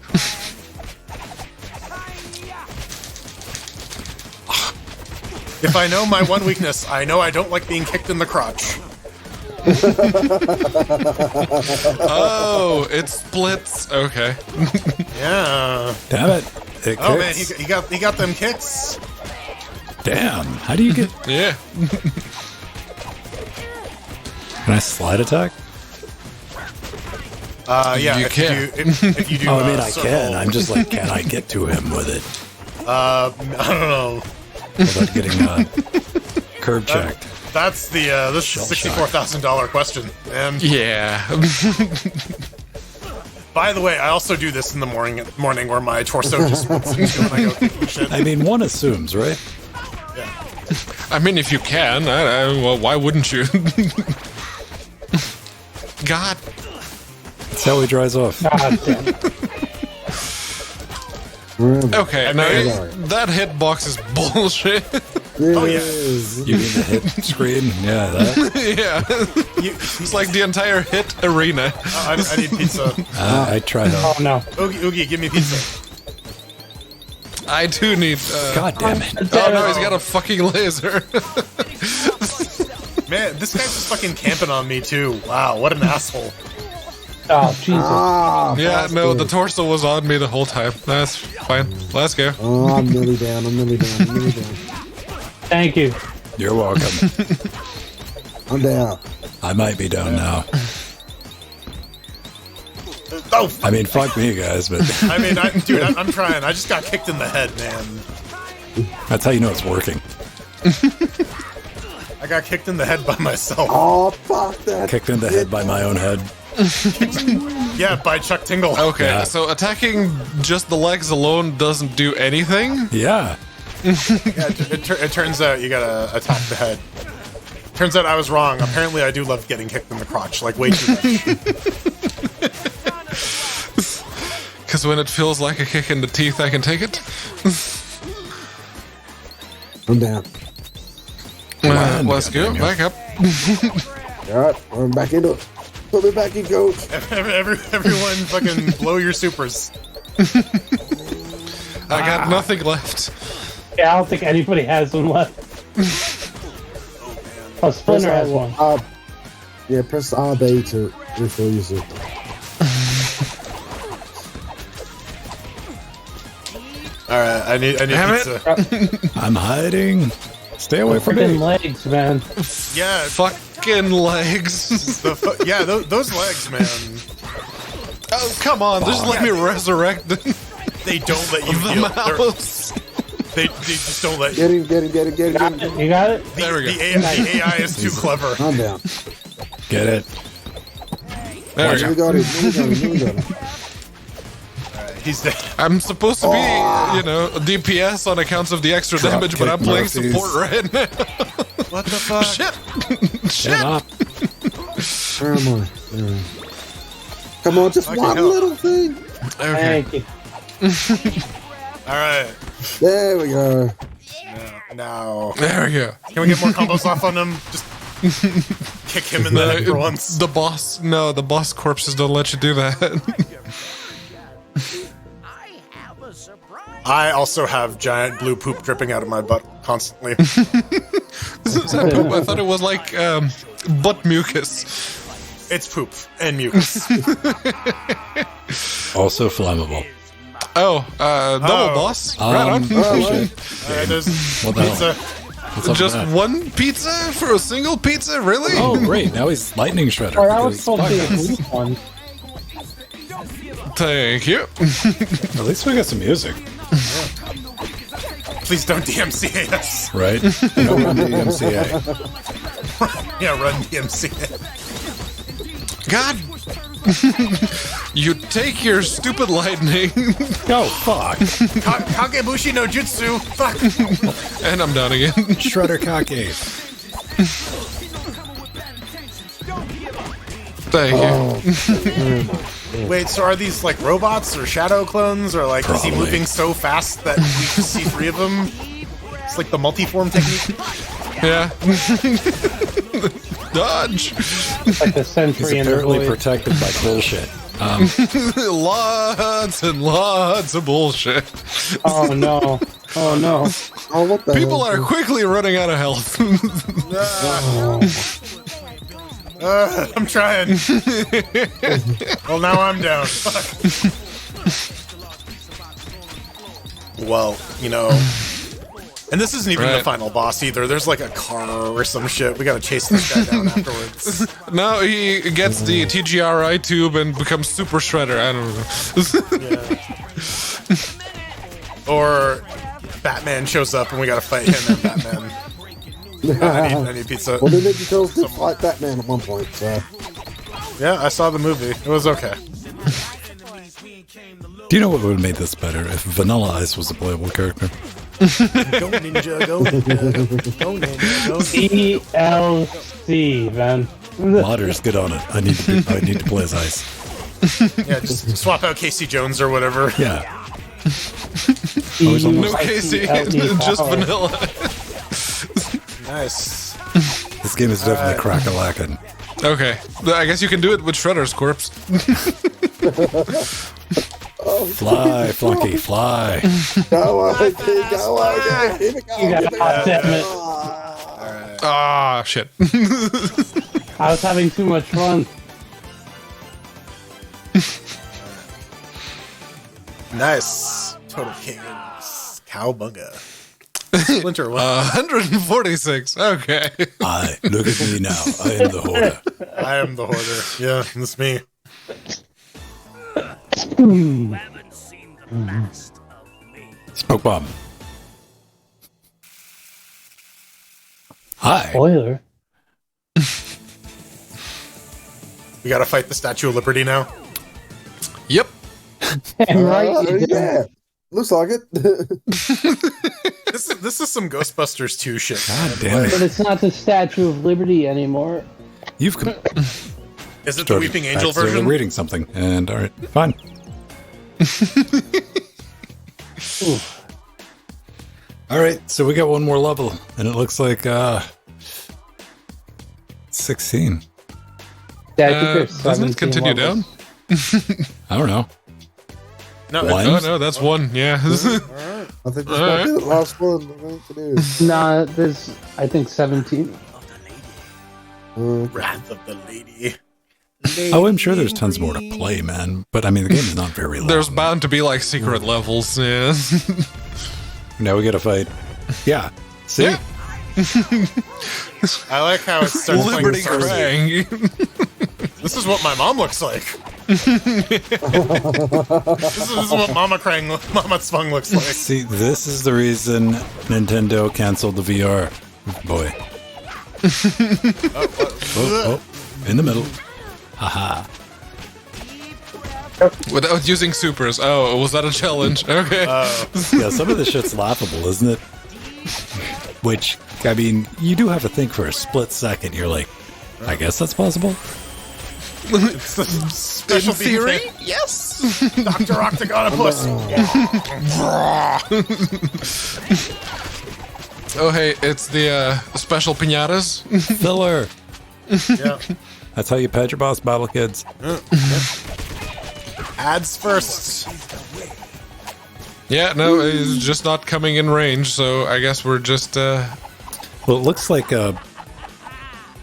[SPEAKER 3] If I know my one weakness, I know I don't like being kicked in the crotch.
[SPEAKER 2] Oh, it splits. Okay.
[SPEAKER 3] Yeah.
[SPEAKER 1] Damn it. It
[SPEAKER 3] Oh man,
[SPEAKER 1] kicks.
[SPEAKER 3] he got them kicks.
[SPEAKER 1] Damn. How do you get...
[SPEAKER 2] Yeah.
[SPEAKER 1] Can I slide attack?
[SPEAKER 3] Yeah.
[SPEAKER 2] You
[SPEAKER 3] if
[SPEAKER 2] can.
[SPEAKER 3] You do, if you do.
[SPEAKER 1] Oh, I mean, I
[SPEAKER 3] circle,
[SPEAKER 1] can. I'm just like, can I get to him with it
[SPEAKER 3] I don't know.
[SPEAKER 1] without getting curb checked?
[SPEAKER 3] That's the this
[SPEAKER 1] Shell
[SPEAKER 3] $64,000 question. And
[SPEAKER 2] Yeah.
[SPEAKER 3] by the way, I also do this in the morning where my torso just splits into when I go kicking shit.
[SPEAKER 1] I mean, one assumes, right?
[SPEAKER 2] I mean, if you can, well, why wouldn't you? God.
[SPEAKER 1] That's how he dries off.
[SPEAKER 4] God damn it.
[SPEAKER 2] Okay, now
[SPEAKER 3] mean-
[SPEAKER 2] that hitbox is bullshit.
[SPEAKER 3] Oh, yeah.
[SPEAKER 1] You mean the hit screen? Yeah, that.
[SPEAKER 2] Yeah. It's like the entire hit arena.
[SPEAKER 3] I need pizza.
[SPEAKER 1] I tried
[SPEAKER 4] Oh
[SPEAKER 1] to.
[SPEAKER 4] no.
[SPEAKER 3] Oogie, give me pizza.
[SPEAKER 2] I do need.
[SPEAKER 1] God damn it.
[SPEAKER 2] Oh no, he's got a fucking laser.
[SPEAKER 3] Man, this guy's just fucking camping on me too. Wow, what an asshole.
[SPEAKER 4] Oh Jesus.
[SPEAKER 5] Ah,
[SPEAKER 2] Yeah, no, the
[SPEAKER 5] bastard.
[SPEAKER 2] torso was on me the whole time. That's fine. Let's go.
[SPEAKER 5] Oh, I'm nearly down. I'm nearly down. I'm nearly down.
[SPEAKER 4] Thank you.
[SPEAKER 1] You're welcome.
[SPEAKER 5] I'm down.
[SPEAKER 1] I might be down now.
[SPEAKER 3] Oh,
[SPEAKER 1] I mean, fuck me, guys, but
[SPEAKER 3] I mean, dude, I'm trying. I just got kicked in the head, man.
[SPEAKER 1] that's how you know it's working.
[SPEAKER 3] I got kicked in the head by myself.
[SPEAKER 5] Oh, fuck that.
[SPEAKER 1] Kicked in the head by my own head.
[SPEAKER 3] Yeah, by Chuck Tingle.
[SPEAKER 2] Okay,
[SPEAKER 1] Yeah.
[SPEAKER 2] so attacking just the legs alone doesn't do anything?
[SPEAKER 1] Yeah.
[SPEAKER 3] Yeah, it turns out you gotta attack the head. Turns out I was wrong. Apparently, I do love getting kicked in the crotch, like way too much.
[SPEAKER 2] Because when it feels like a kick in the teeth, I can take it.
[SPEAKER 5] I'm down.
[SPEAKER 2] Let's go. Back up.
[SPEAKER 5] All right, I'm back into it. Put me back in, coach.
[SPEAKER 3] Everyone, fucking blow your supers.
[SPEAKER 2] I got nothing left.
[SPEAKER 4] Yeah, I don't think anybody has one left. Oh, Splinter has one.
[SPEAKER 5] Yeah, press RB to refill your soup.
[SPEAKER 3] All right, I need
[SPEAKER 2] Damn it.
[SPEAKER 3] pizza.
[SPEAKER 1] I'm hiding. Stay away from
[SPEAKER 4] Freaking
[SPEAKER 1] me.
[SPEAKER 4] legs, man.
[SPEAKER 3] Yeah,
[SPEAKER 2] Fucking legs.
[SPEAKER 3] those legs, man.
[SPEAKER 2] Oh, come on. Just let me resurrect the
[SPEAKER 3] They don't let you heal.
[SPEAKER 2] mouse.
[SPEAKER 3] They just don't let you.
[SPEAKER 5] Get him.
[SPEAKER 4] You got it?
[SPEAKER 2] There we go.
[SPEAKER 3] The AI is too clever.
[SPEAKER 5] I'm down.
[SPEAKER 1] Get it.
[SPEAKER 2] There we
[SPEAKER 5] We
[SPEAKER 2] go.
[SPEAKER 5] got it. We got it.
[SPEAKER 3] He's dead.
[SPEAKER 2] I'm supposed to be, DPS on accounts of the extra
[SPEAKER 1] Drop
[SPEAKER 2] damage, but I'm
[SPEAKER 1] kick
[SPEAKER 2] playing
[SPEAKER 1] Murphys.
[SPEAKER 2] support right now.
[SPEAKER 3] What the fuck?
[SPEAKER 2] Shit.
[SPEAKER 1] Get up.
[SPEAKER 5] Where am I? There. Come on, just
[SPEAKER 3] Fucking
[SPEAKER 5] one
[SPEAKER 3] hell.
[SPEAKER 5] little thing.
[SPEAKER 2] Okay.
[SPEAKER 4] Thank you.
[SPEAKER 3] All right.
[SPEAKER 5] There we go.
[SPEAKER 3] Now,
[SPEAKER 2] There we go.
[SPEAKER 3] can we get more combos off on him? Just kick him in the head for once.
[SPEAKER 2] The boss corpses don't let you do that.
[SPEAKER 6] I have a surprise.
[SPEAKER 3] I also have giant blue poop dripping out of my butt constantly.
[SPEAKER 2] Is that poop? I thought it was like butt mucus.
[SPEAKER 3] It's poop and mucus.
[SPEAKER 1] Also flammable.
[SPEAKER 2] Oh, double boss. Right on.
[SPEAKER 1] Shit.
[SPEAKER 3] There's
[SPEAKER 1] What the hell?
[SPEAKER 3] pizza.
[SPEAKER 1] What's up
[SPEAKER 2] Just
[SPEAKER 1] with that?
[SPEAKER 2] one pizza for a single pizza? Really?
[SPEAKER 1] Oh, great. Now he's lightning shredder.
[SPEAKER 4] Oh, that was
[SPEAKER 1] because
[SPEAKER 4] supposed to be
[SPEAKER 1] fuck.
[SPEAKER 4] a weak one.
[SPEAKER 2] Thank you.
[SPEAKER 1] At least we got some music,
[SPEAKER 3] Please don't DMCA us.
[SPEAKER 1] right? No run the MCA.
[SPEAKER 3] Yeah, run DMCA.
[SPEAKER 2] God. You take your stupid lightning.
[SPEAKER 1] Go, fuck.
[SPEAKER 3] Kagebushi no jutsu. Fuck.
[SPEAKER 2] And I'm done again.
[SPEAKER 1] Shredder Kake.
[SPEAKER 2] Thank you.
[SPEAKER 3] Wait, so are these like robots or shadow clones, or like is he
[SPEAKER 1] Probably.
[SPEAKER 3] moving so fast that we can see 3 of them? It's like the multi-form technique.
[SPEAKER 2] Yeah. Dodge.
[SPEAKER 4] Like the
[SPEAKER 1] He's
[SPEAKER 4] sentry in the
[SPEAKER 1] apparently
[SPEAKER 4] void.
[SPEAKER 1] protected by bullshit.
[SPEAKER 2] Lots and lots of bullshit.
[SPEAKER 4] Oh no. Oh no.
[SPEAKER 5] Oh, what the
[SPEAKER 2] People
[SPEAKER 5] hell?
[SPEAKER 2] are quickly running out of health.
[SPEAKER 3] I'm trying. Well, now I'm down. Fuck. Well, you know. And this isn't even the
[SPEAKER 2] Right.
[SPEAKER 3] final boss either. There's like a car or some shit. We gotta chase this guy down afterwards.
[SPEAKER 2] Now he gets the TGRI tube and becomes Super Shredder. I don't know.
[SPEAKER 3] Or Batman shows up and we gotta fight him and Batman. I need pizza.
[SPEAKER 5] Well, they made you tell to fight Batman at one point, so.
[SPEAKER 3] Yeah, I saw the movie. It was okay.
[SPEAKER 1] Do you know what would have made this better if Vanilla Ice was a playable character?
[SPEAKER 3] Go ninja, go ninja, go ninja, go ninja.
[SPEAKER 4] DLC, man.
[SPEAKER 1] Modders, get on it. I need to play as Ice.
[SPEAKER 3] Yeah, just swap out Casey Jones or whatever.
[SPEAKER 1] Yeah.
[SPEAKER 2] No Casey, just vanilla.
[SPEAKER 3] Nice.
[SPEAKER 1] This game is definitely crack-a-lackin'.
[SPEAKER 2] Okay, I guess you can do it with Shredder's corpse.
[SPEAKER 1] Fly, Flunky, fly.
[SPEAKER 5] Go on, kid, go on, kid. Here we go.
[SPEAKER 4] You got God damn it.
[SPEAKER 2] Ah, shit.
[SPEAKER 4] I was having too much fun.
[SPEAKER 3] Nice. Total Kings. Cowbunga. Splinter, what?
[SPEAKER 2] 146. Okay.
[SPEAKER 1] Look at me now. I am the Hoarder.
[SPEAKER 3] I am the hoarder. Yeah, that's me.
[SPEAKER 6] Haven't seen the last of me.
[SPEAKER 1] Smoke bomb. Hi.
[SPEAKER 4] Spoiler.
[SPEAKER 3] We gotta fight the Statue of Liberty now.
[SPEAKER 2] Yep.
[SPEAKER 4] Damn right. you did.
[SPEAKER 5] Yeah. Looks like it.
[SPEAKER 3] This is some Ghostbusters 2 shit.
[SPEAKER 1] God damn
[SPEAKER 4] But
[SPEAKER 1] it.
[SPEAKER 4] it's not the Statue of Liberty anymore.
[SPEAKER 1] You've
[SPEAKER 3] Is it the Weeping Angel
[SPEAKER 1] accidentally
[SPEAKER 3] version?
[SPEAKER 1] reading something, and all right, fine. All right, so we got one more level, and it looks like 16.
[SPEAKER 4] Yeah, I think there's
[SPEAKER 2] Doesn't
[SPEAKER 4] 17
[SPEAKER 2] it continue
[SPEAKER 4] levels.
[SPEAKER 2] down?
[SPEAKER 1] I don't know.
[SPEAKER 3] No,
[SPEAKER 1] One?
[SPEAKER 2] Oh, no, that's one. Yeah.
[SPEAKER 5] I think this might be the last one. I think it is.
[SPEAKER 4] Nah, there's, I think 17.
[SPEAKER 3] Wrath of the Lady.
[SPEAKER 1] Oh, I'm sure there's tons more to play, man. But I mean, the game is not very long.
[SPEAKER 2] There's bound to be like secret levels. Yeah.
[SPEAKER 1] Now we gotta fight. Yeah. See?
[SPEAKER 2] Yeah.
[SPEAKER 3] I like how it starts playing
[SPEAKER 2] Liberty
[SPEAKER 3] Cersei.
[SPEAKER 2] Krang.
[SPEAKER 3] This is what my mom looks like. this is what Mama Tsvung looks like.
[SPEAKER 1] See, this is the reason Nintendo canceled the VR. Boy. Oh, in the middle. Haha.
[SPEAKER 2] Without using supers. Oh, was that a challenge? Okay.
[SPEAKER 1] Yeah, some of this shit's laughable, isn't it? Which, I mean, you do have to think for a split second. You're like, I guess that's possible.
[SPEAKER 3] It's the special
[SPEAKER 2] In theory,
[SPEAKER 3] thing.
[SPEAKER 2] yes.
[SPEAKER 3] Dr. Octagonopus.
[SPEAKER 2] Oh, hey, it's the special pinatas.
[SPEAKER 1] Filler.
[SPEAKER 3] Yeah.
[SPEAKER 1] That's how you pet your boss battle, kids.
[SPEAKER 3] Ads first.
[SPEAKER 2] Yeah, no, he's just not coming in range, so I guess we're just
[SPEAKER 1] Well, it looks like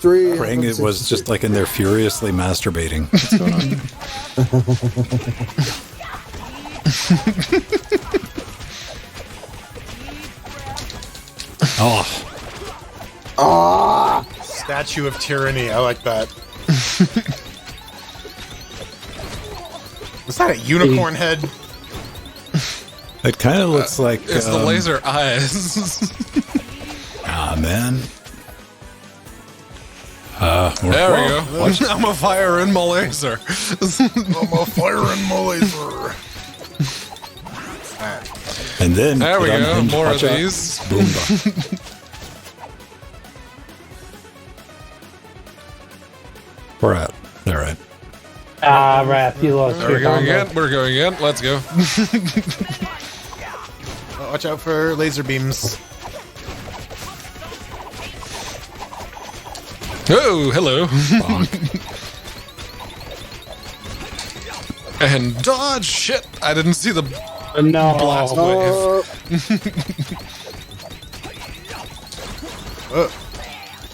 [SPEAKER 5] Three.
[SPEAKER 1] Krang it was just like in there furiously masturbating. What's going on? Oh,
[SPEAKER 3] Statue of Tyranny. I like that. Is that a unicorn head?
[SPEAKER 1] it kind of looks like
[SPEAKER 2] It's the laser eyes.
[SPEAKER 1] Ah, man.
[SPEAKER 2] There we go. I'm a fire in my laser.
[SPEAKER 3] I'm a fire in my laser.
[SPEAKER 1] And then
[SPEAKER 2] There we
[SPEAKER 1] get
[SPEAKER 2] go.
[SPEAKER 1] unhinged,
[SPEAKER 2] More of
[SPEAKER 1] watch out.
[SPEAKER 2] these.
[SPEAKER 1] Boomba. We're out. All right.
[SPEAKER 4] Ah, Wrath, you lost
[SPEAKER 2] There
[SPEAKER 4] your
[SPEAKER 2] we go
[SPEAKER 4] combo.
[SPEAKER 2] again. We're going again. Let's go.
[SPEAKER 3] Oh, watch out for laser beams.
[SPEAKER 2] Oh, hello. And dodge. Shit. I didn't see the
[SPEAKER 4] No.
[SPEAKER 2] blast wave.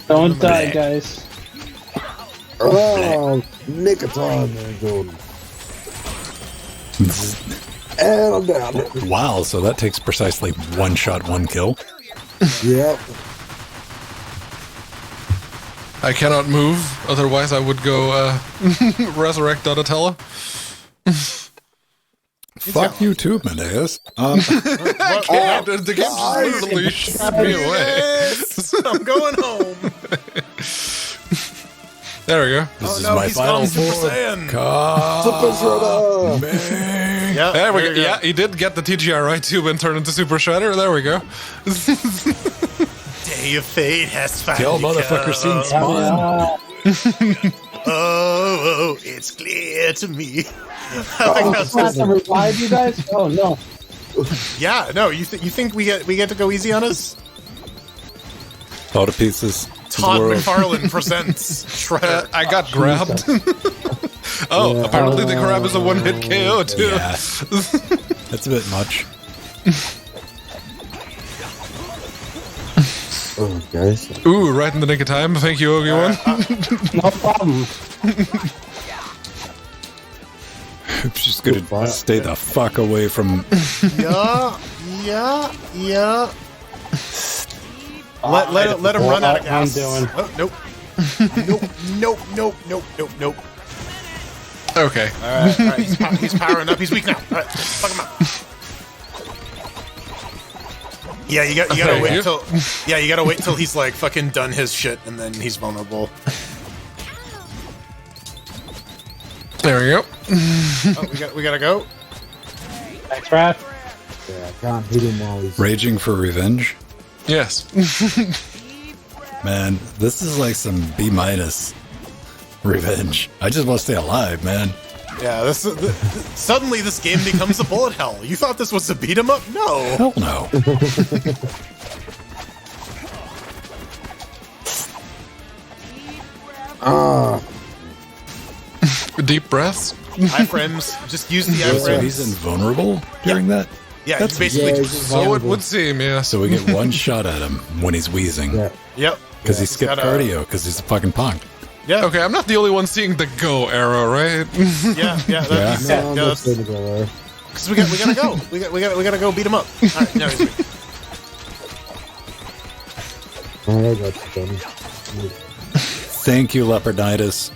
[SPEAKER 4] Don't die, guys.
[SPEAKER 5] Oh, nick of time there, Jordan. And I'm down.
[SPEAKER 1] Wow, so that takes precisely one shot, one kill.
[SPEAKER 5] Yep.
[SPEAKER 2] I cannot move, otherwise I would go resurrect Donatello.
[SPEAKER 1] Fuck you too, Medeus.
[SPEAKER 2] I can't. The game just literally shot me away.
[SPEAKER 3] Yes! I'm going home.
[SPEAKER 2] There we go.
[SPEAKER 1] This is
[SPEAKER 3] no,
[SPEAKER 1] my
[SPEAKER 3] he's
[SPEAKER 1] final
[SPEAKER 3] gone Super
[SPEAKER 1] form.
[SPEAKER 3] Saiyan.
[SPEAKER 5] Super Shredder.
[SPEAKER 1] Man.
[SPEAKER 3] Yeah,
[SPEAKER 2] There we go. Yeah, he did get the TGRI tube and turn into Super Shredder. There we go.
[SPEAKER 3] Day of Fate has finally
[SPEAKER 1] Kill motherfucker
[SPEAKER 3] come.
[SPEAKER 1] seen spawn.
[SPEAKER 3] Oh, it's clear to me.
[SPEAKER 4] It's not to revive you guys? Oh, no.
[SPEAKER 3] Yeah, no, you think we get to go easy on us?
[SPEAKER 1] All to pieces.
[SPEAKER 3] Todd
[SPEAKER 1] World.
[SPEAKER 3] McFarlane presents Shredder.
[SPEAKER 2] I got grabbed. Oh, apparently the grab is a one-hit KO too.
[SPEAKER 1] Yeah. That's a bit much.
[SPEAKER 5] Oh, guys.
[SPEAKER 2] Ooh, right in the nick of time. Thank you, Obi-Wan.
[SPEAKER 4] No problem.
[SPEAKER 1] I'm just gonna stay the fuck away from.
[SPEAKER 3] Yeah. Let him run out of gas.
[SPEAKER 4] I'm doing.
[SPEAKER 3] Oh, nope.
[SPEAKER 2] Okay.
[SPEAKER 3] All right. He's powering up. He's weak now. All right, fuck him up. Yeah, you gotta
[SPEAKER 2] Thank
[SPEAKER 3] wait
[SPEAKER 2] you.
[SPEAKER 3] till. Yeah, you gotta wait till he's like fucking done his shit, and then he's vulnerable.
[SPEAKER 2] There we go.
[SPEAKER 3] Oh, we gotta go.
[SPEAKER 4] Thanks, Wrath.
[SPEAKER 5] Yeah, I can't hit him while he's...
[SPEAKER 1] Raging for revenge.
[SPEAKER 2] Yes.
[SPEAKER 1] Man, this is like some B- revenge. I just want to stay alive, man.
[SPEAKER 3] Yeah, suddenly this game becomes a bullet hell. You thought this was a beat 'em up? No.
[SPEAKER 1] Hell no.
[SPEAKER 2] Deep breaths.
[SPEAKER 3] Iframes. Just use the
[SPEAKER 1] So he's
[SPEAKER 3] iframes.
[SPEAKER 1] invulnerable during that?
[SPEAKER 3] Yeah,
[SPEAKER 1] That's-
[SPEAKER 3] he's basically.
[SPEAKER 5] Yeah, he's just
[SPEAKER 2] So it
[SPEAKER 5] vulnerable.
[SPEAKER 2] would seem, yes.
[SPEAKER 1] So we get one shot at him when he's wheezing.
[SPEAKER 5] Yeah.
[SPEAKER 3] Yep.
[SPEAKER 1] Because he
[SPEAKER 3] He's
[SPEAKER 1] skipped
[SPEAKER 3] got a-
[SPEAKER 1] cardio, because he's a fucking punk.
[SPEAKER 3] Yeah.
[SPEAKER 2] Okay, I'm not the only one seeing the go arrow, right?
[SPEAKER 3] Yeah. That's,
[SPEAKER 5] No, I'm
[SPEAKER 3] yeah,
[SPEAKER 5] not going to go there.
[SPEAKER 3] because we gotta go. We gotta go beat him up. All right, now he's weak.
[SPEAKER 5] Oh, I got you, Johnny.
[SPEAKER 1] Thank you, Leoparditis.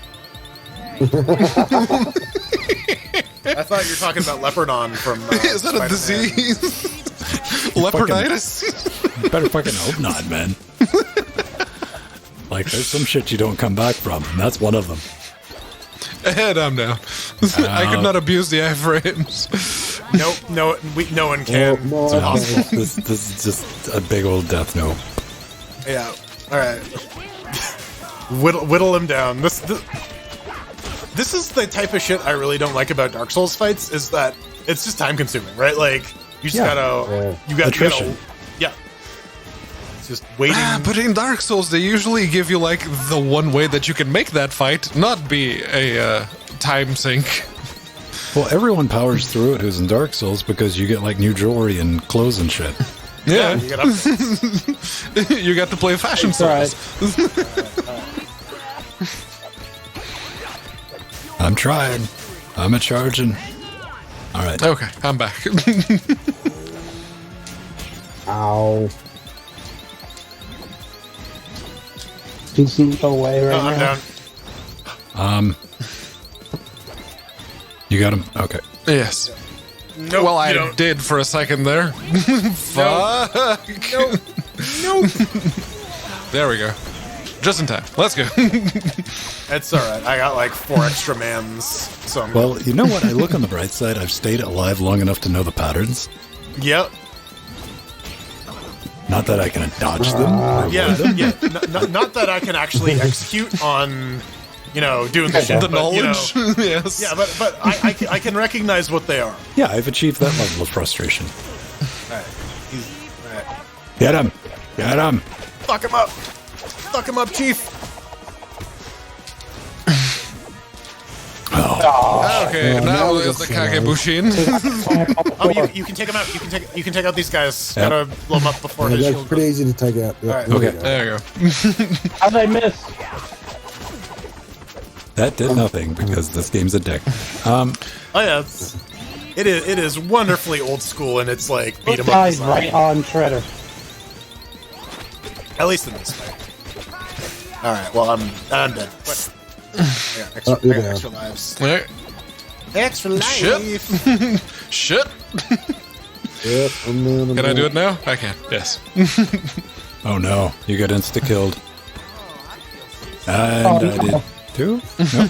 [SPEAKER 3] I thought you were talking about Leopardon from.
[SPEAKER 2] Is that a
[SPEAKER 3] Spider-Man.
[SPEAKER 2] disease? Leoparditis?
[SPEAKER 1] You better fucking hope not, man. Like, there's some shit you don't come back from, and that's one of them.
[SPEAKER 2] And I'm down. I could not abuse the iframes.
[SPEAKER 3] Nope. No one can.
[SPEAKER 5] No,
[SPEAKER 1] It's impossible. This is just a big old death note.
[SPEAKER 3] Yeah. All right. Whittle him down. This is the type of shit I really don't like about Dark Souls fights. Is that it's just time consuming, right? Like you just gotta, you gotta,
[SPEAKER 1] Attrition.
[SPEAKER 3] yeah. It's just waiting.
[SPEAKER 2] But in Dark Souls, they usually give you like the one way that you can make that fight not be a time sink.
[SPEAKER 1] Well, everyone powers through it who's in Dark Souls because you get, like, new jewelry and clothes and shit.
[SPEAKER 2] Yeah,
[SPEAKER 3] You get updates.
[SPEAKER 2] you got to play Fashion
[SPEAKER 4] It's all
[SPEAKER 2] Souls.
[SPEAKER 1] I'm trying. I'm a charging. All right.
[SPEAKER 2] Okay, I'm back.
[SPEAKER 5] Ow.
[SPEAKER 4] PC away right
[SPEAKER 3] I'm
[SPEAKER 4] now.
[SPEAKER 3] down.
[SPEAKER 1] You got him? Okay.
[SPEAKER 2] Yes.
[SPEAKER 3] Nope,
[SPEAKER 2] Well,
[SPEAKER 3] you
[SPEAKER 2] I
[SPEAKER 3] don't.
[SPEAKER 2] did for a second there. Fuck.
[SPEAKER 3] Nope.
[SPEAKER 2] There we go. Just in time. Let's go.
[SPEAKER 3] It's all right. I got like 4 extra mans. So I'm
[SPEAKER 1] Well, you know what? I look on the bright side. I've stayed alive long enough to know the patterns.
[SPEAKER 3] Yep.
[SPEAKER 1] Not that I can dodge them. or
[SPEAKER 3] Yeah.
[SPEAKER 1] avoid them.
[SPEAKER 3] Yeah. Not that I can actually execute on, doing the shit.
[SPEAKER 2] The
[SPEAKER 3] but,
[SPEAKER 2] knowledge. Yes.
[SPEAKER 3] Yeah, but I can recognize what they are.
[SPEAKER 1] Yeah, I've achieved that level of frustration.
[SPEAKER 3] All right.
[SPEAKER 1] Get him! Get him!
[SPEAKER 3] Fuck him up. Fuck him up, Chief.
[SPEAKER 2] Okay,
[SPEAKER 5] Oh,
[SPEAKER 2] now
[SPEAKER 5] now
[SPEAKER 2] is
[SPEAKER 5] we
[SPEAKER 2] the
[SPEAKER 5] got
[SPEAKER 2] Kagebushin.
[SPEAKER 3] Oh, you can take him out. You can take out these guys.
[SPEAKER 1] Yep.
[SPEAKER 3] Gotta blow them up before
[SPEAKER 5] Yeah,
[SPEAKER 3] his
[SPEAKER 5] that's
[SPEAKER 3] shield.
[SPEAKER 5] pretty easy to take out. Yeah,
[SPEAKER 3] Alright.
[SPEAKER 5] there we
[SPEAKER 1] Okay.
[SPEAKER 5] go.
[SPEAKER 2] There you go.
[SPEAKER 4] How'd I miss?
[SPEAKER 1] That did nothing because this game's a dick.
[SPEAKER 3] Oh yeah, it is wonderfully old school, and it's like beat 'em up.
[SPEAKER 4] Died
[SPEAKER 3] design.
[SPEAKER 4] right on Shredder.
[SPEAKER 3] At least in this way. All right. Well, I'm dead. But I got extra,
[SPEAKER 5] you're
[SPEAKER 3] I got
[SPEAKER 5] down.
[SPEAKER 3] extra lives.
[SPEAKER 2] Alright.
[SPEAKER 3] Extra life.
[SPEAKER 2] Shit. Shit.
[SPEAKER 5] Yep, I'm down,
[SPEAKER 2] Can I do it now? I can. Yes.
[SPEAKER 1] Oh no, you got insta-killed. And I did too? No?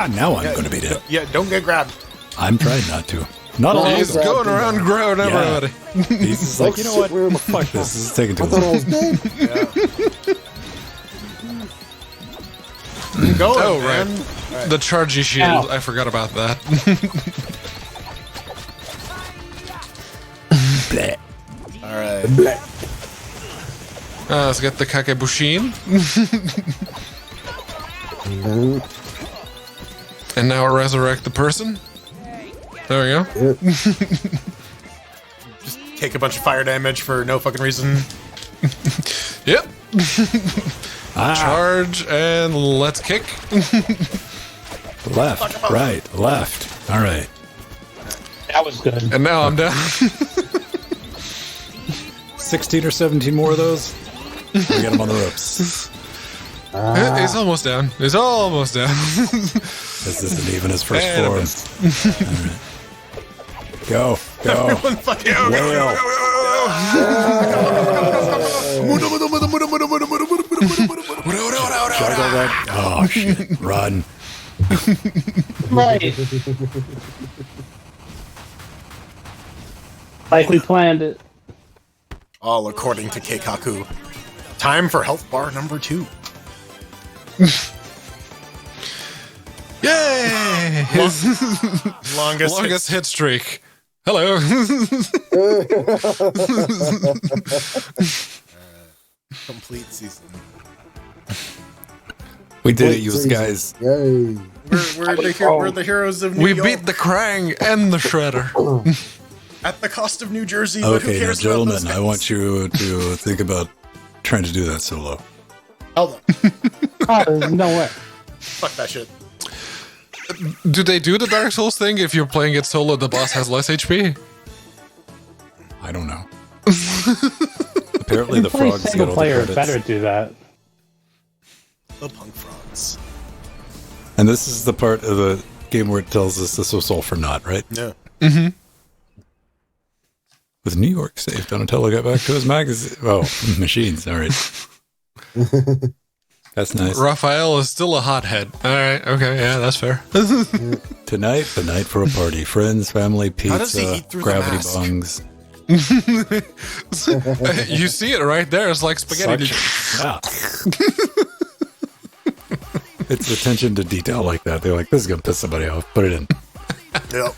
[SPEAKER 1] Now I'm going to be dead.
[SPEAKER 3] Yeah, don't get grabbed.
[SPEAKER 1] I'm trying not to. Not
[SPEAKER 5] Oh,
[SPEAKER 1] alone.
[SPEAKER 2] He's
[SPEAKER 5] grab
[SPEAKER 2] going
[SPEAKER 5] him.
[SPEAKER 2] around growing everybody.
[SPEAKER 1] He's just like, you know what?
[SPEAKER 5] Where am I?
[SPEAKER 1] Fuck this. This is taking too
[SPEAKER 5] I thought I
[SPEAKER 1] long.
[SPEAKER 5] was dead.
[SPEAKER 3] Go,
[SPEAKER 2] Oh,
[SPEAKER 3] man.
[SPEAKER 2] right. The chargy shield.
[SPEAKER 4] Ow.
[SPEAKER 2] I forgot about that.
[SPEAKER 1] Bleh.
[SPEAKER 3] All right.
[SPEAKER 2] Let's get the Kakebushin.
[SPEAKER 5] No.
[SPEAKER 2] And now resurrect the person. There we go.
[SPEAKER 5] Yep.
[SPEAKER 3] Just take a bunch of fire damage for no fucking reason.
[SPEAKER 2] Yep.
[SPEAKER 1] Ah,
[SPEAKER 2] Charge and let's kick.
[SPEAKER 1] left, right, left. All right.
[SPEAKER 4] That was good.
[SPEAKER 2] And now I'm down.
[SPEAKER 1] 16 or 17 more of those. We got him on the ropes.
[SPEAKER 2] He's almost down. He's almost down.
[SPEAKER 1] This isn't even his first
[SPEAKER 2] And a
[SPEAKER 1] form.
[SPEAKER 2] miss.
[SPEAKER 1] All right. Go, go.
[SPEAKER 3] Everyone fucking
[SPEAKER 1] Whale. Juggle that. Oh, shit. Run.
[SPEAKER 4] Right. Like we planned it.
[SPEAKER 3] All according to Keikaku. Time for health bar number 2.
[SPEAKER 2] Yay! His
[SPEAKER 3] Longest.
[SPEAKER 2] longest hit streak. Hello.
[SPEAKER 3] Complete season.
[SPEAKER 1] We did it,
[SPEAKER 5] Wait,
[SPEAKER 1] you
[SPEAKER 5] season.
[SPEAKER 1] guys.
[SPEAKER 5] Yay.
[SPEAKER 3] We're the heroes of New
[SPEAKER 2] We
[SPEAKER 3] York
[SPEAKER 2] beat the Krang and the Shredder.
[SPEAKER 3] at the cost of New Jersey. But who
[SPEAKER 1] Okay, now,
[SPEAKER 3] cares about
[SPEAKER 1] gentlemen,
[SPEAKER 3] those
[SPEAKER 1] I
[SPEAKER 3] guys?
[SPEAKER 1] want you to think about trying to do that solo.
[SPEAKER 3] Hold on.
[SPEAKER 4] Oh, there's no way.
[SPEAKER 3] Fuck that shit.
[SPEAKER 2] Do they do the Dark Souls thing if you're playing it solo, the boss has less HP?
[SPEAKER 1] I don't know. Apparently, the
[SPEAKER 4] Play
[SPEAKER 1] frogs get
[SPEAKER 4] single
[SPEAKER 1] all the
[SPEAKER 4] player
[SPEAKER 1] credits.
[SPEAKER 4] better do that.
[SPEAKER 3] The punk frogs.
[SPEAKER 1] And this is the part of the game where it tells us this was all for naught, right?
[SPEAKER 3] No.
[SPEAKER 1] With New York safe, Donatello got back to his magazine. Oh, machines. All right. That's nice.
[SPEAKER 2] Raphael is still a hothead. Alright, okay, yeah, that's fair.
[SPEAKER 1] Tonight, the night for a party. Friends, family,
[SPEAKER 3] How does he
[SPEAKER 1] pizza,
[SPEAKER 3] eat through the
[SPEAKER 1] gravity
[SPEAKER 3] mask?
[SPEAKER 1] bongs.
[SPEAKER 2] You see it right there. It's like spaghetti.
[SPEAKER 1] Yeah. It's attention to detail like that. They're like, this is going to piss somebody off. Put it in.
[SPEAKER 3] Yep.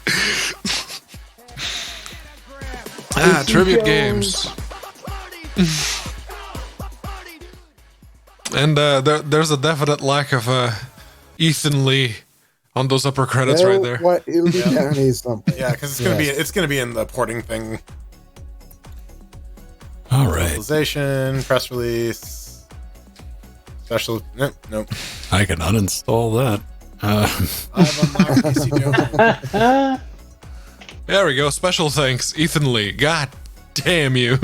[SPEAKER 2] Tribute games. And there's a definite lack of Ethan Lee on those upper credits right there.
[SPEAKER 5] What? It'll be down here something.
[SPEAKER 3] Yeah, because it's gonna be in the porting thing.
[SPEAKER 1] All right.
[SPEAKER 3] Localization, press release, special. Nope.
[SPEAKER 1] I can uninstall that.
[SPEAKER 3] I've unlocked PC Joe.
[SPEAKER 2] There we go. Special thanks, Ethan Lee. God damn you.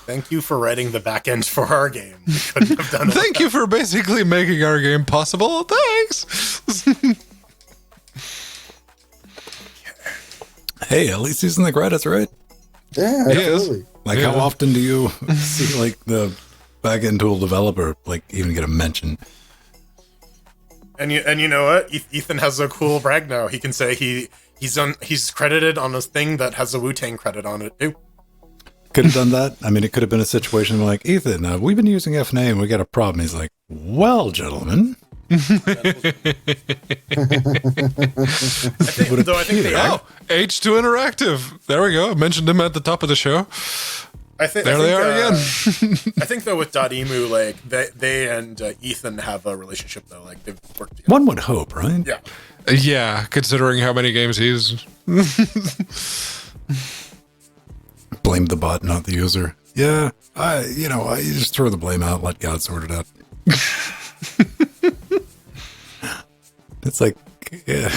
[SPEAKER 3] Thank you for writing the back end for our game. We couldn't have done it.
[SPEAKER 2] Thank you for basically making our game possible. Thanks.
[SPEAKER 1] Hey, at least he's in the credits, right?
[SPEAKER 5] Yeah,
[SPEAKER 2] He is.
[SPEAKER 5] absolutely.
[SPEAKER 1] Like,
[SPEAKER 2] Yeah.
[SPEAKER 1] how often do you see like the back-end tool developer like even get a mention?
[SPEAKER 3] And you know what? Ethan has a cool brag now. He can say he's credited on a thing that has a Wu-Tang credit on it too.
[SPEAKER 1] Could have done that. I mean, it could have been a situation like, Ethan, we've been using FNA and we got a problem. He's like, well, gentlemen.
[SPEAKER 3] I think they
[SPEAKER 2] Oh, H2 Interactive. There we go. I mentioned him at the top of the show. There they are again.
[SPEAKER 3] I think though with .emu, like they and Ethan have a relationship though. Like they've worked together.
[SPEAKER 1] One would hope, right?
[SPEAKER 3] Yeah.
[SPEAKER 2] Yeah, considering how many games he's...
[SPEAKER 1] Blame the bot, not the user. Yeah, you just throw the blame out, let God sort it out. It's like, yeah.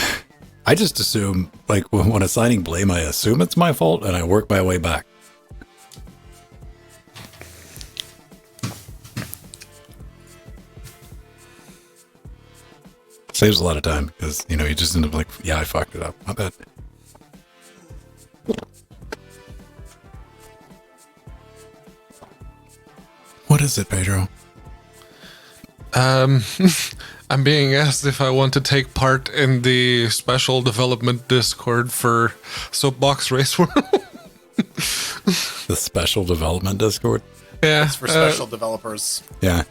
[SPEAKER 1] I just assume, like, when assigning blame, I assume it's my fault and I work my way back. Saves a lot of time because, you just end up like, yeah, I fucked it up. My bad. What is it, Pedro?
[SPEAKER 2] I'm being asked if I want to take part in the special development Discord for Soapbox Race World.
[SPEAKER 1] The special development Discord?
[SPEAKER 2] Yeah.
[SPEAKER 3] It's for special developers.
[SPEAKER 1] Yeah.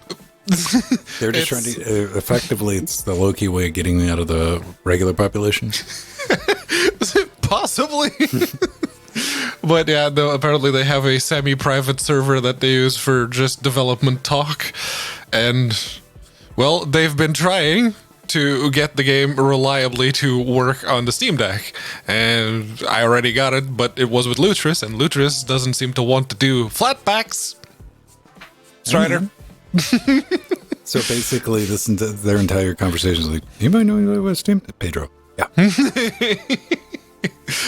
[SPEAKER 1] They're just trying to, effectively, it's the low-key way of getting me out of the regular population.
[SPEAKER 2] Possibly. But yeah, no, apparently they have a semi-private server that they use for just development talk. And, well, they've been trying to get the game reliably to work on the Steam Deck. And I already got it, but it was with Lutris, and Lutris doesn't seem to want to do flatbacks. Strider.
[SPEAKER 1] So basically, their entire conversation is like, anybody know what Steam? Pedro. Yeah.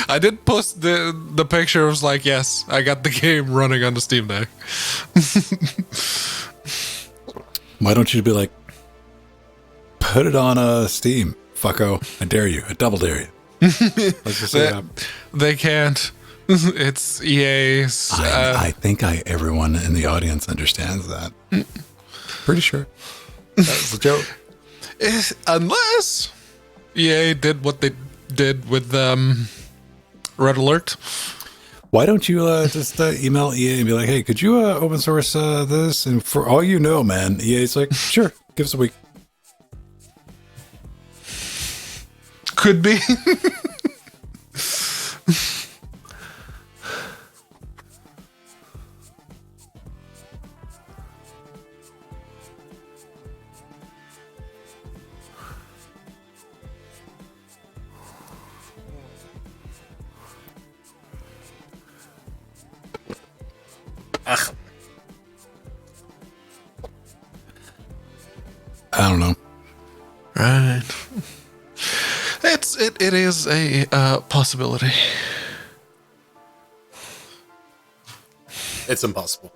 [SPEAKER 2] I did post the picture. It was like, yes, I got the game running on the Steam Deck.
[SPEAKER 1] Why don't you be like, put it on Steam, fucko. I dare you. I double dare you. Let's just say that.
[SPEAKER 2] They can't. It's EA's.
[SPEAKER 1] I think everyone in the audience understands that. Pretty sure. That was a joke.
[SPEAKER 2] Unless EA did what they did with Red Alert.
[SPEAKER 1] Why don't you just email EA and be like, hey, could you open source this? And for all you know, man, EA's like, sure, give us a week.
[SPEAKER 2] Could be.
[SPEAKER 3] Ugh.
[SPEAKER 1] I don't know.
[SPEAKER 2] Right. It is a possibility.
[SPEAKER 3] It's impossible.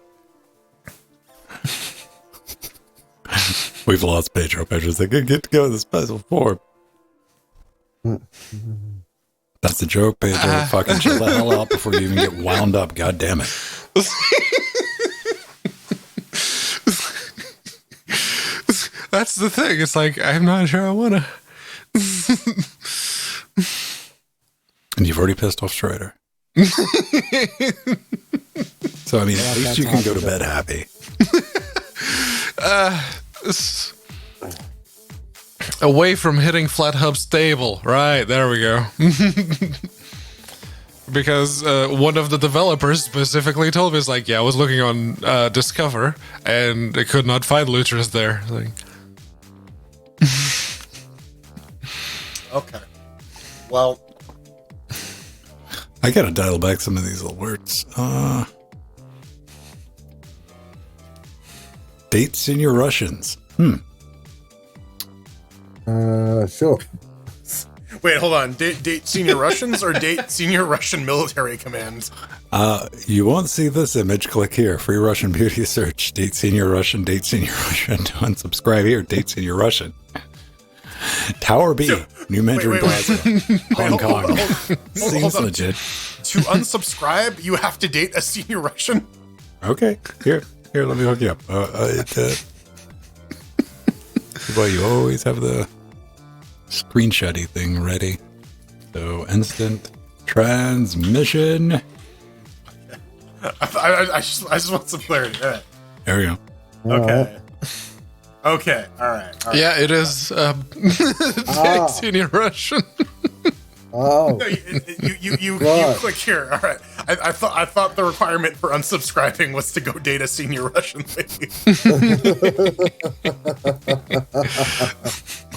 [SPEAKER 1] We've lost Pedro. Pedro's like, get to go in the special form. That's the joke, Pedro. Fucking chill the hell out before you even get wound up. God damn it.
[SPEAKER 2] That's the thing. It's like, I'm not sure I want to.
[SPEAKER 1] And you've already pissed off Strider. So, I mean, at least you can go to bed happy.
[SPEAKER 2] Away from hitting Flat Hub stable. Right, there we go. Because one of the developers specifically told me, it's like, yeah, I was looking on Discover, and I could not find Lutris there. Like,
[SPEAKER 3] Okay. Well,
[SPEAKER 1] I gotta dial back some of these little words. Date senior Russians.
[SPEAKER 5] Sure.
[SPEAKER 3] Wait, hold on. Date senior Russians or date senior Russian military command?
[SPEAKER 1] You won't see this image. Click here. Free Russian beauty search. Date senior Russian. Date senior Russian. Unsubscribe here. Date senior Russian. Tower B. New Mandarin Plaza. Hong Kong. Seems legit.
[SPEAKER 3] To unsubscribe, you have to date a senior Russian?
[SPEAKER 1] Okay. Here, let me hook you up. Well, you always have the screenshotty thing ready. So, instant transmission.
[SPEAKER 3] I just want some clarity. All right.
[SPEAKER 1] There we go.
[SPEAKER 3] Okay. Okay. All right.
[SPEAKER 2] Yeah, it is senior Russian.
[SPEAKER 5] Oh.
[SPEAKER 3] No, you
[SPEAKER 5] Right.
[SPEAKER 3] click here. All right. I thought the requirement for unsubscribing was to go date a senior Russian lady.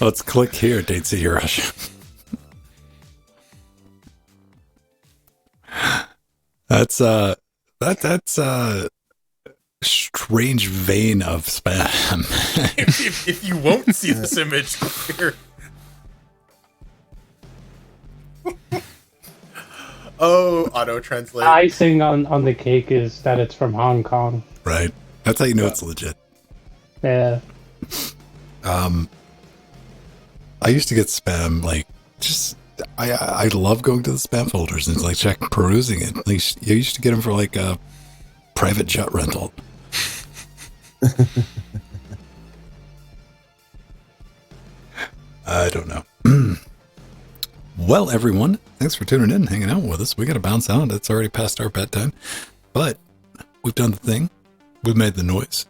[SPEAKER 1] Let's click here. Date senior Russian. That's strange vein of spam.
[SPEAKER 3] if you won't see this image, click here. Oh, auto translate.
[SPEAKER 4] Icing on the cake is that it's from Hong Kong.
[SPEAKER 1] Right. That's how you know it's legit.
[SPEAKER 4] Yeah.
[SPEAKER 1] I used to get spam, like, just, I love going to the spam folders and, like, perusing it. Like, you used to get them for, like, a private jet rental. I don't know. Well, everyone, thanks for tuning in and hanging out with us. We got to bounce out. It's already past our bedtime. But we've done the thing. We've made the noise.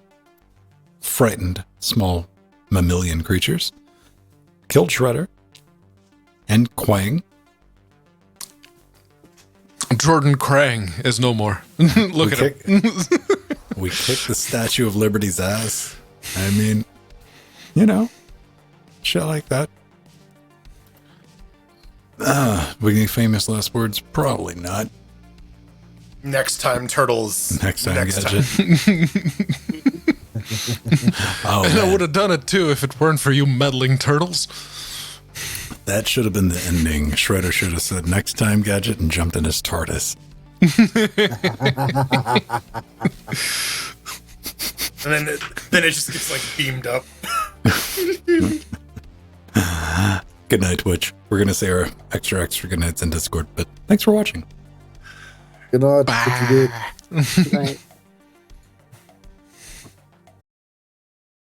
[SPEAKER 1] Frightened small mammalian creatures. Killed Shredder. And Quang.
[SPEAKER 2] Jordan Krang is no more. Look at him.
[SPEAKER 1] We kicked the Statue of Liberty's ass. I mean, you know, shit like that. We need famous last words? Probably not.
[SPEAKER 3] Next time, turtles.
[SPEAKER 1] Next time, Gadget. Oh,
[SPEAKER 2] And I
[SPEAKER 1] man.
[SPEAKER 2] would have done it too if it weren't for you meddling turtles.
[SPEAKER 1] That should have been the ending. Shredder should have said, next time, Gadget, and jumped in his TARDIS.
[SPEAKER 3] And then it just gets like beamed up.
[SPEAKER 1] Good night, Twitch. We're going to say our extra good nights in Discord, but thanks for watching.
[SPEAKER 5] Good night. What you did.
[SPEAKER 4] Right.